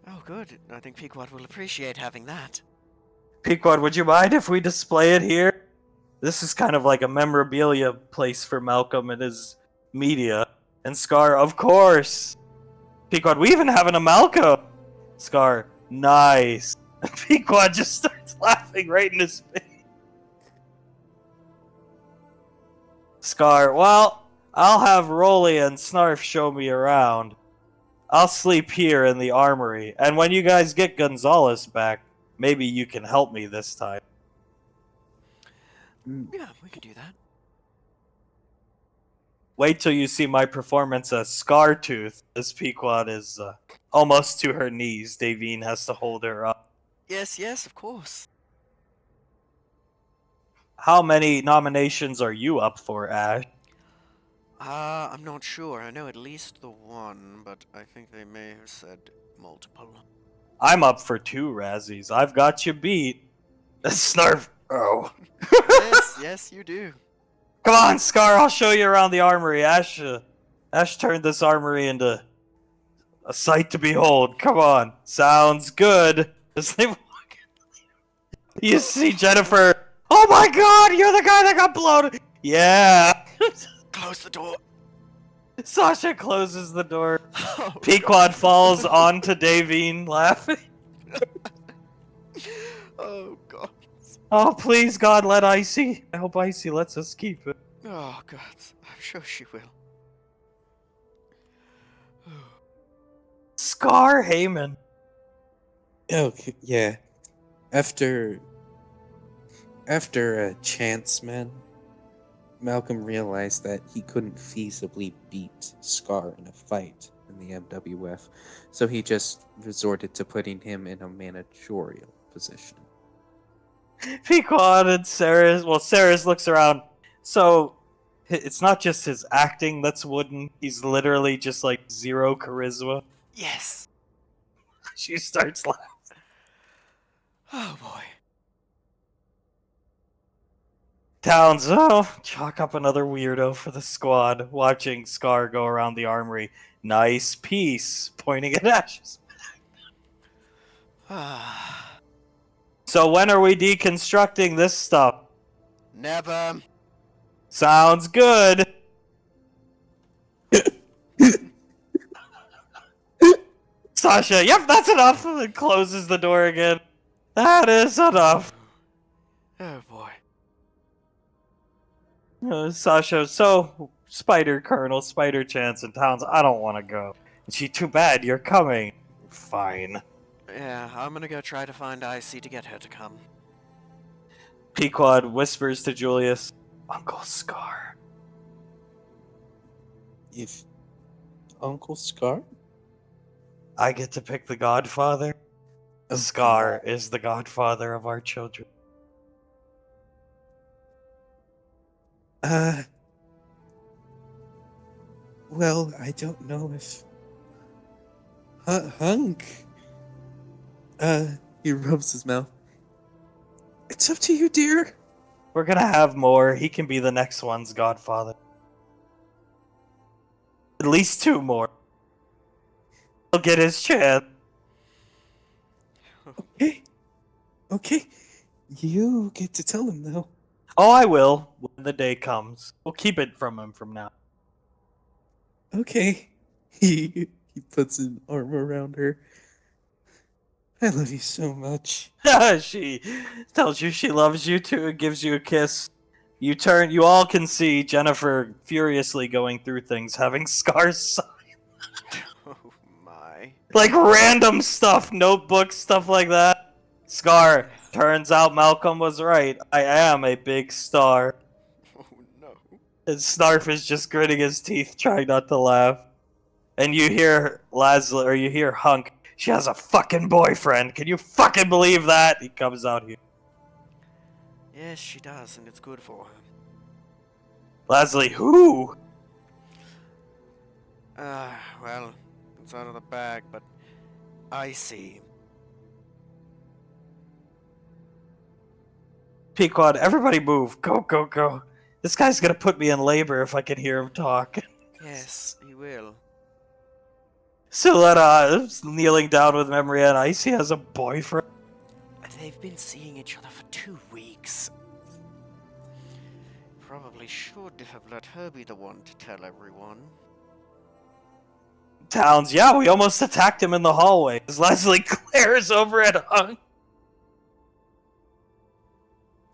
S1: Oh, good. I think Pequod will appreciate having that.
S2: Pequod, would you mind if we display it here? This is kind of like a memorabilia place for Malcolm and his media. And Scar, of course. Pequod, we even have an Amalco. Scar, nice. Pequod just starts laughing right in his face. Scar, well, I'll have Rolly and Snarf show me around. I'll sleep here in the armory, and when you guys get Gonzalez back, maybe you can help me this time.
S1: Yeah, we could do that.
S2: Wait till you see my performance as Scartooth, as Pequod is almost to her knees. Davine has to hold her up.
S1: Yes, yes, of course.
S2: How many nominations are you up for, Ash?
S1: I'm not sure. I know at least the one, but I think they may have said multiple.
S2: I'm up for 2 Razzies. I've got you beat. Snarf. Oh.
S1: Yes, yes, you do.
S2: Come on, Scar, I'll show you around the armory. Ash turned this armory into a sight to behold. Come on. Sounds good. As they walk in, you see Jennifer. Oh my god, you're the guy that got blown. Yeah.
S1: Close the door.
S2: Sasha closes the door.
S1: Oh,
S2: Pequod falls onto Davine, laughing.
S1: oh God.
S2: Oh, please, God, let Icy. I hope Icy lets us keep it.
S1: Oh God. I'm sure she will.
S2: Scar Heyman.
S3: Okay, yeah. After a chance, man, Malcolm realized that he couldn't feasibly beat Scar in a fight in the MWF, so he just resorted to putting him in a managerial position.
S2: Pequod and Ceres. Well, Ceres looks around. So, it's not just his acting that's wooden. He's literally just like 0 charisma.
S1: Yes.
S2: She starts laughing.
S1: Oh boy.
S2: Towns, oh, chalk up another weirdo for the squad. Watching Scar go around the armory. Nice piece. Pointing at Ashes. So when are we deconstructing this stuff?
S1: Never.
S2: Sounds good. Sasha, yep, that's enough. And closes the door again. That is enough.
S1: Oh boy.
S2: Sasha, so Spider Colonel, Spider Chance, and Towns, I don't want to go. And she, too bad, you're coming. Fine.
S1: Yeah, I'm gonna go try to find Icy to get her to come.
S2: Pequod whispers to Julius, Uncle Scar.
S3: If Uncle Scar?
S2: I get to pick the Godfather. Scar is the Godfather of our children.
S3: Well, I don't know if Hunk. He rubs his mouth. It's up to you, dear.
S2: We're gonna have more. He can be the next one's Godfather. At least 2 more. He'll get his chance.
S3: Okay. Okay. You get to tell him, though.
S2: Oh, I will, when the day comes. We'll keep it from him from now.
S3: Okay. He puts an arm around her. I love you so much.
S2: She tells you she loves you too and gives you a kiss. You all can see Jennifer furiously going through things, having scars,
S1: Oh my.
S2: like random stuff, notebooks, stuff like that. Scar, turns out Malcolm was right. I am a big star.
S1: Oh no.
S2: And Snarf is just gritting his teeth, trying not to laugh. And you hear you hear Hunk. She has a fucking boyfriend. Can you fucking believe that? He comes out here.
S1: Yes, she does, and it's good for her.
S2: Leslie, who?
S1: Well, it's out of the bag, but Icy.
S2: Pequod, everybody move. Go, go, go. This guy's gonna put me in labor if I can hear him talk.
S1: Yes, he will.
S2: Siletta is kneeling down with Memory and Icy has a boyfriend.
S1: they've been seeing each other for 2 weeks. Probably should have let her be the one to tell everyone.
S2: Towns, yeah, we almost attacked him in the hallway as Leslie glares over at Hunk.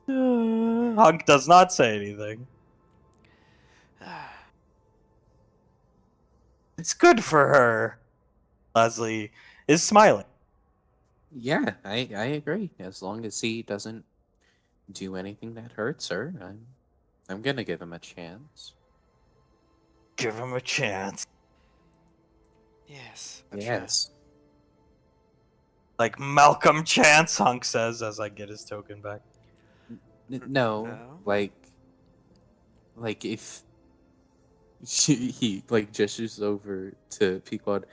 S2: Hunk does not say anything. It's good for her. Leslie is smiling.
S3: Yeah, I agree. As long as he doesn't do anything that hurts her, I'm gonna give him a chance.
S2: Give him a chance.
S1: Yes.
S3: Yes.
S2: Like Malcolm Chance, Hunk says as I get his token back.
S3: No,
S1: No?
S3: like if he like gestures over to Pequod,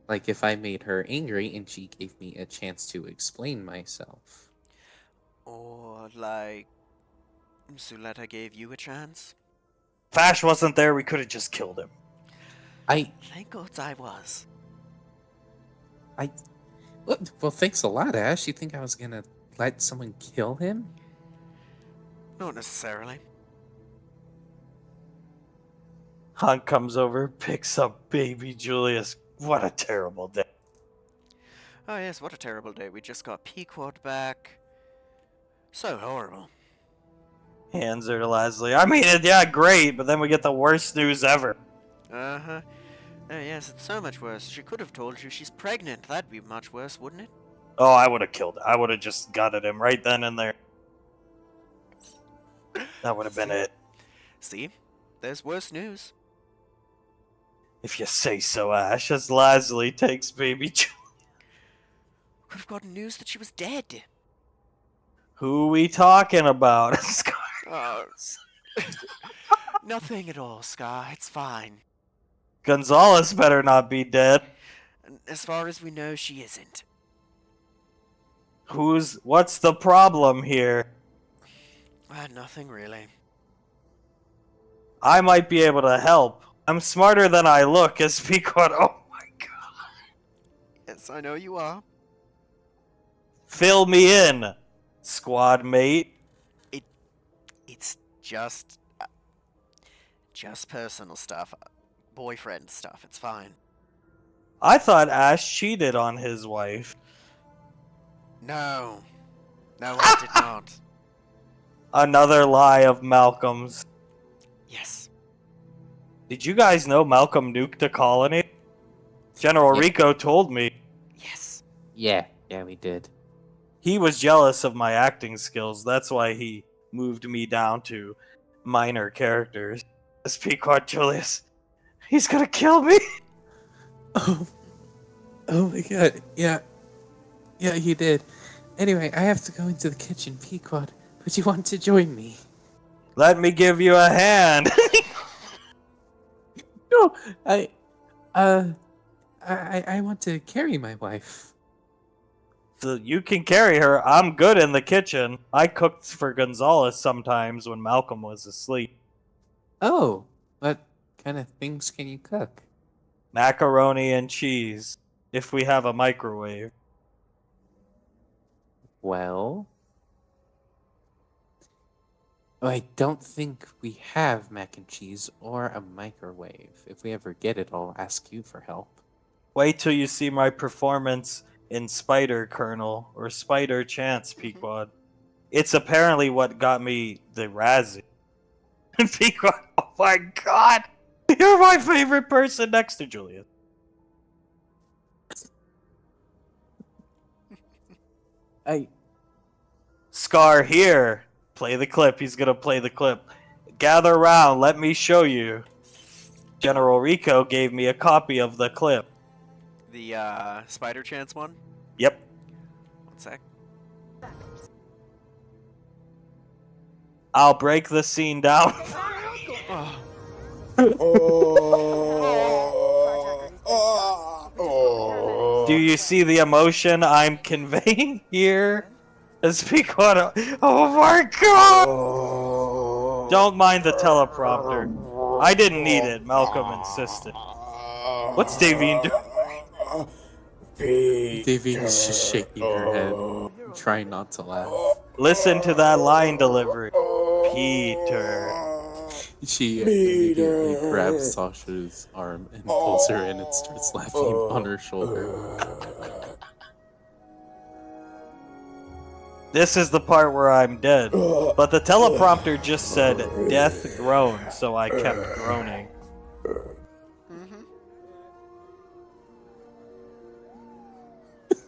S3: like if I made her angry and she gave me a chance to explain myself.
S1: Or like Suletta gave you a chance?
S2: Fash wasn't there, we could have just killed him.
S1: Thank God I was.
S3: Well, thanks a lot, Ash. You think I was gonna let someone kill him?
S1: Not necessarily.
S2: Hunk comes over, picks up baby Julius. What a terrible day.
S1: Oh yes, what a terrible day. We just got Pequod back. So horrible.
S2: Hands her to Leslie. I mean, yeah, great, but then we get the worst news ever.
S1: Uh-huh. Oh yes, it's so much worse. She could have told you she's pregnant. That'd be much worse, wouldn't it?
S2: Oh, I would have killed it. I would have just gutted him right then and there. That would have been it.
S1: See? There's worse news.
S2: If you say so, Ash, as Leslie takes baby Julius.
S1: Could have gotten news that she was dead.
S2: Who we talking about? Scar.
S1: Oh. Nothing at all, Scar. It's fine.
S2: Gonzalez better not be dead.
S1: As far as we know, she isn't.
S2: What's the problem here?
S1: Nothing really.
S2: I might be able to help. I'm smarter than I look, as Pequod. Oh my god.
S1: Yes, I know you are.
S2: Fill me in, squad mate.
S1: It's just personal stuff. Boyfriend stuff. It's fine.
S2: I thought Ash cheated on his wife.
S1: No. No, I did not.
S2: Another lie of Malcolm's.
S1: Yes.
S2: Did you guys know Malcolm nuked a colony? General
S3: Yeah.
S2: Rico told me.
S1: Yes.
S3: Yeah, we did.
S2: He was jealous of my acting skills. That's why he moved me down to minor characters. Speak what, Julius? He's gonna kill me.
S3: Oh my god. Yeah, he did. Anyway, I have to go into the kitchen, Pequod. Would you want to join me?
S2: Let me give you a hand.
S3: No, I want to carry my wife.
S2: So you can carry her. I'm good in the kitchen. I cooked for Gonzalez sometimes when Malcolm was asleep.
S3: Oh, what kind of things can you cook?
S2: Macaroni and cheese, if we have a microwave.
S3: Well, I don't think we have mac and cheese or a microwave. If we ever get it, I'll ask you for help.
S2: Wait till you see my performance in Spider Colonel or Spider Chance, Pequod. It's apparently what got me the Razzie. Pequod, oh my god! You're my favorite person next to Julius. Scar here. Play the clip. He's gonna play the clip. Gather around. Let me show you. General Rico gave me a copy of the clip.
S1: The, Spider Chance one?
S2: Yep.
S1: 1 sec.
S2: I'll break the scene down. Do you see the emotion I'm conveying here? Speak on. Oh my god! Don't mind the teleprompter. I didn't need it. Malcolm insisted. What's Davine doing?
S3: Davine's just shaking her head.
S4: You're
S3: trying not to laugh.
S2: Listen to that line delivery. Peter.
S3: She immediately grabs Sasha's arm and pulls her in and starts laughing on her shoulder.
S2: This is the part where I'm dead. But the teleprompter just said death groan, so I kept groaning.
S1: Mm-hmm.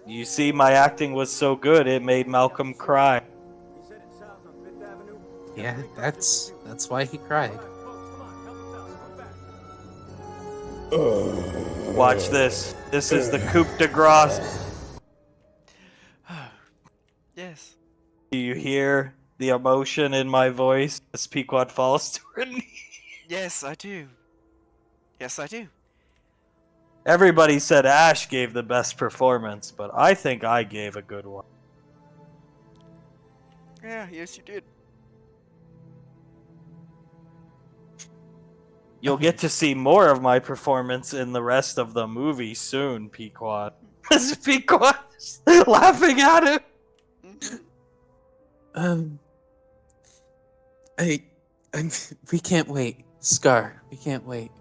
S2: You see, my acting was so good, it made Malcolm cry.
S4: He said it's south on Fifth Avenue.
S3: Yeah, that's why he cried.
S4: Folks, come on, help us out. Come back.
S2: Watch this. This is the coup de grace.
S1: Yes.
S2: Do you hear the emotion in my voice as Pequod falls to her knee?
S1: Yes, I do. Yes, I do.
S2: Everybody said Ash gave the best performance, but I think I gave a good one.
S1: Yeah, yes, you did.
S2: You'll get to see more of my performance in the rest of the movie soon, Pequod. Is Pequod laughing at him?
S3: We can't wait. Scar, we can't wait.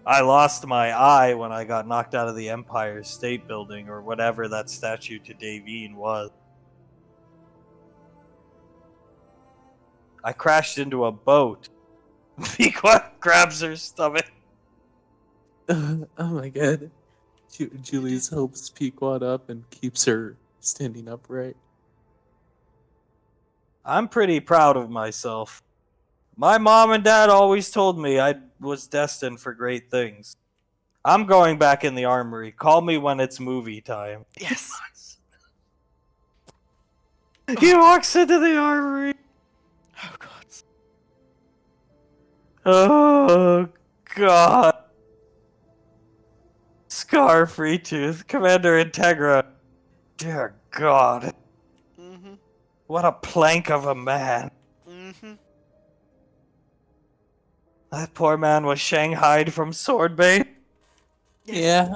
S2: I lost my eye when I got knocked out of the Empire State Building, or whatever that statue to Davine was. I crashed into a boat. Pequod grabs her stomach.
S3: Oh my god. Julius helps Pequod up and keeps her standing upright.
S2: I'm pretty proud of myself. My mom and dad always told me I was destined for great things. I'm going back in the armory. Call me when it's movie time.
S1: Yes.
S2: He walks into the armory.
S1: Oh, God.
S2: Oh, God. Scar, Free Tooth, Commander Integra. Dear God.
S1: Mm-hmm.
S2: What a plank of a man.
S1: Mm-hmm.
S2: That poor man was shanghaied from Swordbait.
S1: Yes.
S3: Yeah.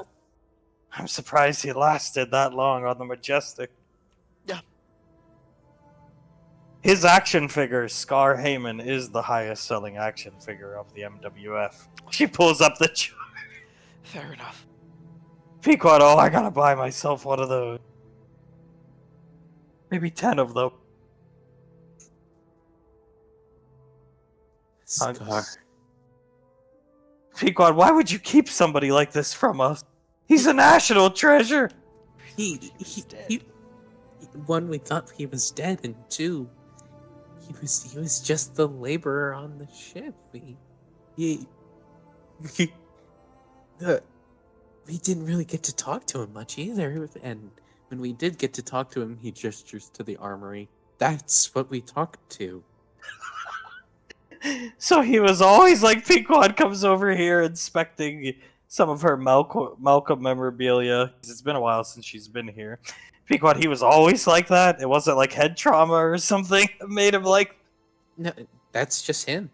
S2: I'm surprised he lasted that long on the Majestic.
S1: Yeah.
S2: His action figure, Scar Heyman, is the highest selling action figure of the MWF. She pulls up the chart.
S1: Fair enough.
S2: Pequod, oh, I gotta buy myself one of those. Maybe 10 of them.
S3: Scar.
S2: Pequod, why would you keep somebody like this from us? He's a national treasure!
S3: He,
S1: dead.
S3: one, we thought he was dead, and two, he was just the laborer on the ship. We didn't really get to talk to him much either, and when we did get to talk to him, he gestures to the armory. That's what we talked to.
S2: So he was always like, Pequod comes over here inspecting some of her Malcolm memorabilia. It's been a while since she's been here. Pequod, he was always like that? It wasn't like head trauma or something that made him like...
S3: No, that's just him.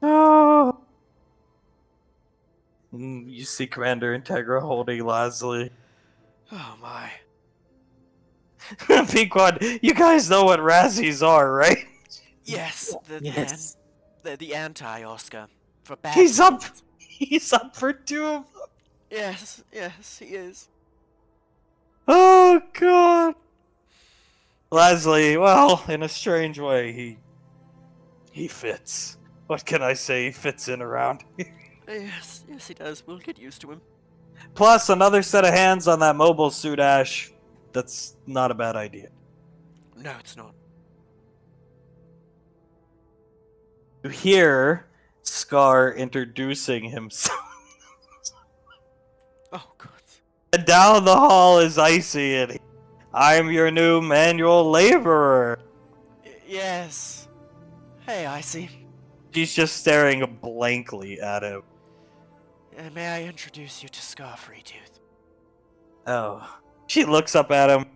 S2: Oh. You see Commander Integra holding Lasley.
S1: Oh, my.
S2: Pequod, you guys know what Razzies are, right?
S1: Yes.
S3: Yes.
S1: The anti-Oscar. For bad
S2: He's up.
S1: performance.
S2: He's up for 2 of them.
S1: Yes, yes, he is.
S2: Oh, God. Lasley, well, in a strange way, he fits. What can I say? He fits in around.
S1: Yes, yes, he does. We'll get used to him.
S2: Plus, another set of hands on that mobile suit, Ash. That's not a bad idea.
S1: No, it's not.
S2: You hear Scar introducing himself.
S1: Oh, God.
S2: And down the hall is Icy, and I'm your new manual laborer.
S1: Yes. Hey, Icy.
S2: She's just staring blankly at him.
S1: May I introduce you to Scar Freetooth?
S2: Oh. She looks up at him.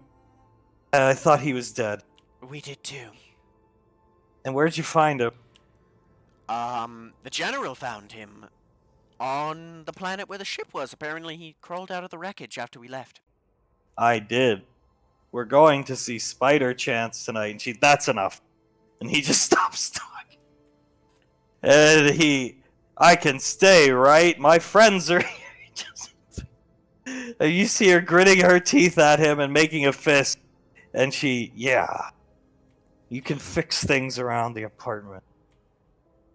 S2: I thought he was dead.
S1: We did too.
S2: And where'd you find him?
S1: The General found him on the planet where the ship was. Apparently he crawled out of the wreckage after we left.
S2: I did. we're going to see Spider Chance tonight. And that's enough. And he just stops talking. And I can stay, right? My friends are here. And you see her gritting her teeth at him and making a fist. And yeah, you can fix things around the apartment.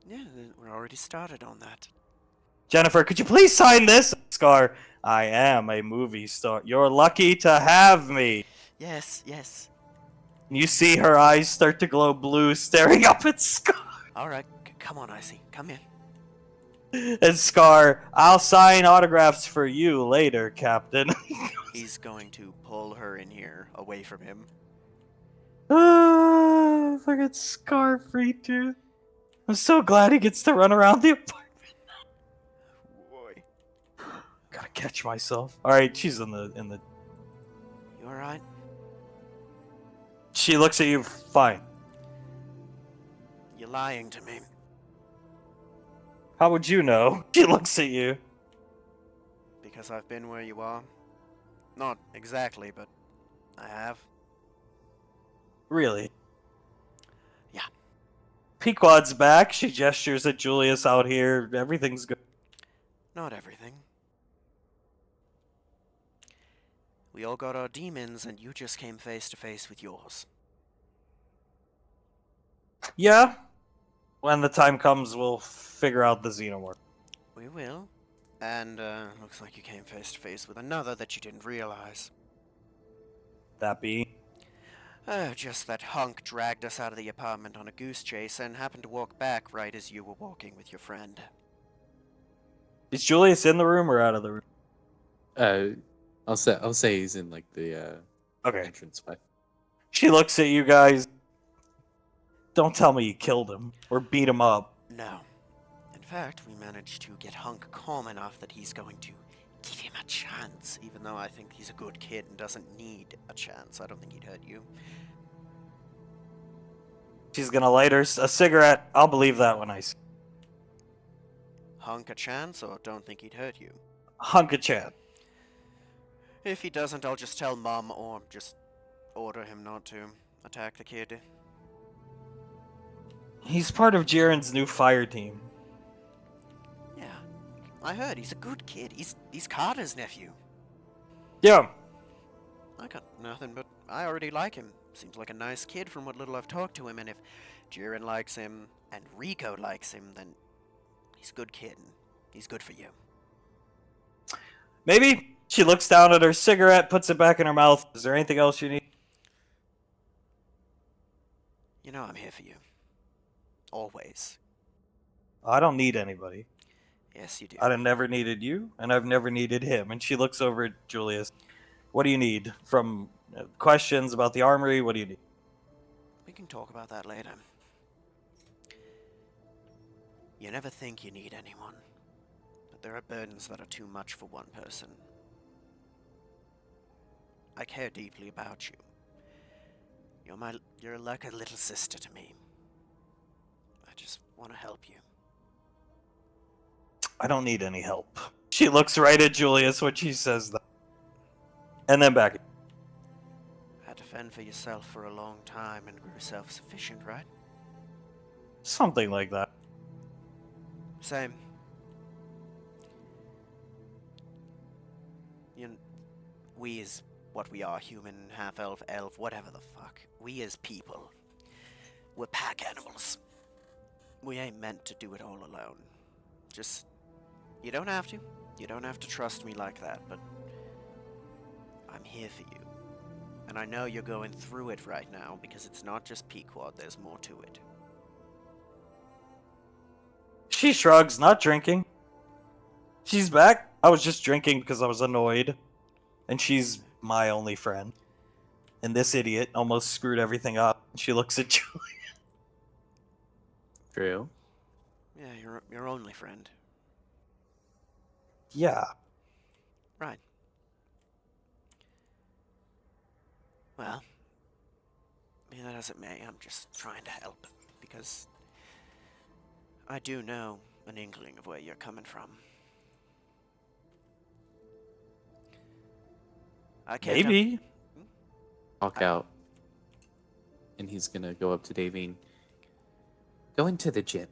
S1: Yeah, we're already started on that.
S2: Jennifer, could you please sign this? Scar, I am a movie star. You're lucky to have me.
S1: Yes, yes.
S2: You see her eyes start to glow blue, staring up at Scar.
S1: All right, come on, Icy, come in.
S2: And Scar, I'll sign autographs for you later, Captain.
S1: He's going to pull her in here, away from him.
S2: Ah, fucking Scar free tooth. I'm so glad he gets to run around the apartment.
S1: Boy.
S2: Gotta catch myself. Alright, she's in the
S1: You alright?
S2: She looks at you fine.
S1: You're lying to me.
S2: How would you know? She looks at you.
S1: Because I've been where you are. Not exactly, but I have.
S2: Really?
S1: Yeah.
S2: Pequod's back. She gestures at Julius out here. Everything's good.
S1: Not everything. We all got our demons, and you just came face to face with yours.
S2: Yeah. When the time comes, we'll figure out the xenomorph.
S1: We will. And, looks like you came face to face with another that you didn't realize.
S2: That be?
S1: Just that hunk dragged us out of the apartment on a goose chase and happened to walk back right as you were walking with your friend.
S2: Is Julius in the room or out of the room?
S3: I'll say he's in like the
S2: Okay.
S3: entrance way.
S2: She looks at you guys. Don't tell me you killed him or beat him up.
S1: No. In fact, we managed to get Hunk calm enough that he's going to give him a chance, even though I think he's a good kid and doesn't need a chance. I don't think he'd hurt you.
S2: She's gonna light her a cigarette. I'll believe that when I see.
S1: Hunk a chance, or don't think he'd hurt you?
S2: Hunk a chat.
S1: If he doesn't, I'll just tell Mom, or just order him not to attack the kid.
S2: He's part of Jiren's new fire team.
S1: Yeah, I heard he's a good kid. He's Carter's nephew.
S2: Yeah.
S1: I got nothing, but I already like him. Seems like a nice kid from what little I've talked to him, and if Jiren likes him and Rico likes him, then he's a good kid, and he's good for you.
S2: Maybe. She looks down at her cigarette, puts it back in her mouth. Is there anything else you need?
S1: You know I'm here for you. Always.
S2: I don't need anybody.
S1: Yes, you do.
S2: I've never needed you, and I've never needed him. And she looks over at Julius. What do you need? From questions about the armory, what do you need?
S1: We can talk about that later. You never think you need anyone, but there are burdens that are too much for one person. I care deeply about you. You're like a little sister to me. I just want to help you.
S2: I don't need any help. She looks right at Julius when she says that. And then back.
S1: Had to fend for yourself for a long time and grew self-sufficient, right?
S2: Something like that.
S1: Same. We as what we are, human, half-elf, elf, whatever the fuck. We as people. We're pack animals. We ain't meant to do it all alone. Just, you don't have to. You don't have to trust me like that, but I'm here for you. And I know you're going through it right now, because it's not just Pequod, there's more to it.
S2: She shrugs, not drinking. She's back. I was just drinking because I was annoyed. And she's my only friend. And this idiot almost screwed everything up. She looks at Julius.
S3: True.
S1: Yeah, your only friend.
S2: Yeah.
S1: Right. Well, be that as it may, I'm just trying to help, because I do know an inkling of where you're coming from. I can't
S2: Maybe.
S3: talk out. And he's gonna go up to Davine. Go into the gym.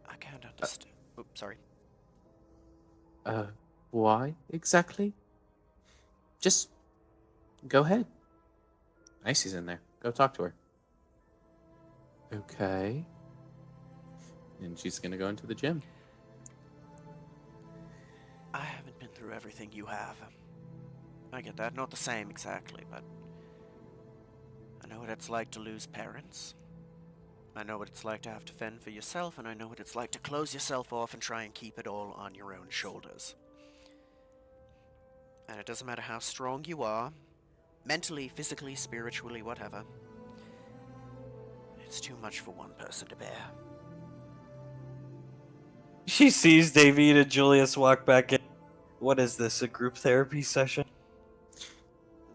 S1: I can't understand. Oops, sorry.
S3: Why exactly? Just go ahead. Icy's in there. Go talk to her. Okay. And she's gonna go into the gym.
S1: I haven't been through everything you have. I get that. Not the same exactly, but I know what it's like to lose parents. I know what it's like to have to fend for yourself, and I know what it's like to close yourself off and try and keep it all on your own shoulders. And it doesn't matter how strong you are, mentally, physically, spiritually, whatever. It's too much for one person to bear.
S2: She sees Davide and Julius walk back in. What is this, a group therapy session?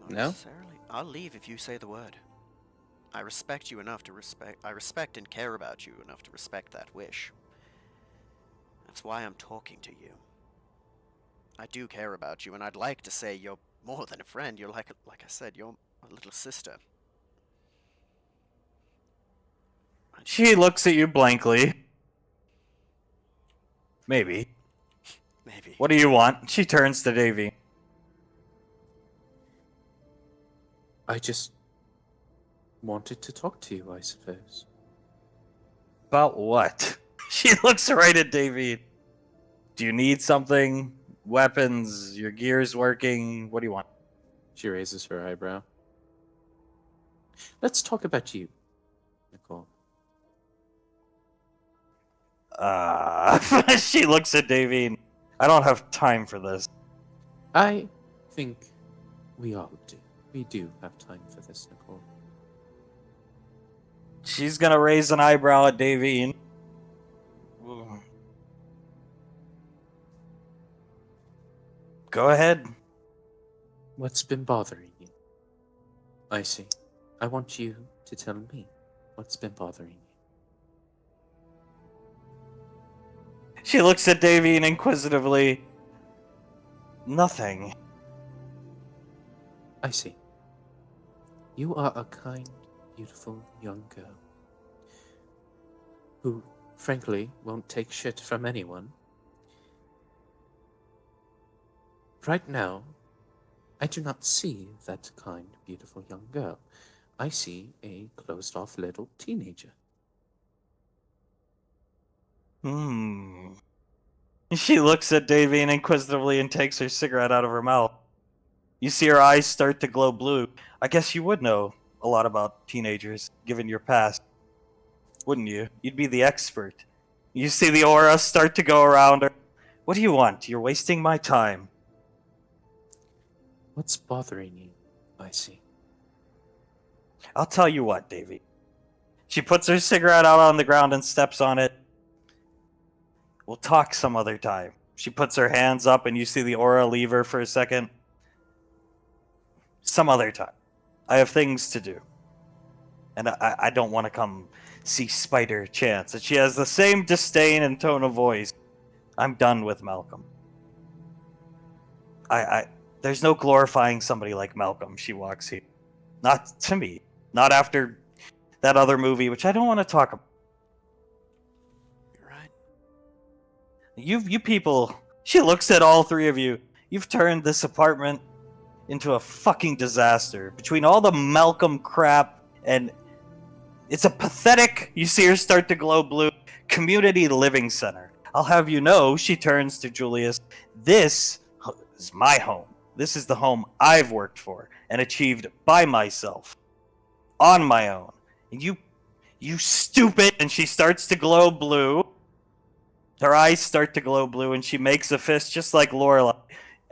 S1: Not
S3: No?
S1: necessarily. I'll leave if you say the word. I respect you enough to I respect and care about you enough to respect that wish. That's why I'm talking to you. I do care about you, and I'd like to say you're more than a friend. You're like I said, you're a little sister.
S2: She looks at you blankly. Maybe.
S1: Maybe.
S2: What do you want? She turns to Davy.
S3: I just wanted to talk to you, I suppose.
S2: About what? She looks right at Davy. Do you need something? Weapons? Your gear's working? What do you want?
S3: She raises her eyebrow. Let's talk about you, Nicole.
S2: She looks at Davy. I don't have time for this.
S3: I think we all do. We do have time for this, Nicole.
S2: She's gonna raise an eyebrow at Davy. Go ahead.
S3: What's been bothering you? I see. I want you to tell me what's been bothering you.
S2: She looks at Davy inquisitively. Nothing.
S3: I see. You are a kind, beautiful young girl who, frankly, won't take shit from anyone. Right now, I do not see that kind, beautiful young girl. I see a closed-off little teenager.
S2: She looks at Davy inquisitively and takes her cigarette out of her mouth. You see her eyes start to glow blue. I guess you would know a lot about teenagers, given your past. Wouldn't you? You'd be the expert. You see the aura start to go around her. What do you want? You're wasting my time.
S3: What's bothering you? I see.
S2: I'll tell you what, Davy. She puts her cigarette out on the ground and steps on it. We'll talk some other time. She puts her hands up and you see the aura leave her for a second. Some other time. I have things to do. And I don't want to come see Spider Chance. And she has the same disdain and tone of voice. I'm done with Malcolm. There's no glorifying somebody like Malcolm. She walks here. Not to me. Not after that other movie, which I don't want to talk about.
S1: You're right.
S2: You people, she looks at all three of you. You've turned this apartment into a fucking disaster. Between all the Malcolm crap and it's a pathetic, you see her start to glow blue, community living center. I'll have you know, she turns to Julius, this is my home. This is the home I've worked for and achieved by myself. On my own. And you stupid, and she starts to glow blue. Her eyes start to glow blue, and she makes a fist just like Lorelai,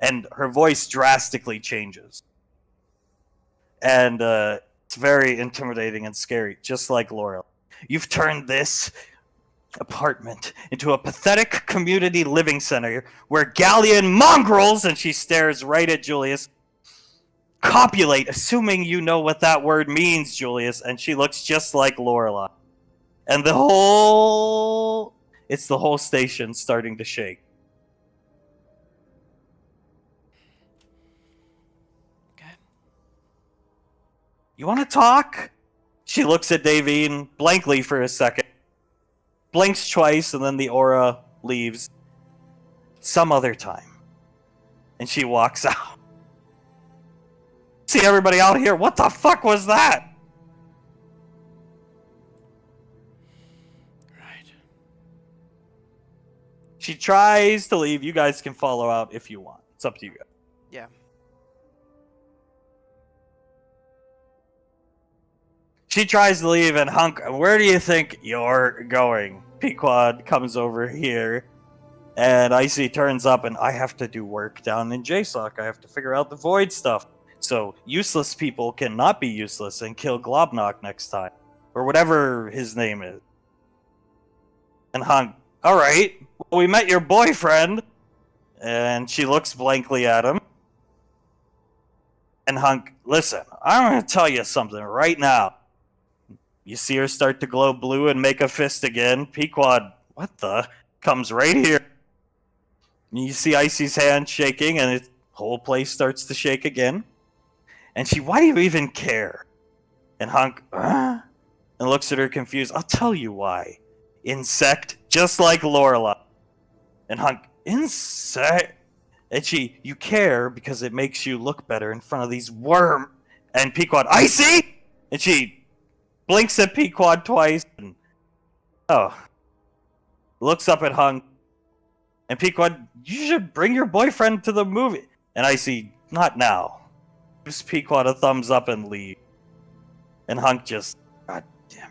S2: and her voice drastically changes. And it's very intimidating and scary, just like Lorelai. You've turned this apartment into a pathetic community living center where Galleon mongrels, and she stares right at Julius, copulate, assuming you know what that word means, Julius, and she looks just like Lorelai. And it's the whole station starting to shake.
S1: Okay.
S2: You want to talk? She looks at Davine blankly for a second, blinks twice, and then the aura leaves. Some other time. And she walks out. See everybody out here? What the fuck was that?
S1: Right.
S2: She tries to leave. You guys can follow out if you want. It's up to you guys.
S1: Yeah.
S2: She tries to leave, and Hunk, where do you think you're going? Pequod comes over here, and Icy turns up, and I have to do work down in JSOC. I have to figure out the void stuff. So useless people cannot be useless and kill Globnock next time. Or whatever his name is. And Hunk, alright, well, we met your boyfriend. And she looks blankly at him. And Hunk, listen, I'm going to tell you something right now. You see her start to glow blue and make a fist again. Pequod, what the? Comes right here. And you see Icy's hand shaking, and the whole place starts to shake again. And she, why do you even care? And Hunk, and looks at her confused. I'll tell you why. Insect, just like Lorelei. And Hunk, insect? And she, you care because it makes you look better in front of these worm. And Pequod, Icy? And she blinks at Pequod twice, and looks up at Hunk. And Pequod, you should bring your boyfriend to the movie. And Icy, not now. Gives Pequod a thumbs up and leave. And Hunk just, god damn.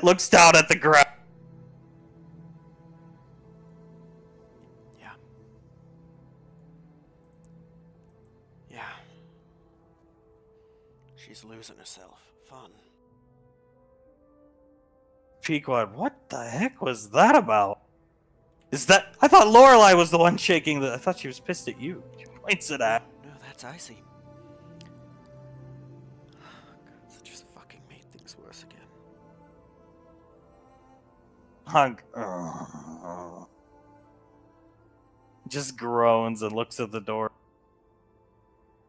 S2: Looks down at the ground.
S1: Yeah. Yeah. She's losing herself. Fun.
S2: Pequod, what the heck was that about? Is that... I thought Lorelei was the one shaking the... I thought she was pissed at you. She points it at...
S1: No, that's Icy. God, that just fucking made things worse again.
S2: Hunk... just groans and looks at the door.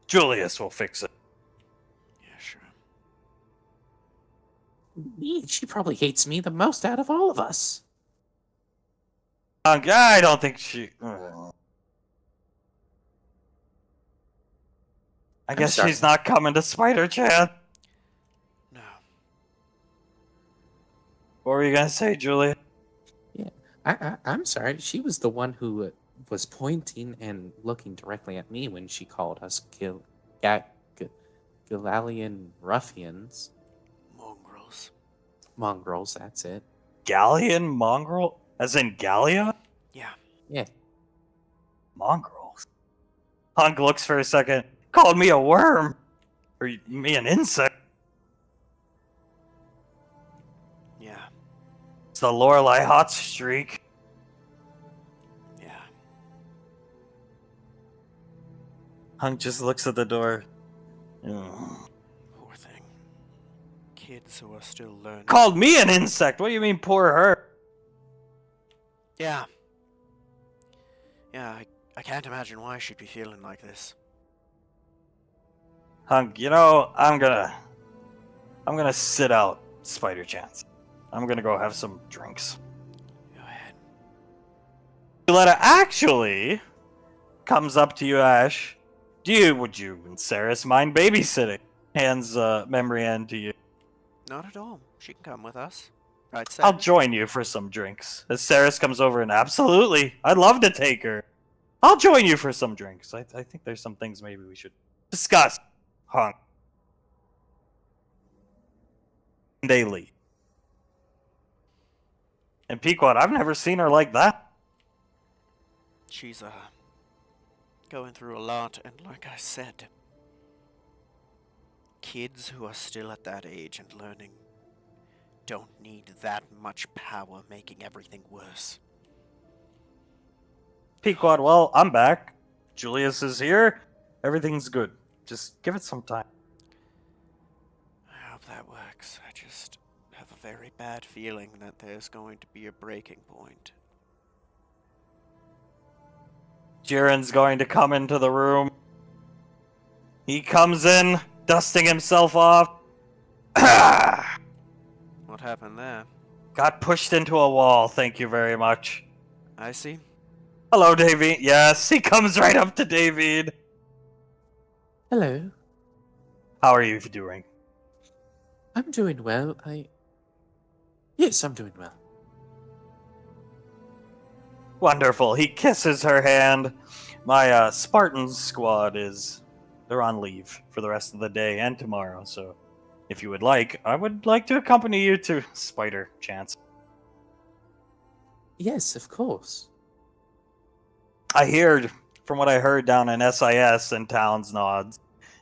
S2: Julius will fix it.
S1: Yeah, sure.
S3: She probably hates me the most out of all of us.
S2: Hunk, I don't think she... I guess
S3: sorry.
S2: she's not coming to Spider Chat.
S1: No.
S2: What were you gonna say, Julia?
S3: I'm sorry. She was the one who was pointing and looking directly at me when she called us Galalian ruffians. Mongrels, that's it.
S2: Gallian mongrel? As in Gallia?
S1: Yeah.
S3: Yeah.
S2: Mongrels. Hunk looks for a second. Called me a worm. Or me an insect.
S1: Yeah.
S2: It's the Lorelei hot streak.
S1: Yeah.
S2: Hunk just looks at the door. Ugh.
S1: Poor thing. Kids who are still learning.
S2: Called me an insect? What do you mean, poor her?
S1: Yeah. Yeah, I can't imagine why she'd be feeling like this.
S2: Hunk, you know, I'm gonna sit out Spider Chance. I'm gonna go have some drinks.
S1: Go ahead.
S2: Violetta actually comes up to you, Ash. Would you and Saris mind babysitting? Hands memory hand to you.
S1: Not at all. She can come with us. Right,
S2: I'll
S1: Sam?
S2: join you for some drinks. As Saris comes over, and absolutely, I'd love to take her. I'll join you for some drinks. I think there's some things maybe we should discuss. Hunk. They leave. And Pequod, I've never seen her like that.
S1: She's, going through a lot, and like I said, kids who are still at that age and learning don't need that much power making everything worse.
S2: Pequod, well, I'm back. Julius is here. Everything's good. Just give it some time.
S1: I hope that works. I just have a very bad feeling that there's going to be a breaking point.
S2: Jiren's going to come into the room. He comes in, dusting himself off. Got
S1: What happened there?
S2: pushed into a wall, thank you very much.
S1: I see.
S2: Hello, David. Yes, he comes right up to David.
S3: Hello.
S2: How are you doing?
S3: I'm doing well. Yes, I'm doing well.
S2: Wonderful. He kisses her hand. My Spartan squad they're on leave for the rest of the day and tomorrow, so if you would like, I would like to accompany you to Spider Chance.
S3: Yes, of course.
S2: I heard, from what I heard down in SIS and Towns nods,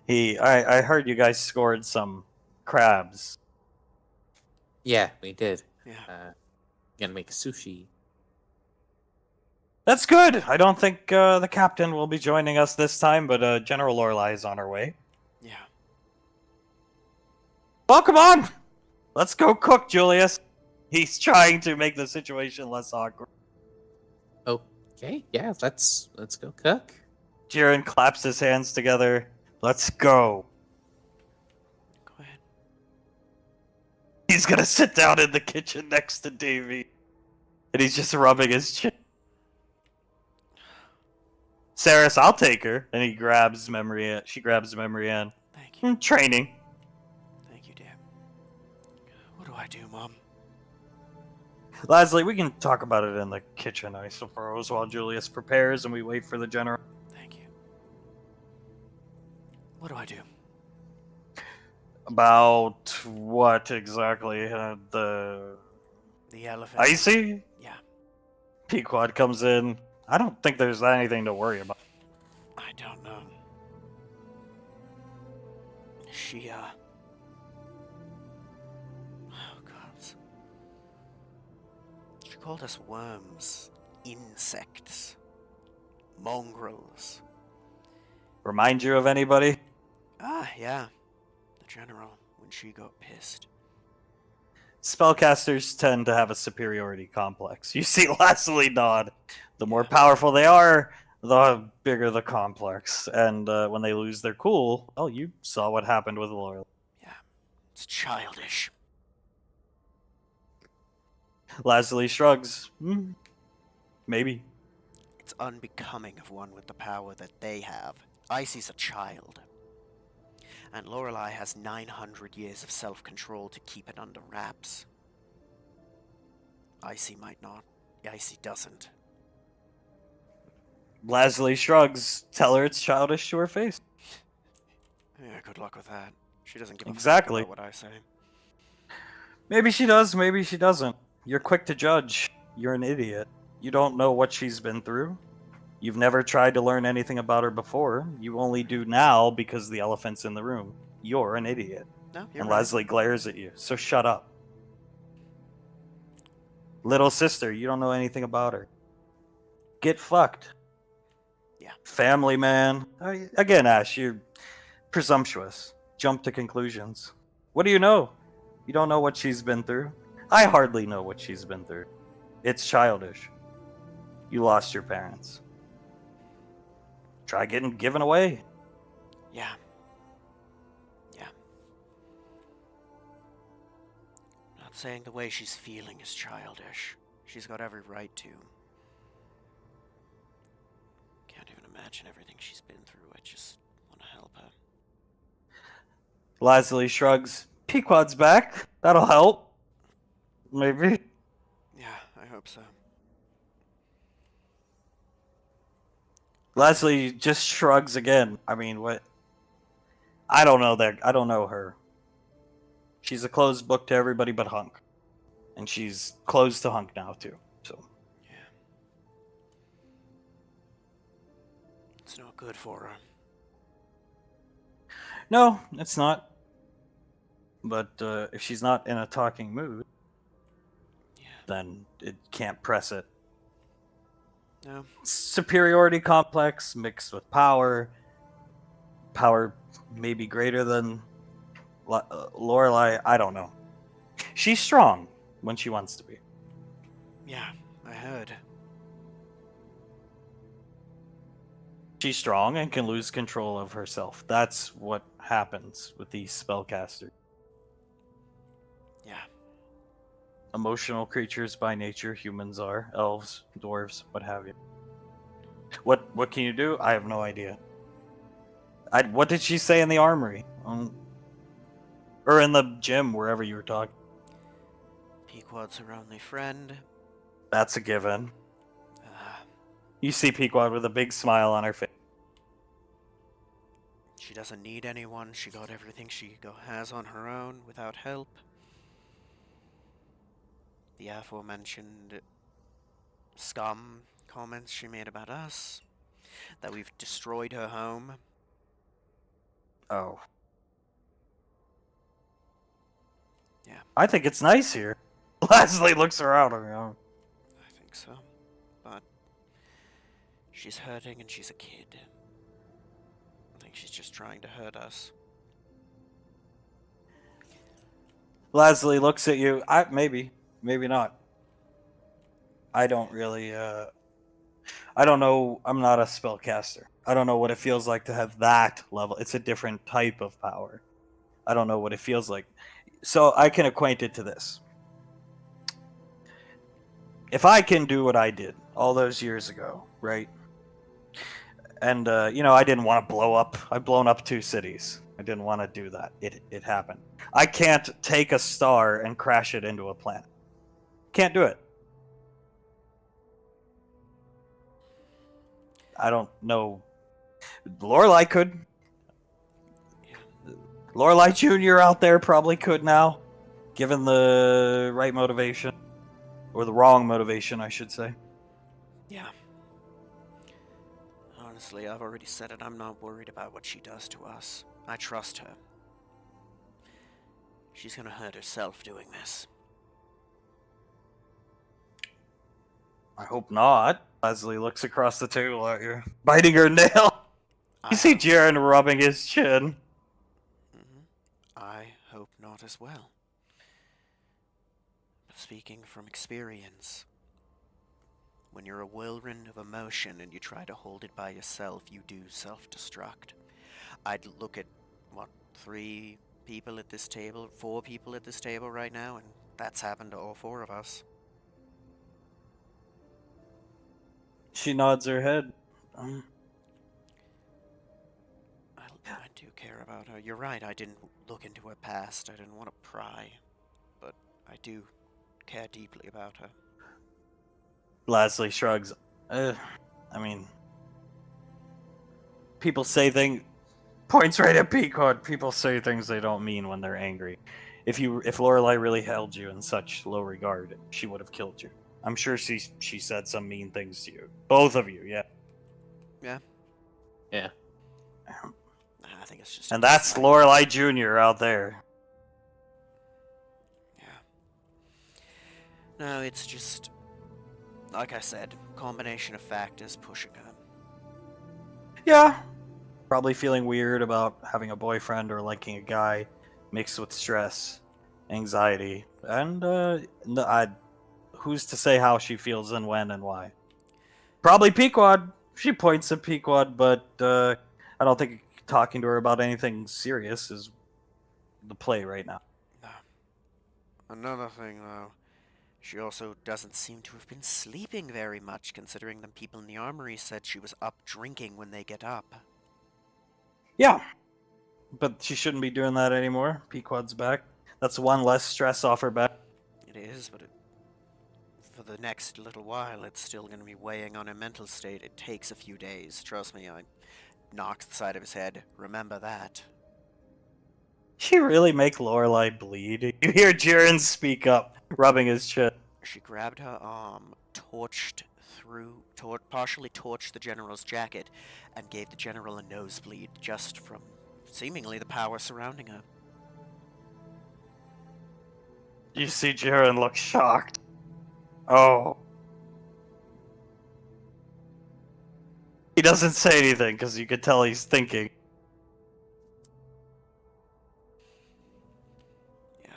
S2: I heard you guys scored some crabs.
S3: Yeah, we did.
S1: Yeah.
S3: Gonna make sushi.
S2: That's good. I don't think the captain will be joining us this time, but General Lorelei is on her way.
S1: Yeah.
S2: Well, come on! Let's go cook, Julius. He's trying to make the situation less awkward.
S3: Okay, yeah, let's go cook.
S2: Jiren claps his hands together. Let's go.
S1: Go ahead.
S2: He's gonna sit down in the kitchen next to Davy. And he's just rubbing his chin. Saris, I'll take her. And he grabs Memory. She grabs Memory Ann.
S1: Thank you.
S2: Training.
S1: Thank you, dear. What do I do, Mom?
S2: Leslie, we can talk about it in the kitchen, I suppose, while Julius prepares and we wait for the general.
S1: Thank you. What do I do?
S2: About what exactly? The
S1: elephant.
S2: icy?
S1: Yeah.
S2: Pequod comes in. I don't think there's anything to worry about.
S1: I don't know. She, oh, God. She called us worms, insects, mongrels.
S2: Remind you of anybody?
S1: Ah, yeah. The general, when she got pissed.
S2: Spellcasters tend to have a superiority complex. You see Leslie nod. The more
S1: Yeah.
S2: powerful they are, the bigger the complex. And when they lose their cool, well, you saw what happened with Laurel.
S1: Yeah. It's childish.
S2: Leslie shrugs. Maybe.
S1: It's unbecoming of one with the power that they have. Icy's a child. And Lorelei has 900 years of self-control to keep it under wraps. Icy might not. Icy doesn't.
S2: Leslie shrugs. Tell her it's childish to her face.
S1: Yeah, good luck with that. She doesn't give a
S2: Exactly.
S1: fuck about what I say.
S2: Maybe she does, maybe she doesn't. You're quick to judge. You're an idiot. You don't know what she's been through. You've never tried to learn anything about her before. You only do now because the elephant's in the room. You're an idiot.
S1: No, you're
S2: And
S1: right.
S2: Leslie glares at you, so shut up. Little sister, you don't know anything about her. Get fucked.
S1: Yeah.
S2: Family man. Again, Ash, you're presumptuous. Jump to conclusions. What do you know? You don't know what she's been through. I hardly know what she's been through. It's childish. You lost your parents. Try getting given away.
S1: Yeah. Yeah. Not saying the way she's feeling is childish. She's got every right to. Can't even imagine everything she's been through. I just want to help her.
S2: Leslie shrugs. Pequod's back. That'll help. Maybe.
S1: Yeah, I hope so.
S2: Leslie just shrugs again. I mean, what? I don't know that. I don't know her. She's a closed book to everybody but Hunk. And she's closed to Hunk now, too. So.
S1: Yeah. It's not good for her.
S2: No, it's not. But if she's not in a talking mood,
S1: Yeah.
S2: then it can't press it.
S1: No.
S2: Superiority complex mixed with power. Power maybe greater than Lorelei. I don't know. She's strong when she wants to be.
S1: Yeah, I heard.
S2: She's strong and can lose control of herself. That's what happens with these spellcasters.
S1: Yeah.
S2: Emotional creatures by nature, humans are, elves, dwarves, what have you. What can you do? I have no idea. What did she say in the armory? Or in the gym, wherever you were talking?
S1: Pequod's her only friend.
S2: That's a given.
S1: Uh,
S2: You see Pequod with a big smile on her face.
S1: she doesn't need anyone. She got everything she has on her own without help. The aforementioned scum comments she made about us, that we've destroyed her home.
S2: Oh.
S1: Yeah.
S2: I think it's nice here. Leslie looks around.
S1: I think so. But she's hurting and she's a kid. I think she's just trying to hurt us.
S2: Leslie looks at you. Maybe not. I don't really. I don't know. I'm not a spellcaster. I don't know what it feels like to have that level. It's a different type of power. I don't know what it feels like. So I can acquaint it to this. If I can do what I did all those years ago, right? And I didn't want to blow up. I've blown up 2 cities. I didn't want to do that. It happened. I can't take a star and crash it into a planet. Can't do it. I don't know. Lorelei could.
S1: Yeah.
S2: Lorelei Jr. out there probably could now, given the right motivation. Or the wrong motivation, I should say.
S1: Yeah. Honestly, I've already said it. I'm not worried about what she does to us. I trust her. She's gonna hurt herself doing this.
S2: I hope not. Leslie looks across the table at you, biting her nail. You see Jaren rubbing his chin.
S1: I hope not as well. But speaking from experience, when you're a whirlwind of emotion and you try to hold it by yourself, you do self-destruct. I'd look at, 3 people at this table, 4 people at this table right now, and that's happened to all 4 of us.
S2: She nods her head.
S1: I do care about her. You're right, I didn't look into her past. I didn't want to pry. But I do care deeply about her.
S2: Leslie shrugs. I mean, people say things. Points right at Pequod. People say things they don't mean when they're angry. If Lorelei really held you in such low regard, she would have killed you. I'm sure she said some mean things to you. Both of you, yeah.
S1: Yeah.
S3: Yeah.
S1: I think it's just.
S2: And that's
S1: dislike.
S2: Lorelei Jr. out there.
S1: Yeah. No, it's just. Like I said, combination of factors pushing her.
S2: Yeah. Probably feeling weird about having a boyfriend or liking a guy, mixed with stress, anxiety, and who's to say how she feels and when and why? Probably Pequod. She points at Pequod, but I don't think talking to her about anything serious is the play right now.
S1: No. Another thing, though. She also doesn't seem to have been sleeping very much, considering the people in the armory said she was up drinking when they get up.
S2: Yeah, but she shouldn't be doing that anymore. Pequod's back. That's one less stress off her back.
S1: It is, but for the next little while, it's still going to be weighing on her mental state. It takes a few days. Trust me, I knocked the side of his head. Remember that.
S2: She really make Lorelei bleed. You hear Jiren speak up, rubbing his chin.
S1: She grabbed her arm, partially torched the general's jacket, and gave the general a nosebleed just from seemingly the power surrounding her.
S2: You see Jiren look shocked. Oh. He doesn't say anything because you could tell he's thinking.
S1: Yeah.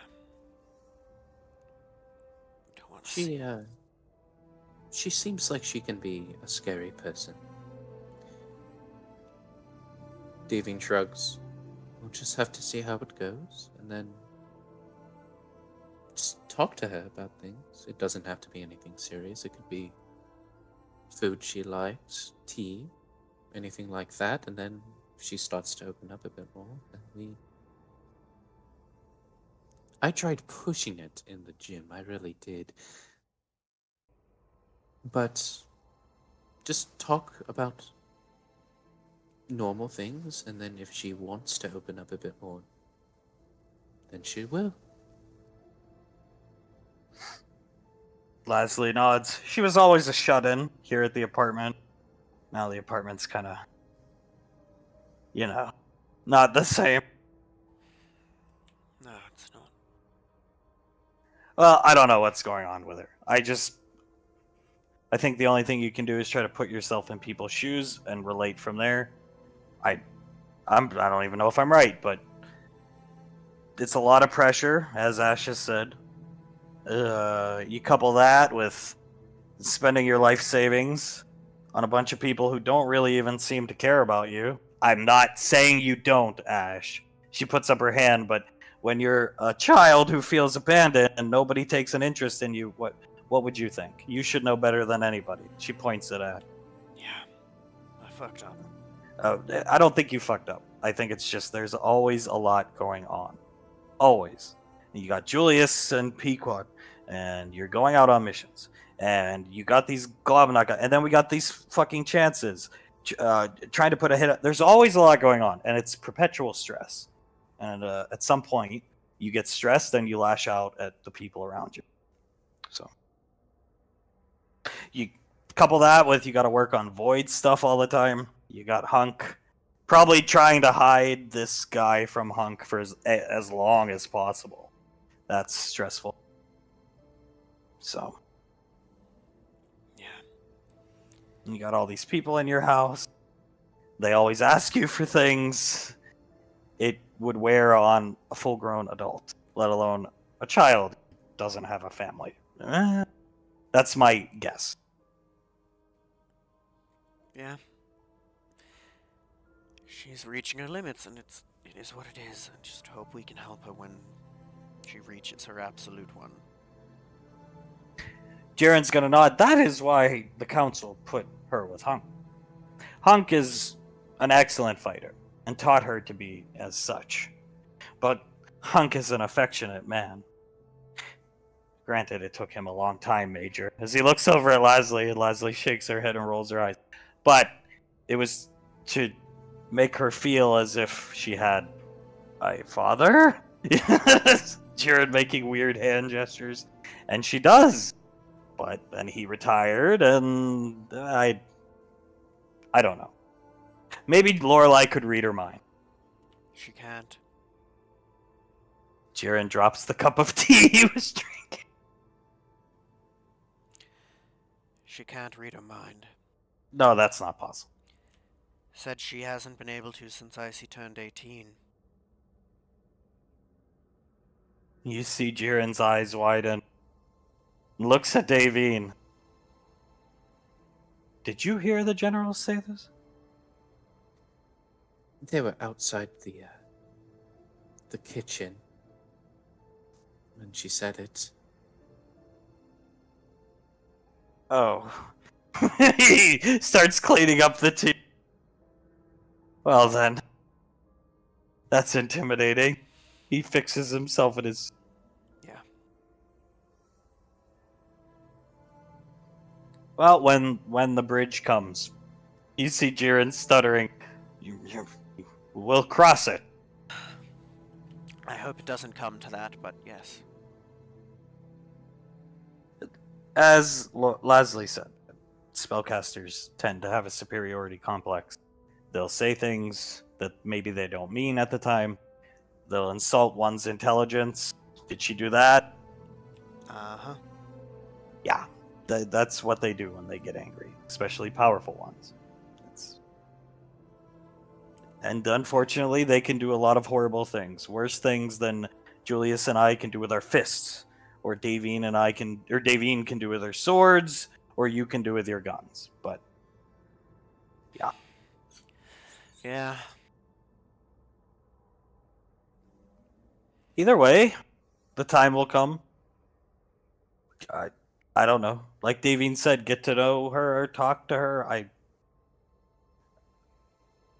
S1: Don't want to see.
S3: She seems like she can be a scary person. Daving shrugs. We'll just have to see how it goes, and then just talk to her about things. It doesn't have to be anything serious. It could be food she likes, tea, anything like that, and then if she starts to open up a bit more, then I tried pushing it in the gym, I really did. But just talk about normal things, and then if she wants to open up a bit more, then she will.
S2: Leslie nods. She was always a shut-in here at the apartment. Now the apartment's kind of, not the same.
S1: No, it's not.
S2: Well, I don't know what's going on with her. I think the only thing you can do is try to put yourself in people's shoes and relate from there. I don't even know if I'm right, but it's a lot of pressure, as Ash has said. You couple that with spending your life savings on a bunch of people who don't really even seem to care about you. I'm not saying you don't, Ash. She puts up her hand, but when you're a child who feels abandoned and nobody takes an interest in you, what would you think? You should know better than anybody. She points it at.
S1: Yeah, I fucked up.
S2: I don't think you fucked up. I think it's just there's always a lot going on. Always. You got Julius and Pequod, and you're going out on missions. And you got these Globnaka, and then we got these fucking chances. Trying to put a hit. There's always a lot going on, and it's perpetual stress. And at some point, you get stressed, and you lash out at the people around you. So you couple that with you got to work on Void stuff all the time. You got Hunk, probably trying to hide this guy from Hunk for as long as possible. That's stressful. So
S1: Yeah.
S2: you got all these people in your house. They always ask you for things. It would wear on a full-grown adult, let alone a child who doesn't have a family. That's my guess.
S1: Yeah. She's reaching her limits, and it is what it is. I just hope we can help her when she reaches her absolute one.
S2: Jaren's gonna nod. That is why the council put her with Hunk. Hunk is an excellent fighter, and taught her to be as such. But Hunk is an affectionate man. Granted, it took him a long time, Major. As he looks over at Leslie, and Leslie shakes her head and rolls her eyes. But it was to make her feel as if she had a father? Jared making weird hand gestures. And she does. But then he retired, and I don't know. Maybe Lorelai could read her mind.
S1: She can't.
S2: Jiren drops the cup of tea he was drinking.
S1: She can't read her mind.
S2: No, that's not possible.
S1: Said she hasn't been able to since Icy turned 18.
S2: You see Jiren's eyes widen. Looks at Davine. Did you hear the general say this?
S3: They were outside the kitchen when she said it.
S2: Oh. He starts cleaning up the tea. Well then. That's intimidating. He fixes himself in his...
S1: Yeah.
S2: Well, when the bridge comes, you see Jiren stuttering. We'll cross it.
S1: I hope it doesn't come to that, but yes.
S2: As Leslie said, spellcasters tend to have a superiority complex. They'll say things that maybe they don't mean at the time. They'll insult one's intelligence. Did she do that?
S1: Uh-huh.
S2: Yeah, that's what they do when they get angry, especially powerful ones. And unfortunately, they can do a lot of horrible things. Worse things than Julius and I can do with our fists, or Davine can do with her swords, or you can do with your guns. But yeah.
S1: Yeah.
S2: Either way, the time will come. I don't know. Like Davine said, get to know her or talk to her.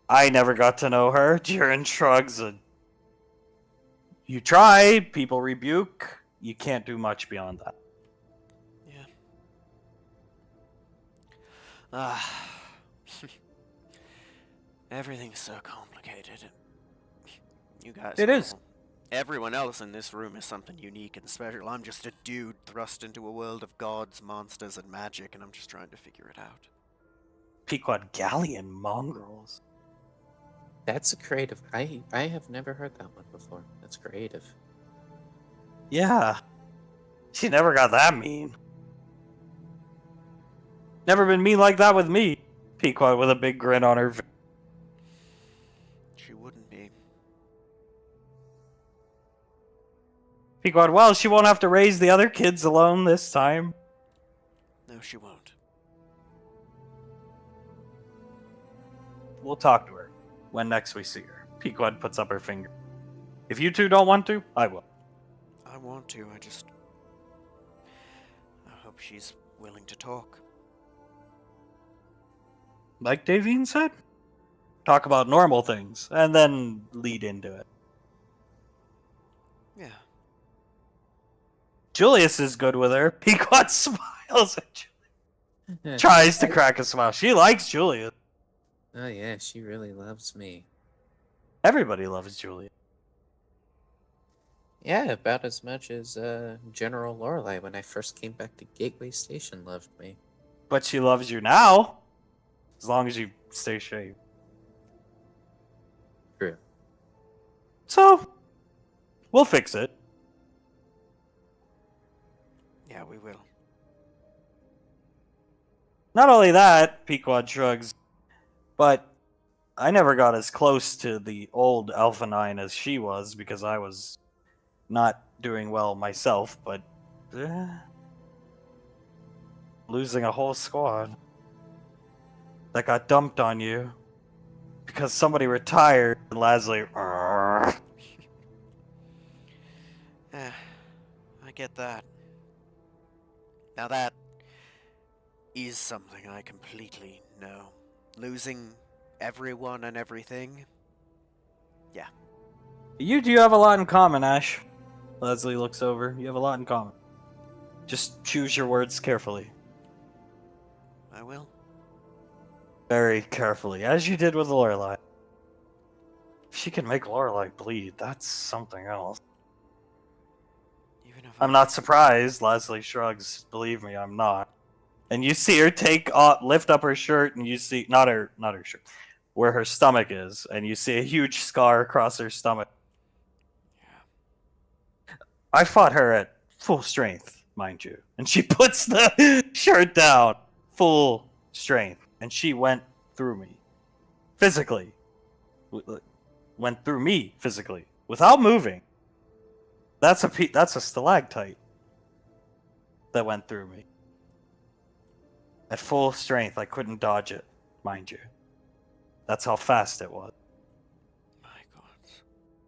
S2: I never got to know her. Jiren shrugs. You try, people rebuke. You can't do much beyond that.
S1: Yeah. Ah. Everything's so complicated. You guys
S2: It
S1: are
S2: is.
S1: all- Everyone else in this room is something unique and special. I'm just a dude thrust into a world of gods, monsters, and magic, and I'm just trying to figure it out.
S2: Pequod Galleon mongrels.
S3: That's a creative. I have never heard that one before. That's creative.
S2: Yeah. She never got that mean. Never been mean like that with me. Pequod with a big grin on her face.
S1: She wouldn't be.
S2: Pequod, well, she won't have to raise the other kids alone this time.
S1: No, she won't.
S2: We'll talk to her when next we see her. Pequod puts up her finger. If you two don't want to, I will.
S1: I want to, I hope she's willing to talk.
S2: Like Davine said, talk about normal things and then lead into it.
S1: Yeah.
S2: Julius is good with her. Pequod smiles at Julius. Tries to crack a smile. She likes Julius.
S3: Oh yeah, she really loves me.
S2: Everybody loves Julius.
S3: Yeah, about as much as General Lorelei when I first came back to Gateway Station loved me.
S2: But she loves you now. As long as you stay shaved.
S3: True.
S2: So, we'll fix it.
S1: Yeah, we will.
S2: Not only that, Pequod shrugs, but I never got as close to the old Alpha 9 as she was because I was not doing well myself, but losing a whole squad that got dumped on you because somebody retired and Lasley.
S1: Eh, I get that. Now that is something I completely know. Losing everyone and everything. Yeah.
S2: You do have a lot in common, Ash. Leslie looks over. You have a lot in common. Just choose your words carefully.
S1: I will.
S2: Very carefully, as you did with Lorelei. If she can make Lorelei bleed, that's something else.
S1: Even if
S2: I'm not surprised, Leslie shrugs. Believe me, I'm not. And you see her lift up her shirt, and you see not her shirt, where her stomach is, and you see a huge scar across her stomach.
S1: Yeah.
S2: I fought her at full strength, mind you, and she puts the shirt down, full strength, and she went through me, physically. Went through me physically without moving. That's a stalactite that went through me. At full strength, I couldn't dodge it, mind you. That's how fast it was.
S1: My God.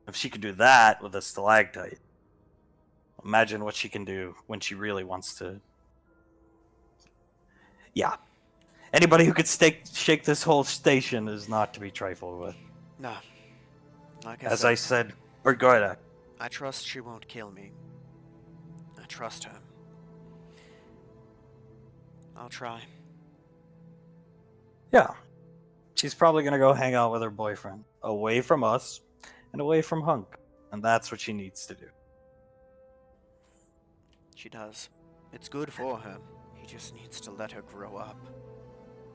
S2: If she could do that with a stalactite, imagine what she can do when she really wants to. Yeah. Anybody who could shake this whole station is not to be trifled with.
S1: No. Like
S2: As
S1: said,
S2: I said, or go ahead.
S1: I trust she won't kill me. I trust her. I'll try.
S2: Yeah. She's probably going to go hang out with her boyfriend. Away from us and away from Hunk. And that's what she needs to do.
S1: She does. It's good for her. He just needs to let her grow up.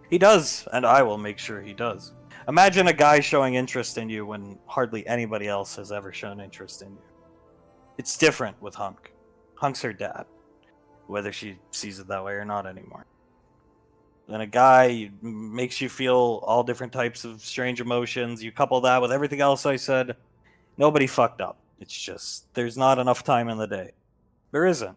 S2: He does, and I will make sure he does. Imagine a guy showing interest in you when hardly anybody else has ever shown interest in you. It's different with Hunk. Hunk's her dad, whether she sees it that way or not anymore. And a guy makes you feel all different types of strange emotions. You couple that with everything else I said, nobody fucked up. It's just, there's not enough time in the day. There isn't.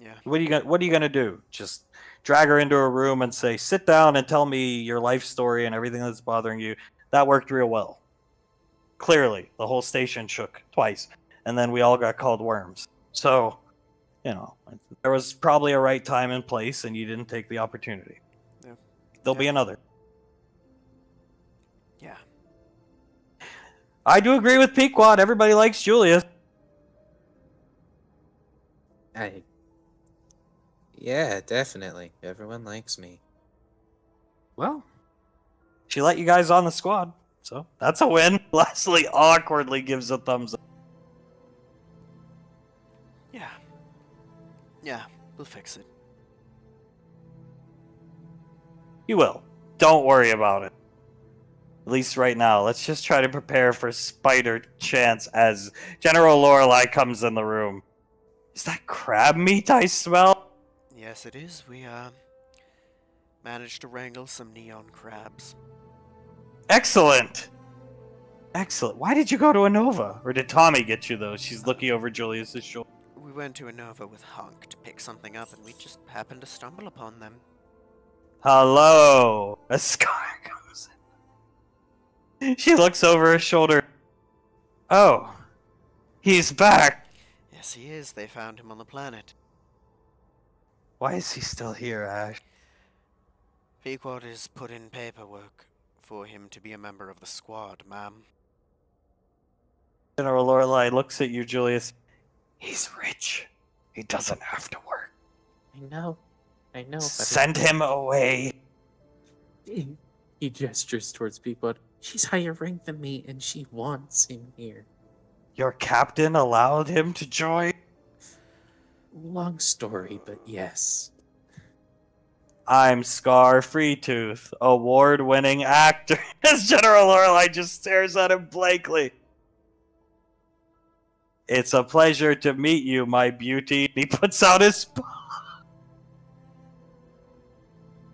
S1: Yeah.
S2: What are you gonna do? Just drag her into a room and say, sit down and tell me your life story and everything that's bothering you. That worked real well. Clearly, the whole station shook twice, and then we all got called worms. So, there was probably a right time and place, and you didn't take the opportunity.
S1: Yeah.
S2: There'll be
S1: Yeah.
S2: another.
S1: Yeah.
S2: I do agree with Pequod. Everybody likes Julius.
S3: Yeah, definitely. Everyone likes me.
S2: Well, she let you guys on the squad, so that's a win. Leslie awkwardly gives a thumbs up.
S1: Yeah. Yeah. We'll fix it.
S2: You will. Don't worry about it. At least right now. Let's just try to prepare for Spider Chance as General Lorelei comes in the room. Is that crab meat I smell?
S1: Yes, it is. We, managed to wrangle some neon crabs.
S2: Excellent! Excellent. Why did you go to Anova? Or did Tommy get you those? She's looking over Julius's shoulder.
S1: We went to Anova with Hunk to pick something up, and we just happened to stumble upon them.
S2: Hello! A Scar comes in. She looks over her shoulder. Oh. He's back!
S1: Yes, he is. They found him on the planet.
S2: Why is he still here, Ash?
S1: Pequod has put in paperwork for him to be a member of the squad, ma'am.
S2: General Lorelei looks at you, Julius. He's rich. He doesn't have to work.
S3: I know. But
S2: Send him away.
S3: He gestures towards Pequod. She's higher ranked than me, and she wants him here.
S2: Your captain allowed him to join?
S3: Long story, but yes.
S2: I'm Scar Freetooth, award-winning actor. As General Lorelei just stares at him blankly. It's a pleasure to meet you, my beauty. He puts out his...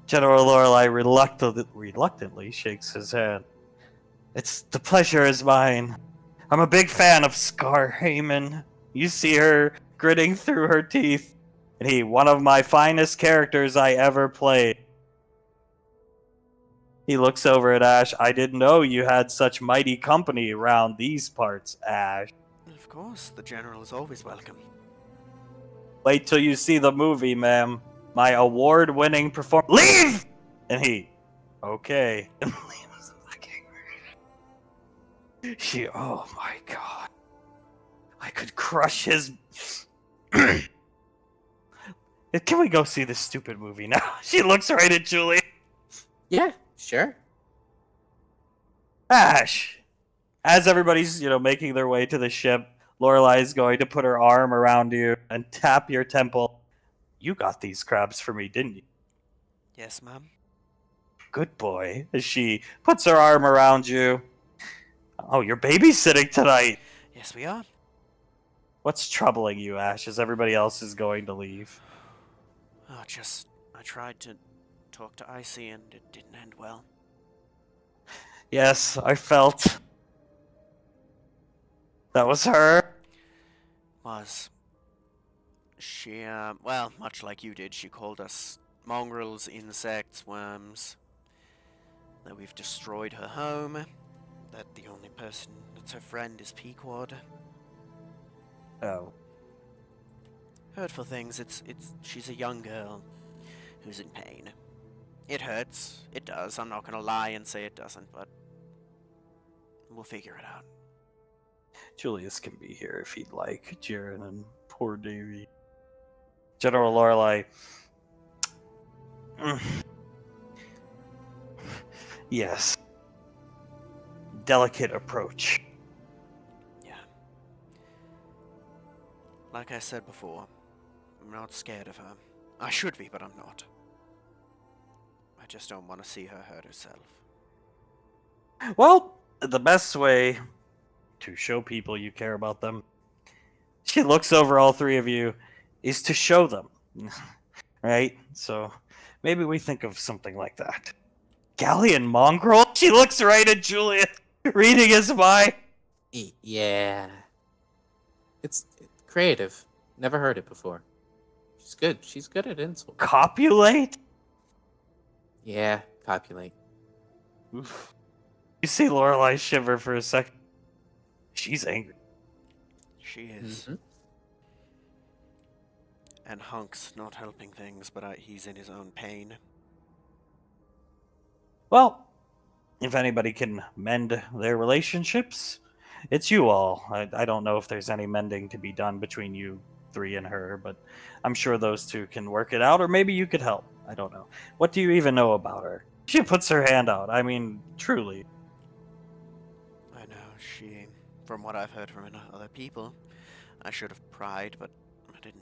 S2: General Lorelei reluctantly shakes his hand. The pleasure is mine. I'm a big fan of Scar Heyman. You see her gritting through her teeth. And one of my finest characters I ever played. He looks over at Ash. I didn't know you had such mighty company around these parts, Ash.
S1: Of course, the General is always welcome.
S2: Wait till you see the movie, ma'am. My award-winning performance. Leave! And okay. And leaves the fucking... oh my god. I could crush his... Can we go see this stupid movie now? She looks right at Julie.
S3: Yeah, sure.
S2: Ash! As everybody's, making their way to the ship, Lorelai's going to put her arm around you and tap your temple. You got these crabs for me, didn't you?
S1: Yes, ma'am.
S2: Good boy. As she puts her arm around you. Oh, you're babysitting tonight.
S1: Yes, we are.
S2: What's troubling you, Ash, as everybody else is going to leave?
S1: Oh, I tried to talk to Icy and it didn't end well.
S2: Yes, I felt. That was her.
S1: She, well, much like you did, she called us mongrels, insects, worms. That we've destroyed her home. That the only person that's her friend is Pequod.
S2: Oh.
S1: Hurtful things, she's a young girl who's in pain. It hurts. It does. I'm not gonna lie and say it doesn't, but we'll figure it out.
S2: Julius can be here if he'd like. Jaren and poor Davy. General Lorelei. Yes. Delicate approach.
S1: Yeah. Like I said before, I'm not scared of her. I should be, but I'm not. I just don't want to see her hurt herself.
S2: Well, the best way to show people you care about them, she looks over all three of you, is to show them. Right? So maybe we think of something like that. Galleon mongrel? She looks right at Julius, reading his mind.
S3: Yeah. It's creative. Never heard it before. She's good. She's good at insult.
S2: Copulate?
S3: Yeah, copulate.
S2: Oof. You see Lorelei shiver for a second. She's angry.
S1: She is.
S3: Mhm.
S1: And Hunk's not helping things, but he's in his own pain.
S2: Well, if anybody can mend their relationships, it's you all. I don't know if there's any mending to be done between you three and her, but I'm sure those two can work it out, or maybe you could help. I don't know. What do you even know about her? She puts her hand out. I mean, truly.
S1: I know, she, from what I've heard from other people, I should have pried, but I didn't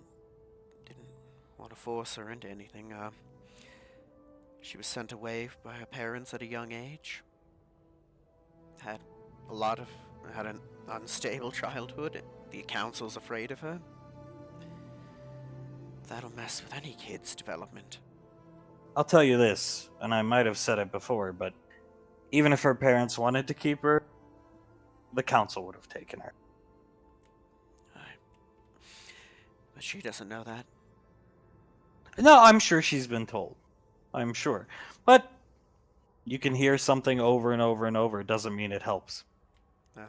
S1: want to force her into anything. She was sent away by her parents at a young age. Had an unstable childhood. The council's afraid of her. That'll mess with any kid's development.
S2: I'll tell you this, and I might have said it before, but even if her parents wanted to keep her, the council would have taken her.
S1: But she doesn't know that.
S2: No, I'm sure she's been told. I'm sure. But you can hear something over and over and over. It doesn't mean it helps.
S1: The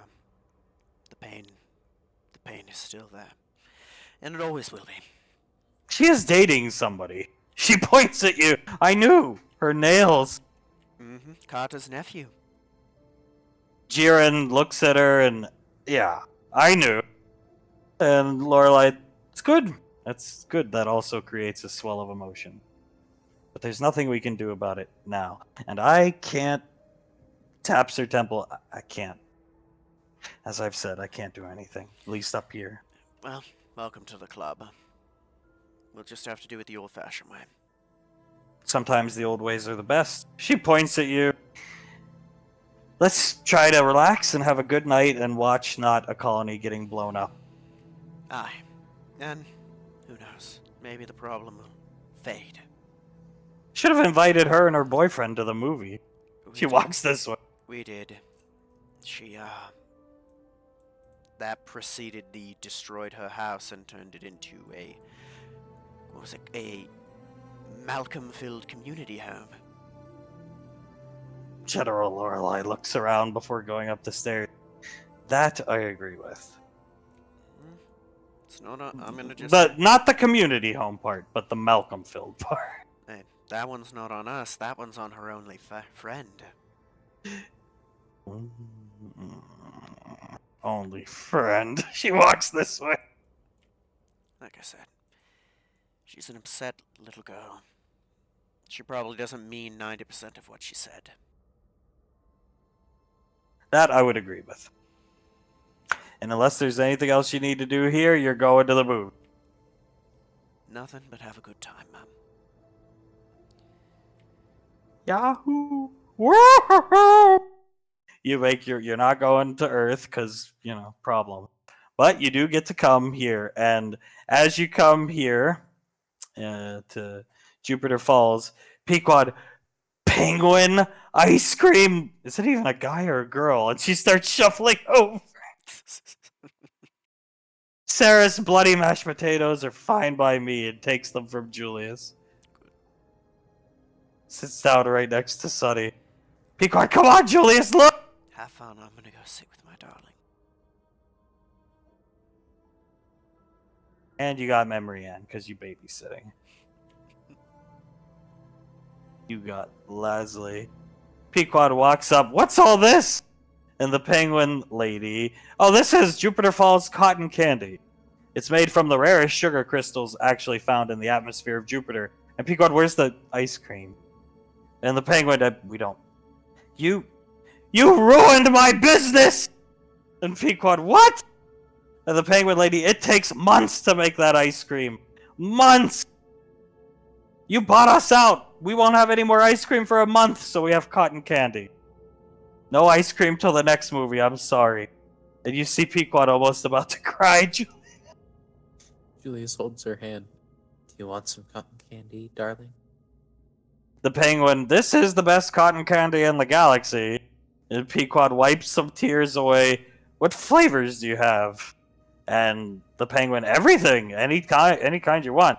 S1: pain is still there. And it always will be.
S2: She is dating somebody. She points at you. I knew. Her nails.
S1: Mm-hmm. Carter's nephew.
S2: Jiren looks at her and, yeah, I knew. And Lorelai, it's good. That's good. That also creates a swell of emotion. But there's nothing we can do about it now. And I can't tap Sir Temple. I can't. As I've said, I can't do anything. At least up here.
S1: Well, welcome to the club. We'll just have to do it the old-fashioned way.
S2: Sometimes the old ways are the best. She points at you. Let's try to relax and have a good night and watch not a colony getting blown up.
S1: Aye. And who knows? Maybe the problem will fade.
S2: Should have invited her and her boyfriend to the movie. She walks this way.
S1: We did. She, that preceded the destroyed her house and turned it into a, what was it, a Malcolm-filled community home.
S2: General Lorelai looks around before going up the stairs. That I agree with.
S1: It's not I'm gonna just...
S2: But not the community home part, but the Malcolm-filled part.
S1: Hey, that one's not on us. That one's on her only friend.
S2: Only friend. She walks this way.
S1: Like I said, she's an upset little girl. She probably doesn't mean 90% of what she said.
S2: That I would agree with. And unless there's anything else you need to do here, you're going to the movie.
S1: Nothing but have a good time, Mom.
S2: Yahoo! Woohoo! You make you're not going to Earth because, problem. But you do get to come here, and as you come here to Jupiter Falls, Pequod, penguin ice cream. Is it even a guy or a girl? And she starts shuffling over. Sarah's bloody mashed potatoes are fine by me and takes them from Julius. Sits down right next to Sunny. Pequod, come on, Julius, look!
S1: Have fun. I'm gonna go sit with my darling.
S2: And you got Memory Ann, because you babysitting. You got Leslie. Pequod walks up. What's all this? And the penguin lady. Oh, this is Jupiter Falls cotton candy. It's made from the rarest sugar crystals actually found in the atmosphere of Jupiter. And Pequod, where's the ice cream? And the penguin, we don't. You ruined my business! And Pequod, what? And the penguin lady, it takes months to make that ice cream. Months! You bought us out! We won't have any more ice cream for a month, so we have cotton candy. No ice cream till the next movie, I'm sorry. And you see Pequod almost about to cry.
S3: Julius holds her hand. Do you want some cotton candy, darling?
S2: The penguin, this is the best cotton candy in the galaxy. And Pequod wipes some tears away. What flavors do you have? And the penguin, everything, any kind you want.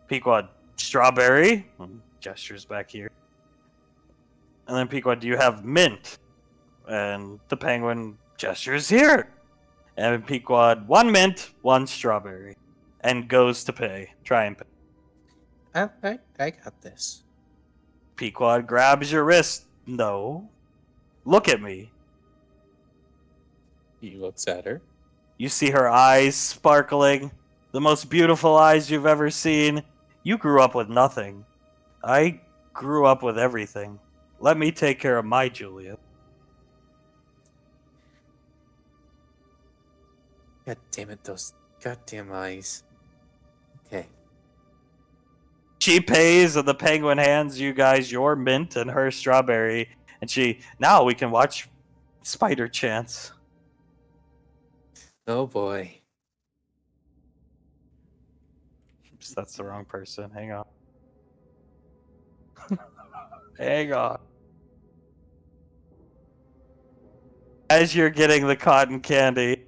S2: Pequod, strawberry. Gestures back here. And then Pequod, do you have mint? And the penguin gestures here. And Pequod, 1 mint, 1 strawberry. And goes to pay. Try and pay.
S3: I got this.
S2: Pequod grabs your wrist. No. Look at me.
S3: He looks at her.
S2: You see her eyes sparkling. The most beautiful eyes you've ever seen. You grew up with nothing. I grew up with everything. Let me take care of my Julia.
S3: God damn it, those goddamn eyes. Okay.
S2: She pays, and the penguin hands you guys your mint and her strawberry. And now we can watch Spider Chance.
S3: Oh boy.
S2: Oops, that's the wrong person. Hang on. Hang on. As you're getting the cotton candy,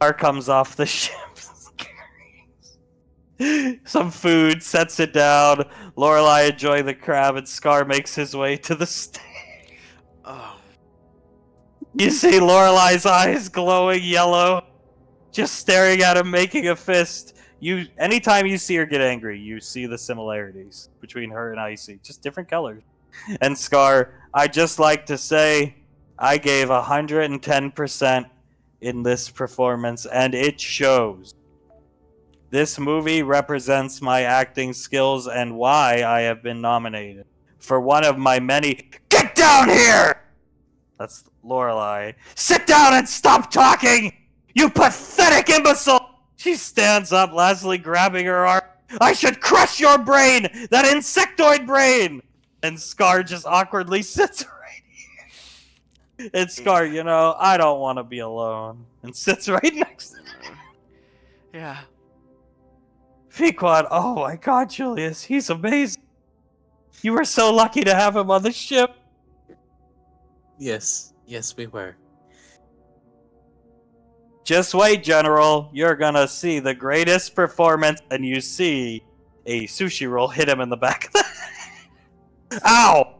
S2: Scar comes off the ship. Some food, sets it down. Lorelai enjoying the crab, and Scar makes his way to the stage.
S1: Oh,
S2: You see Lorelai's eyes glowing yellow, just staring at him, making a fist. Anytime you see her get angry, you see the similarities between her and Icy, just different colors. And Scar, I just like to say, I gave 110% in this performance, and it shows. This movie represents my acting skills and why I have been nominated for one of my many. Get down here! That's Lorelai. Sit down and stop talking! You pathetic imbecile! She stands up, Leslie grabbing her arm. I should crush your brain! That insectoid brain! And Scar just awkwardly sits right here. And Scar, I don't want to be alone. And sits right next to her.
S1: yeah.
S2: Pequod, oh my god, Julius, he's amazing. You were so lucky to have him on the ship.
S3: Yes, we were.
S2: Just wait, General. You're gonna see the greatest performance, and you see a sushi roll hit him in the back of the head. Ow!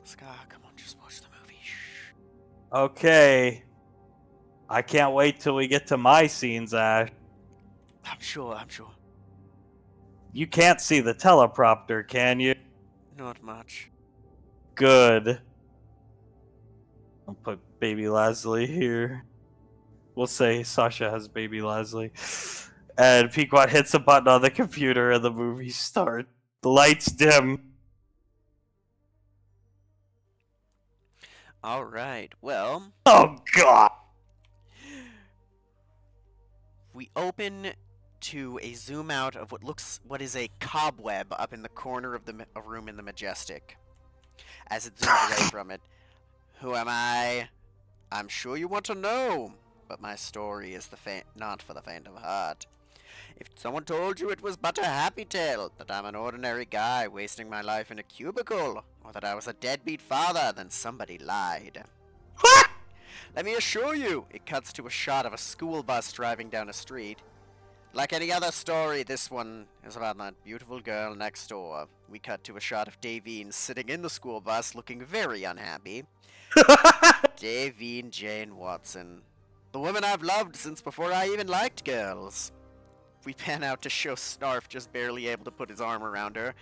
S1: Scar, come on, just watch the movie. Shh.
S2: Okay. I can't wait till we get to my scenes, Ash.
S1: I'm sure.
S2: You can't see the teleprompter, can you?
S1: Not much.
S2: Good. I'll put baby Leslie here. We'll say Sasha has baby Leslie. And Pequod hits a button on the computer and the movie starts. The lights dim.
S1: Alright, well,
S2: Oh god!
S1: we open to a zoom out of what is a cobweb up in the corner of the room in the Majestic. As it zooms away from it. Who am I? I'm sure you want to know, but my story is not for the faint of heart. If someone told you it was but a happy tale, that I'm an ordinary guy wasting my life in a cubicle, or that I was a deadbeat father, then somebody lied. Let me assure you, it cuts to a shot of a school bus driving down a street. Like any other story, this one is about that beautiful girl next door. We cut to a shot of Davine sitting in the school bus looking very unhappy. Davine Jane Watson. The woman I've loved since before I even liked girls. We pan out to show Snarf just barely able to put his arm around her.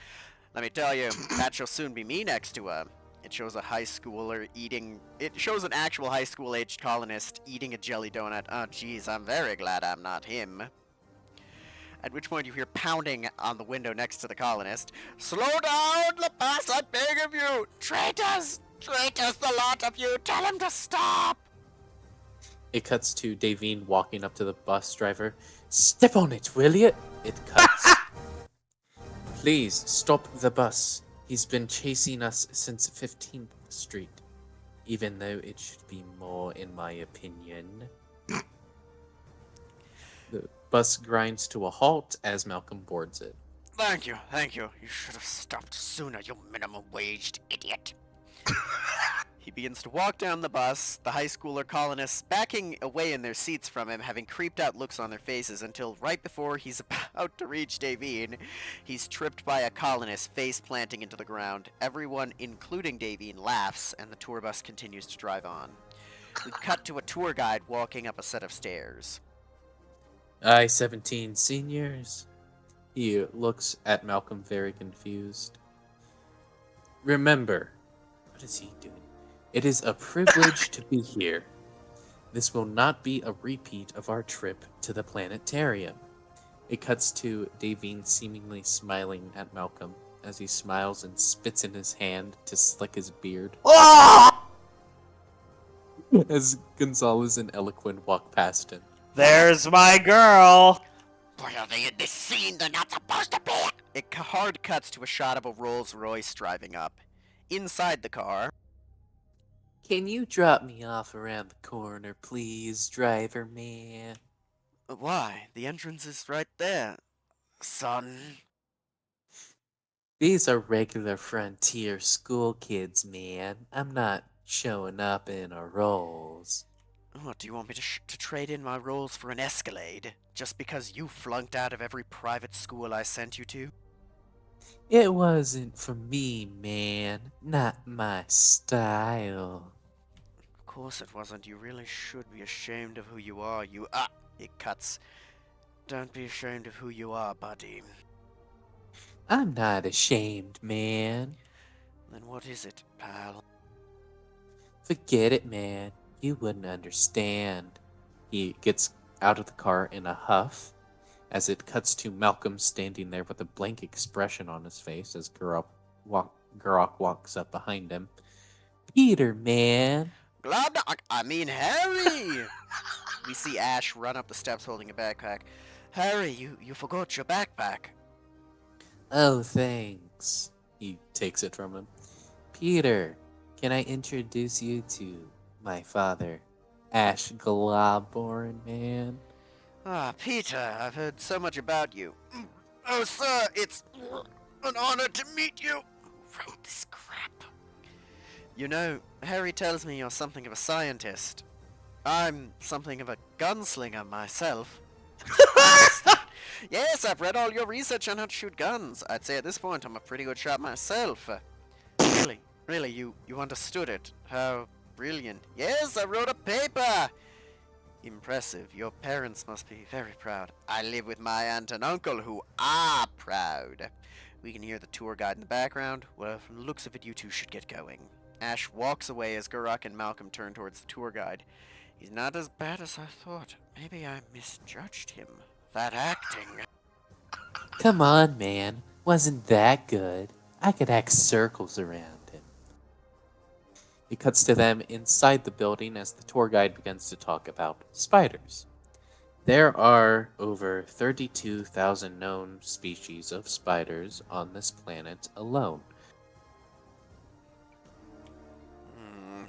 S1: Let me tell you, that shall soon be me next to her. It shows a high schooler eating... It shows an actual high school-aged colonist eating a jelly donut. Oh, jeez, I'm very glad I'm not him. At which point you hear pounding on the window next to the colonist. Slow down, Lepas, I beg of you! Traitors! Traitors, the lot of you! Tell him to stop!
S3: It cuts to Davine walking up to the bus driver. Step on it, will you? It cuts. Please, stop the bus. He's been chasing us since 15th Street. Even though it should be more, in my opinion. The bus grinds to a halt as Malcolm boards it.
S1: Thank you. You should have stopped sooner, you minimum-waged idiot. He begins to walk down the bus, the high schooler colonists backing away in their seats from him, having creeped out looks on their faces until right before he's about to reach Davine, he's tripped by a colonist face planting into the ground. Everyone, including Davine, laughs, and the tour bus continues to drive on. We cut to a tour guide walking up a set of stairs.
S3: I-17 seniors. He looks at Malcolm very confused. Remember, what is he doing? It is a privilege to be here. This will not be a repeat of our trip to the planetarium. It cuts to Davine seemingly smiling at Malcolm as he smiles and spits in his hand to slick his beard. As Gonzalez and Eloquent walk past him.
S2: There's my girl.
S1: Why are they in this scene? They're not supposed to be! It hard cuts to a shot of a Rolls Royce driving up. Inside the car,
S3: Can you drop me off around the corner, please, driver man?
S1: why? The entrance is right there, son.
S3: These are regular frontier school kids, man. I'm not showing up in a Rolls.
S1: What, do you want me to trade in my Rolls for an Escalade? Just because you flunked out of every private school I sent you to?
S3: It wasn't for me, man. Not my style.
S1: Of course it wasn't. You really should be ashamed of who you are. It cuts. Don't be ashamed of who you are, buddy.
S3: I'm not ashamed, man.
S1: Then what is it, pal?
S3: Forget it, man. You wouldn't understand. He gets out of the car in a huff as it cuts to Malcolm standing there with a blank expression on his face as Gurok walks up behind him. Peter, man.
S1: Harry! We see Ash run up the steps holding a backpack. Harry, you forgot your backpack.
S3: Oh, thanks. He takes it from him. Peter, can I introduce you to my father, Ash Globborn, man?
S1: Peter, I've heard so much about you. Oh, sir, it's an honor to meet you. Who wrote this crap? You know, Harry tells me you're something of a scientist. I'm something of a gunslinger myself. Yes, I've read all your research on how to shoot guns. I'd say at this point I'm a pretty good shot myself. Really, you understood it. How brilliant. Yes, I wrote a paper. Impressive. Your parents must be very proud. I live with my aunt and uncle who are proud. We can hear the tour guide in the background. Well, from the looks of it, you two should get going. Ash walks away as Gurok and Malcolm turn towards the tour guide. He's not as bad as I thought. Maybe I misjudged him. That acting.
S3: Come on, man. Wasn't that good? I could act circles around him. It cuts to them inside the building as the tour guide begins to talk about spiders. There are over 32,000 known species of spiders on this planet alone.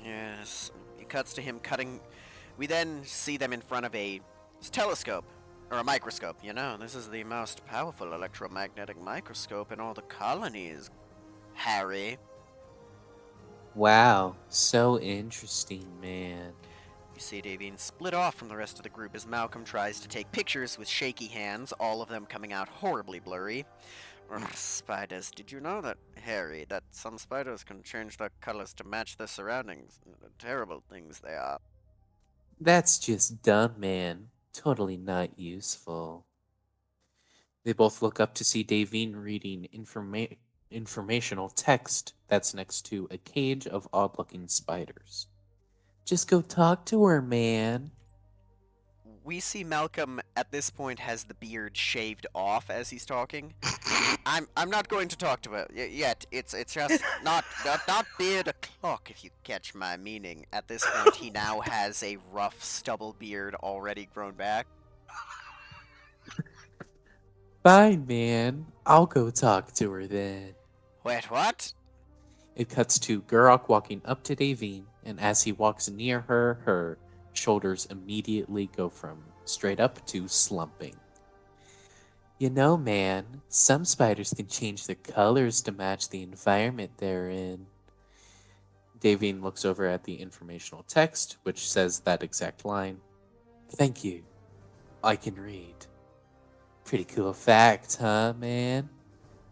S1: Yes. It cuts to him cutting. We then see them in front of a telescope. Or a microscope, you know. This is the most powerful electromagnetic microscope in all the colonies, Harry.
S3: Wow, so interesting, man.
S1: You see Davine split off from the rest of the group as Malcolm tries to take pictures with shaky hands, all of them coming out horribly blurry. Spiders. Did you know that, Harry, that some spiders can change their colors to match their surroundings? Terrible things they are.
S3: That's just dumb, man. Totally not useful. They both look up to see Davine reading informational text that's next to a cage of odd-looking spiders. Just go talk to her, man.
S1: We see Malcolm at this point has the beard shaved off as he's talking. I'm not going to talk to her yet. It's just not beard o'clock, if you catch my meaning. At this point, he now has a rough stubble beard already grown back.
S3: Fine, man. I'll go talk to her then.
S1: Wait, what?
S3: It cuts to Gurok walking up to Davine, and as he walks near her, her shoulders immediately go from straight up to slumping. You know, man, some spiders can change their colors to match the environment they're in. Davine looks over at the informational text, which says that exact line. Thank you. I can read. Pretty cool fact, huh, man?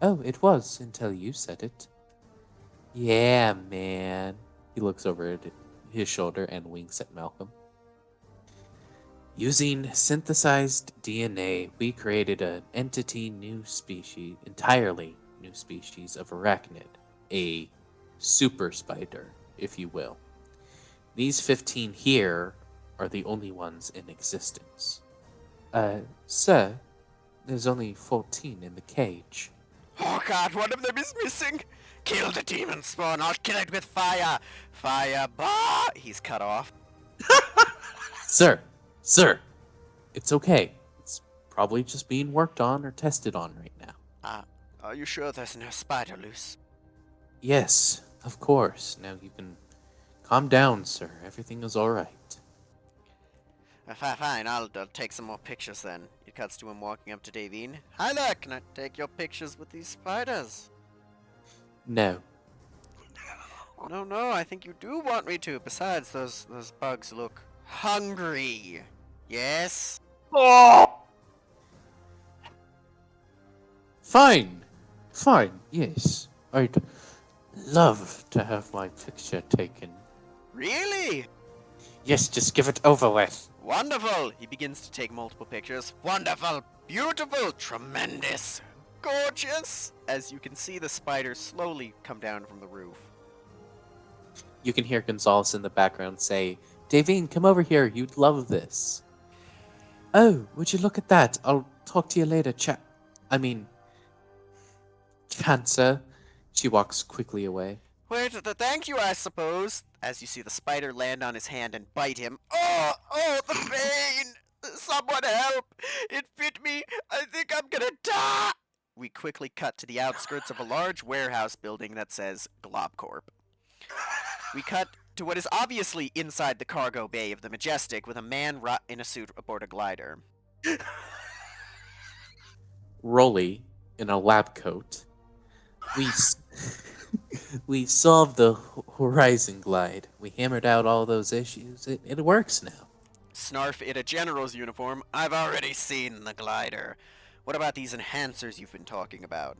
S3: Oh, it was until you said it. Yeah, man. He looks over at his shoulder and winks at Malcolm. Using synthesized DNA, we created an entirely new species of arachnid, a super spider, if you will. These 15 here are the only ones in existence. Sir, there's only 14 in the cage.
S1: Oh god, one of them is missing! Kill the demon spawn, I'll kill it with fire! Fire, bah! He's cut off.
S3: Sir, it's okay. It's probably just being worked on or tested on right now.
S1: Are you sure there's no spider loose?
S3: Yes, of course. Now you can calm down, sir. Everything is alright.
S1: Fine, I'll take some more pictures then. It cuts to him walking up to Davine. Hi there, can I take your pictures with these spiders?
S3: No.
S1: No, I think you do want me to. Besides, those bugs look hungry. Yes?
S2: Oh!
S3: Fine, yes. I'd love to have my picture taken.
S1: Really?
S3: Yes, just give it over with.
S1: Wonderful! He begins to take multiple pictures. Wonderful! Beautiful! Tremendous! Gorgeous! As you can see the spider slowly come down from the roof.
S3: You can hear Gonzalez in the background say, Davine, come over here. You'd love this. Oh, would you look at that? I'll talk to you later, Cancer. She walks quickly away.
S1: Wait, thank you, I suppose. As you see the spider land on his hand and bite him. Oh, the pain! Someone help! It bit me! I think I'm gonna die! We quickly cut to the outskirts of a large warehouse building that says Globcorp. We cut to what is obviously inside the cargo bay of the Majestic with a man in a suit aboard a glider.
S3: Rolly, in a lab coat. We solved the Horizon Glide. We hammered out all those issues. It works now.
S1: Snarf in a general's uniform. I've already seen the glider. What about these enhancers you've been talking about?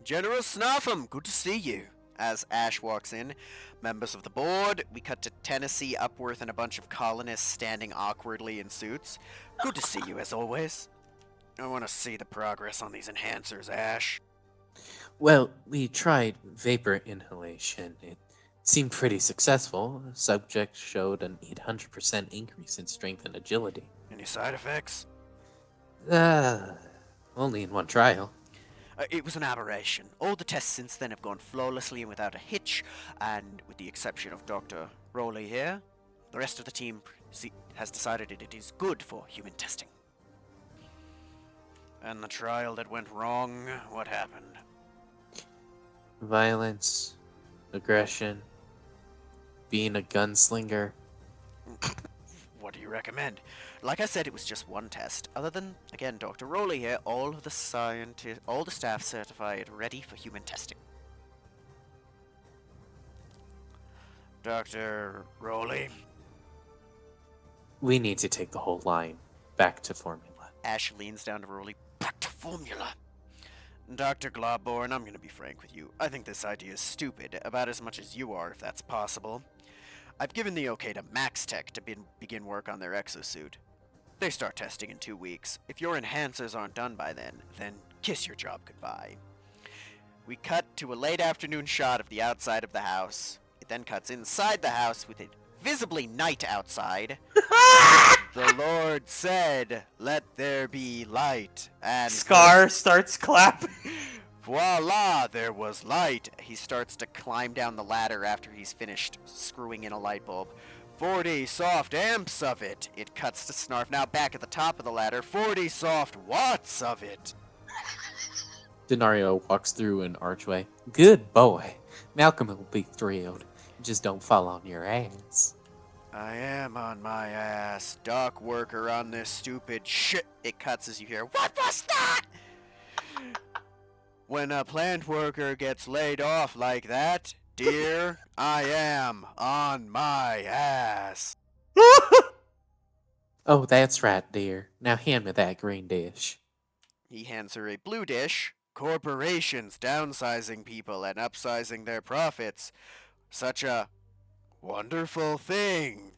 S1: General Snarfum, good to see you. As Ash walks in, members of the board, we cut to Tennessee, Upworth, and a bunch of colonists standing awkwardly in suits. Good to see you as always. I want to see the progress on these enhancers, Ash.
S3: Well, we tried vapor inhalation. It seemed pretty successful. The subject showed an 800% increase in strength and agility.
S1: Any side effects?
S3: Only in one trial.
S1: It was an aberration. All the tests since then have gone flawlessly and without a hitch, and with the exception of Dr. Rowley here, the rest of the team has decided it is good for human testing. And the trial that went wrong, what happened?
S3: Violence, aggression, being a gunslinger.
S1: What do you recommend? Like I said, it was just one test. Other than, again, Dr. Rowley here, all the staff certified ready for human testing. Dr. Rowley?
S3: We need to take the whole line back to formula.
S1: Ash leans down to Rowley. Back to formula! Dr. Globborn, I'm gonna be frank with you. I think this idea is stupid, about as much as you are, if that's possible. I've given the okay to Max Tech to begin work on their exosuit. They start testing in 2 weeks. If your enhancers aren't done by then kiss your job goodbye. We cut to a late afternoon shot of the outside of the house. It then cuts inside the house with it visibly night outside. The Lord said, "Let there be light." And
S2: Scar starts clapping.
S1: voila, there was light. He starts to climb down the ladder after he's finished screwing in a light bulb. 40 soft amps of it. It cuts to Snarf, now back at the top of the ladder. 40 soft watts of it.
S3: Denario walks through an archway. Good boy. Malcolm will be thrilled. Just don't fall on your ass.
S1: I am on my ass. Dock worker on this stupid shit. It cuts as you hear, "What was that?" When a plant worker gets laid off like that, dear, I am on my ass.
S3: Oh, that's right, dear. Now hand me that green dish.
S1: He hands her a blue dish. Corporations downsizing people and upsizing their profits. Such a wonderful thing.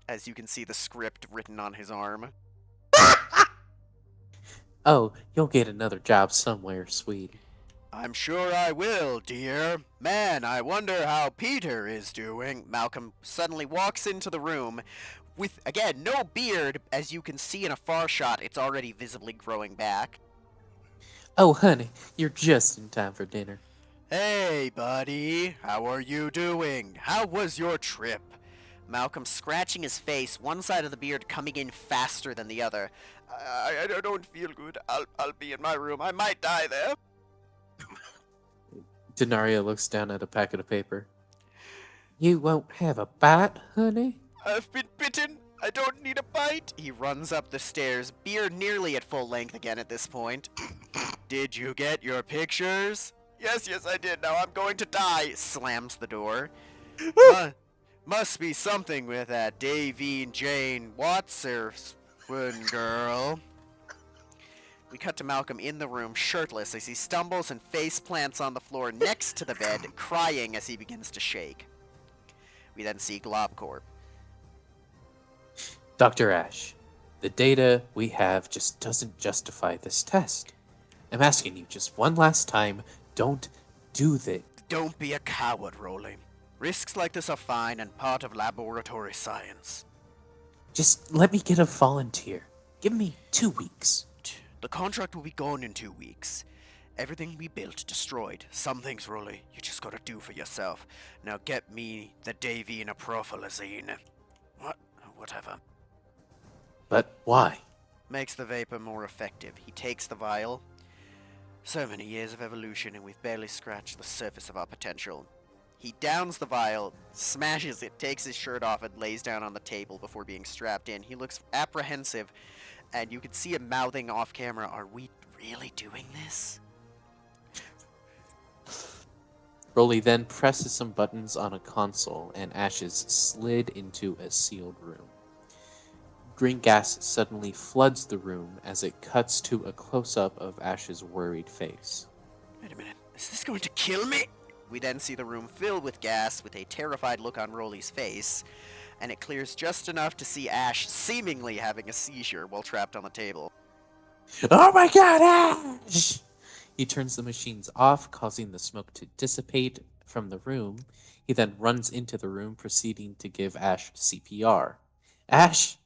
S1: As you can see the script written on his arm.
S3: Oh, you'll get another job somewhere, sweetie.
S1: I'm sure I will, dear. Man, I wonder how Peter is doing. Malcolm suddenly walks into the room with, again, no beard. As you can see in a far shot, it's already visibly growing back.
S3: Oh, honey, you're just in time for dinner.
S1: Hey, buddy. How are you doing? How was your trip? Malcolm scratching his face, one side of the beard coming in faster than the other. I don't feel good. I'll be in my room. I might die there.
S3: Denaria looks down at a packet of paper. You won't have a bite, honey?
S1: I've been bitten. I don't need a bite. He runs up the stairs, beard nearly at full length again at this point. Did you get your pictures? Yes, I did. Now I'm going to die. Slams the door. Must be something with that Davine Jane Watson girl. We cut to Malcolm in the room, shirtless, as he stumbles and face plants on the floor next to the bed, crying as he begins to shake. We then see Globcorp.
S3: Dr. Ash, the data we have just doesn't justify this test. I'm asking you just one last time, don't do this.
S1: Don't be a coward, Rolly. Risks like this are fine and part of laboratory science.
S3: Just let me get a volunteer. Give me 2 weeks.
S1: The contract will be gone in 2 weeks. Everything we built destroyed. Some things, Rolly, you just gotta do for yourself. Now get me the Davine Profilazine. Whatever.
S3: But why?
S1: Makes the vapor more effective. He takes the vial. So many years of evolution and we've barely scratched the surface of our potential. He downs the vial, smashes it, takes his shirt off, and lays down on the table before being strapped in. He looks apprehensive, and you can see him mouthing off camera, "Are we really doing this?"
S3: Rolly then presses some buttons on a console, and Ash is slid into a sealed room. Green gas suddenly floods the room as it cuts to a close-up of Ash's worried face.
S1: Wait a minute, is this going to kill me? We then see the room filled with gas with a terrified look on Rolly's face, and it clears just enough to see Ash seemingly having a seizure while trapped on the table.
S3: Oh my god, Ash! He turns the machines off, causing the smoke to dissipate from the room. He then runs into the room, proceeding to give Ash CPR. Ash!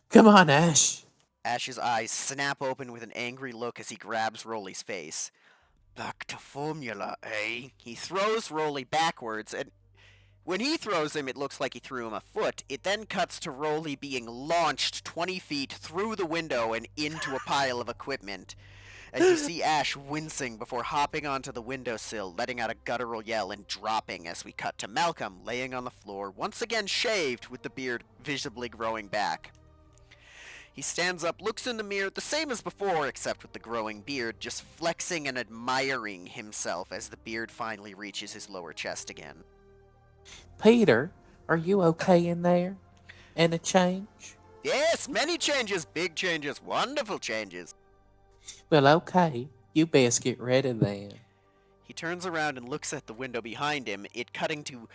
S3: Come on, Ash!
S1: Ash's eyes snap open with an angry look as he grabs Rolly's face. Back to formula, eh? He throws Rolly backwards, and when he throws him, it looks like he threw him a foot. It then cuts to Rolly being launched 20 feet through the window and into a pile of equipment. As you see Ash wincing before hopping onto the windowsill, letting out a guttural yell and dropping as we cut to Malcolm laying on the floor, once again shaved with the beard visibly growing back. He stands up, looks in the mirror, the same as before, except with the growing beard, just flexing and admiring himself as the beard finally reaches his lower chest again.
S3: Peter, are you okay in there? And a change?
S1: Yes, many changes, big changes, wonderful changes.
S3: Well, okay. You best get ready then.
S1: He turns around and looks at the window behind him, it cutting to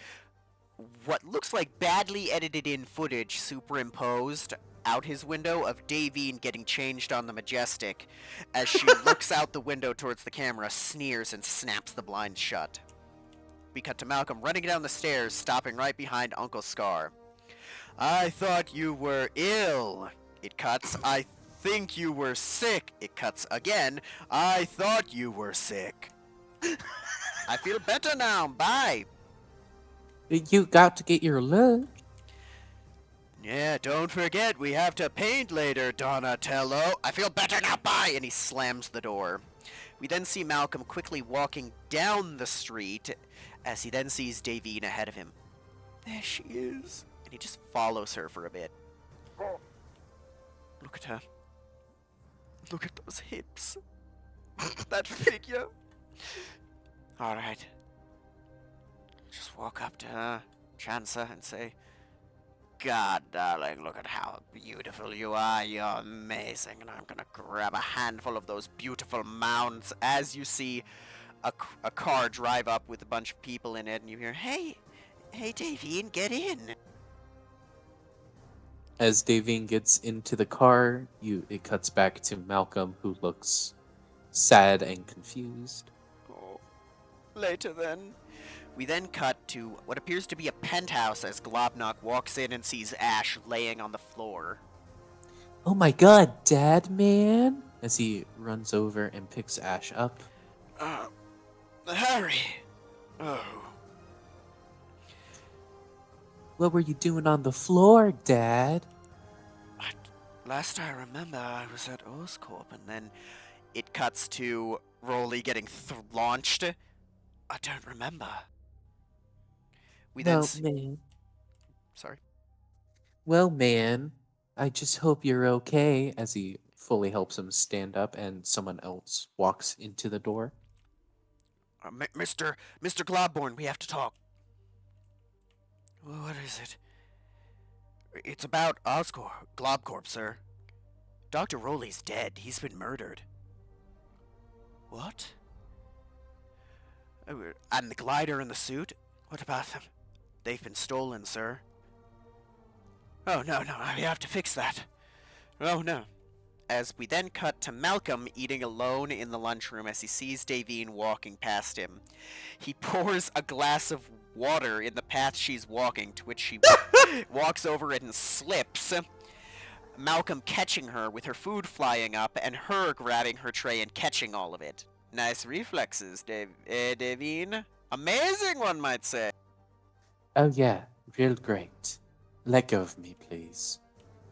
S1: what looks like badly edited in footage superimposed out his window of Davine getting changed on the Majestic as she looks out the window towards the camera, sneers, and snaps the blinds shut. We cut to Malcolm running down the stairs, stopping right behind Uncle Scar. I thought you were ill. It cuts. I think you were sick. It cuts again. I thought you were sick. I feel better now. Bye.
S3: You got to get your look.
S1: Yeah, don't forget, we have to paint later, Donatello. I feel better now, bye! And he slams the door. We then see Malcolm quickly walking down the street as he then sees Davine ahead of him. There she is. And he just follows her for a bit. Look at her. Look at those hips. That figure. Alright. Just walk up to her, chance her, and say, God, darling, look at how beautiful you are. You're amazing. And I'm gonna grab a handful of those beautiful mounts as you see a car drive up with a bunch of people in it, and you hear, hey, Hey, Davine, get in.
S3: As Davine gets into the car, it cuts back to Malcolm, who looks sad and confused.
S1: Oh, later then. We then cut to what appears to be a penthouse as Globnock walks in and sees Ash laying on the floor.
S3: Oh my god, Dad, man! As he runs over and picks Ash up.
S1: Harry. Oh.
S3: What were you doing on the floor, Dad?
S1: Last I remember, I was at Oscorp, and then it cuts to Rolly getting launched. I don't remember. We then.
S3: Man.
S1: Sorry.
S3: Well, man, I just hope you're okay. As he fully helps him stand up, and someone else walks into the door.
S1: Mr. Globborn, we have to talk. What is it? It's about Oscorp, Globcorp, sir. Dr. Rolly's dead. He's been murdered. What? And the glider and the suit? What about them? They've been stolen, sir. Oh, no, we have to fix that. Oh, no. As we then cut to Malcolm eating alone in the lunchroom as he sees Davine walking past him. He pours a glass of water in the path she's walking, to which she walks over it and slips. Malcolm catching her with her food flying up and her grabbing her tray and catching all of it. Nice reflexes, Davine. Amazing, one might say.
S3: Oh, yeah, real great. Let go of me, please.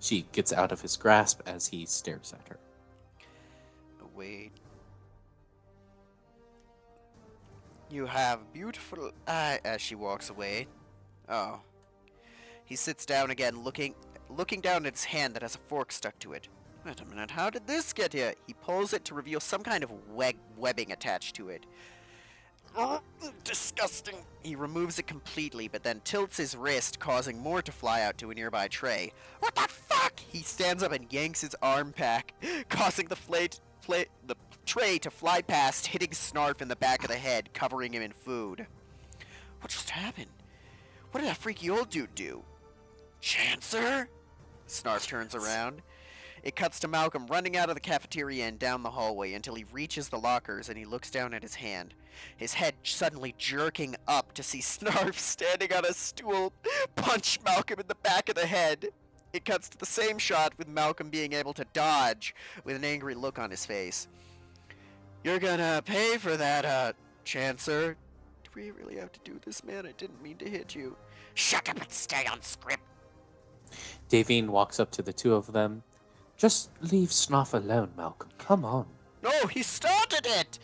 S3: She gets out of his grasp as he stares at her.
S1: Wait. You have beautiful eyes as she walks away. Oh. He sits down again, looking down at his hand that has a fork stuck to it. Wait a minute, how did this get here? He pulls it to reveal some kind of webbing attached to it. Oh, disgusting. He removes it completely, but then tilts his wrist, causing more to fly out to a nearby tray. What the fuck? He stands up and yanks his arm back, causing the tray to fly past, hitting Snarf in the back of the head, covering him in food. What just happened? What did that freaky old dude do? Chancer? Snarf turns around. It cuts to Malcolm running out of the cafeteria and down the hallway until he reaches the lockers and he looks down at his hand. His head suddenly jerking up to see Snarf standing on a stool punch Malcolm in the back of the head. It cuts to the same shot with Malcolm being able to dodge with an angry look on his face. You're gonna pay for that, Chancer. Do we really have to do this, man? I didn't mean to hit you. Shut up and stay on script.
S3: Davine walks up to the two of them. Just leave Snarf alone, Malcolm. Come on.
S1: No, he started it!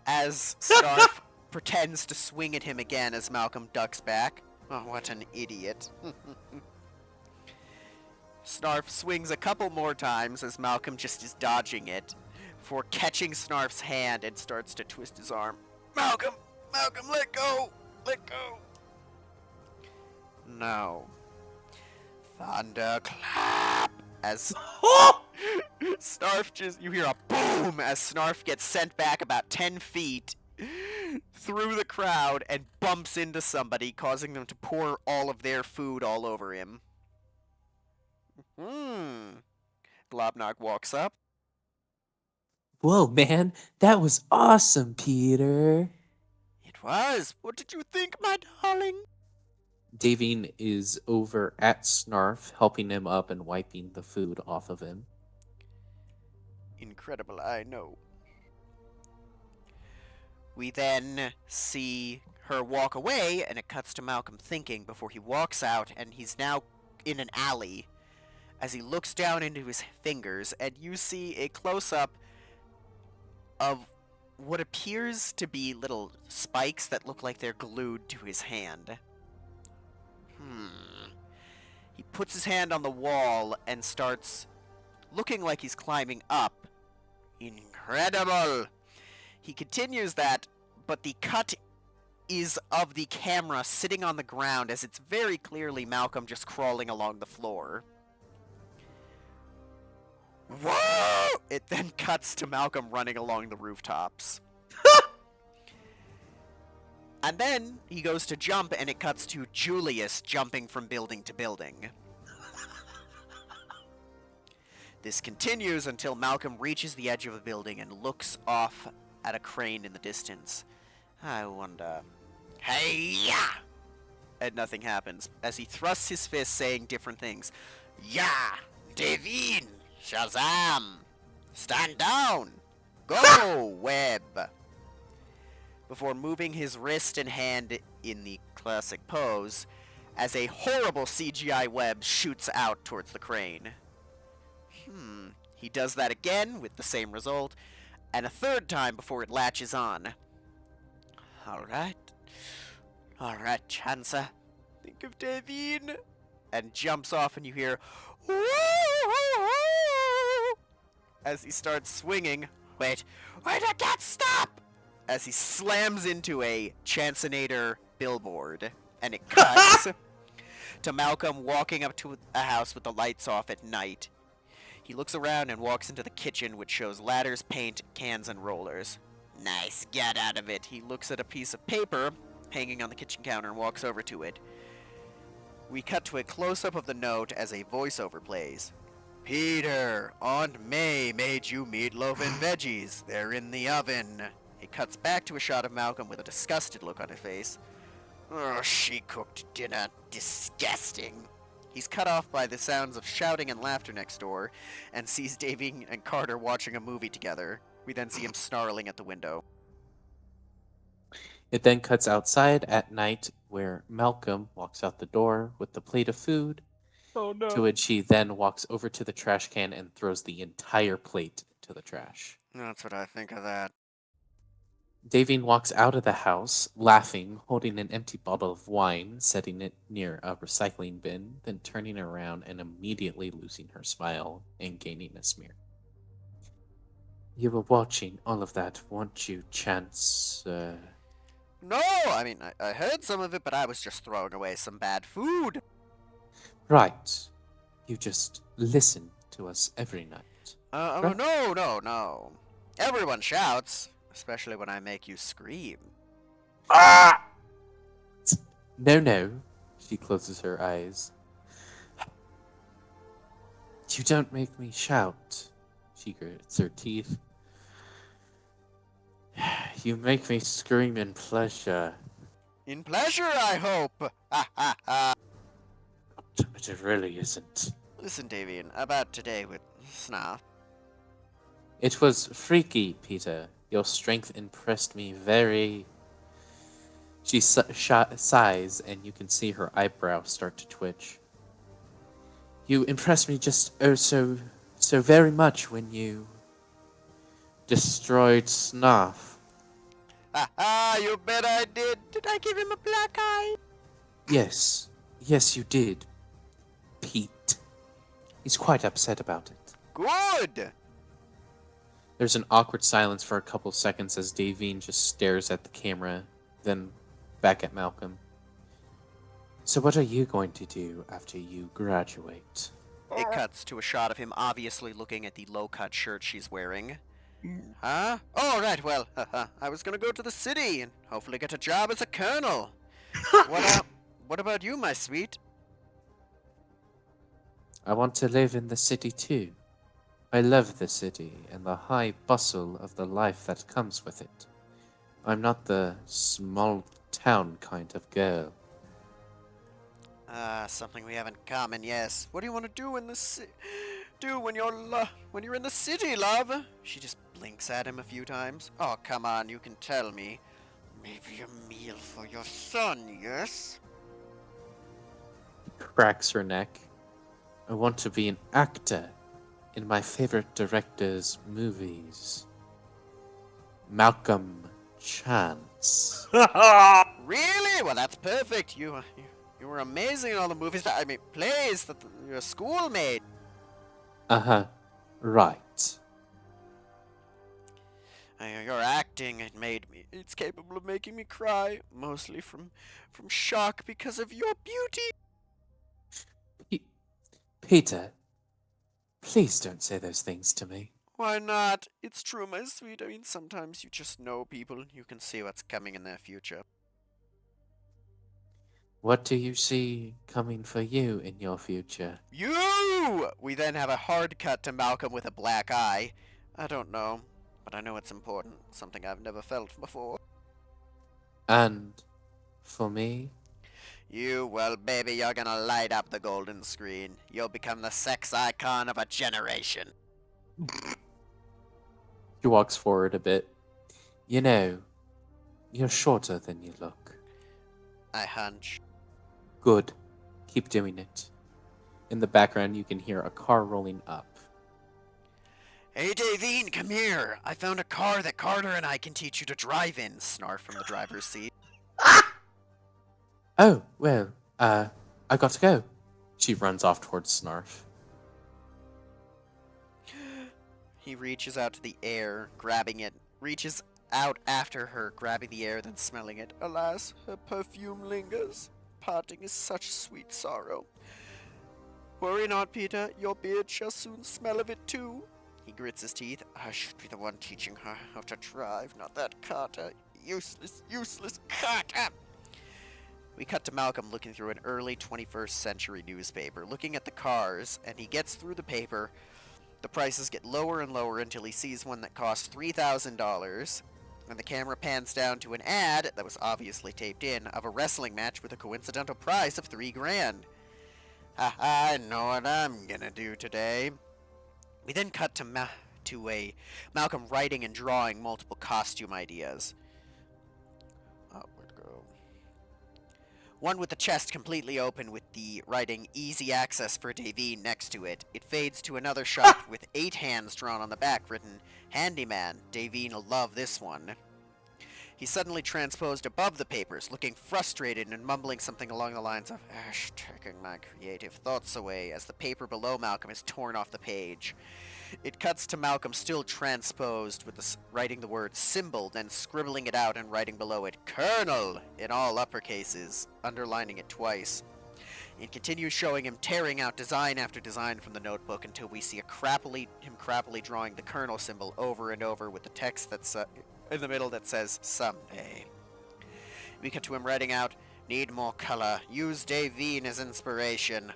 S1: As Snarf pretends to swing at him again as Malcolm ducks back. Oh, what an idiot. Snarf swings a couple more times as Malcolm just is dodging it, before catching Snarf's hand and starts to twist his arm. Malcolm, let go! Let go! No. Thunderclap! As you hear a boom as Snarf gets sent back about 10 feet through the crowd and bumps into somebody, causing them to pour all of their food all over him. Globnock walks up.
S3: Whoa, man. That was awesome, Peter.
S1: It was. What did you think, my darling?
S3: Davine is over at Snarf, helping him up and wiping the food off of him.
S1: Incredible, I know. We then see her walk away, and it cuts to Malcolm thinking before he walks out, and he's now in an alley. As he looks down into his fingers, and you see a close-up of what appears to be little spikes that look like they're glued to his hand. He puts his hand on the wall and starts looking like he's climbing up. Incredible! He continues that, but the cut is of the camera sitting on the ground as it's very clearly Malcolm just crawling along the floor. Whoa! It then cuts to Malcolm running along the rooftops. And then he goes to jump, and it cuts to Julius jumping from building to building. This continues until Malcolm reaches the edge of a building and looks off at a crane in the distance. I wonder... Hey-ya! And nothing happens, as he thrusts his fist saying different things. Ya! Devine! Shazam! Stand down! Go, Web! Before moving his wrist and hand in the classic pose, as a horrible CGI web shoots out towards the crane. He does that again with the same result, and a third time before it latches on. Alright, Chancer. Think of Devine. And jumps off, and you hear, "Woo!" as he starts swinging. Wait, I can't stop! As he slams into a Chancinator billboard, and it cuts to Malcolm walking up to a house with the lights off at night. He looks around and walks into the kitchen, which shows ladders, paint, cans, and rollers. Nice, get out of it. He looks at a piece of paper hanging on the kitchen counter and walks over to it. We cut to a close-up of the note as a voiceover plays. Peter, Aunt May made you meatloaf and veggies. They're in the oven. It cuts back to a shot of Malcolm with a disgusted look on his face. Oh, she cooked dinner. Disgusting. He's cut off by the sounds of shouting and laughter next door, and sees Davey and Carter watching a movie together. We then see him snarling at the window.
S3: It then cuts outside at night, where Malcolm walks out the door with the plate of food,
S2: Oh no.
S3: to which he then walks over to the trash can and throws the entire plate to the trash.
S1: That's what I think of that.
S3: Davine walks out of the house, laughing, holding an empty bottle of wine, setting it near a recycling bin, then turning around and immediately losing her smile and gaining a smear. You were watching all of that, weren't you, Chance?
S1: No, I mean, I heard some of it, but I was just throwing away some bad food.
S3: Right. You just listen to us every night. Right.
S1: No. Everyone shouts, especially when I make you scream.
S2: Ah!
S3: No. She closes her eyes. You don't make me shout. She grits her teeth. You make me scream in pleasure.
S1: In pleasure, I hope. Ha ha ha.
S3: But it really isn't.
S1: Listen, Davian, about today with Snarf.
S3: It was freaky, Peter. Your strength impressed me very... She sighs, and you can see her eyebrow start to twitch. You impressed me just so very much when you destroyed Snarf.
S1: Ha ha, you bet I did. Did I give him a black eye?
S3: Yes, you did, Pete. He's quite upset about it.
S1: Good.
S3: There's an awkward silence for a couple seconds as Davine just stares at the camera, then back at Malcolm. So what are you going to do after you graduate?
S1: It cuts to a shot of him obviously looking at the low-cut shirt she's wearing. Huh? Oh, right, well, I was gonna go to the city and hopefully get a job as a colonel. What about you, my sweet?
S3: I want to live in the city too. I love the city and the high bustle of the life that comes with it. I'm not the small town kind of girl.
S1: Something we have in common, yes. What do you want to do in the when you're in the city, love? She just blinks at him a few times. Oh, come on, you can tell me. Maybe a meal for your son, yes?
S3: Cracks her neck. I want to be an actor in my favorite director's movies. Malcolm Chance.
S1: Really? Well, that's perfect. You were amazing in all the movies. Plays that your school made.
S3: Uh-huh. Right.
S1: Your acting, it's capable of making me cry, mostly from shock because of your beauty.
S3: Peter, please don't say those things to me.
S1: Why not? It's true, my sweet. Sometimes you just know people. You can see what's coming in their future.
S3: What do you see coming for you in your future?
S1: You! We then have a hard cut to Malcolm with a black eye. I don't know, but I know it's important. Something I've never felt before.
S3: And for me,
S1: Well, baby, you're gonna light up the golden screen. You'll become the sex icon of a generation.
S3: he walks forward a bit. You know, you're shorter than you look.
S1: I hunch.
S3: Good. Keep doing it. In the background, you can hear a car rolling up.
S1: Hey, Davine, come here. I found a car that Carter and I can teach you to drive in, snarf from the driver's seat.
S3: Oh, well, I got to go. She runs off towards Snarf.
S1: He reaches out to the air, grabbing it, reaches out after her, grabbing the air, then smelling it. Alas, her perfume lingers. Parting is such sweet sorrow. Worry not, Peter, your beard shall soon smell of it too. He grits his teeth. I should be the one teaching her how to drive, not that Carter. Useless, useless Carter! We cut to Malcolm looking through an early 21st century newspaper, looking at the cars, and he gets through the paper. The prices get lower and lower until he sees one that costs $3,000, and the camera pans down to an ad that was obviously taped in of a wrestling match with a coincidental price of $3 grand. I know what I'm gonna do today. We then cut to Malcolm writing and drawing multiple costume ideas. Upward go. One with the chest completely open with the writing "Easy Access for Davine" next to it. It fades to another shot with 8 hands drawn on the back written "Handyman. Davine'll love this one." He suddenly transposed above the papers, looking frustrated and mumbling something along the lines of "Ash, taking my creative thoughts away," as the paper below Malcolm is torn off the page. It cuts to Malcolm still transposed with writing the word "symbol," then scribbling it out and writing below it "Colonel" in all uppercases, underlining it twice. It continues showing him tearing out design after design from the notebook until we see him crappily drawing the Colonel symbol over and over with the text that's in the middle that says "someday." We cut to him writing out "need more color, use Davine as inspiration,"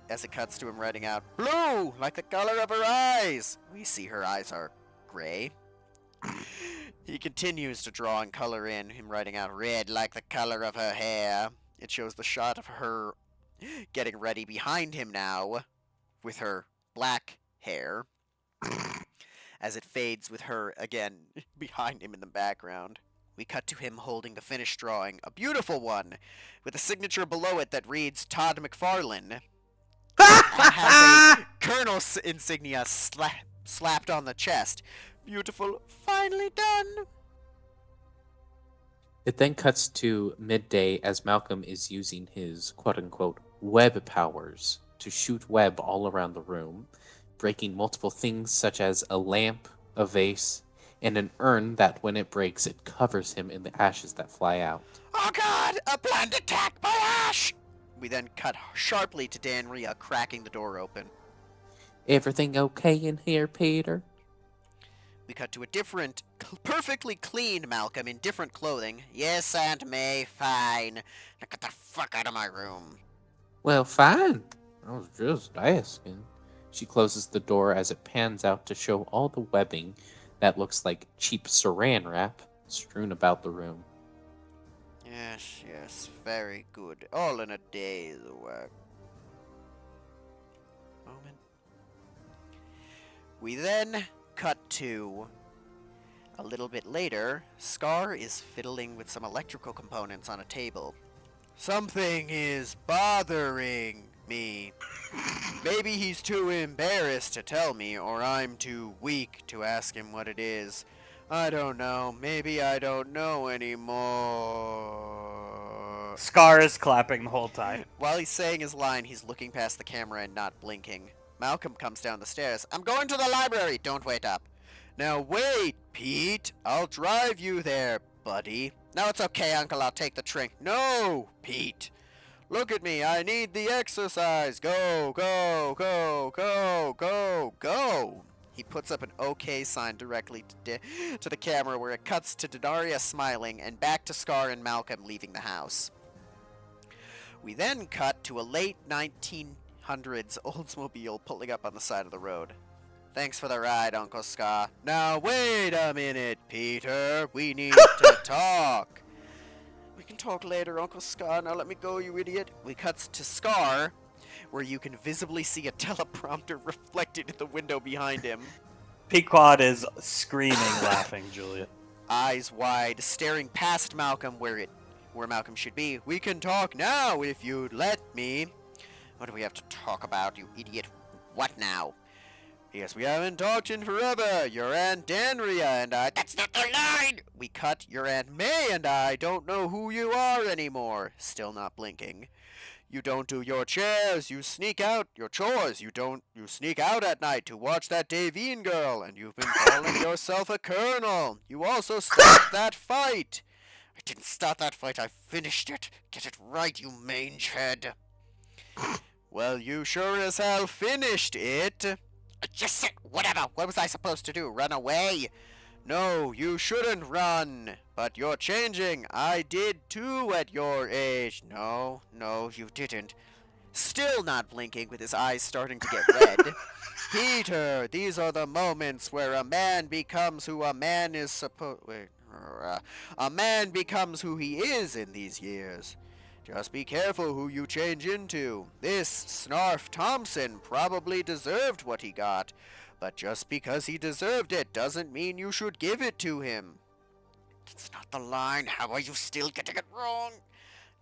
S1: as it cuts to him writing out "blue, like the color of her eyes." We see her eyes are gray. He continues to draw and color in, him writing out "red, like the color of her hair." It shows the shot of her getting ready behind him now with her black hair, as it fades with her again behind him in the background. We cut to him holding the finished drawing, a beautiful one, with a signature below it that reads Todd McFarlane, and has a Colonel's insignia slapped on the chest. Beautiful, finally done.
S3: It then cuts to midday as Malcolm is using his quote-unquote web powers to shoot web all around the room, breaking multiple things such as a lamp, a vase, and an urn that when it breaks, it covers him in the ashes that fly out.
S1: Oh god, a planned attack by Ash! We then cut sharply to Danria cracking the door open.
S3: Everything okay in here, Peter?
S1: We cut to a different, perfectly clean Malcolm in different clothing. Yes, Aunt May, fine. Now get the fuck out of my room.
S3: Well, fine. I was just asking. She closes the door as it pans out to show all the webbing that looks like cheap saran wrap strewn about the room.
S1: Yes, very good. All in a day's work. Moment. We then cut to a little bit later. Scar is fiddling with some electrical components on a table. Something is bothering me. Maybe he's too embarrassed to tell me, or I'm too weak to ask him what it is. I don't know. Maybe I don't know anymore.
S2: Scar is clapping the whole time.
S1: While he's saying his line, he's looking past the camera and not blinking. Malcolm comes down the stairs. I'm going to the library. Don't wait up. Now wait, Pete. I'll drive you there, buddy. No, it's okay, Uncle. I'll take the train. No, Pete. Look at me. I need the exercise. Go, go, go, go, go, go. He puts up an OK sign directly to the camera where it cuts to Dennaria smiling and back to Scar and Malcolm leaving the house. We then cut to a late 1900s Oldsmobile pulling up on the side of the road. Thanks for the ride, Uncle Scar. Now wait a minute, Peter. We need to talk. We can talk later, Uncle Scar. Now let me go, you idiot. We cut to Scar, where you can visibly see a teleprompter reflected in the window behind him.
S2: Pequod is screaming, laughing, Juliet.
S1: Eyes wide, staring past Malcolm where Malcolm should be. We can talk now if you'd let me. What do we have to talk about, you idiot? What now? Yes, we haven't talked in forever. Your Aunt Danria and I... That's not the line! We cut. Your Aunt May and I don't know who you are anymore. Still not blinking. You don't do your chairs. You sneak out. Your chores. You sneak out at night to watch that Davine girl. And you've been calling yourself a colonel. You also started that fight. I didn't start that fight. I finished it. Get it right, you mange head. Well, you sure as hell finished it. Just said whatever. What was I supposed to do? Run away? No, you shouldn't run. But you're changing. I did too at your age. No, you didn't. Still not blinking with his eyes starting to get red. Peter, these are the moments where a man becomes who a man is supposed... a man becomes who he is in these years. Just be careful who you change into. This Snarf Thompson probably deserved what he got, but just because he deserved it doesn't mean you should give it to him. That's not the line. How are you still getting it wrong?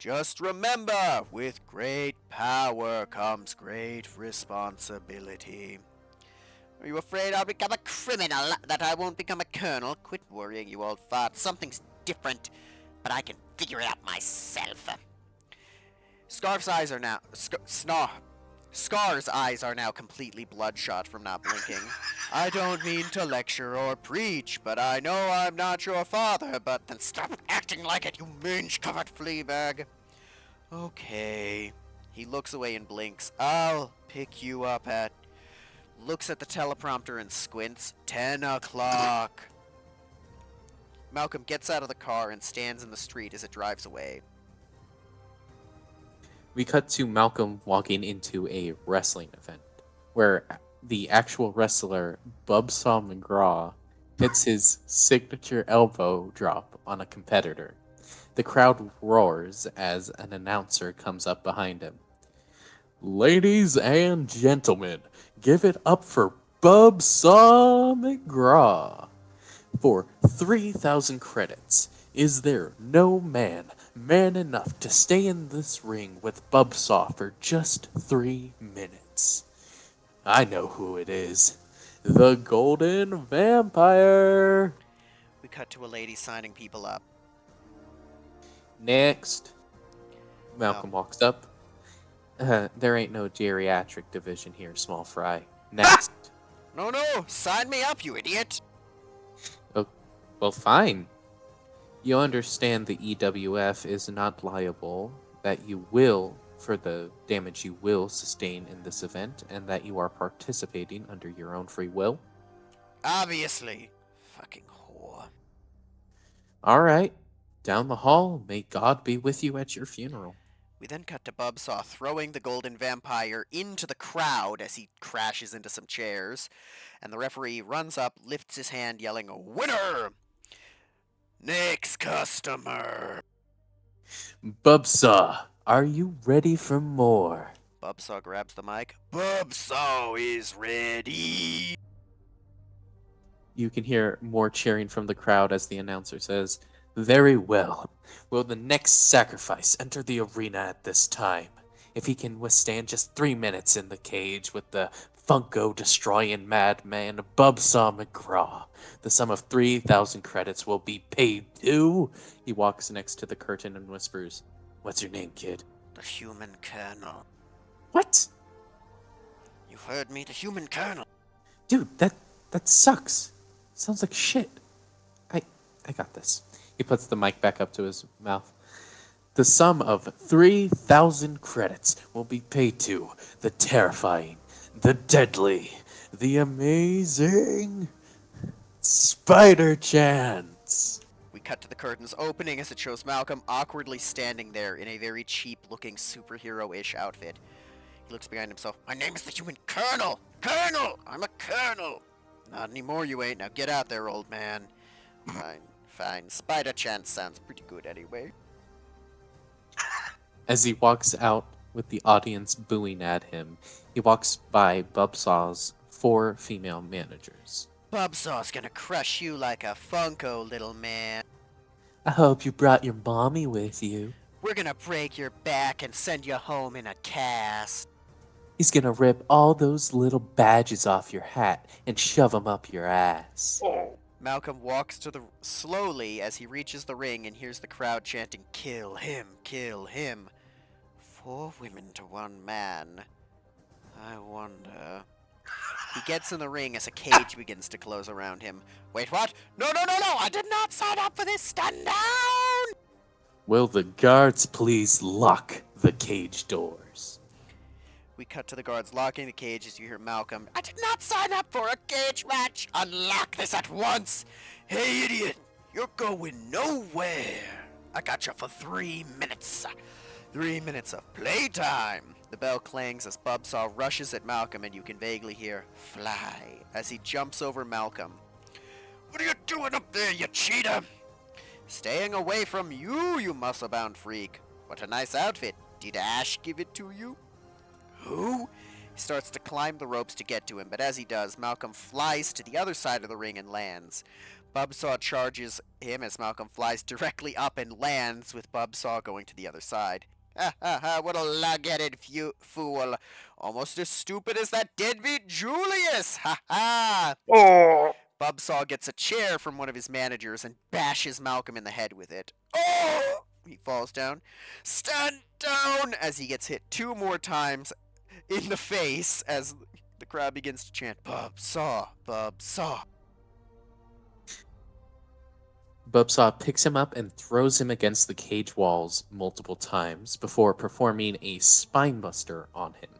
S1: Just remember, with great power comes great responsibility. Are you afraid I'll become a criminal, that I won't become a colonel? Quit worrying, you old fart. Something's different, but I can figure it out myself. Scar's eyes are now... Scar's eyes are now completely bloodshot from not blinking. I don't mean to lecture or preach, but I know I'm not your father, but then stop acting like it, you mange-covered flea bag. Okay. He looks away and blinks. I'll pick you up at... Looks at the teleprompter and squints. 10 o'clock. Malcolm gets out of the car and stands in the street as it drives away.
S3: We cut to Malcolm walking into a wrestling event where the actual wrestler, Bubsaw McGraw, hits his signature elbow drop on a competitor. The crowd roars as an announcer comes up behind him. Ladies and gentlemen, give it up for Bubsaw McGraw. For 3,000 credits, is there no man enough to stay in this ring with Bubsaw for just 3 minutes? I know who it is. The Golden Vampire!
S1: We cut to a lady signing people up.
S3: Next. Malcolm walks up. There ain't no geriatric division here, small fry. Next.
S1: No, sign me up, you idiot!
S3: Oh, well, fine. You understand the EWF is not liable, that you will, for the damage you will sustain in this event, and that you are participating under your own free will?
S1: Obviously. Fucking whore.
S3: Alright. Down the hall, may God be with you at your funeral.
S1: We then cut to Bubsaw throwing the Golden Vampire into the crowd as he crashes into some chairs, and the referee runs up, lifts his hand, yelling, "Winner! Next customer!"
S3: Bubsaw, are you ready for more?
S1: Bubsaw grabs the mic. Bubsaw is ready!
S3: You can hear more cheering from the crowd as the announcer says, "Very well. Will the next sacrifice enter the arena at this time? If he can withstand just 3 minutes in the cage with the Funko-destroying madman Bubsaw McGraw, the sum of 3,000 credits will be paid to..." He walks next to the curtain and whispers, "What's your name, kid?"
S1: The Human Colonel.
S3: What?
S1: You heard me, the Human Colonel.
S3: Dude, that sucks. Sounds like shit. I got this. He puts the mic back up to his mouth. The sum of 3,000 credits will be paid to the terrifying, the deadly, the amazing Spider Chance.
S1: We cut to the curtains opening as it shows Malcolm awkwardly standing there in a very cheap-looking superhero-ish outfit. He looks behind himself. My name is the Human Colonel! Colonel! I'm a colonel! Not anymore, you ain't. Now get out there, old man. Fine, fine. Spider Chance sounds pretty good anyway.
S3: As he walks out with the audience booing at him, he walks by Bubsaw's 4 female managers.
S1: Bubsaw's gonna crush you like a Funko, little man.
S3: I hope you brought your mommy with you.
S1: We're gonna break your back and send you home in a cast.
S3: He's gonna rip all those little badges off your hat and shove them up your ass.
S1: Malcolm walks to the slowly as he reaches the ring and hears the crowd chanting, "Kill him, kill him." 4 women to 1 man. I wonder. He gets in the ring as a cage begins to close around him. Wait, what? No, no, no, no! I did not sign up for this! Stand down!
S3: Will the guards please lock the cage doors?
S1: We cut to the guards locking the cage as you hear Malcolm. I did not sign up for a cage match! Unlock this at once! Hey, idiot! You're going nowhere! I got you for 3 minutes. 3 minutes of playtime! The bell clangs as Bubsaw rushes at Malcolm and you can vaguely hear, "Fly," as he jumps over Malcolm. What are you doing up there, you cheetah? Staying away from you, you muscle-bound freak. What a nice outfit. Did Ash give it to you? Who? He starts to climb the ropes to get to him, but as he does, Malcolm flies to the other side of the ring and lands. Bubsaw charges him as Malcolm flies directly up and lands, with Bubsaw going to the other side. Ha ha ha, what a lug-headed fool. Almost as stupid as that deadbeat Julius! Ha ha!
S2: Oh!
S1: Bubsaw gets a chair from one of his managers and bashes Malcolm in the head with it. Oh! He falls down. Stand down! As he gets hit 2 more times in the face as the crowd begins to chant, Bubsaw, Bubsaw.
S3: Bubsaw picks him up and throws him against the cage walls multiple times before performing a spinebuster on him,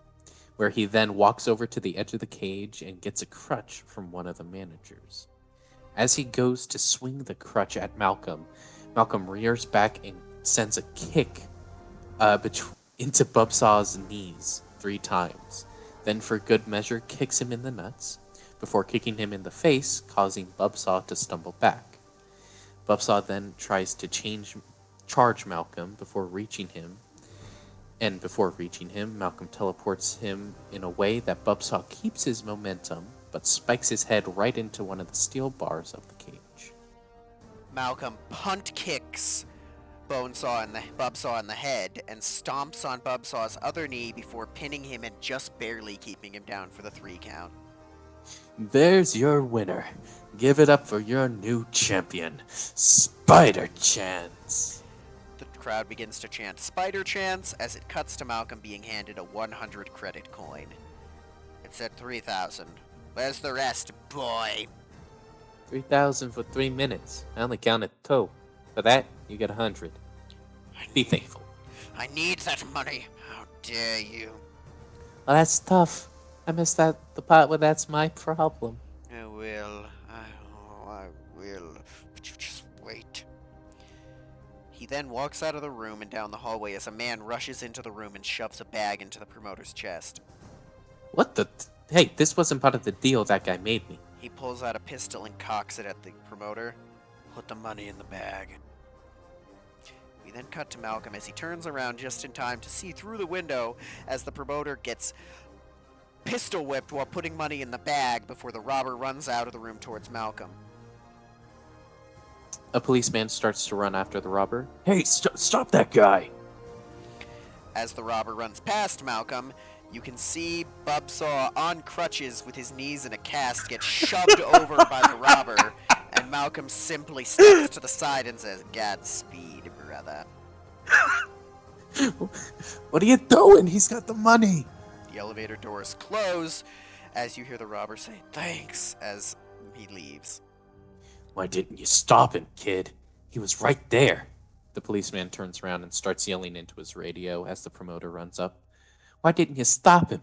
S3: where he then walks over to the edge of the cage and gets a crutch from one of the managers. As he goes to swing the crutch at Malcolm, Malcolm rears back and sends a kick into Bubsaw's knees 3 times, then for good measure kicks him in the nuts, before kicking him in the face, causing Bubsaw to stumble back. Bubsaw then tries to charge Malcolm before reaching him, and before reaching him, Malcolm teleports him in a way that Bubsaw keeps his momentum, but spikes his head right into one of the steel bars of the cage.
S1: Malcolm punt kicks Bubsaw in the head and stomps on Bubsaw's other knee before pinning him and just barely keeping him down for the 3 count.
S3: There's your winner. Give it up for your new champion, Spider Chance.
S1: The crowd begins to chant Spider Chance as it cuts to Malcolm being handed a 100 credit coin. It's at 3,000. Where's the rest, boy?
S3: 3,000 for 3 minutes. I only counted 2. For that, you get 100. Be thankful.
S1: I need that money. How dare you?
S3: Well, that's tough. I missed the part where that's my problem.
S1: I will. I will. But you just wait. He then walks out of the room and down the hallway as a man rushes into the room and shoves a bag into the promoter's chest.
S3: What the? Hey, this wasn't part of the deal that guy made me.
S1: He pulls out a pistol and cocks it at the promoter. Put the money in the bag. We then cut to Malcolm as he turns around just in time to see through the window as the promoter gets pistol whipped while putting money in the bag before the robber runs out of the room towards Malcolm.
S3: A policeman starts to run after the robber. Hey, stop that guy!
S1: As the robber runs past Malcolm, you can see Bubsaw on crutches with his knees in a cast get shoved over by the robber, and Malcolm simply steps to the side and says, Godspeed, brother.
S3: What are you doing? He's got the money!
S1: The elevator doors close as you hear the robber say, Thanks, as he leaves.
S3: Why didn't you stop him, kid? He was right there. The policeman turns around and starts yelling into his radio as the promoter runs up. Why didn't you stop him?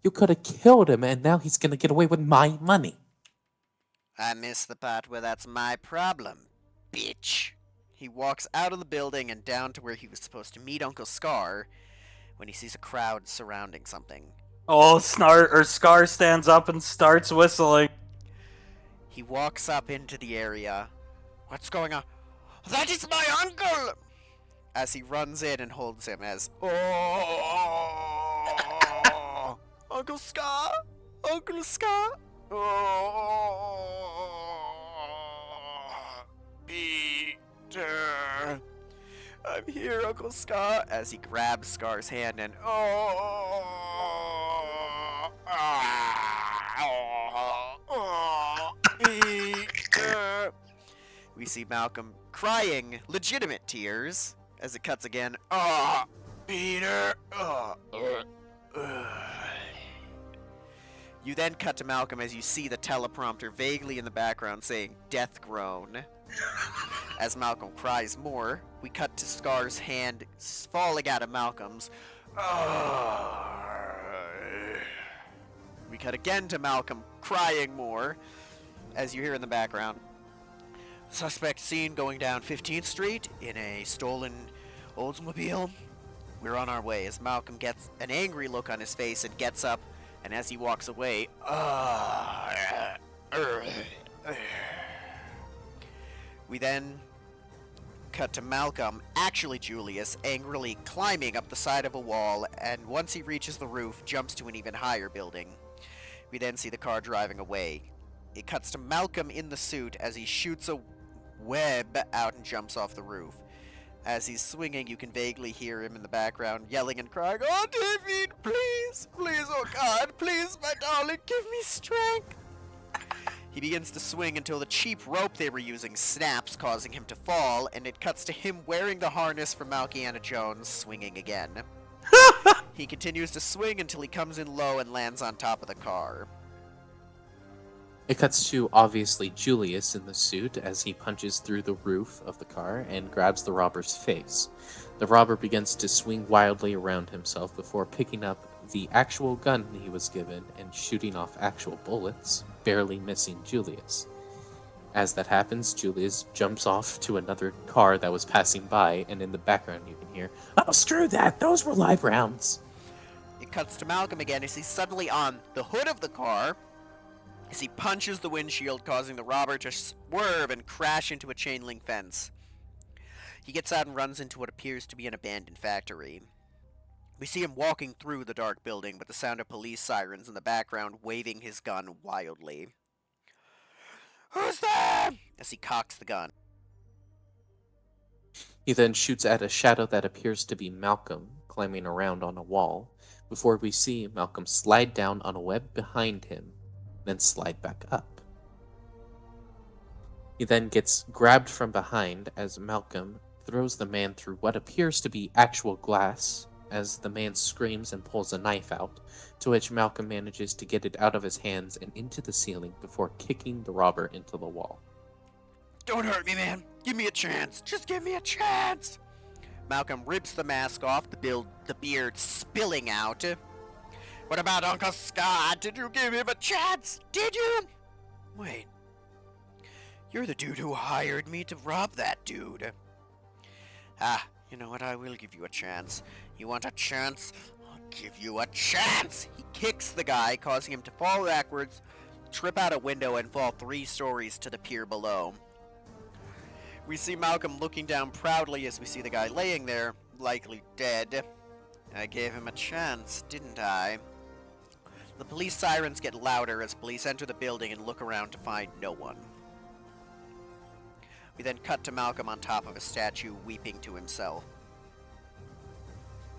S3: You could have killed him and now he's gonna get away with my money.
S1: I missed the part where that's my problem, bitch. he walks out of the building and down to where he was supposed to meet Uncle Scar when he sees a crowd surrounding something.
S2: Oh, Scar stands up and starts whistling.
S1: He walks up into the area. What's going on? That is my uncle! As he runs in and holds him as, oh, Uncle Scar? Uncle Scar? Oh, Peter. I'm here, Uncle Scar. As he grabs Scar's hand and, Peter. We see Malcolm crying legitimate tears as it cuts again. Peter. You then cut to Malcolm as you see the teleprompter vaguely in the background saying death groan. As Malcolm cries more, we cut to Scar's hand falling out of Malcolm's. We cut again to Malcolm crying more, as you hear in the background. Suspect seen going down 15th Street in a stolen Oldsmobile. We're on our way as Malcolm gets an angry look on his face and gets up, and as he walks away, we then cut to Malcolm, actually Julius, angrily climbing up the side of a wall, and once he reaches the roof, jumps to an even higher building. We then see the car driving away. It cuts to Malcolm in the suit as he shoots a web out and jumps off the roof. As he's swinging, you can vaguely hear him in the background yelling and crying, "Oh, David, please, please, oh God, please, my darling, give me strength." He begins to swing until the cheap rope they were using snaps, causing him to fall, and it cuts to him wearing the harness from Malkiana Jones, swinging again. He continues to swing until he comes in low and lands on top of the car.
S3: It cuts to obviously Julius in the suit as he punches through the roof of the car and grabs the robber's face. The robber begins to swing wildly around himself before picking up the actual gun he was given and shooting off actual bullets, barely missing Julius. As that happens, Julius jumps off to another car that was passing by, and in the background you can hear, "Oh, screw that! Those were live rounds!"
S1: It cuts to Malcolm again as he's suddenly on the hood of the car, as he punches the windshield, causing the robber to swerve and crash into a chain link fence. He gets out and runs into what appears to be an abandoned factory. We see him walking through the dark building with the sound of police sirens in the background, waving his gun wildly. "Who's there?" as he cocks the gun.
S3: He then shoots at a shadow that appears to be Malcolm, climbing around on a wall, before we see Malcolm slide down on a web behind him, then slide back up. He then gets grabbed from behind as Malcolm throws the man through what appears to be actual glass, as the man screams and pulls a knife out, to which Malcolm manages to get it out of his hands and into the ceiling before kicking the robber into the wall.
S1: "Don't hurt me, man. Give me a chance. Just give me a chance." Malcolm rips the mask off, the beard spilling out. "What about Uncle Scott? Did you give him a chance? Did you?" "Wait. You're the dude who hired me to rob that dude." "Ah, you know what? I will give you a chance. You want a chance? I'll give you a chance." He kicks the guy, causing him to fall backwards, trip out a window, and fall 3 stories to the pier below. We see Malcolm looking down proudly as we see the guy laying there, likely dead. "I gave him a chance, didn't I?" The police sirens get louder as police enter the building and look around to find no one. We then cut to Malcolm on top of a statue, weeping to himself.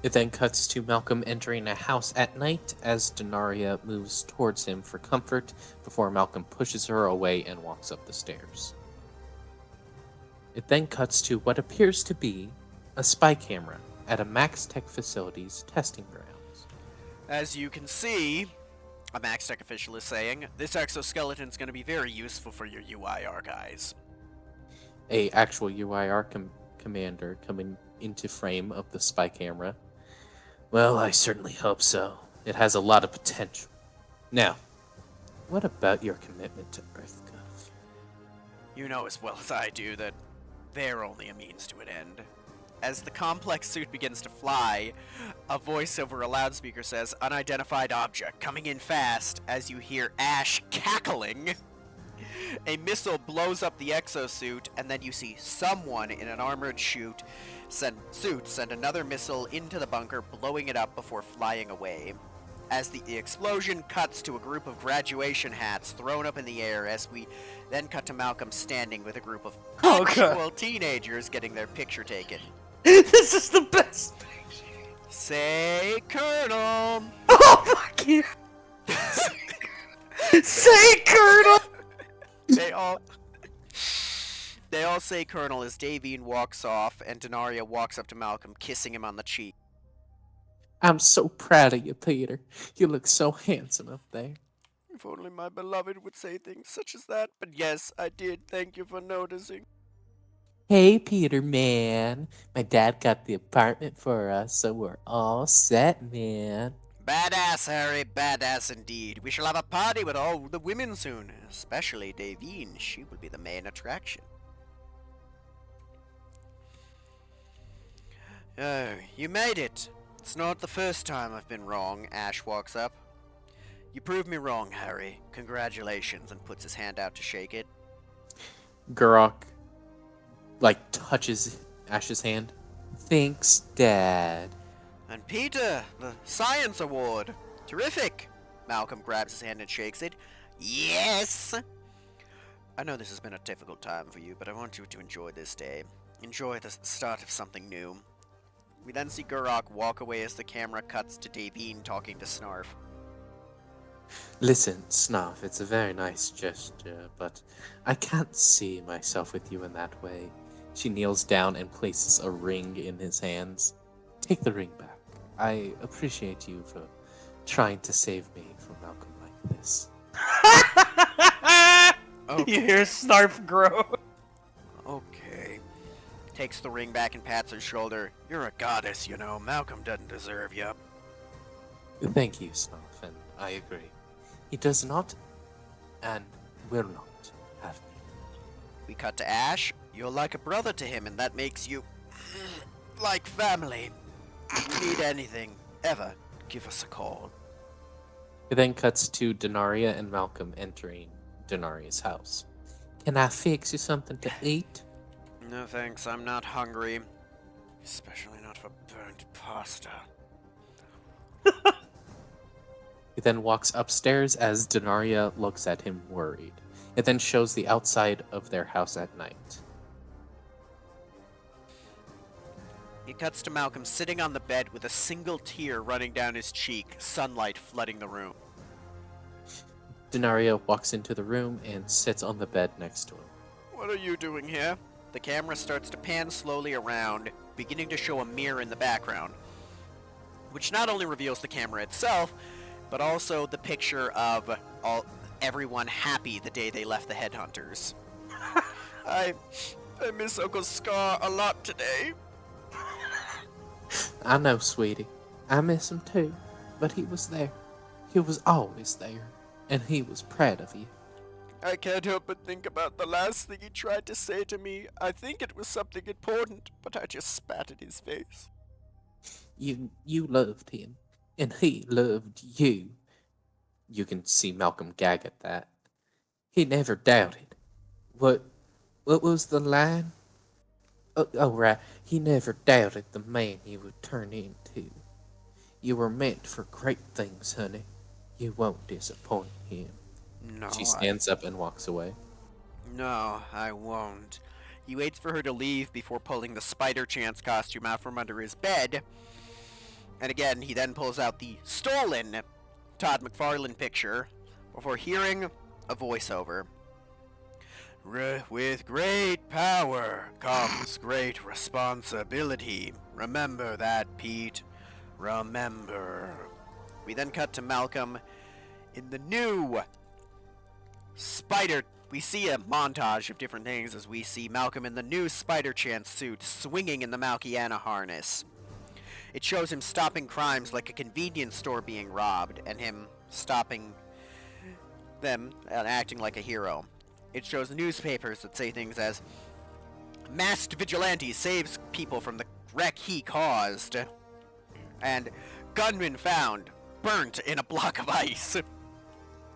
S3: It then cuts to Malcolm entering a house at night as Denaria moves towards him for comfort before Malcolm pushes her away and walks up the stairs. It then cuts to what appears to be a spy camera at a Max Tech facility's testing grounds.
S1: As you can see, a Max Tech official is saying, "This exoskeleton's going to be very useful for your UIR guys."
S3: A actual UIR commander coming into frame of the spy camera. "Well, I certainly hope so. It has a lot of potential. Now, what about your commitment to EarthGov?"
S1: "You know as well as I do that they're only a means to an end. As the complex suit begins to fly, a voice over a loudspeaker says, "Unidentified object coming in fast," as you hear Ash cackling. A missile blows up the exosuit, and then you see someone in an armored suit send another missile into the bunker, blowing it up before flying away. As the explosion cuts to a group of graduation hats thrown up in the air, as we then cut to Malcolm standing with a group of
S2: Oh, God.
S1: actual teenagers getting their picture taken.
S2: This is the best picture.
S1: Say, Colonel!
S2: Oh, fuck you. Say, Colonel.
S1: They all say Colonel as Davine walks off and Denaria walks up to Malcolm, kissing him on the cheek.
S3: I'm so proud of you, Peter. You look so handsome up there.
S1: If only my beloved would say things such as that, but yes, I did. Thank you for noticing.
S3: Hey, Peter, man. My dad got the apartment for us, so we're all set, man.
S1: Badass, Harry, badass indeed. We shall have a party with all the women soon, especially Davine. She will be the main attraction. Oh, you made it. It's not the first time I've been wrong, Ash walks up. You proved me wrong, Harry. Congratulations, and puts his hand out to shake it.
S3: Gurok, touches Ash's hand. Thanks, Dad.
S1: And Peter, the Science Award. Terrific! Malcolm grabs his hand and shakes it. Yes! I know this has been a difficult time for you, but I want you to enjoy this day. Enjoy the start of something new. We then see Gurok walk away as the camera cuts to Davine talking to Snarf.
S3: Listen, Snarf, it's a very nice gesture, but I can't see myself with you in that way. She kneels down and places a ring in his hands. Take the ring back. I appreciate you for trying to save me from Malcolm like this.
S1: Okay.
S2: You hear Snarf grow.
S1: Okay. Takes the ring back and pats her shoulder. You're a goddess, you know. Malcolm doesn't deserve you.
S3: Thank you, Snarf, and I agree. He does not and will not have me.
S1: We cut to Ash. You're like a brother to him, and that makes you like family. If you need anything, ever, give us a call.
S3: It then cuts to Denaria and Malcolm entering Denaria's house. Can I fix you something to eat?
S1: No thanks, I'm not hungry. Especially not for burnt pasta.
S3: He then walks upstairs as Denaria looks at him worried. It then shows the outside of their house at night.
S1: It cuts to Malcolm sitting on the bed with a single tear running down his cheek, sunlight flooding the room.
S3: Denaria walks into the room and sits on the bed next to him.
S1: What are you doing here? The camera starts to pan slowly around, beginning to show a mirror in the background, which not only reveals the camera itself, but also the picture of everyone happy the day they left the Headhunters. I miss Uncle Scar a lot today.
S3: I know, sweetie. I miss him too, but he was there. He was always there, and he was proud of you.
S1: I can't help but think about the last thing he tried to say to me. I think it was something important, but I just spat in his face.
S3: You loved him, and he loved you. You can see Malcolm gag at that. He never doubted. What was the line? Oh, right. He never doubted the man you would turn into. You were meant for great things, honey. You won't disappoint him.
S1: No,
S3: She stands up and walks away.
S1: No, I won't. He waits for her to leave before pulling the Spider Chance costume out from under his bed. And again, he then pulls out the stolen Todd McFarlane picture before hearing a voiceover. With great power comes great responsibility. Remember that, Pete. Remember. We then cut to Malcolm in the new Spider. We see a montage of different things as we see Malcolm in the new Spider Chance suit swinging in the Malkiana harness. It shows him stopping crimes like a convenience store being robbed and him stopping them and acting like a hero. It shows newspapers that say things as masked vigilante saves people from the wreck he caused. And gunman found, burnt in a block of ice. And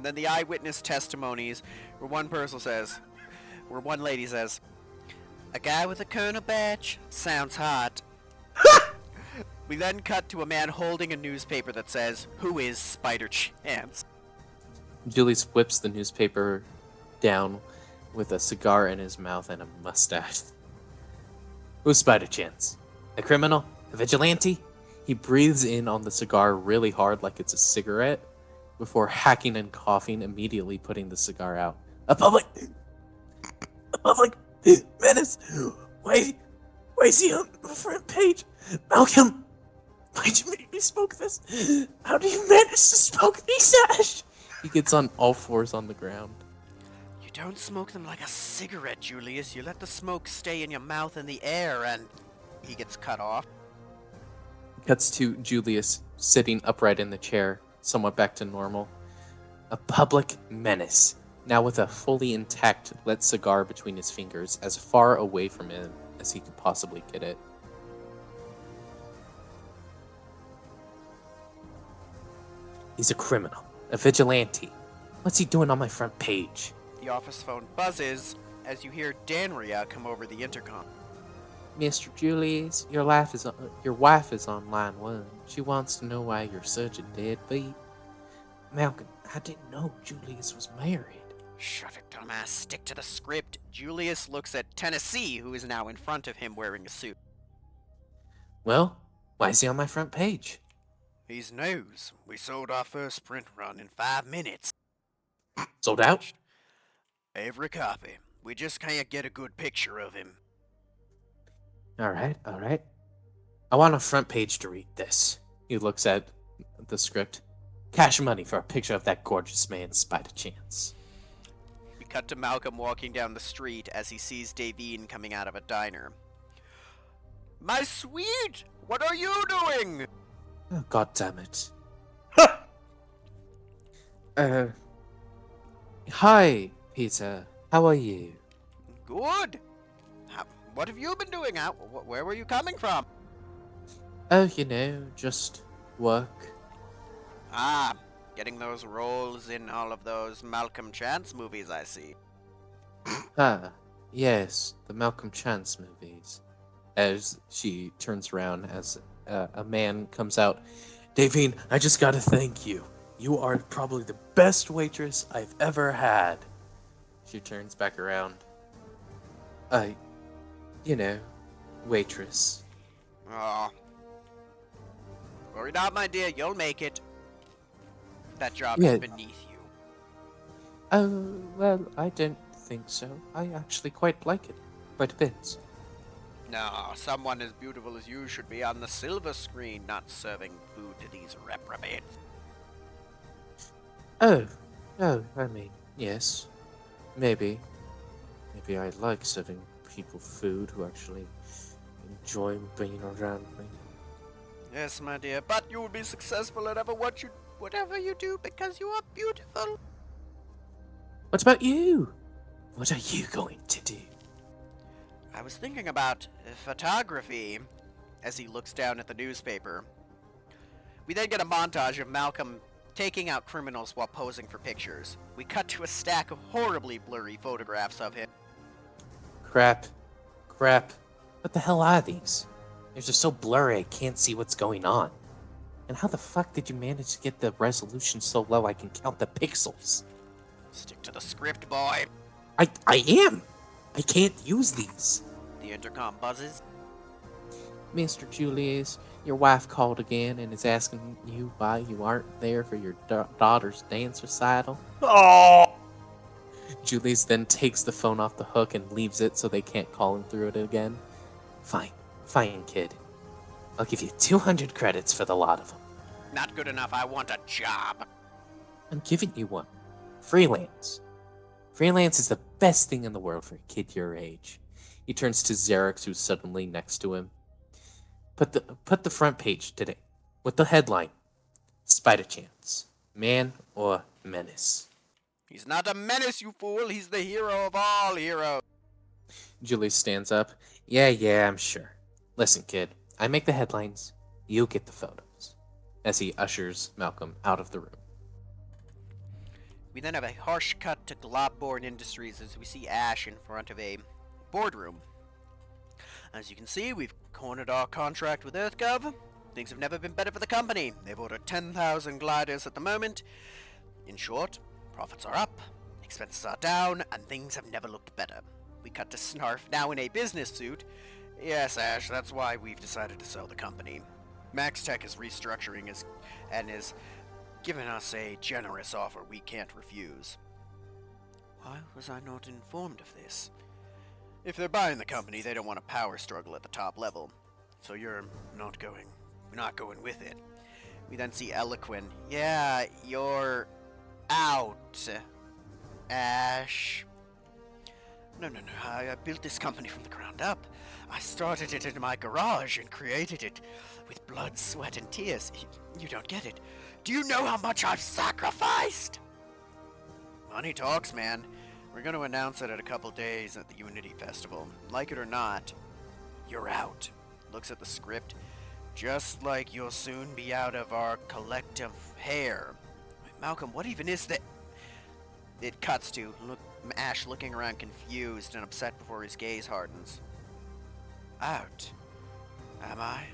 S1: then the eyewitness testimonies, where one lady says, a guy with a colonel badge sounds hot. We then cut to a man holding a newspaper that says, who is Spider Chance?
S3: Julius whips the newspaper down with a cigar in his mouth and a mustache. Who's Spider Chance? A criminal? A vigilante? He breathes in on the cigar really hard like it's a cigarette before hacking and coughing, immediately putting the cigar out. A public menace. Why is he on the front page? Malcolm, why'd you make me smoke this? How do you manage to smoke these, Ash? He gets on all fours on the ground.
S1: You don't smoke them like a cigarette, Julius. You let the smoke stay in your mouth in the air, and he gets cut off.
S3: Cuts to Julius sitting upright in the chair, somewhat back to normal. A public menace, now with a fully intact lit cigar between his fingers, as far away from him as he could possibly get it. He's a criminal, a vigilante. What's he doing on my front page?
S1: The office phone buzzes as you hear Danria come over the intercom.
S3: Mr. Julius, your wife is on line 1. She wants to know why you're such a deadbeat. Malcolm, I didn't know Julius was married.
S1: Shut it, dumbass. Stick to the script. Julius looks at Tennessee, who is now in front of him wearing a suit.
S3: Well, why is he on my front page?
S1: He's news. We sold our first print run in 5 minutes.
S3: Sold out?
S1: Every copy. We just can't get a good picture of him.
S3: Alright. I want a front page to read this. He looks at the script. Cash money for a picture of that gorgeous man, Spider Chance.
S1: We cut to Malcolm walking down the street as he sees Davine coming out of a diner. My sweet! What are you doing?
S3: Oh, God damn it. Hi, Peter. How are you?
S1: Good. What have you been doing? Where were you coming from?
S3: Oh, just work.
S1: Ah, getting those roles in all of those Malcolm Chance movies, I see.
S3: Ah, yes, the Malcolm Chance movies. As she turns around as a man comes out. Davine, I just gotta thank you. You are probably the best waitress I've ever had. She turns back around. Waitress.
S1: Oh. Worry not, my dear, you'll make it. That job
S3: Yeah.
S1: is beneath you.
S3: Oh, well, I don't think so. I actually quite like it. Quite a bit.
S1: No, someone as beautiful as you should be on the silver screen, not serving food to these reprobates.
S3: Oh, I mean, yes. Maybe I like serving people food who actually enjoy being around me.
S1: Yes, my dear, but you will be successful at whatever you do because you are beautiful.
S3: What about you? What are you going to do?
S1: I was thinking about photography as he looks down at the newspaper. We then get a montage of Malcolm taking out criminals while posing for pictures. We cut to a stack of horribly blurry photographs of him.
S3: Crap. What the hell are these? They're just so blurry I can't see what's going on. And how the fuck did you manage to get the resolution so low I can count the pixels?
S1: Stick to the script, boy.
S3: I am! I can't use these.
S1: The intercom buzzes.
S3: Mr. Julius, your wife called again and is asking you why you aren't there for your daughter's dance recital.
S2: Oh!
S3: Julius then takes the phone off the hook and leaves it so they can't call him through it again. Fine, kid. I'll give you 200 credits for the lot of them.
S1: Not good enough, I want a job.
S3: I'm giving you one. Freelance. Freelance is the best thing in the world for a kid your age. He turns to Xerix, who's suddenly next to him. Put the front page today with the headline: Spider Chance, man or menace.
S1: He's not a menace, you fool. He's the hero of all heroes.
S3: Julie stands up. Yeah, I'm sure. Listen, kid, I make the headlines. You get the photos. As he ushers Malcolm out of the room.
S1: We then have a harsh cut to Globborn Industries as we see Ash in front of a boardroom. As you can see, we've cornered our contract with EarthGov. Things have never been better for the company. They've ordered 10,000 gliders at the moment. In short, profits are up, expenses are down, and things have never looked better. We cut to Snarf, now in a business suit. Yes, Ash, that's why we've decided to sell the company. Max Tech is restructuring and is giving us a generous offer we can't refuse. Why was I not informed of this? If they're buying the company, they don't want a power struggle at the top level. So you're not going with it. We then see Eloquin. Yeah, you're out, Ash. No. I built this company from the ground up. I started it in my garage and created it with blood, sweat, and tears. You don't get it. Do you know how much I've sacrificed? Money talks, man. We're going to announce it in a couple days at the Unity Festival. Like it or not, you're out. Looks at the script. Just like you'll soon be out of our collective hair. Malcolm, what even is that? It cuts to Ash looking around confused and upset before his gaze hardens. Out? Am I?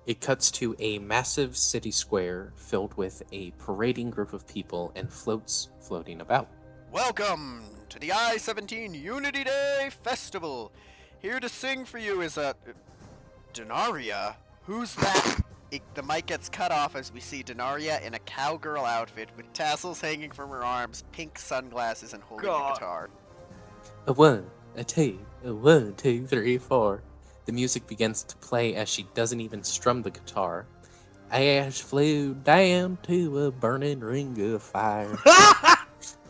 S3: It cuts to a massive city square filled with a parading group of people and floats floating about.
S1: Welcome to the I-17 Unity Day Festival. Here to sing for you is Denaria. Who's that? The mic gets cut off as we see Denaria in a cowgirl outfit with tassels hanging from her arms, pink sunglasses, and holding a guitar.
S3: A 1, a 2, a 1, 2, 3, 4. The music begins to play as she doesn't even strum the guitar. Ash flew down to a burning ring of fire.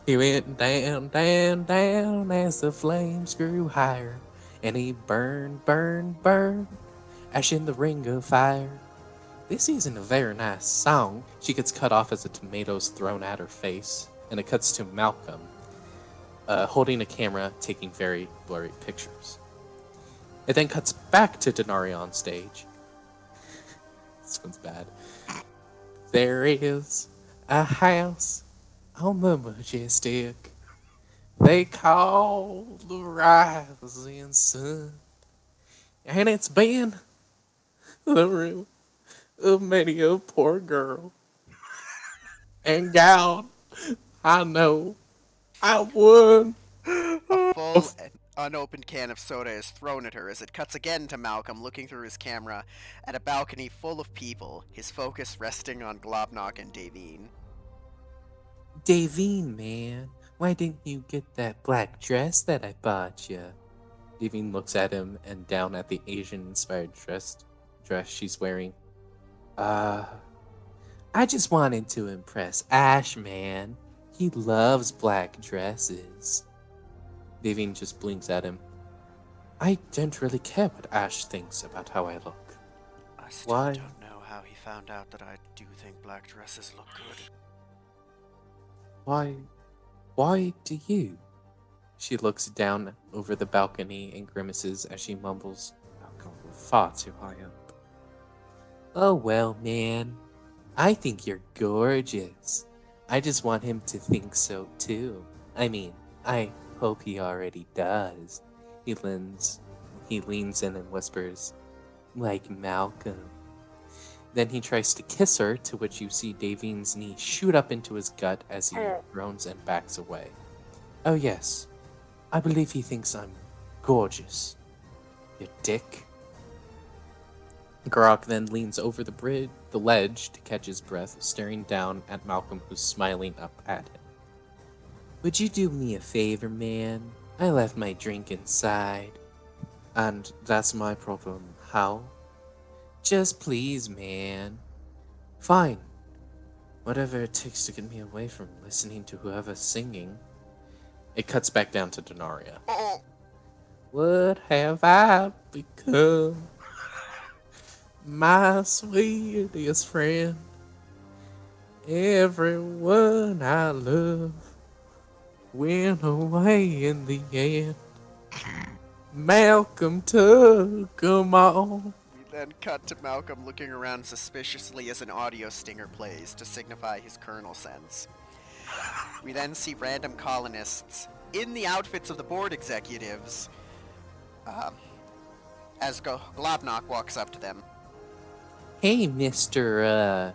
S3: He went down as the flames grew higher. And he burned. Ash in the ring of fire. This isn't a very nice song. She gets cut off as a tomato's thrown at her face. And it cuts to Malcolm, holding a camera, taking very blurry pictures. It then cuts back to Denaria on stage. This one's bad. There is a house on the Majestic they call the rising sun. And it's been the room of many a poor girl. And God, I know I won.
S1: A full and unopened can of soda is thrown at her as it cuts again to Malcolm looking through his camera at a balcony full of people, his focus resting on Globnock and Davine.
S3: Davine, man, why didn't you get that black dress that I bought you? Davine looks at him and down at the Asian-inspired dress she's wearing. I just wanted to impress Ash, man. He loves black dresses. Davine just blinks at him. I don't really care what Ash thinks about how I look.
S1: I still
S3: Why?
S1: don't know how he found out that I do think black dresses look good.
S3: Why do you? She looks down over the balcony and grimaces as she mumbles, "Oh, we're far too high up." Oh well, man. I think you're gorgeous. I just want him to think so too. I mean, I hope he already does. He leans in and whispers, like Malcolm. Then he tries to kiss her, to which you see Davine's knee shoot up into his gut as he groans and backs away. Oh yes, I believe he thinks I'm gorgeous. You dick. Grok then leans over the ledge to catch his breath, staring down at Malcolm, who's smiling up at him. Would you do me a favor, man? I left my drink inside. And that's my problem. How? Just please, man. Fine. Whatever it takes to get me away from listening to whoever's singing. It cuts back down to Denaria.
S1: Oh,
S3: What have I become? My sweetest friend. Everyone I love went away in the end. Malcolm took 'em all.
S1: We then cut to Malcolm looking around suspiciously as an audio stinger plays to signify his kernel sense. We then see random colonists in the outfits of the board executives as Globnock walks up to them.
S3: Hey, Mr.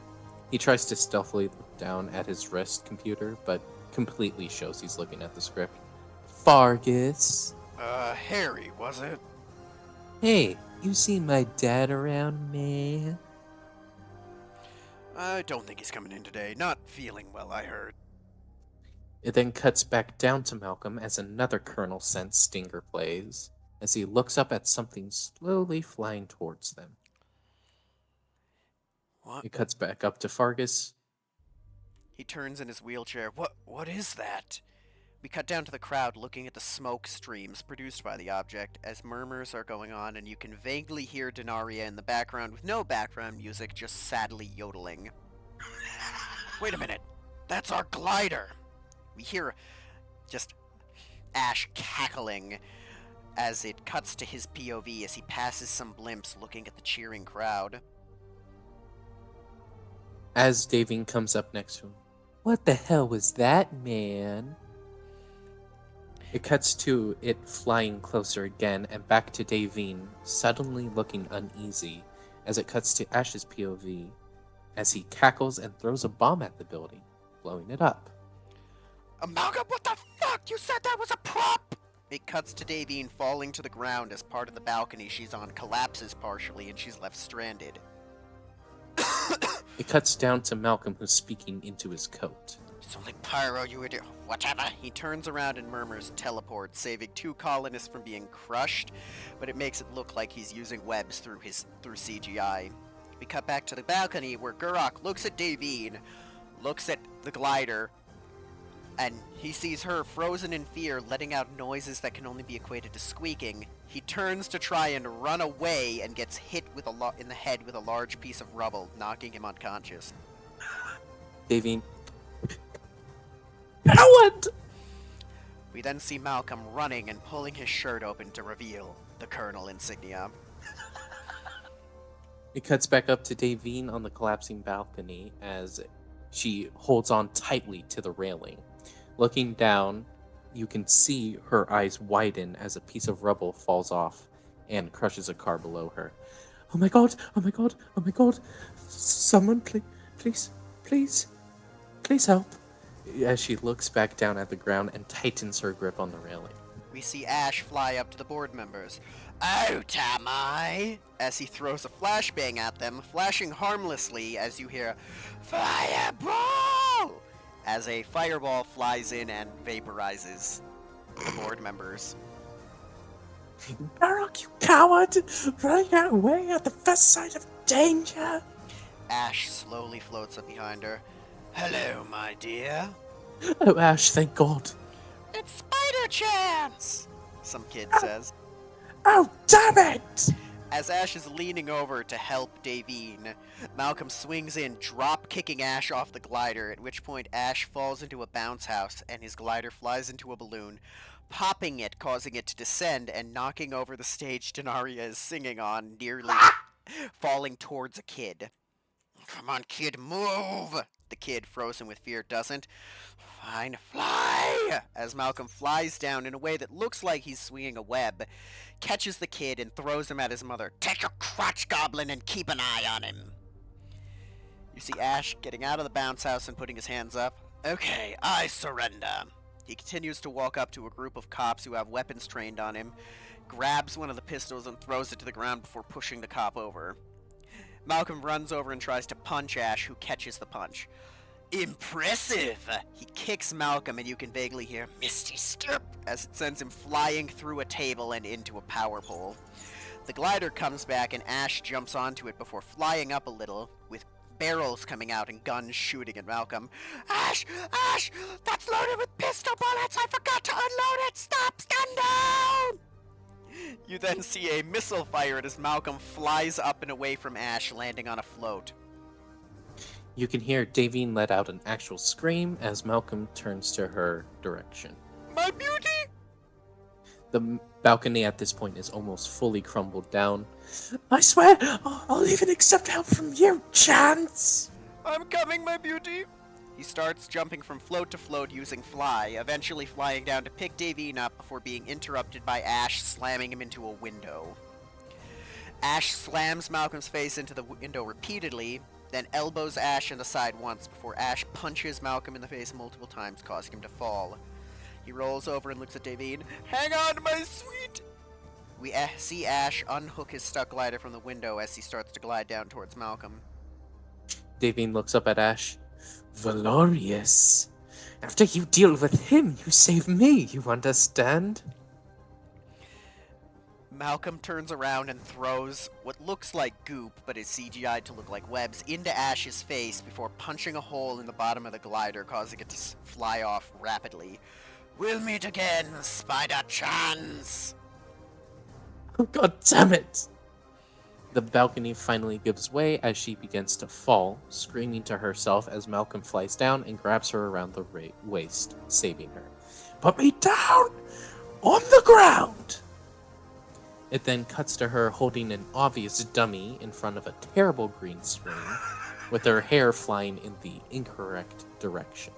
S3: He tries to stealthily look down at his wrist computer, but completely shows he's looking at the script. Fargus.
S1: Harry, was it?
S3: Hey, you seen my dad around, man?
S1: I don't think he's coming in today. Not feeling well, I heard.
S3: It then cuts back down to Malcolm as another Colonel Sense stinger plays, as he looks up at something slowly flying towards them.
S1: What?
S3: It cuts back up to Fargus.
S1: He turns in his wheelchair. What is that? We cut down to the crowd looking at the smoke streams produced by the object as murmurs are going on, and you can vaguely hear Denaria in the background with no background music, just sadly yodeling. Wait a minute. That's our glider. We hear just Ash cackling as it cuts to his POV as he passes some blimps looking at the cheering crowd.
S3: As Davine comes up next to him. What the hell was that, man? It cuts to it flying closer again and back to Davine, suddenly looking uneasy, as it cuts to Ash's POV, as he cackles and throws a bomb at the building, blowing it up.
S1: Malcolm, what the fuck? You said that was a prop! It cuts to Davine falling to the ground as part of the balcony she's on collapses partially and she's left stranded.
S3: It cuts down to Malcolm, who's speaking into his coat.
S1: It's only pyro, you idiot. Whatever. He turns around and murmurs teleport, saving 2 colonists from being crushed, but it makes it look like he's using webs through CGI. We cut back to the balcony where Gurok looks at Davine, looks at the glider, and he sees her frozen in fear, letting out noises that can only be equated to squeaking. He turns to try and run away and gets hit with in the head with a large piece of rubble, knocking him unconscious.
S3: Davine. Howard!
S1: We then see Malcolm running and pulling his shirt open to reveal the Colonel insignia.
S3: It cuts back up to Davine on the collapsing balcony as she holds on tightly to the railing. Looking down, you can see her eyes widen as a piece of rubble falls off and crushes a car below her. Oh my god! Oh my god! Oh my god! Someone, please help! As she looks back down at the ground and tightens her grip on the railing.
S1: We see Ash fly up to the board members. Out am I! As he throws a flashbang at them, flashing harmlessly as you hear, Fireball! As a fireball flies in and vaporizes the board members.
S3: Barak, you coward! Running away at the first sight of danger!
S1: Ash slowly floats up behind her. Hello, my dear.
S3: Oh, Ash, thank God.
S1: It's Spider Chance! Some kid says.
S3: Oh, damn it!
S1: As Ash is leaning over to help Davine, Malcolm swings in, drop-kicking Ash off the glider, at which point Ash falls into a bounce house and his glider flies into a balloon, popping it, causing it to descend and knocking over the stage Denaria is singing on, nearly falling towards a kid. Come on, kid, move! The kid, frozen with fear, doesn't. Fine, fly! As Malcolm flies down in a way that looks like he's swinging a web, catches the kid and throws him at his mother. Take your crotch, Goblin, and keep an eye on him. You see Ash getting out of the bounce house and putting his hands up. Okay, I surrender. He continues to walk up to a group of cops who have weapons trained on him, grabs one of the pistols and throws it to the ground before pushing the cop over. Malcolm runs over and tries to punch Ash, who catches the punch. Impressive! He kicks Malcolm and you can vaguely hear Misty Step as it sends him flying through a table and into a power pole. The glider comes back and Ash jumps onto it before flying up a little, with barrels coming out and guns shooting at Malcolm. Ash! Ash! That's loaded with pistol bullets! I forgot to unload it! Stop! Stand down! You then see a missile fired as Malcolm flies up and away from Ash, landing on a float.
S3: You can hear Davine let out an actual scream as Malcolm turns to her direction.
S1: My beauty!
S3: The balcony at this point is almost fully crumbled down. I swear, I'll even accept help from you, Chance!
S1: I'm coming, my beauty! He starts jumping from float to float using fly, eventually flying down to pick Davine up before being interrupted by Ash slamming him into a window. Ash slams Malcolm's face into the window repeatedly, then elbows Ash in the side once before Ash punches Malcolm in the face multiple times, causing him to fall. He rolls over and looks at Davine. Hang on, my sweet! We see Ash unhook his stuck glider from the window as he starts to glide down towards Malcolm.
S3: Davine looks up at Ash. Valorious. After you deal with him, you save me, you understand?
S1: Malcolm turns around and throws what looks like goop, but is CGI'd to look like webs, into Ash's face before punching a hole in the bottom of the glider, causing it to fly off rapidly. We'll meet again, Spider-Chance!
S3: Oh, God damn it! The balcony finally gives way as she begins to fall, screaming to herself as Malcolm flies down and grabs her around the waist, saving her. Put me down! On the ground! It then cuts to her holding an obvious dummy in front of a terrible green screen, with her hair flying in the incorrect direction.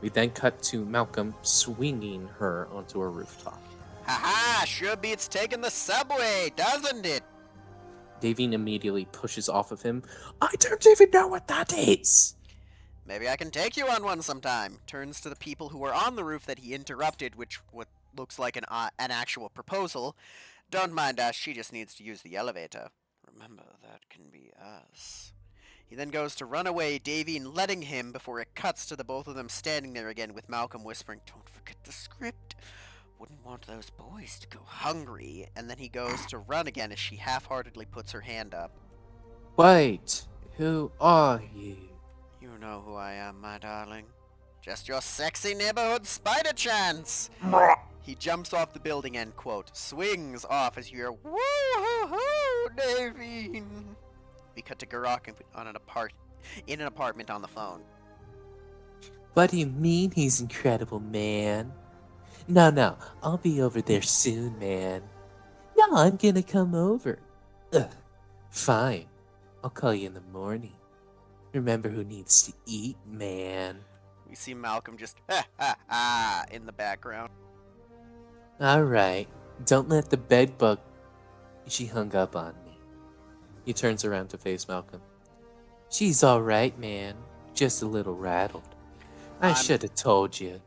S3: We then cut to Malcolm swinging her onto a rooftop.
S1: Haha, sure beats taking the subway, doesn't it?
S3: Davine immediately pushes off of him. I don't even know what that is!
S1: Maybe I can take you on one sometime. Turns to the people who were on the roof that he interrupted, which what looks like an actual proposal. Don't mind us, she just needs to use the elevator. Remember, that can be us. He then goes to run away, Davine letting him before it cuts to the both of them standing there again with Malcolm whispering, "Don't forget the script. Wouldn't want those boys to go hungry." And then he goes to run again as she half-heartedly puts her hand up.
S3: Wait, who are you?
S1: You know who I am, my darling. Just your sexy neighborhood Spider-Chance! He jumps off the building and, quote, swings off as you hear, woo-hoo-hoo, Davine! We cut to Garak in an apartment on the phone.
S3: What do you mean he's incredible, man? No, I'll be over there soon, man. No, I'm gonna come over. Ugh, fine. I'll call you in the morning. Remember who needs to eat, man.
S1: We see Malcolm just, in the background.
S3: Alright, don't let the bed bug... She hung up on me. He turns around to face Malcolm. She's alright, man. Just a little rattled. I should have told you.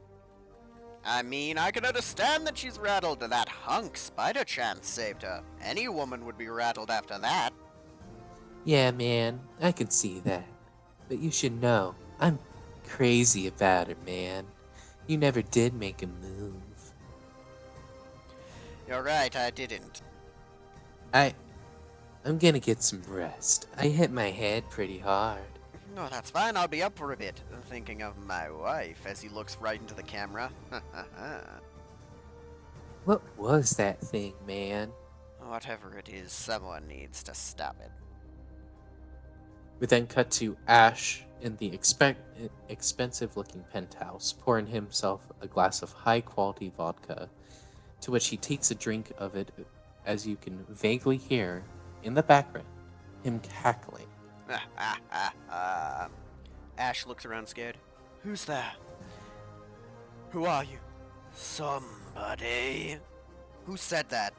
S1: I mean, I can understand that she's rattled. That hunk Spider-Chance saved her. Any woman would be rattled after that.
S3: Yeah, man, I can see that. But you should know, I'm crazy about her, man. You never did make a move.
S1: You're right, I didn't.
S3: I'm gonna get some rest. I hit my head pretty hard.
S1: No, that's fine. I'll be up for a bit. Thinking of my wife as he looks right into the camera.
S3: What was that thing, man?
S1: Whatever it is, someone needs to stop it.
S3: We then cut to Ash in the expensive-looking penthouse, pouring himself a glass of high-quality vodka, to which he takes a drink of it, as you can vaguely hear, in the background, him cackling.
S1: Ash looks around scared. Who's there? Who are you? Somebody. Who said that?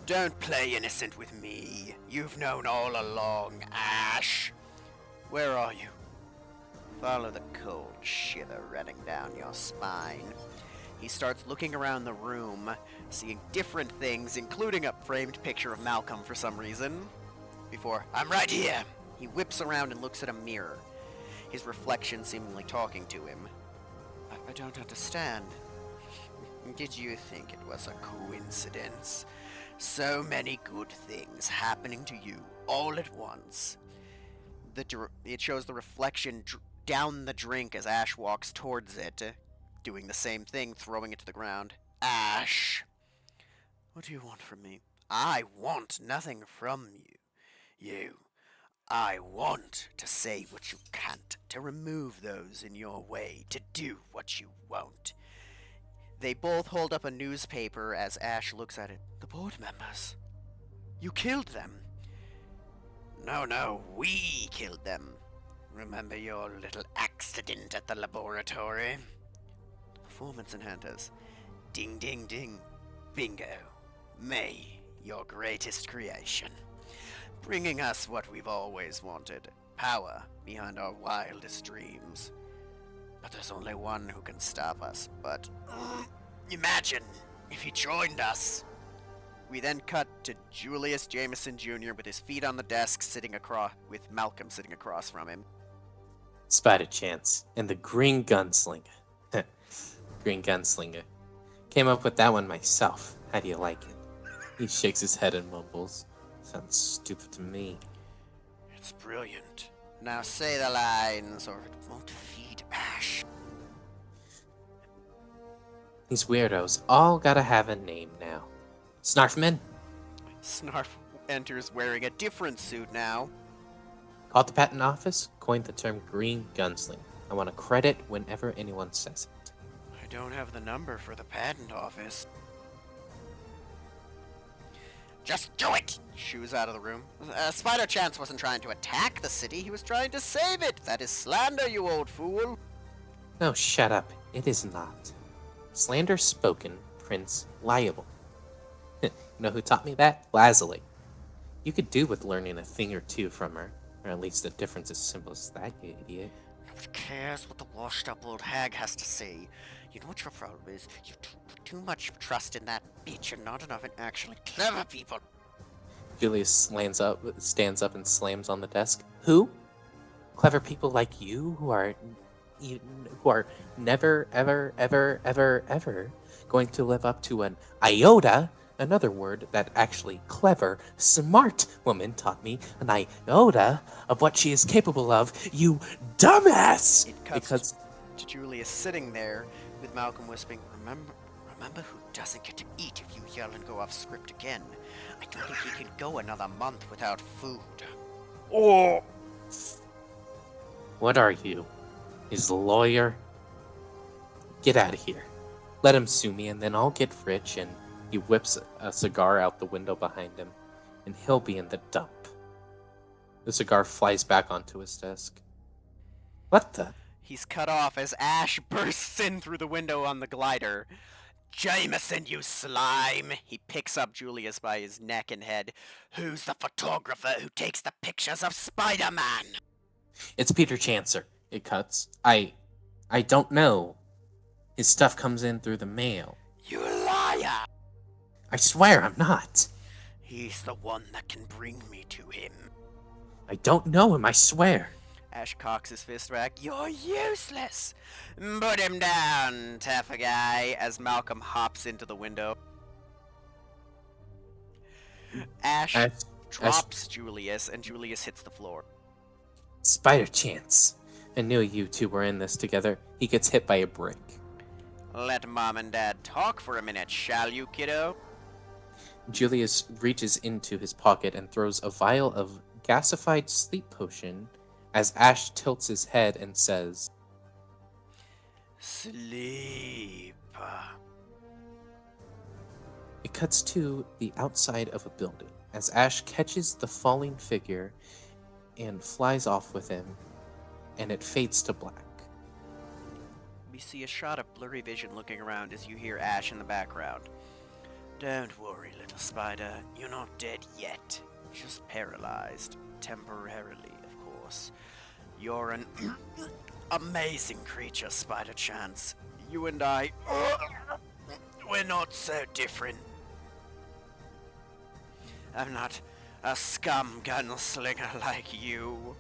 S1: Don't play innocent with me. You've known all along, Ash. Where are you? Follow the cold shiver running down your spine. He starts looking around the room, seeing different things, including a framed picture of Malcolm for some reason. Before, I'm right here! He whips around and looks at a mirror, his reflection seemingly talking to him. I don't understand. Did you think it was a coincidence? So many good things happening to you all at once. It shows the reflection down the drink as Ash walks towards it, doing the same thing, throwing it to the ground. Ash! What do you want from me? I want nothing from you. I want to say what you can't, to remove those in your way, to do what you won't. They both hold up a newspaper as Ash looks at it. The board members. You killed them. No, we killed them. Remember your little accident at the laboratory? Performance enhancers. Ding, ding, ding. Bingo. May, your greatest creation. Bringing us what we've always wanted. Power behind our wildest dreams. But there's only one who can stop us. But imagine if he joined us. We then cut to Julius Jameson Jr. with his feet on the desk, with Malcolm sitting across from him.
S3: Spider Chance and the Green Gunslinger. Green Gunslinger. Came up with that one myself. How do you like it? He shakes his head and mumbles. Sounds stupid to me.
S1: It's brilliant. Now say the lines, or it won't feed Ash.
S3: These weirdos all gotta have a name now. Snarfman?
S1: Snarf enters wearing a different suit now.
S3: Called the patent office, coined the term Green Gunsling. I want a credit whenever anyone says it.
S1: I don't have the number for the patent office. Just do it! Shoes out of the room. Spider Chance wasn't trying to attack the city, he was trying to save it! That is slander, you old fool!
S3: No, shut up. It is not. Slander spoken, Prince liable. You know who taught me that? Lazuli. You could do with learning a thing or two from her. Or at least a difference as simple as that, you idiot.
S1: Nobody cares what the washed-up old hag has to say. You know what your problem is? You put too much trust in that bitch and not enough in actually clever people.
S3: Julius stands up and slams on the desk. Who? Clever people like you who are never, ever, ever, ever, ever going to live up to an iota, another word that actually clever, smart woman taught me, an iota of what she is capable of, you dumbass!
S1: It cuts to Julius sitting there with Malcolm whispering, Remember who doesn't get to eat if you yell and go off script again. I don't think he can go another month without food.
S2: Oh!
S3: What are you? His lawyer? Get out of here. Let him sue me and then I'll get rich. And he whips a cigar out the window behind him and he'll be in the dump. The cigar flies back onto his desk. What the?
S1: He's cut off as Ash bursts in through the window on the glider. Jameson, you slime! He picks up Julius by his neck and head. Who's the photographer who takes the pictures of Spider-Man?
S3: It's Peter Chancer. It cuts. I don't know. His stuff comes in through the mail.
S1: You liar!
S3: I swear I'm not.
S1: He's the one that can bring me to him.
S3: I don't know him, I swear.
S1: Ash cocks his fist back. You're useless! Put him down, tough guy, as Malcolm hops into the window. Ash drops Julius, and Julius hits the floor.
S3: Spider Chance. I knew you two were in this together. He gets hit by a brick.
S1: Let Mom and Dad talk for a minute, shall you, kiddo?
S3: Julius reaches into his pocket and throws a vial of gasified sleep potion as Ash tilts his head and says,
S1: Sleep.
S3: It cuts to the outside of a building as Ash catches the falling figure and flies off with him, and it fades to black.
S1: We see a shot of blurry vision looking around as you hear Ash in the background. Don't worry, little spider. You're not dead yet. Just paralyzed. Temporarily, of course. You're an amazing creature, Spider Chance. You and I, we're not so different. I'm not a scum gunslinger like you.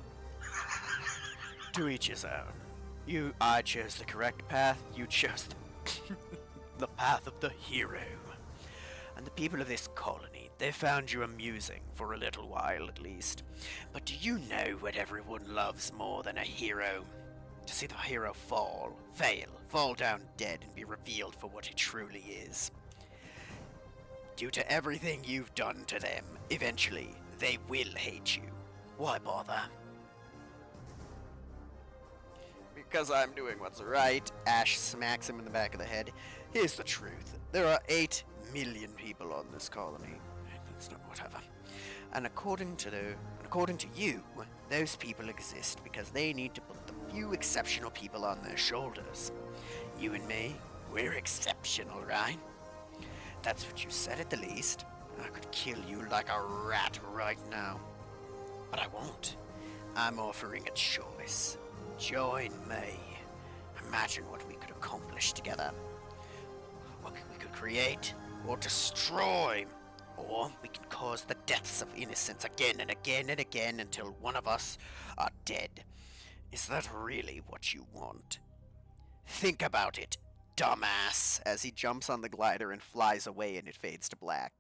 S1: To each his own. I chose the correct path, you chose the path of the hero. And the people of this colony, they found you amusing, for a little while at least. But do you know what everyone loves more than a hero? To see the hero fall down dead and be revealed for what he truly is. Due to everything you've done to them, eventually, they will hate you. Why bother? Because I'm doing what's right, Ash smacks him in the back of the head. Here's the truth. There are 8 million people on this colony. That's not whatever. And according to you, those people exist because they need to put the few exceptional people on their shoulders. You and me, we're exceptional, right? That's what you said at the least. I could kill you like a rat right now. But I won't. I'm offering a choice. Join me. Imagine what we could accomplish together. What we could create or destroy. Or we can cause the deaths of innocents again and again and again until one of us are dead. Is that really what you want? Think about it, dumbass, as he jumps on the glider and flies away and it fades to black.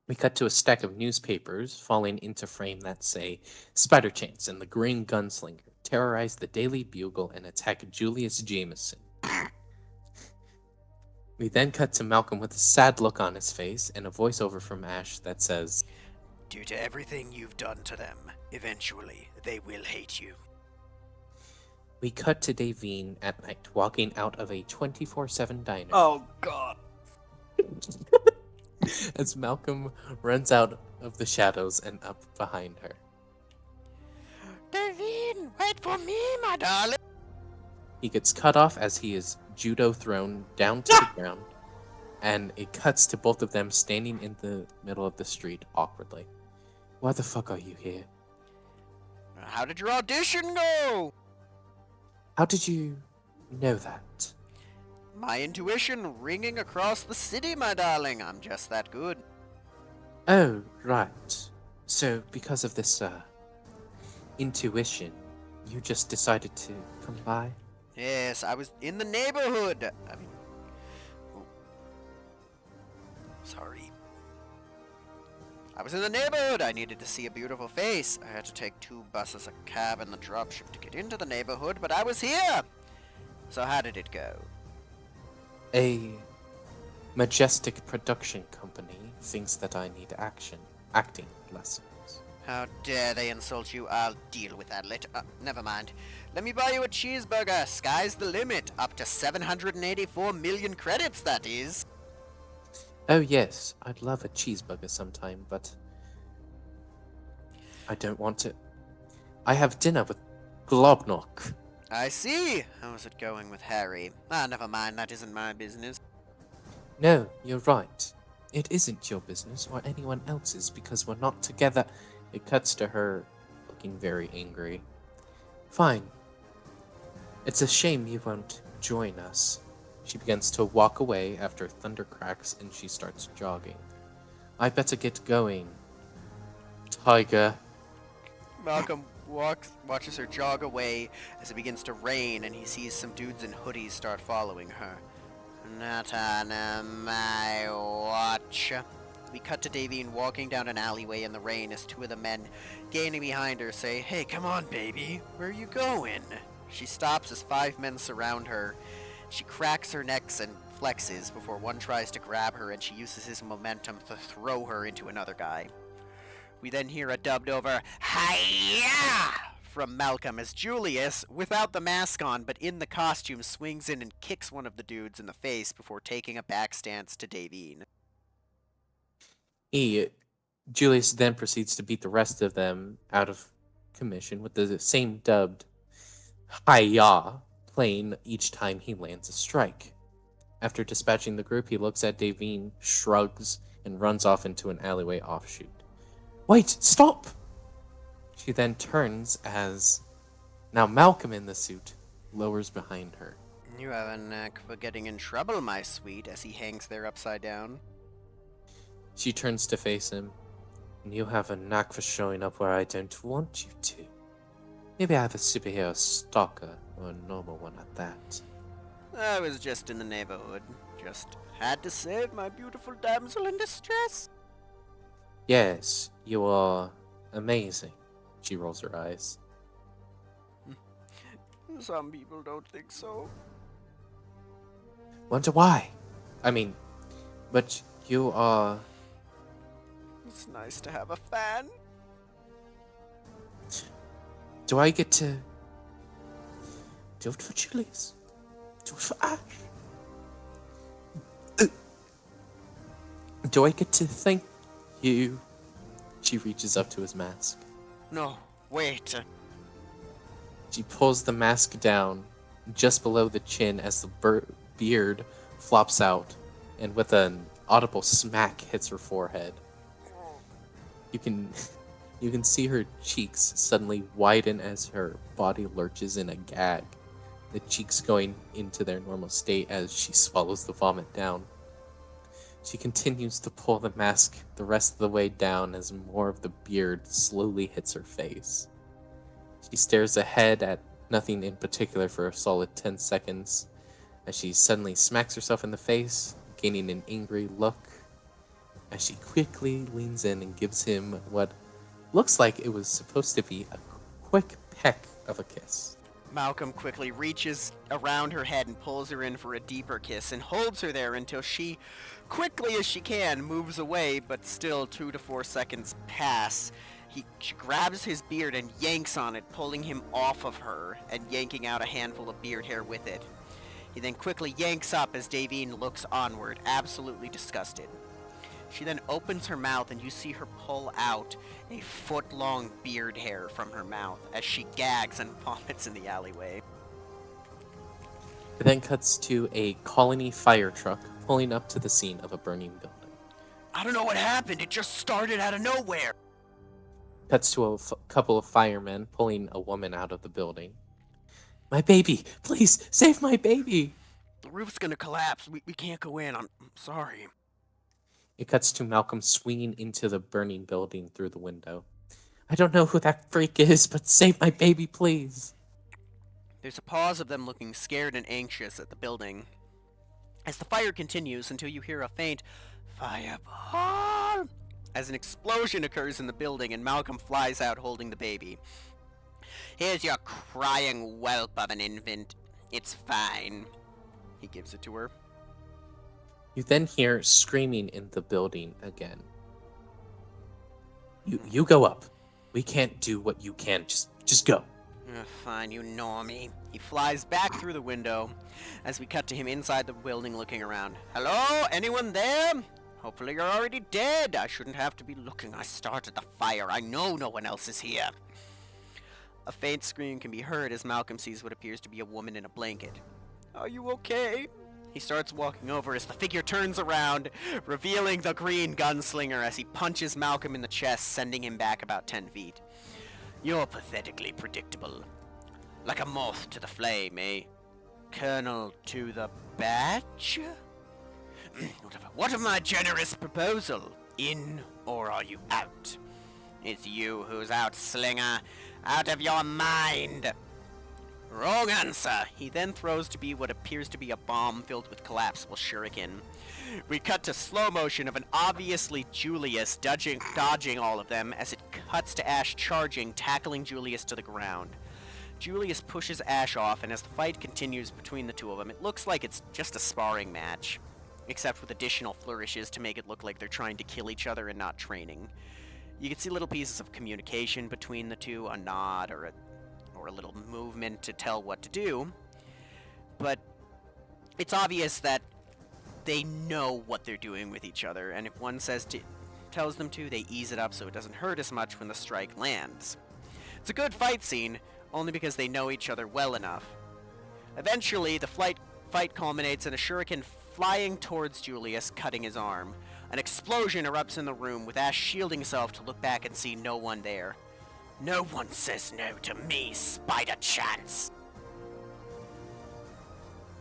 S3: We cut to a stack of newspapers falling into frame that say, Spider Chance and the Green Gunslinger terrorize the Daily Bugle and attack Julius Jameson. We then cut to Malcolm with a sad look on his face and a voiceover from Ash that says,
S1: Due to everything you've done to them, eventually they will hate you.
S3: We cut to Davine at night walking out of a 24/7 diner.
S2: Oh God.
S3: As Malcolm runs out of the shadows and up behind her.
S1: Davine, wait for me, my darling.
S3: He gets cut off as he is judo thrown down to the ground, and it cuts to both of them standing in the middle of the street awkwardly. Why the fuck are you here?
S1: How did your audition go?
S3: How did you know that?
S1: My intuition ringing across the city, my darling. I'm just that good.
S3: Oh, right. So, because of this, intuition, you just decided to come by?
S1: Yes, I was in the neighborhood. I mean, oh, sorry. I was in the neighborhood. I needed to see a beautiful face. I had to take 2 buses, a cab, and the dropship to get into the neighborhood, but I was here. So how did it go?
S3: A majestic production company thinks that I need acting lessons.
S1: How dare they insult you? I'll deal with that later. Never mind. Let me buy you a cheeseburger. Sky's the limit. Up to 784 million credits, that is.
S3: Oh yes, I'd love a cheeseburger sometime, but I don't want to. I have dinner with Globnock.
S1: I see. How's it going with Harry? Never mind. That isn't my business.
S3: No, you're right. It isn't your business or anyone else's because we're not together. It cuts to her looking very angry. Fine. It's a shame you won't join us. She begins to walk away after thunder cracks and she starts jogging. I better get going. Tiger. Malcolm
S1: Watches her jog away as it begins to rain and he sees some dudes in hoodies start following her. Not on my watch. We cut to Davine walking down an alleyway in the rain as 2 of the men gaining behind her say, Hey, come on, baby. Where are you going? She stops as 5 men surround her. She cracks her necks and flexes before one tries to grab her and she uses his momentum to throw her into another guy. We then hear a dubbed over, Hi-ya! From Malcolm as Julius, without the mask on but in the costume, swings in and kicks one of the dudes in the face before taking a back stance to Davine.
S3: Julius then proceeds to beat the rest of them out of commission with the same dubbed hi-ya playing each time he lands a strike. After dispatching the group, he looks at Davine, shrugs, and runs off into an alleyway offshoot. Wait, stop! She then turns as now Malcolm in the suit lowers behind her.
S1: You have a knack for getting in trouble, my sweet, as he hangs there upside down.
S3: She turns to face him. You have a knack for showing up where I don't want you to. Maybe I have a superhero stalker, or a normal one at that.
S1: I was just in the neighborhood. Just had to save my beautiful damsel in distress.
S3: Yes, you are amazing. She rolls her eyes.
S1: Some people don't think so.
S3: Wonder why? But you are...
S1: It's nice to have a fan.
S3: Do I get to do it for Julius? Do it for Ash? Do I get to thank you? She reaches up to his mask.
S1: No, wait.
S3: She pulls the mask down just below the chin as the beard flops out, and with an audible smack hits her forehead. You can see her cheeks suddenly widen as her body lurches in a gag, the cheeks going into their normal state as she swallows the vomit down. She continues to pull the mask the rest of the way down as more of the beard slowly hits her face. She stares ahead at nothing in particular for a solid 10 seconds, as she suddenly smacks herself in the face, gaining an angry look, as she quickly leans in and gives him what looks like it was supposed to be a quick peck of a kiss.
S1: Malcolm quickly reaches around her head and pulls her in for a deeper kiss and holds her there until she, quickly as she can, moves away, but still 2 to 4 seconds pass. She grabs his beard and yanks on it, pulling him off of her and yanking out a handful of beard hair with it. He then quickly yanks up as Davine looks onward, absolutely disgusted. She then opens her mouth and you see her pull out a foot-long beard hair from her mouth as she gags and vomits in the alleyway.
S3: It then cuts to a colony fire truck pulling up to the scene of a burning building.
S1: I don't know what happened, it just started out of nowhere.
S3: Cuts to a couple of firemen pulling a woman out of the building. My baby! Please, save my baby!
S1: The roof's gonna collapse, we can't go in, I'm sorry.
S3: It cuts to Malcolm swinging into the burning building through the window. I don't know who that freak is, but save my baby, please.
S1: There's a pause of them looking scared and anxious at the building, as the fire continues until you hear a faint fireball as an explosion occurs in the building and Malcolm flies out holding the baby. Here's your crying whelp of an infant. It's fine. He gives it to her.
S3: You then hear screaming in the building again. You go up. We can't do what you can. Just go.
S1: Fine, you normie. He flies back through the window as we cut to him inside the building looking around. Hello? Anyone there? Hopefully you're already dead. I shouldn't have to be looking. I started the fire. I know no one else is here. A faint scream can be heard as Malcolm sees what appears to be a woman in a blanket. Are you okay? He starts walking over as the figure turns around, revealing the green gunslinger as he punches Malcolm in the chest, sending him back about 10 feet. You're pathetically predictable. Like a moth to the flame, eh? Colonel to the badge? What of my generous proposal? In or are you out? It's you who's out, slinger. Out of your mind. Wrong answer. He then throws to be what appears to be a bomb filled with collapsible shuriken. We cut to slow motion of an obviously Julius dodging all of them as it cuts to Ash charging, tackling Julius to the ground. Julius pushes Ash off, and as the fight continues between the two of them, it looks like it's just a sparring match, except with additional flourishes to make it look like they're trying to kill each other and not training. You can see little pieces of communication between the two, a nod or a little movement to tell what to do, but it's obvious that they know what they're doing with each other, and if one tells them to, they ease it up so it doesn't hurt as much when the strike lands. It's a good fight scene, only because they know each other well enough. Eventually, the fight culminates in a shuriken flying towards Julius, cutting his arm. An explosion erupts in the room, with Ash shielding himself to look back and see no one there. No one says no to me, Spider Chance!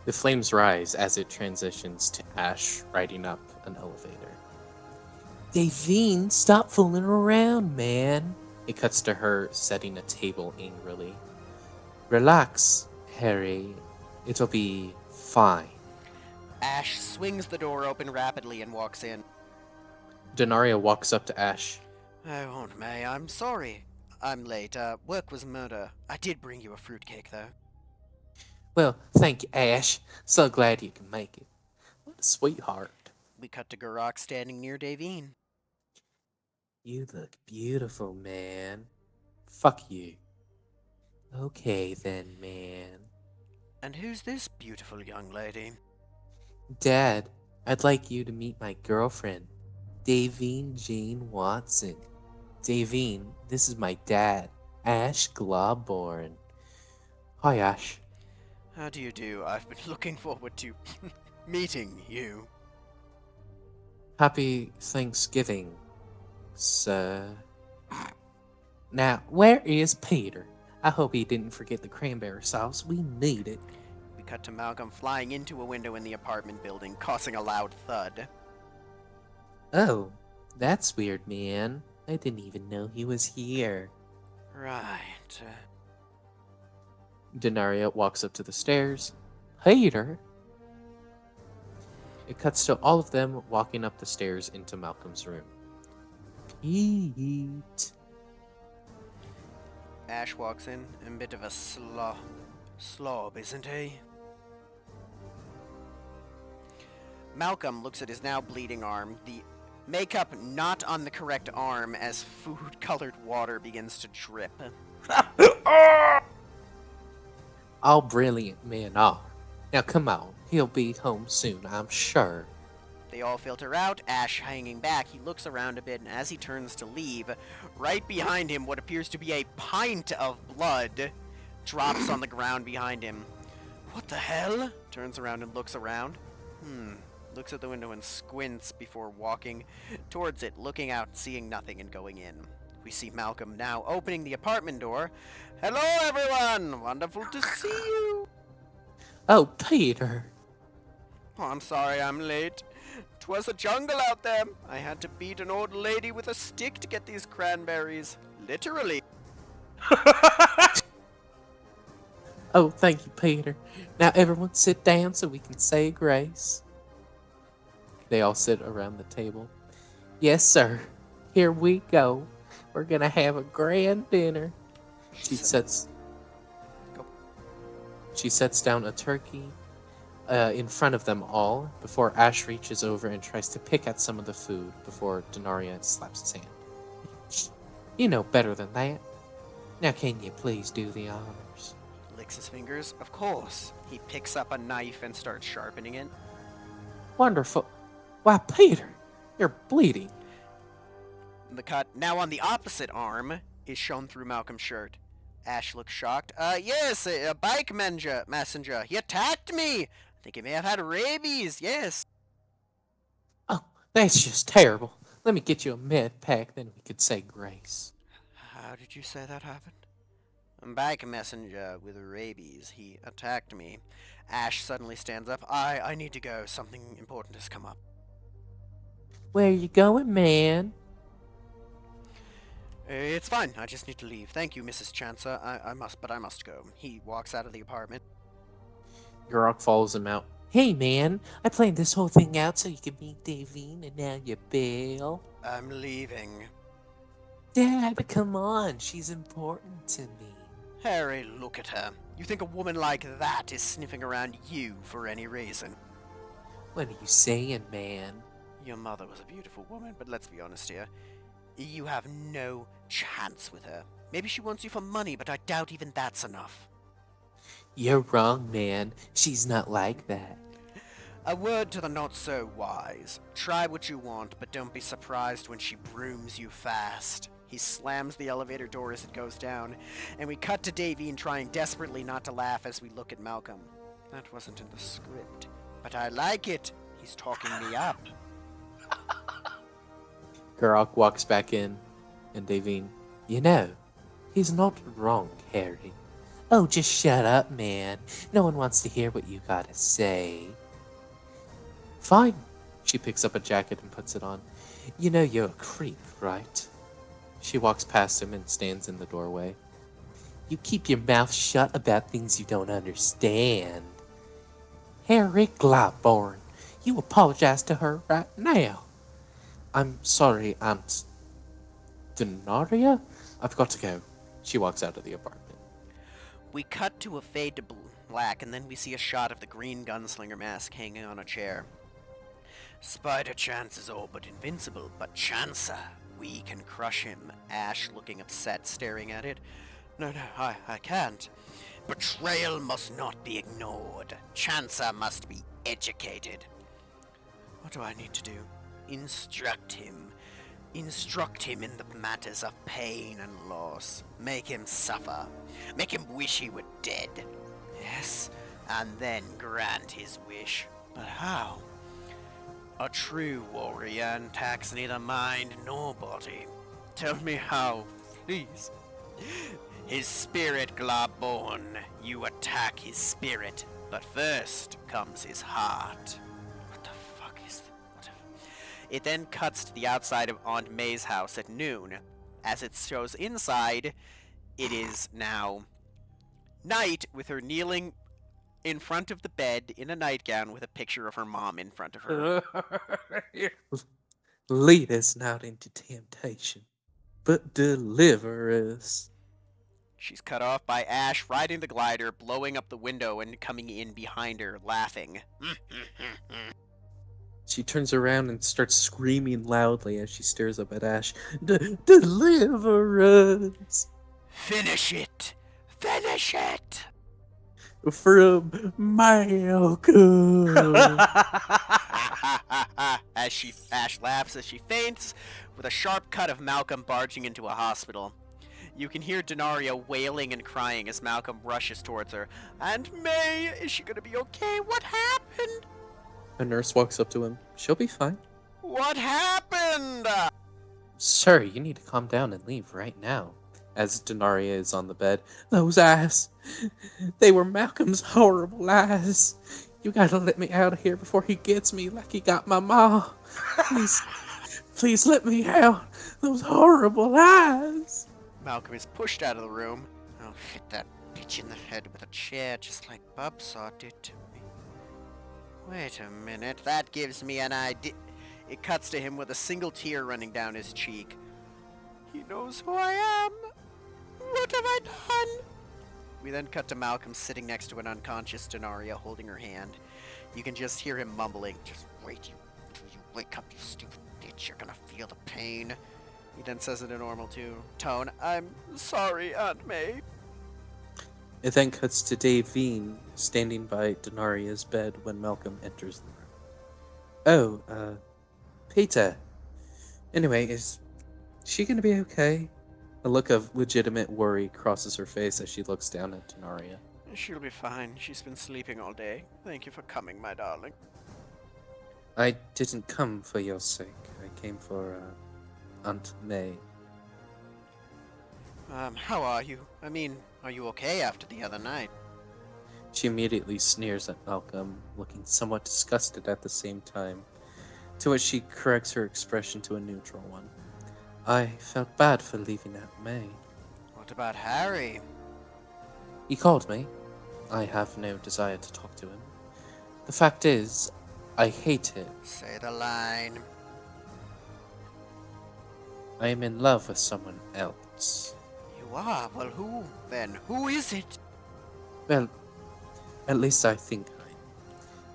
S3: The flames rise as it transitions to Ash riding up an elevator. Davine, stop fooling around, man. It cuts to her setting a table angrily. Relax, Harry. It'll be fine.
S1: Ash swings the door open rapidly and walks in.
S3: Denaria walks up to Ash.
S1: Oh, Aunt May, I'm sorry. I'm late. Work was murder. I did bring you a fruitcake, though.
S3: Well, thank you, Ash. So glad you can make it. What a sweetheart.
S1: We cut to Gurok standing near Davine.
S3: You look beautiful, man. Fuck you. Okay then, man.
S1: And who's this beautiful young lady?
S3: Dad, I'd like you to meet my girlfriend, Davine Jane Watson. Davine, this is my dad, Ash Globborn. Hi, Ash.
S1: How do you do? I've been looking forward to meeting you.
S3: Happy Thanksgiving, sir. Now, where is Peter? I hope he didn't forget the cranberry sauce. We need it.
S1: We cut to Malcolm flying into a window in the apartment building, causing a loud thud.
S3: Oh, that's weird, man. I didn't even know he was here.
S1: Right.
S3: Denaria walks up to the stairs. Peter? It cuts to all of them walking up the stairs into Malcolm's room. Pete.
S1: Ash walks in, a bit of a slob, isn't he? Malcolm looks at his now bleeding arm, the makeup not on the correct arm as food-colored water begins to drip.
S3: All brilliant men are. Now come on, he'll be home soon, I'm sure.
S1: They all filter out, Ash hanging back. He looks around a bit, and as he turns to leave, right behind him, what appears to be a pint of blood drops on the ground behind him. What the hell? Turns around and looks around. Looks at the window and squints before walking towards it, looking out, seeing nothing, and going in. We see Malcolm now opening the apartment door. Hello, everyone! Wonderful to see you!
S3: Oh, Peter.
S1: Oh, I'm sorry I'm late. 'Twas a jungle out there. I had to beat an old lady with a stick to get these cranberries. Literally.
S3: Oh, thank you, Peter. Now everyone sit down so we can say grace. They all sit around the table. Yes, sir. Here we go. We're gonna have a grand dinner. She sets down a turkey in front of them all before Ash reaches over and tries to pick at some of the food before Denaria slaps his hand. Shh, you know better than that. Now can you please do the honors?
S1: Licks his fingers. Of course. He picks up a knife and starts sharpening it.
S3: Wonderful. Why, Peter, you're bleeding.
S1: The cut, now on the opposite arm, is shown through Malcolm's shirt. Ash looks shocked. Yes, a bike messenger. He attacked me. I think he may have had rabies, yes.
S3: Oh, that's just terrible. Let me get you a med pack, then we could say grace.
S1: How did you say that happened? A bike messenger with rabies. He attacked me. Ash suddenly stands up. I need to go. Something important has come up.
S3: Where you going, man?
S1: It's fine. I just need to leave. Thank you, Mrs. Chancer. I must go. He walks out of the apartment.
S3: Gurok follows him out. Hey, man, I planned this whole thing out so you could meet Davine, and now you bail.
S1: I'm leaving.
S3: Dad, come on. She's important to me.
S1: Harry, look at her. You think a woman like that is sniffing around you for any reason?
S3: What are you saying, man?
S1: Your mother was a beautiful woman, but let's be honest here. You have no chance with her. Maybe she wants you for money, but I doubt even that's enough.
S3: You're wrong, man. She's not like that.
S1: A word to the not-so-wise. Try what you want, but don't be surprised when she brooms you fast. He slams the elevator door as it goes down, and we cut to Davine trying desperately not to laugh as we look at Malcolm. That wasn't in the script, but I like it. He's talking me up.
S3: Gurok walks back in, and Davine, you know, he's not wrong, Harry. Oh, just shut up, man. No one wants to hear what you gotta say. Fine. She picks up a jacket and puts it on. You know you're a creep, right? She walks past him and stands in the doorway. You keep your mouth shut about things you don't understand. Harry Globborn, you apologize to her right now. I'm sorry, Denaria? I've got to go. She walks out of the apartment.
S1: We cut to a fade to black, and then we see a shot of the green gunslinger mask hanging on a chair. Spider Chance is all but invincible, but Chancer, we can crush him. Ash, looking upset, staring at it. No, I can't. Betrayal must not be ignored. Chancer must be educated. What do I need to do? Instruct him. Instruct him in the matters of pain and loss. Make him suffer. Make him wish he were dead. Yes, and then grant his wish. But how? A true warrior attacks neither mind nor body. Tell me how, please. His spirit, Glabborn. You attack his spirit, but first comes his heart. What the fuck is that? It then cuts to the outside of Aunt May's house at noon. As it shows inside, it is now night with her kneeling in front of the bed in a nightgown with a picture of her mom in front of her.
S3: Lead us not into temptation, but deliver us.
S1: She's cut off by Ash riding the glider, blowing up the window and coming in behind her, laughing.
S3: She turns around and starts screaming loudly as she stares up at Ash. Deliver us
S1: Finish it! Finish it!
S3: from Malcolm.
S1: Ash laughs as she faints, with a sharp cut of Malcolm barging into a hospital. You can hear Denaria wailing and crying as Malcolm rushes towards her. Aunt May, is she gonna be okay? What happened?
S3: A nurse walks up to him. She'll be fine.
S1: What happened?
S3: Sir, you need to calm down and leave right now. As Denaria is on the bed. Those eyes. They were Malcolm's horrible eyes. You gotta let me out of here before he gets me like he got my ma. Please, please let me out. Those horrible eyes.
S1: Malcolm is pushed out of the room. I'll hit that bitch in the head with a chair just like Bubsaw did to me. Wait a minute, that gives me an idea. It cuts to him with a single tear running down his cheek. He knows who I am. What have I done? We then cut to Malcolm sitting next to an unconscious Denaria holding her hand. You can just hear him mumbling, "Just wait till you wake up, you stupid bitch. You're gonna feel the pain." He then says in a normal tone, "I'm sorry, Aunt May."
S3: It then cuts to Dave Veen standing by Denaria's bed when Malcolm enters the room. Oh, Peter. Anyway, is she gonna be okay? A look of legitimate worry crosses her face as she looks down at Denaria.
S1: She'll be fine. She's been sleeping all day. Thank you for coming, my darling.
S3: I didn't come for your sake. I came for, Aunt May.
S1: How are you? I mean, are you okay after the other night?
S3: She immediately sneers at Malcolm, looking somewhat disgusted at the same time, to which she corrects her expression to a neutral one. I felt bad for leaving Aunt May.
S1: What about Harry?
S3: He called me. I have no desire to talk to him. The fact is, I hate it.
S1: Say the line.
S3: I am in love with someone else.
S1: You are? Well, who, then? Who is it?
S3: Well, at least I think I am.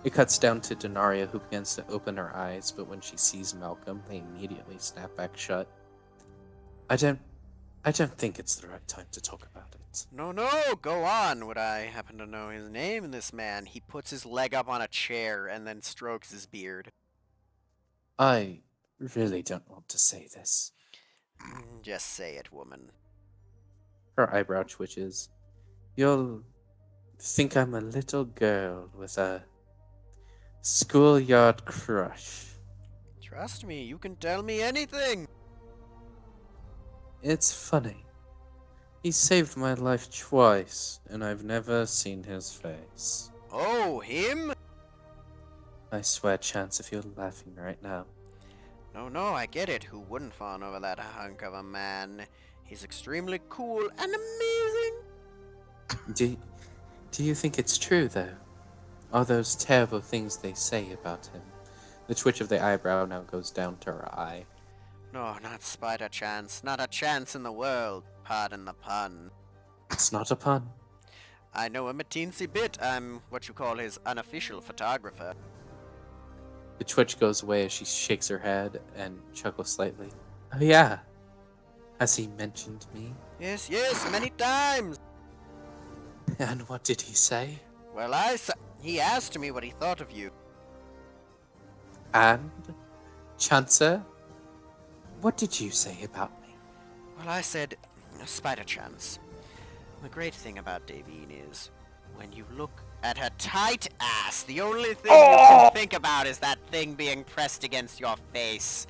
S3: It cuts down to Denaria, who begins to open her eyes, but when she sees Malcolm, they immediately snap back shut. I don't think it's the right time to talk about it.
S1: No, go on. Would I happen to know his name, this man? He puts his leg up on a chair and then strokes his beard.
S3: I really don't want to say this.
S1: Just say it, woman.
S3: Her eyebrow twitches. You'll think I'm a little girl with a schoolyard crush.
S1: Trust me, you can tell me anything.
S3: It's funny. He saved my life twice, and I've never seen his face.
S1: Oh, him?
S3: I swear, Chance, if you're laughing right now.
S1: No, I get it. Who wouldn't fawn over that hunk of a man? He's extremely cool and amazing.
S3: Do you think it's true, though? All those terrible things they say about him. The twitch of the eyebrow now goes down to her eye.
S1: No, not Spider Chance. Not a chance in the world. Pardon the pun.
S3: It's not a pun.
S1: I know him a teensy bit. I'm what you call his unofficial photographer.
S3: The twitch goes away as she shakes her head and chuckles slightly. Oh yeah. Has he mentioned me?
S1: Yes, yes, many times.
S3: And what did he say?
S1: Well, he asked me what he thought of you.
S3: And, Chansa, what did you say about me?
S1: Well, I said, spider chance. The great thing about Davine is, when you look at her tight ass, the only thing you can think about is that thing being pressed against your face.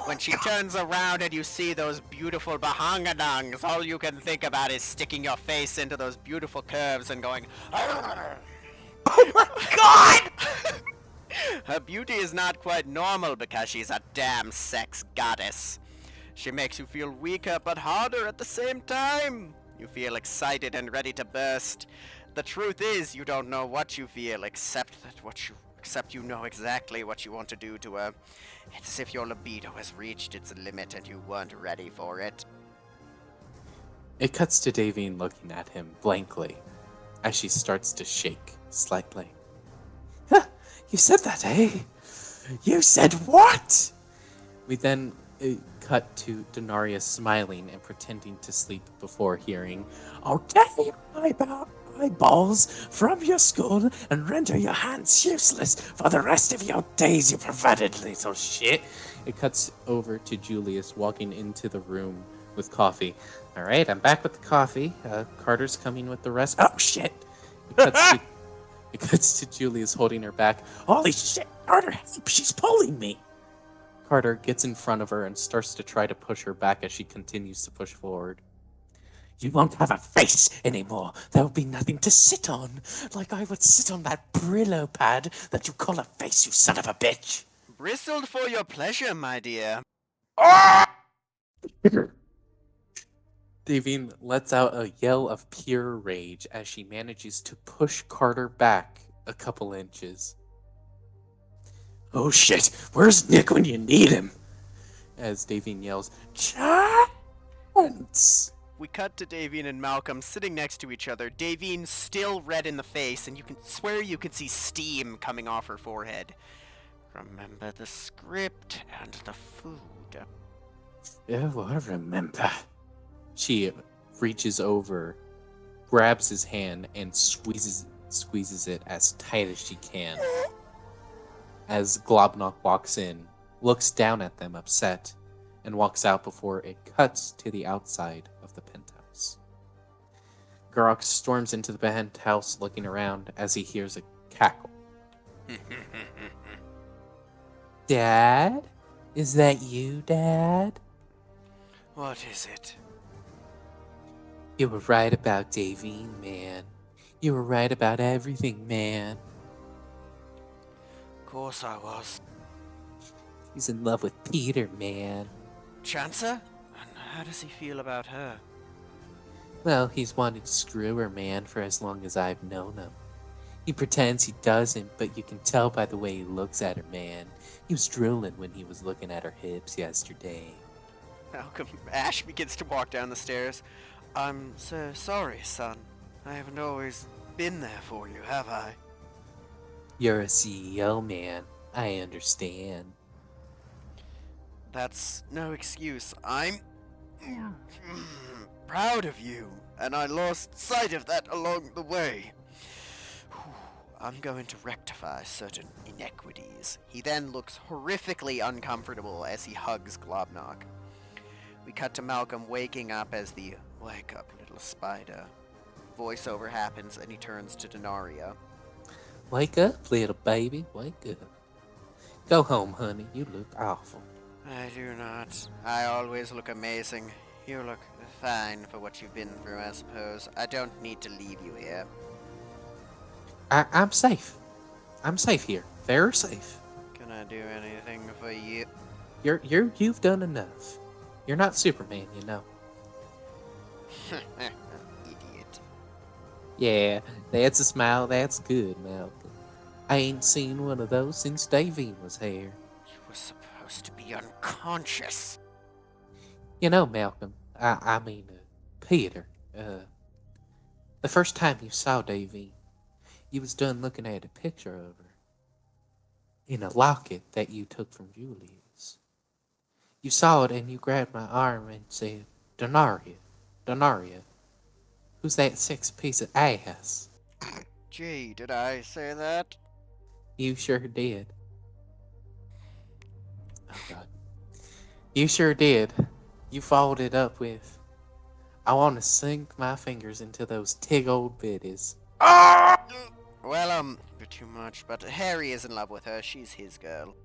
S1: When she turns around and you see those beautiful bahangadongs, all you can think about is sticking your face into those beautiful curves and going, "Arrgh."
S2: Oh my god!
S1: Her beauty is not quite normal because she's a damn sex goddess. She makes you feel weaker but harder at the same time. You feel excited and ready to burst. The truth is, you don't know what you feel, except you know exactly what you want to do to her. It's as if your libido has reached its limit and you weren't ready for it.
S3: It cuts to Davine looking at him blankly as she starts to shake slightly. Huh, you said that, eh? You said what? We then cut to Denarius smiling and pretending to sleep before hearing, I'll tear your eyeballs from your skull and render your hands useless for the rest of your days, you perverted little shit. It cuts over to Julius walking into the room with coffee. All right, I'm back with the coffee. Carter's coming with the rest. Oh, shit. It cuts to Julius holding her back. Holy shit, Carter, help, she's pulling me. Carter gets in front of her and starts to try to push her back as she continues to push forward. You won't have a face anymore. There will be nothing to sit on. Like I would sit on that Brillo pad that you call a face, you son of a bitch.
S1: Bristled for your pleasure, my dear.
S3: Davine lets out a yell of pure rage as she manages to push Carter back a couple inches. Oh shit, where's Nick when you need him? As Davine yells, Chance!
S1: We cut to Davine and Malcolm sitting next to each other. Davine still red in the face, and you can swear you can see steam coming off her forehead. Remember the script and the food.
S3: Oh, I remember. She reaches over, grabs his hand, and squeezes it as tight as she can. As Globnok walks in, looks down at them upset, and walks out before it cuts to the outside of the penthouse. Garok storms into the penthouse looking around as he hears a cackle. Dad? Is that you, Dad?
S1: What is it?
S3: You were right about Davine, man. You were right about everything, man.
S1: Of course I was.
S3: He's in love with Peter, man.
S1: Chancer? And how does he feel about her?
S3: Well, he's wanted to screw her, man, for as long as I've known him. He pretends he doesn't, but you can tell by the way he looks at her, man. He was drooling when he was looking at her hips yesterday.
S1: Malcolm, Ash begins to walk down the stairs. I'm so sorry, son. I haven't always been there for you, have I?
S3: You're a CEO, man. I understand.
S1: That's no excuse. I'm proud of you, and I lost sight of that along the way. I'm going to rectify certain inequities. He then looks horrifically uncomfortable as he hugs Globnok. We cut to Malcolm waking up as the "Wake up, little spider" voiceover happens, and he turns to Denaria.
S3: Wake up, little baby, wake up. Go home, honey. You look awful.
S1: I do not. I always look amazing. You look fine for what you've been through, I suppose. I don't need to leave you here.
S3: I'm safe. I'm safe here. Very safe.
S1: Can I do anything for you?
S3: You've done enough. You're not Superman, you know.
S1: Idiot.
S3: Yeah, that's a smile. That's good, Malcolm. I ain't seen one of those since Davine was here.
S1: You were supposed to be unconscious.
S3: You know, Malcolm. I mean, Peter. The first time you saw Davine, you was done looking at a picture of her in a locket that you took from Julius. You saw it and you grabbed my arm and said, Donaria, who's that sexy piece of ass?
S1: Gee, did I say that?
S3: You sure did. Oh god. You sure did. You followed it up with, I want to sink my fingers into those tig old bitties.
S1: Well, a bit too much, but Harry is in love with her. She's his girl.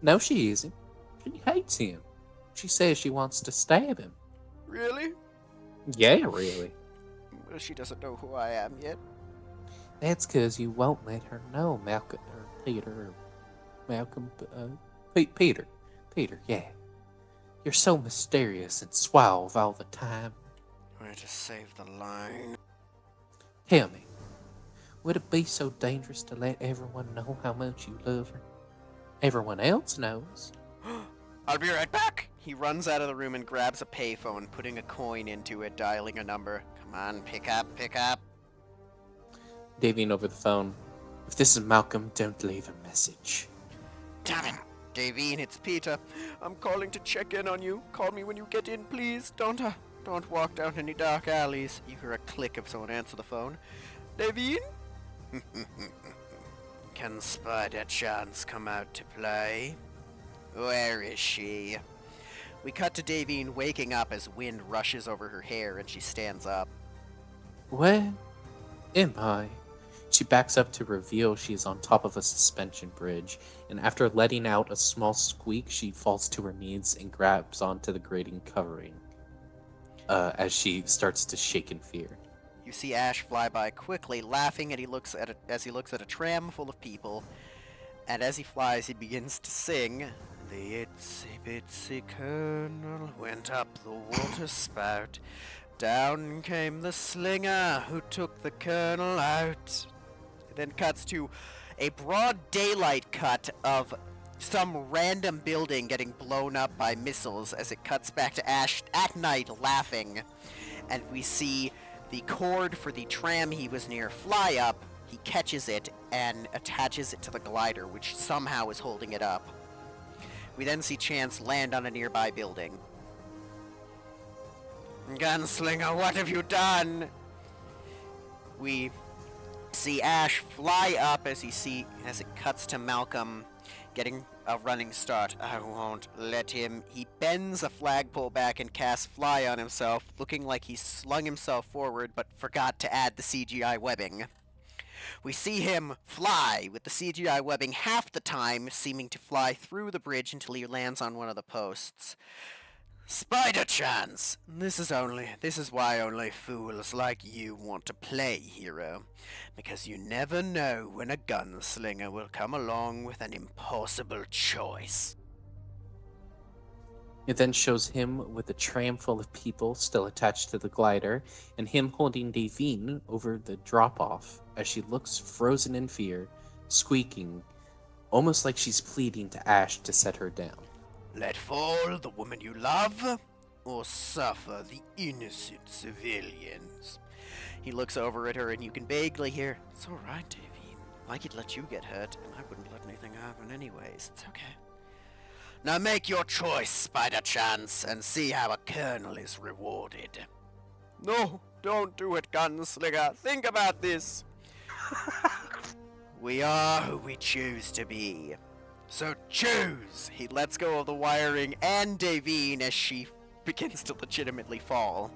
S3: No, she isn't. She hates him. She says she wants to stab him.
S1: Really?
S3: Yeah, really.
S1: Well, she doesn't know who I am yet.
S3: That's because you won't let her know, Malcolm, or Peter, or Malcolm, Peter. Peter, yeah. You're so mysterious and suave all the time.
S1: Way to save the line.
S3: Tell me, would it be so dangerous to let everyone know how much you love her? Everyone else knows.
S1: I'll be right back! He runs out of the room and grabs a payphone, putting a coin into it, dialing a number. Come on, pick up, pick up.
S3: Davine over the phone. If this is Malcolm, don't leave a message.
S1: Damn it! Davine, it's Peter. I'm calling to check in on you. Call me when you get in, please. Don't walk down any dark alleys. You hear a click of someone answer the phone. Davine? Can Spider Chance come out to play? Where is she? We cut to Davine waking up as wind rushes over her hair and she stands up.
S3: Where am I? She backs up to reveal she's on top of a suspension bridge, and after letting out a small squeak, she falls to her knees and grabs onto the grating covering as she starts to shake in fear.
S1: You see Ash fly by quickly, laughing, and as he looks at a tram full of people. And as he flies, he begins to sing. The itsy bitsy colonel went up the water spout. Down came the slinger who took the colonel out. It then cuts to a broad daylight cut of some random building getting blown up by missiles as it cuts back to Ash at night laughing. And we see the cord for the tram he was near fly up. He catches it and attaches it to the glider, which somehow is holding it up. We then see Chance land on a nearby building. Gunslinger, what have you done? We see Ash fly up as it cuts to Malcolm getting a running start. I won't let him. He bends a flagpole back and casts fly on himself, looking like he slung himself forward but forgot to add the CGI webbing. We see him fly with the CGI webbing half the time, seeming to fly through the bridge until he lands on one of the posts. Spider Chance! This is why only fools like you want to play hero. Because you never know when a gunslinger will come along with an impossible choice.
S3: It then shows him with a tram full of people still attached to the glider, and him holding Davine over the drop-off as she looks frozen in fear, squeaking, almost like she's pleading to Ash to set her down.
S1: Let fall the woman you love, or suffer the innocent civilians. He looks over at her and you can vaguely hear, It's alright, Davine. I could let you get hurt, and I wouldn't let anything happen anyways. It's okay. Now make your choice, Spider Chance, and see how a colonel is rewarded. No, don't do it, Gunslinger. Think about this. We are who we choose to be. So choose! He lets go of the wiring and Davine as she begins to legitimately fall.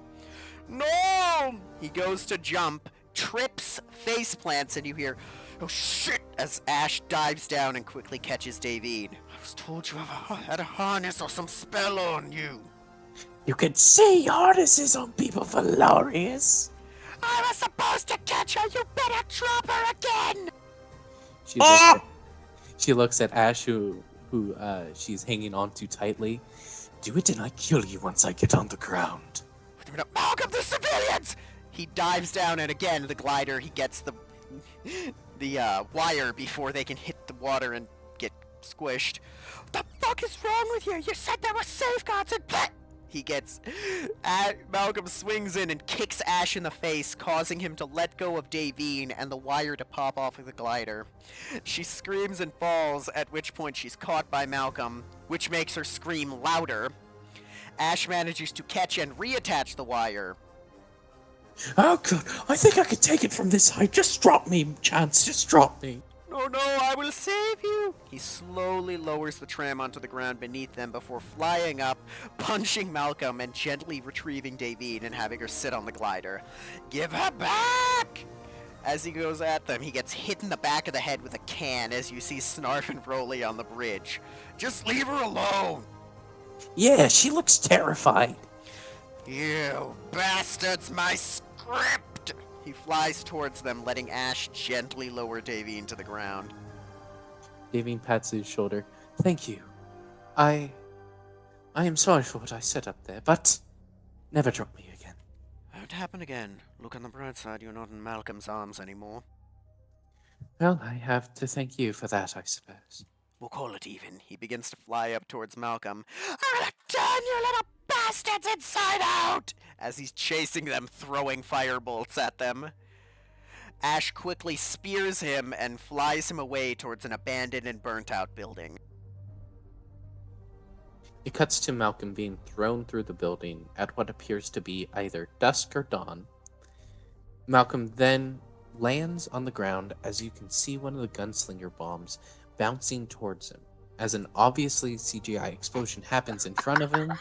S1: No! He goes to jump, trips, face plants, and you hear, oh shit, as Ash dives down and quickly catches Davine. I was told you had a harness or some spell on you.
S3: You can see harnesses on people, Valorius.
S1: I was supposed to catch her, you better drop her again!
S3: She looks at Ash, who she's hanging on too tightly. Do it and I kill you once I get on the ground.
S1: Malcolm, the civilians! He dives down and again, the glider, he gets the wire before they can hit the water and get squished. What the fuck is wrong with you? You said there were safeguards and he gets... Malcolm swings in and kicks Ash in the face, causing him to let go of Davine and the wire to pop off of the glider. She screams and falls, at which point she's caught by Malcolm, which makes her scream louder. Ash manages to catch and reattach the wire.
S3: Oh, good. I think I could take it from this height. Just drop me, Chance. Just drop me.
S1: No, no, I will save you! He slowly lowers the tram onto the ground beneath them before flying up, punching Malcolm, and gently retrieving Davine and having her sit on the glider. Give her back! As he goes at them, he gets hit in the back of the head with a can as you see Snarf and Broly on the bridge. Just leave her alone!
S3: Yeah, she looks terrified.
S1: You bastards, my script! He flies towards them, letting Ash gently lower Davine to the ground.
S3: Davine pats his shoulder. Thank you. I am sorry for what I said up there, but never drop me again.
S1: Won't happen again. Look on the bright side, you're not in Malcolm's arms anymore.
S3: Well, I have to thank you for that, I suppose.
S1: We'll call it even. He begins to fly up towards Malcolm. I'm gonna turn you little bastards inside out! As he's chasing them, throwing firebolts at them. Ash quickly spears him and flies him away towards an abandoned and burnt-out building.
S3: It cuts to Malcolm being thrown through the building at what appears to be either dusk or dawn. Malcolm then lands on the ground as you can see one of the gunslinger bombs bouncing towards him. As an obviously CGI explosion happens in front of him,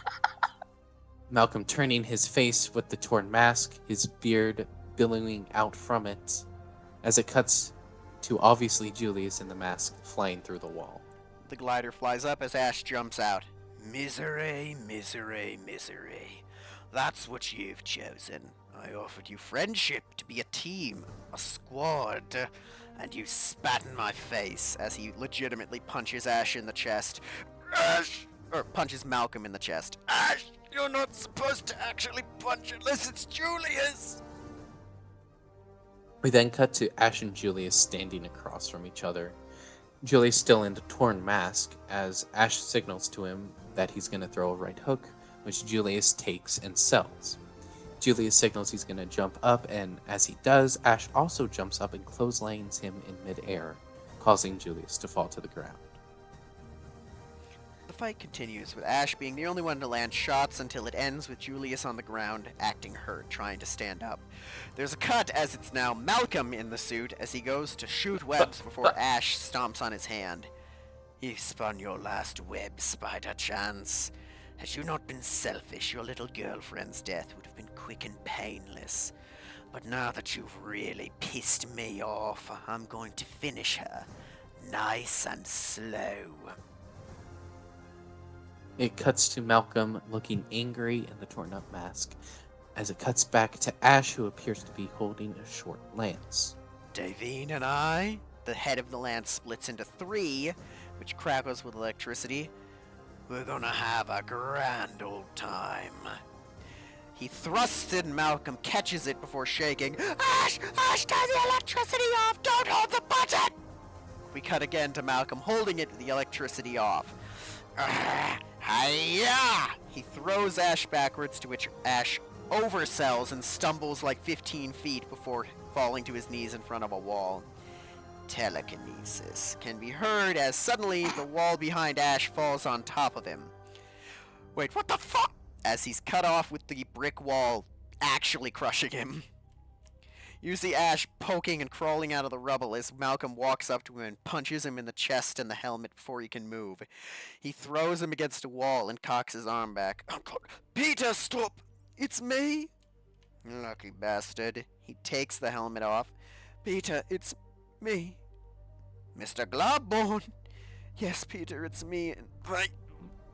S3: Malcolm turning his face with the torn mask, his beard billowing out from it, as it cuts to obviously Julius in the mask flying through the wall.
S1: The glider flies up as Ash jumps out. Misery, misery, misery. That's what you've chosen. I offered you friendship, to be a team, a squad, and you spat in my face as he legitimately punches Ash in the chest. Ash! Or punches Malcolm in the chest. Ash! You're not supposed to actually punch unless it's Julius!
S3: We then cut to Ash and Julius standing across from each other. Julius still in the torn mask as Ash signals to him that he's going to throw a right hook, which Julius takes and sells. Julius signals he's going to jump up, and as he does, Ash also jumps up and clotheslines him in midair, causing Julius to fall to the ground.
S1: The fight continues, with Ash being the only one to land shots until it ends with Julius on the ground, acting hurt, trying to stand up. There's a cut as it's now Malcolm in the suit as he goes to shoot webs before Ash stomps on his hand. You spun your last web, Spider-Chance. Had you not been selfish, your little girlfriend's death would have been quick and painless. But now that you've really pissed me off, I'm going to finish her. Nice and slow.
S3: It cuts to Malcolm looking angry in the torn up mask, as it cuts back to Ash, who appears to be holding a short lance.
S1: Davine and I, the head of the lance splits into three, which crackles with electricity. We're gonna have a grand old time. He thrusts in Malcolm, catches it before shaking. Ash! Ash, turn the electricity off! Don't hold the button! We cut again to Malcolm holding it with the electricity off. Hiya! He throws Ash backwards, to which Ash oversells and stumbles like 15 feet before falling to his knees in front of a wall. Telekinesis can be heard as suddenly the wall behind Ash falls on top of him. Wait, what the fuck? As he's cut off with the brick wall actually crushing him. You see Ash poking and crawling out of the rubble as Malcolm walks up to him and punches him in the chest and the helmet before he can move. He throws him against a wall and cocks his arm back. Peter, stop! It's me! Lucky bastard. He takes the helmet off. Peter, it's me. Mr. Globborn! Yes, Peter, it's me, and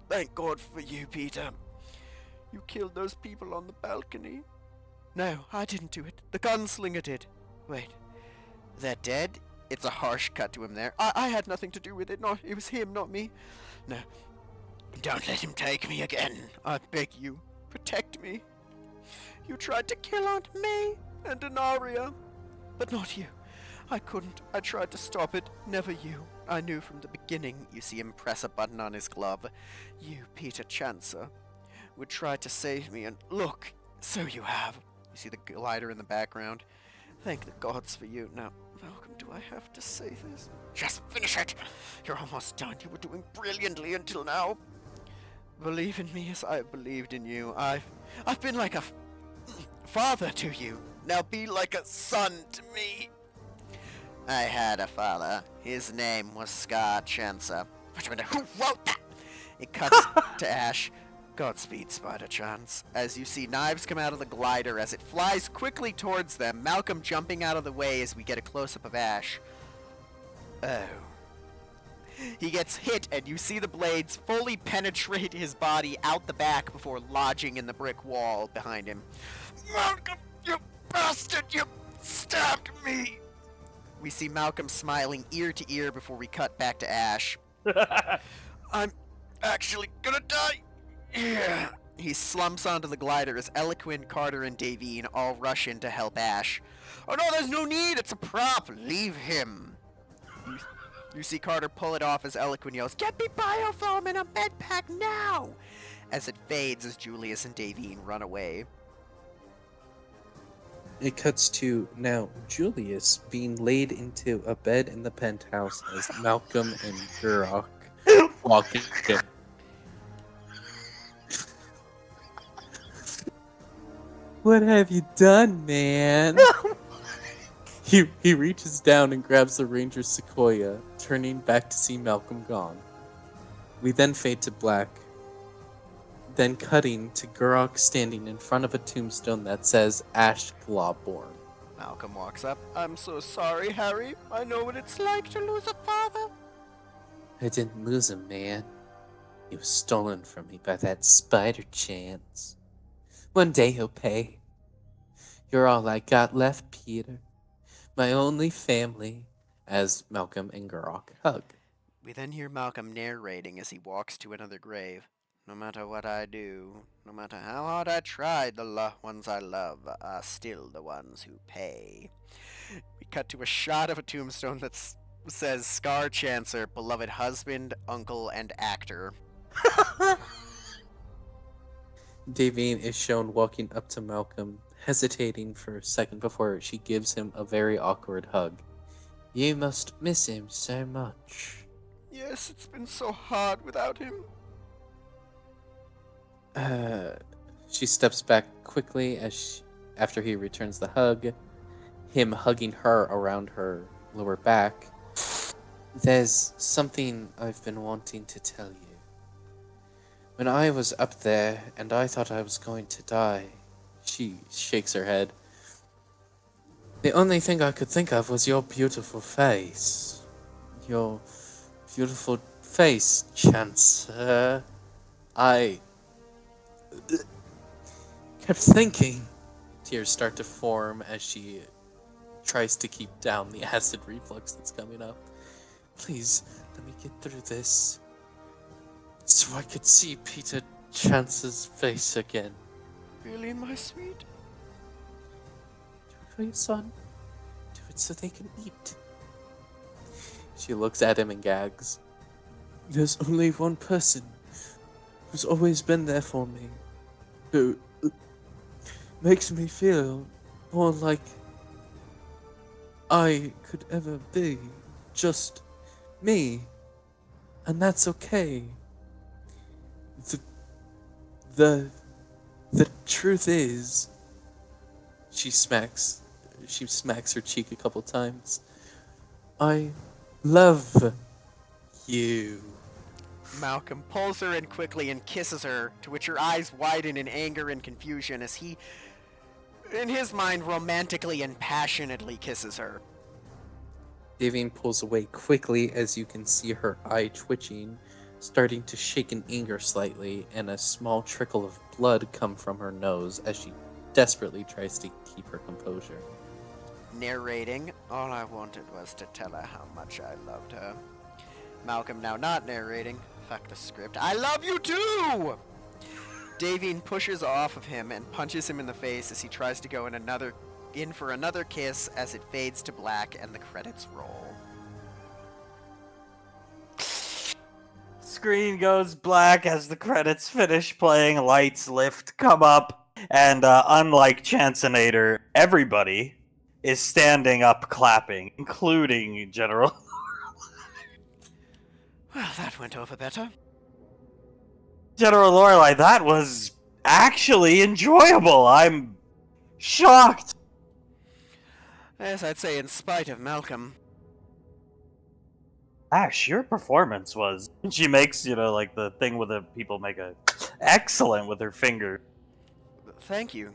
S1: thank God for you, Peter. You killed those people on the balcony. No, I didn't do it. The gunslinger did. Wait, they're dead? It's a harsh cut to him there. I had nothing to do with it. No, it was him, not me. No, don't let him take me again. I beg you, protect me. You tried to kill Aunt May and Denaria, but not you. I couldn't. I tried to stop it. Never you. I knew from the beginning. You see him press a button on his glove. You, Peter Chancer, would try to save me, and look, so you have. You see the glider in the background. Thank the gods for you. Now, Malcolm, do I have to say this? Just finish it! You're almost done. You were doing brilliantly until now. believe in me as I believed in you. I've been like a father to you. Now be like a son to me. I had a father. His name was Scar Chancer. Who wrote that? It cuts to Ash. Godspeed, Spider-Chance. As you see knives come out of the glider as it flies quickly towards them, Malcolm jumping out of the way as we get a close-up of Ash. Oh. He gets hit, and you see the blades fully penetrate his body out the back before lodging in the brick wall behind him. Malcolm, you bastard! You stabbed me! We see Malcolm smiling ear to ear before we cut back to Ash. I'm actually gonna die! Yeah. He slumps onto the glider as Eloquin, Carter, and Davine all rush in to help Ash. Oh no, there's no need! It's a prop! Leave him! You see Carter pull it off as Eloquin yells, "Get me biofilm and a med pack now!" As it fades as Julius and Davine run away.
S3: It cuts to now Julius being laid into a bed in the penthouse as Malcolm and Gurok walk in. What have you done, man? He reaches down and grabs the Ranger Sequoia, turning back to see Malcolm gone. We then fade to black, then cutting to Gurok standing in front of a tombstone that says Ash Glawborn.
S1: Malcolm walks up. I'm so sorry, Harry. I know what it's like to lose a father.
S3: I didn't lose him, man. He was stolen from me by that Spider-Chance. One day he'll pay. You're all I got left, Peter. My only family, as Malcolm and Gurok hug.
S1: We then hear Malcolm narrating as he walks to another grave. No matter what I do, no matter how hard I try, the ones I love are still the ones who pay. We cut to a shot of a tombstone that says Scar Chancer, beloved husband, uncle, and actor.
S3: Davine is shown walking up to Malcolm, hesitating for a second before she gives him a very awkward hug. You must miss him so much.
S1: Yes, it's been so hard without him.
S3: She steps back quickly after he returns the hug, him hugging her around her lower back. There's something I've been wanting to tell you. When I was up there and I thought I was going to die, she shakes her head. The only thing I could think of was your beautiful face. Your beautiful face, Chancer. I kept thinking. Tears start to form as she tries to keep down the acid reflux that's coming up. Please, let me get through this, so I could see Peter Chance's face again.
S1: Really, my sweet?
S3: Do it for your son. Do it so they can eat. She looks at him and gags. There's only one person who's always been there for me, who makes me feel more like I could ever be. Just me. And that's okay. The truth is, she smacks her cheek a couple times. I love you.
S1: Malcolm pulls her in quickly and kisses her, to which her eyes widen in anger and confusion as he, in his mind, romantically and passionately kisses her.
S3: Davine pulls away quickly as you can see her eye twitching, starting to shake in anger slightly, and a small trickle of blood come from her nose as she desperately tries to keep her composure.
S1: Narrating, all I wanted was to tell her how much I loved her. Malcolm now not narrating, fuck the script, I love you too! Davine pushes off of him and punches him in the face as he tries to go in for another kiss as it fades to black and the credits roll.
S2: Screen goes black as the credits finish playing, lights lift, come up, and unlike Chancinator, everybody is standing up clapping, including General.
S1: Well, that went over better.
S2: General Lorelei, that was actually enjoyable. I'm shocked.
S1: Yes, I'd say in spite of Malcolm.
S2: Ash, your performance was. She makes, like the thing with the people make a excellent with her finger.
S1: Thank you.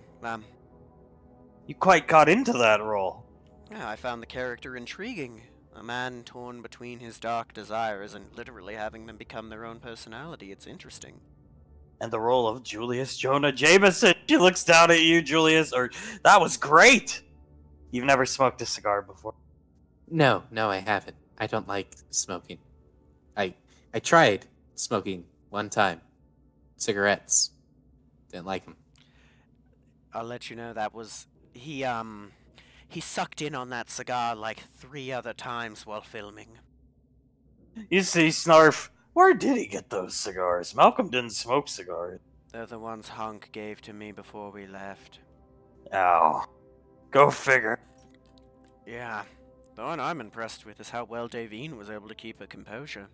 S2: You quite got into that role.
S1: Yeah, I found the character intriguing. A man torn between his dark desires and literally having them become their own personality. It's interesting.
S2: And the role of Julius Jonah Jameson. She looks down at you, Julius, that was great! You've never smoked a cigar before.
S3: No, I haven't. I don't like smoking. I tried smoking one time. Cigarettes. Didn't like them.
S1: I'll let you know that was... He sucked in on that cigar like 3 other times while filming.
S2: You see, Snarf, where did he get those cigars? Malcolm didn't smoke cigars.
S1: They're the ones Hunk gave to me before we left.
S2: Ow. Go figure.
S1: Yeah. The one I'm impressed with is how well Davine was able to keep her composure.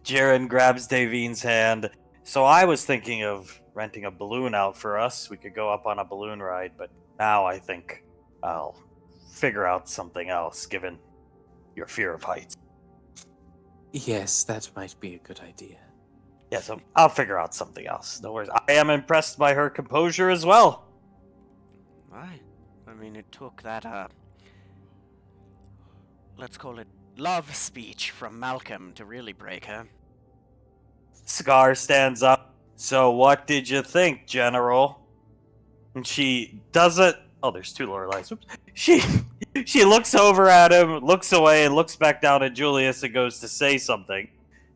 S2: Jaren grabs Davine's hand. So I was thinking of renting a balloon out for us. We could go up on a balloon ride, but now I think I'll figure out something else, given your fear of heights.
S3: Yes, that might be a good idea.
S2: Yeah, so I'll figure out something else. No worries. I am impressed by her composure as well.
S1: Why? I mean, it took that, let's call it love speech from Malcolm to really break her.
S2: Scar stands up. So what did you think, General? And she doesn't... Oh, there's 2 Lorelei's. Oops. She looks over at him, looks away, and looks back down at Julius and goes to say something.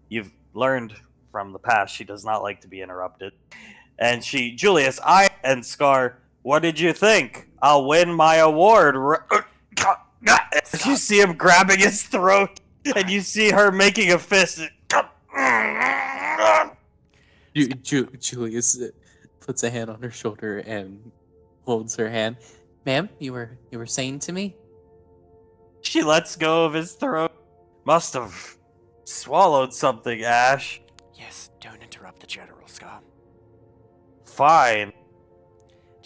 S2: You've learned from the past she does not like to be interrupted. And Julius, and Scar, what did you think? I'll win my award. You see him grabbing his throat, and you see her making a fist.
S3: Julius puts a hand on her shoulder and holds her hand. Ma'am, you were saying to me?
S2: She lets go of his throat. Must have swallowed something, Ash.
S1: Yes, don't interrupt the General, Scar.
S2: Fine.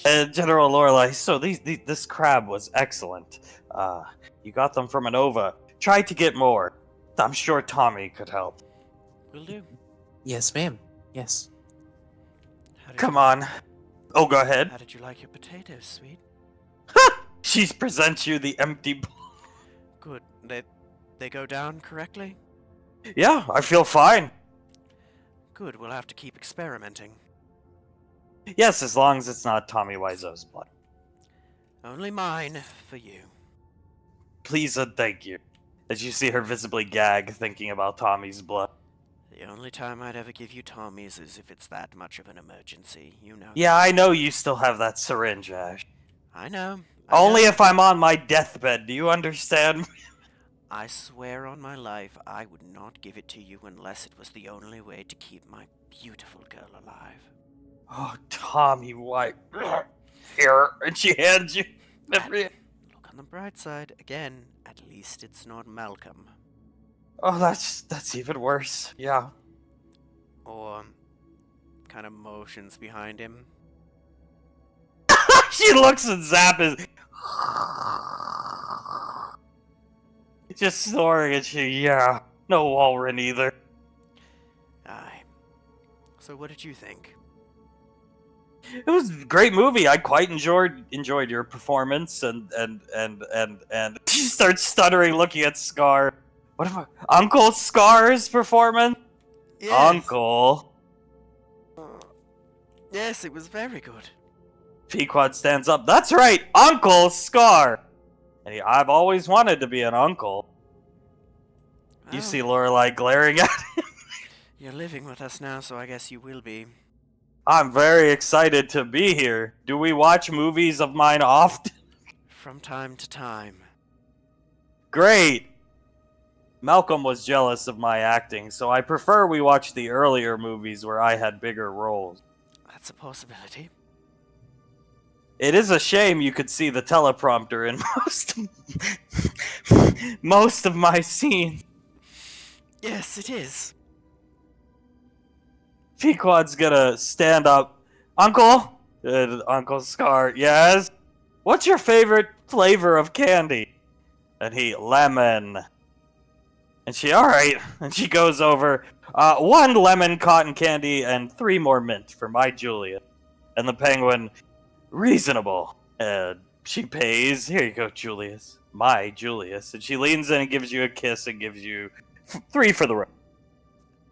S2: General Lorelei, so this crab was excellent. You got them from Anova. Try to get more. I'm sure Tommy could help.
S1: Will do.
S3: Yes, ma'am. Yes.
S2: Come on. Oh, go ahead.
S1: How did you like your potatoes, sweet?
S2: She presents you the empty bowl.
S1: Good. They go down correctly?
S2: Yeah, I feel fine.
S1: Good, we'll have to keep experimenting.
S2: Yes, as long as it's not Tommy Wiseau's blood.
S1: Only mine for you.
S2: Please and thank you. As you see her visibly gag, thinking about Tommy's blood.
S1: The only time I'd ever give you Tommy's is if it's that much of an emergency, you know.
S2: Yeah, I know you still have that syringe, Ash.
S1: I know.
S2: Only if I'm on my deathbed, do you understand?
S1: I swear on my life I would not give it to you unless it was the only way to keep my beautiful girl alive.
S2: Oh, Tommy White. Here, and she hands you every...
S1: Look on the bright side. Again, at least it's not Malcolm.
S2: Oh, that's even worse. Yeah.
S1: Or kind of motions behind him.
S2: She looks and Zap is just snoring and yeah. No Walren either.
S1: Aye. So what did you think?
S2: It was a great movie. I quite enjoyed your performance and she starts stuttering looking at Scar. What about Uncle Scar's performance?
S1: Yes.
S2: Uncle.
S1: Yes, it was very good.
S2: Pequod stands up. That's right, Uncle Scar. And I've always wanted to be an uncle. You
S1: Oh,
S2: see Lorelei glaring at him.
S1: You're living with us now, so I guess you will be.
S2: I'm very excited to be here. Do we watch movies of mine often?
S1: From time to time.
S2: Great. Malcolm was jealous of my acting, so I prefer we watch the earlier movies where I had bigger roles.
S1: That's a possibility.
S2: It is a shame you could see the teleprompter in most of my scenes.
S1: Yes, it is.
S2: Pequod's gonna stand up. Uncle? Uncle Scar, yes? What's your favorite flavor of candy? And he, lemon. And she, alright. And she goes over, 1 lemon cotton candy and 3 more mint for my Julia. And the penguin, reasonable. And she pays, here you go, Julius. My Julius. And she leans in and gives you a kiss and gives you 3 for the road.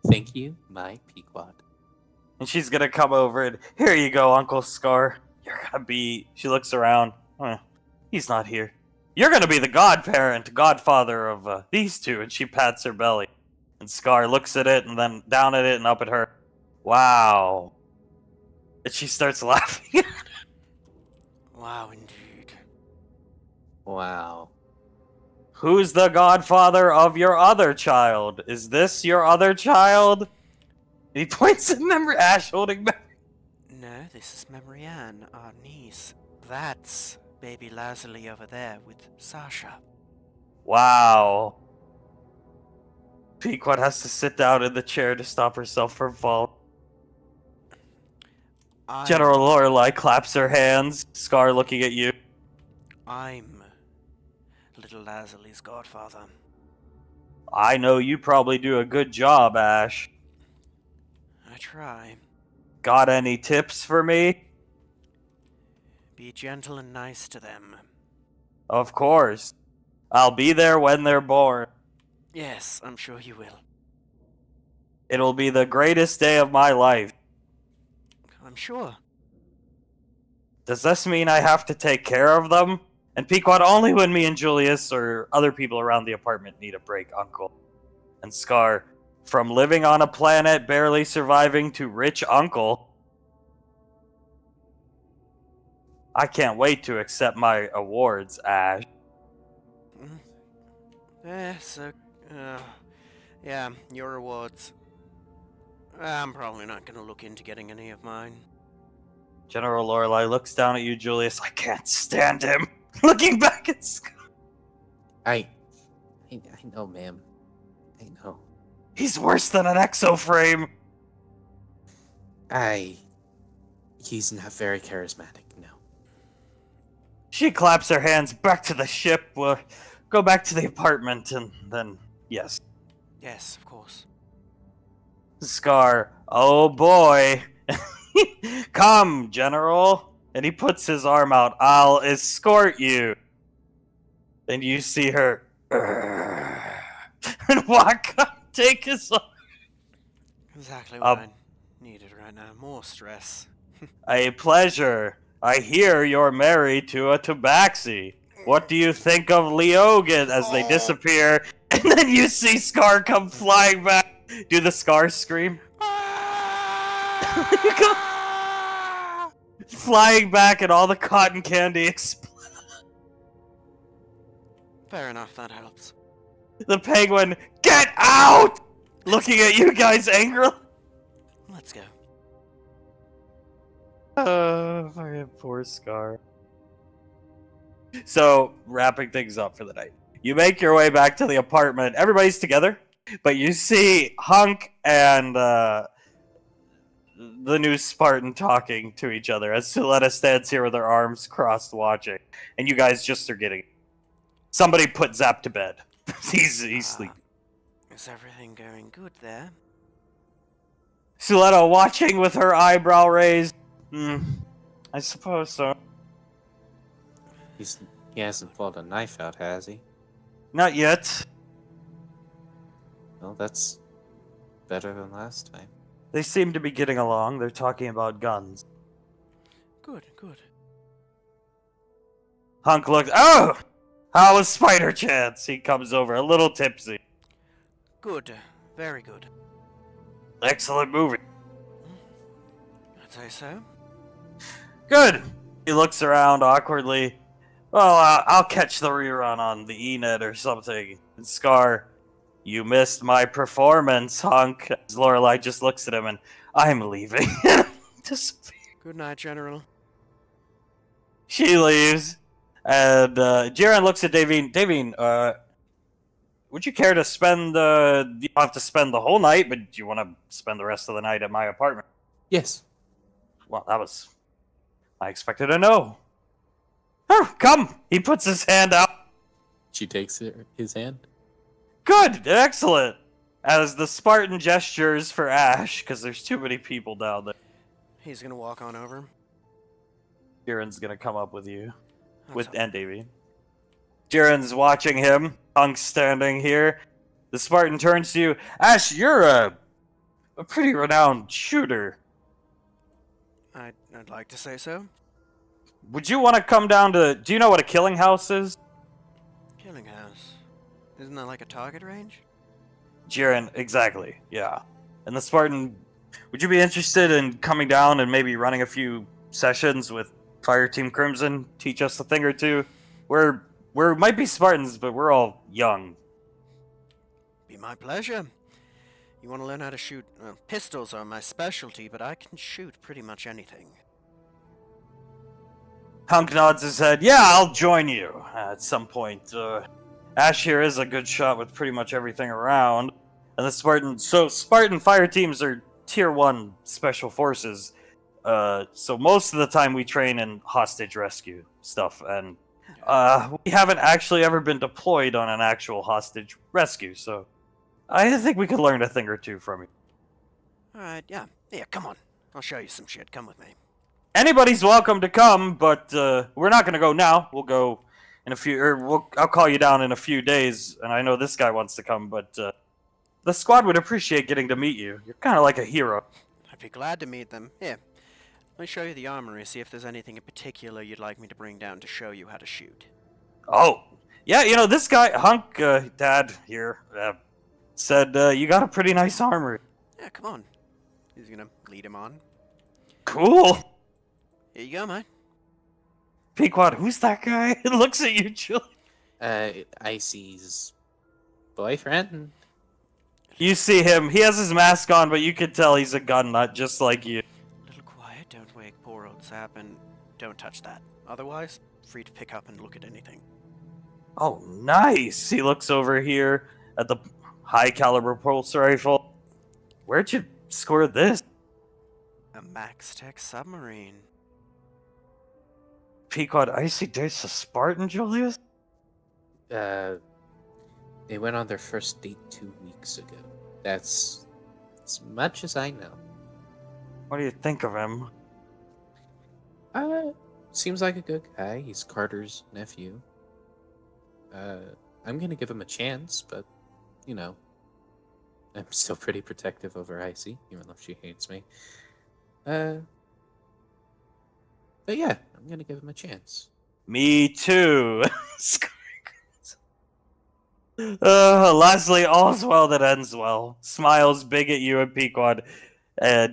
S3: Thank you, my Pequod.
S2: And she's gonna come over and, here you go, Uncle Scar. You're gonna be, she looks around. He's not here. You're gonna be the godfather of these two. And she pats her belly. And Scar looks at it and then down at it and up at her. Wow. And she starts laughing.
S1: Wow, indeed.
S3: Wow.
S2: Who's the godfather of your other child? Is this your other child? He points at Memory Ash holding back.
S1: No, this is Memory Ann, our niece. That's baby Lazuli over there with Sasha.
S2: Wow. Pequod has to sit down in the chair to stop herself from falling. General Lorelei claps her hands, Scar looking at you.
S1: I'm little Lazuli's godfather.
S2: I know you probably do a good job, Ash.
S1: I try.
S2: Got any tips for me?
S1: Be gentle and nice to them.
S2: Of course. I'll be there when they're born.
S1: Yes, I'm sure you will.
S2: It'll be the greatest day of my life.
S1: I'm sure.
S2: Does this mean I have to take care of them? And Pequod, only when me and Julius or other people around the apartment need a break, Uncle. And Scar, from living on a planet barely surviving to rich uncle. I can't wait to accept my awards, Ash.
S1: Yeah, your rewards. I'm probably not gonna look into getting any of mine.
S2: General Lorelei looks down at you, Julius. I can't stand him. Looking back at Scar.
S3: I know, ma'am. I know.
S2: He's worse than an exoframe.
S3: He's not very charismatic, no.
S2: She claps her hands back to the ship. We'll go back to the apartment and then, yes.
S1: Yes, of course.
S2: Scar, oh boy. Come, General. And he puts his arm out. I'll escort you. And you see her and walk up, take his arm.
S1: Exactly what I needed right now. More stress.
S2: A pleasure. I hear you're married to a tabaxi. What do you think of Leogan as they disappear? And then you see Scar come flying back. Do the Scar scream? Flying back and all the cotton candy explodes.
S1: Fair enough, that helps.
S2: The penguin, get out! Looking at you guys angrily.
S1: Let's go.
S2: Fucking poor Scar. So, wrapping things up for the night. You make your way back to the apartment. Everybody's together, but you see Hunk and the new Spartan talking to each other as Suletta stands here with her arms crossed watching. And you guys just are getting... Somebody put Zap to bed. He's sleeping.
S1: Is everything going good there?
S2: Suletta watching with her eyebrow raised. I suppose so.
S3: He hasn't pulled a knife out, has he?
S2: Not yet.
S3: Well, that's better than last time.
S2: They seem to be getting along. They're talking about guns.
S1: Good, good.
S2: Hunk looks. Oh! How was Spider Chance? He comes over, a little tipsy.
S1: Good. Very good.
S2: Excellent movie.
S1: I'd say so.
S2: Good. He looks around awkwardly. Well, I'll catch the rerun on the E-net or something. And Scar, you missed my performance, Hunk. As Lorelei just looks at him and, I'm leaving.
S1: Good night, General.
S2: She leaves. And Jiren looks at Davine. Davine, would you care to spend the? You don't have to spend the whole night, but do you want to spend the rest of the night at my apartment?
S3: Yes.
S2: Well, that was. I expected a no. Come! He puts his hand out.
S3: She takes his hand.
S2: Good! Excellent! As the Spartan gestures for Ash, because there's too many people down there.
S1: He's gonna walk on over.
S2: Jiren's gonna come up with you.
S1: What's up?
S2: And Davy. Jiren's watching him. Hunk's standing here. The Spartan turns to you. Ash, you're a pretty renowned shooter.
S1: I'd like to say so.
S2: Would you want to come down to... Do you know what a killing house is?
S1: Killing house. Isn't that like a target range?
S2: Jiren, exactly, yeah. And the Spartan... Would you be interested in coming down and maybe running a few sessions with Fire Team Crimson? Teach us a thing or two? We might be Spartans, but we're all young.
S1: Be my pleasure. You want to learn how to shoot? Pistols are my specialty, but I can shoot pretty much anything.
S2: Hunk nods his head. Yeah, I'll join you at some point. Ash here is a good shot with pretty much everything around. And the Spartan fire teams are tier 1 special forces. So most of the time we train in hostage rescue stuff, and we haven't actually ever been deployed on an actual hostage rescue, so I think we could learn a thing or two from you.
S1: Alright, yeah. Yeah, come on. I'll show you some shit. Come with me.
S2: Anybody's welcome to come, but we're not gonna go now. We'll go in a few, I'll call you down in a few days, and I know this guy wants to come, but the squad would appreciate getting to meet you. You're kind of like a hero.
S1: I'd be glad to meet them. Here, let me show you the armory, see if there's anything in particular you'd like me to bring down to show you how to shoot.
S2: Oh, yeah, you know, this guy, Hunk, Dad here, said you got a pretty nice armory.
S1: Yeah, come on. He's gonna lead him on.
S2: Cool.
S1: Here you go, mate.
S2: Pequod, who's that guy? It looks at you, Julie.
S3: Icy's boyfriend.
S2: You see him. He has his mask on, but you can tell he's a gun nut, just like you.
S1: A little quiet, don't wake poor old Sap, and don't touch that. Otherwise, free to pick up and look at anything.
S2: Oh, nice. He looks over here at the high caliber pulse rifle. Where'd you score this?
S1: A Max Tech submarine.
S2: Pequod, Icy dates a Spartan, Julius?
S3: They went on their first date 2 weeks ago. That's as much as I know.
S2: What do you think of him?
S3: Seems like a good guy. He's Carter's nephew. I'm gonna give him a chance, but, you know, I'm still pretty protective over Icy, even though she hates me. But yeah, I'm gonna give him a chance.
S2: Me too. Lastly, all's well that ends well. Smiles big at you and Pequod,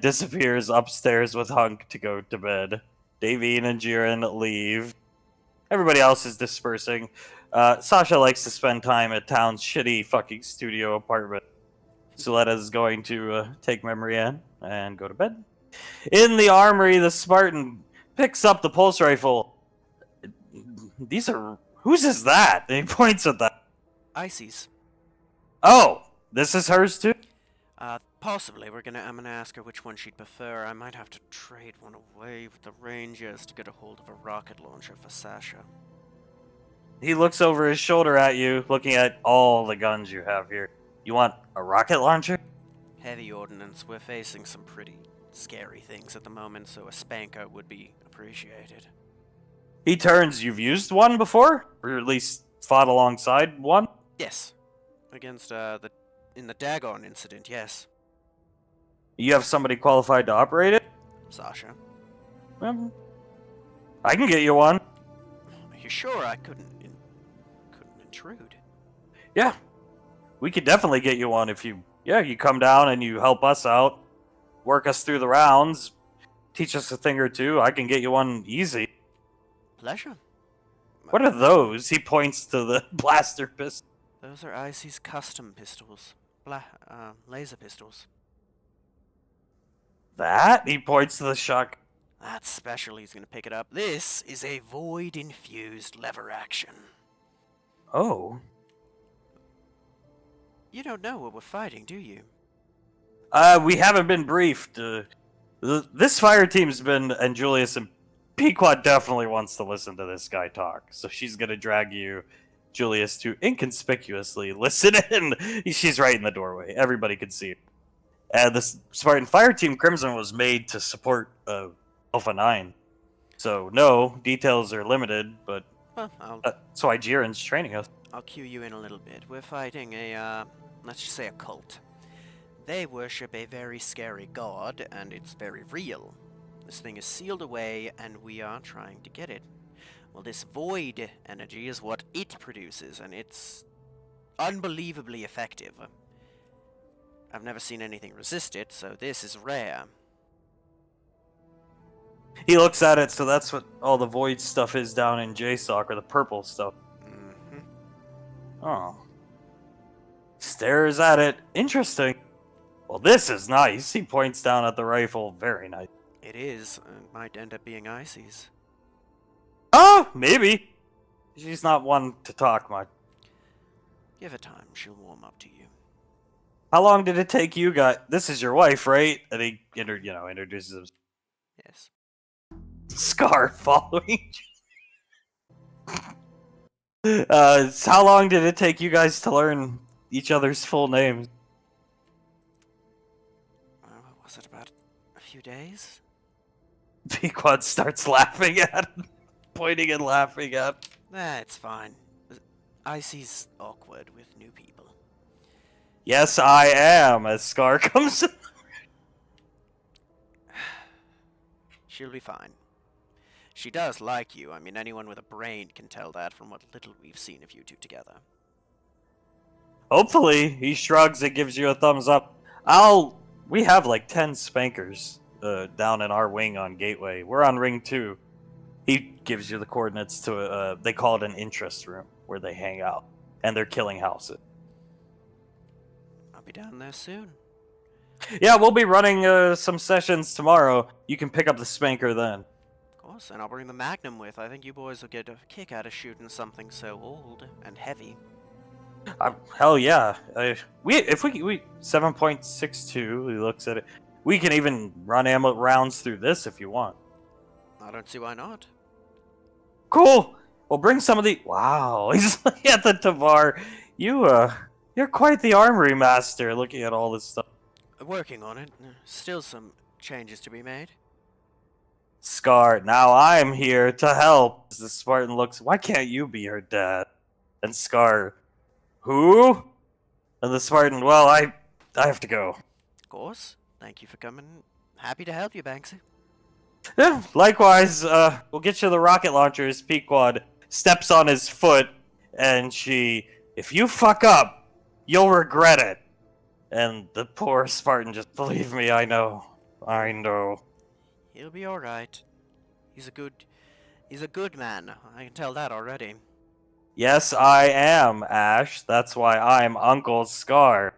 S2: disappears upstairs with Hunk to go to bed. Davine and Jiren leave. Everybody else is dispersing. Sasha likes to spend time at town's shitty fucking studio apartment. Suletta's going to take Memory in and go to bed. In the armory, the Spartan picks up the pulse rifle. These are... Whose is that? And he points at that.
S1: Icy's.
S2: Oh, this is hers too?
S1: Possibly. I'm gonna ask her which one she'd prefer. I might have to trade one away with the Rangers to get a hold of a rocket launcher for Sasha.
S2: He looks over his shoulder at you, looking at all the guns you have here. You want a rocket launcher?
S1: Heavy ordnance. We're facing some pretty scary things at the moment, so a spanker would be appreciated.
S2: He turns. You've used one before? Or at least fought alongside one?
S1: Yes. Against, in the Dagon incident, yes.
S2: You have somebody qualified to operate it?
S1: Sasha.
S2: I can get you one.
S1: Are you sure I couldn't intrude?
S2: Yeah. We could definitely get you one if you come down and you help us out. Work us through the rounds. Teach us a thing or two. I can get you one easy.
S1: Pleasure.
S2: What are those? He points to the blaster pistol.
S1: Those are Icy's custom pistols. Laser pistols.
S2: That? He points to the shotgun.
S1: That's special. He's gonna pick it up. This is a void-infused lever action.
S2: Oh.
S1: You don't know what we're fighting, do you?
S2: We haven't been briefed. This fire team's been, and Julius and Pequod definitely wants to listen to this guy talk. So she's gonna drag you, Julius, to inconspicuously listen in. She's right in the doorway. Everybody can see it. And this Spartan fire team, Crimson, was made to support Alpha 9. So, no, details are limited, but
S1: Well,
S2: that's why Jiren's training us.
S1: I'll cue you in a little bit. We're fighting a, let's just say a cult. They worship a very scary god, and it's very real. This thing is sealed away, and we are trying to get it. Well, this void energy is what it produces, and it's unbelievably effective. I've never seen anything resist it, so this is rare.
S2: He looks at it, so that's what all the void stuff is down in JSOC, or the purple stuff.
S1: Mm-hmm.
S2: Oh. Stares at it. Interesting. Well, this is nice. He points down at the rifle. Very nice.
S1: It is. It might end up being Icy's.
S2: Oh, maybe. She's not one to talk much.
S1: Give her time. She'll warm up to you.
S2: How long did it take you guys? This is your wife, right? And he, introduces him.
S1: Yes.
S2: Scar following. How long did it take you guys to learn each other's full names?
S1: What was it, about a few days?
S2: Pequod starts laughing at him, pointing and laughing at him.
S1: It's fine. Icy's awkward with new people.
S2: Yes, I am, as Scar comes in.
S1: She'll be fine. She does like you. I mean, anyone with a brain can tell that from what little we've seen of you two together.
S2: Hopefully, he shrugs and gives you a thumbs up. We have like 10 spankers down in our wing on Gateway. We're on Ring 2. He gives you the coordinates to they call it an interest room, where they hang out. And they're killing houses.
S1: I'll be down there soon.
S2: Yeah, we'll be running some sessions tomorrow. You can pick up the spanker then.
S1: Of course, and I'll bring the Magnum with. I think you boys will get a kick out of shooting something so old and heavy.
S2: Hell yeah. If we 7.62, he looks at it. We can even run ammo rounds through this if you want.
S1: I don't see why not.
S2: Cool. Well, bring some of the. Wow, he's looking at the Tavar. You're quite the armory master. Looking at all this stuff.
S1: Working on it. Still some changes to be made.
S2: Scar, now I'm here to help. As the Spartan looks, why can't you be her dad? And Scar, who? And the Spartan, well, I have to go.
S1: Of course. Thank you for coming. Happy to help you, Banksy.
S2: Yeah, likewise, we'll get you the rocket launchers. Pequod steps on his foot, and if you fuck up, you'll regret it. And the poor Spartan just, believe me, I know.
S1: He'll be alright. He's a good man. I can tell that already.
S2: Yes, I am, Ash. That's why I'm Uncle Scar.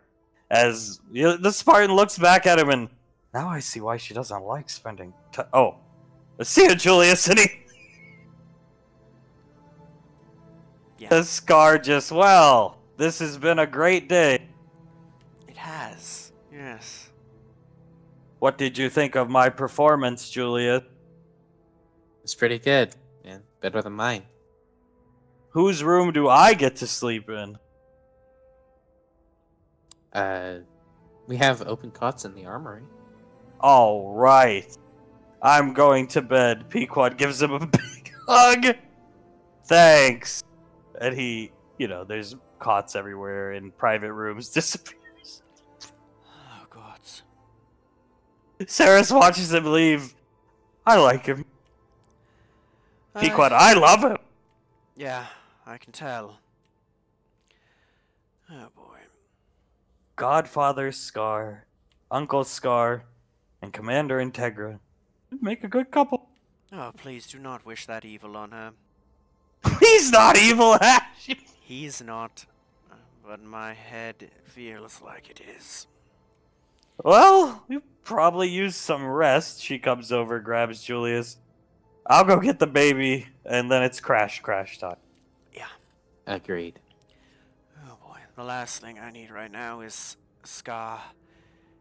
S2: As the Spartan looks back at him, and now I see why she doesn't like spending time. Oh, see you, Julius. And
S1: Yeah,
S2: the Scar just, well, this has been a great day.
S1: it has. Yes.
S2: What did you think of my performance, Julius?
S3: It's pretty good, man. Better than mine.
S2: Whose room do I get to sleep in?
S3: We have open cots in the armory.
S2: All right. I'm going to bed. Pequod gives him a big hug. Thanks. And he, there's cots everywhere in private rooms. Disappears.
S1: Oh, gods.
S2: Saris watches him leave. I like him. Pequod, I love him.
S1: Yeah, I can tell. Oh, boy.
S2: Godfather Scar, Uncle Scar, and Commander Integra. Make a good couple.
S1: Oh, please do not wish that evil on her.
S2: He's not evil, Ash.
S1: He's not, but my head feels like it is.
S2: Well, you probably use some rest. She comes over, grabs Julius. I'll go get the baby, and then it's crash time.
S1: Yeah.
S3: Agreed.
S1: Oh boy. The last thing I need right now is Ska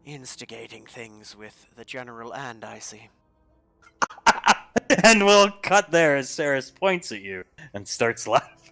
S1: instigating things with the General and Icy.
S2: And we'll cut there as Saris points at you and starts laughing.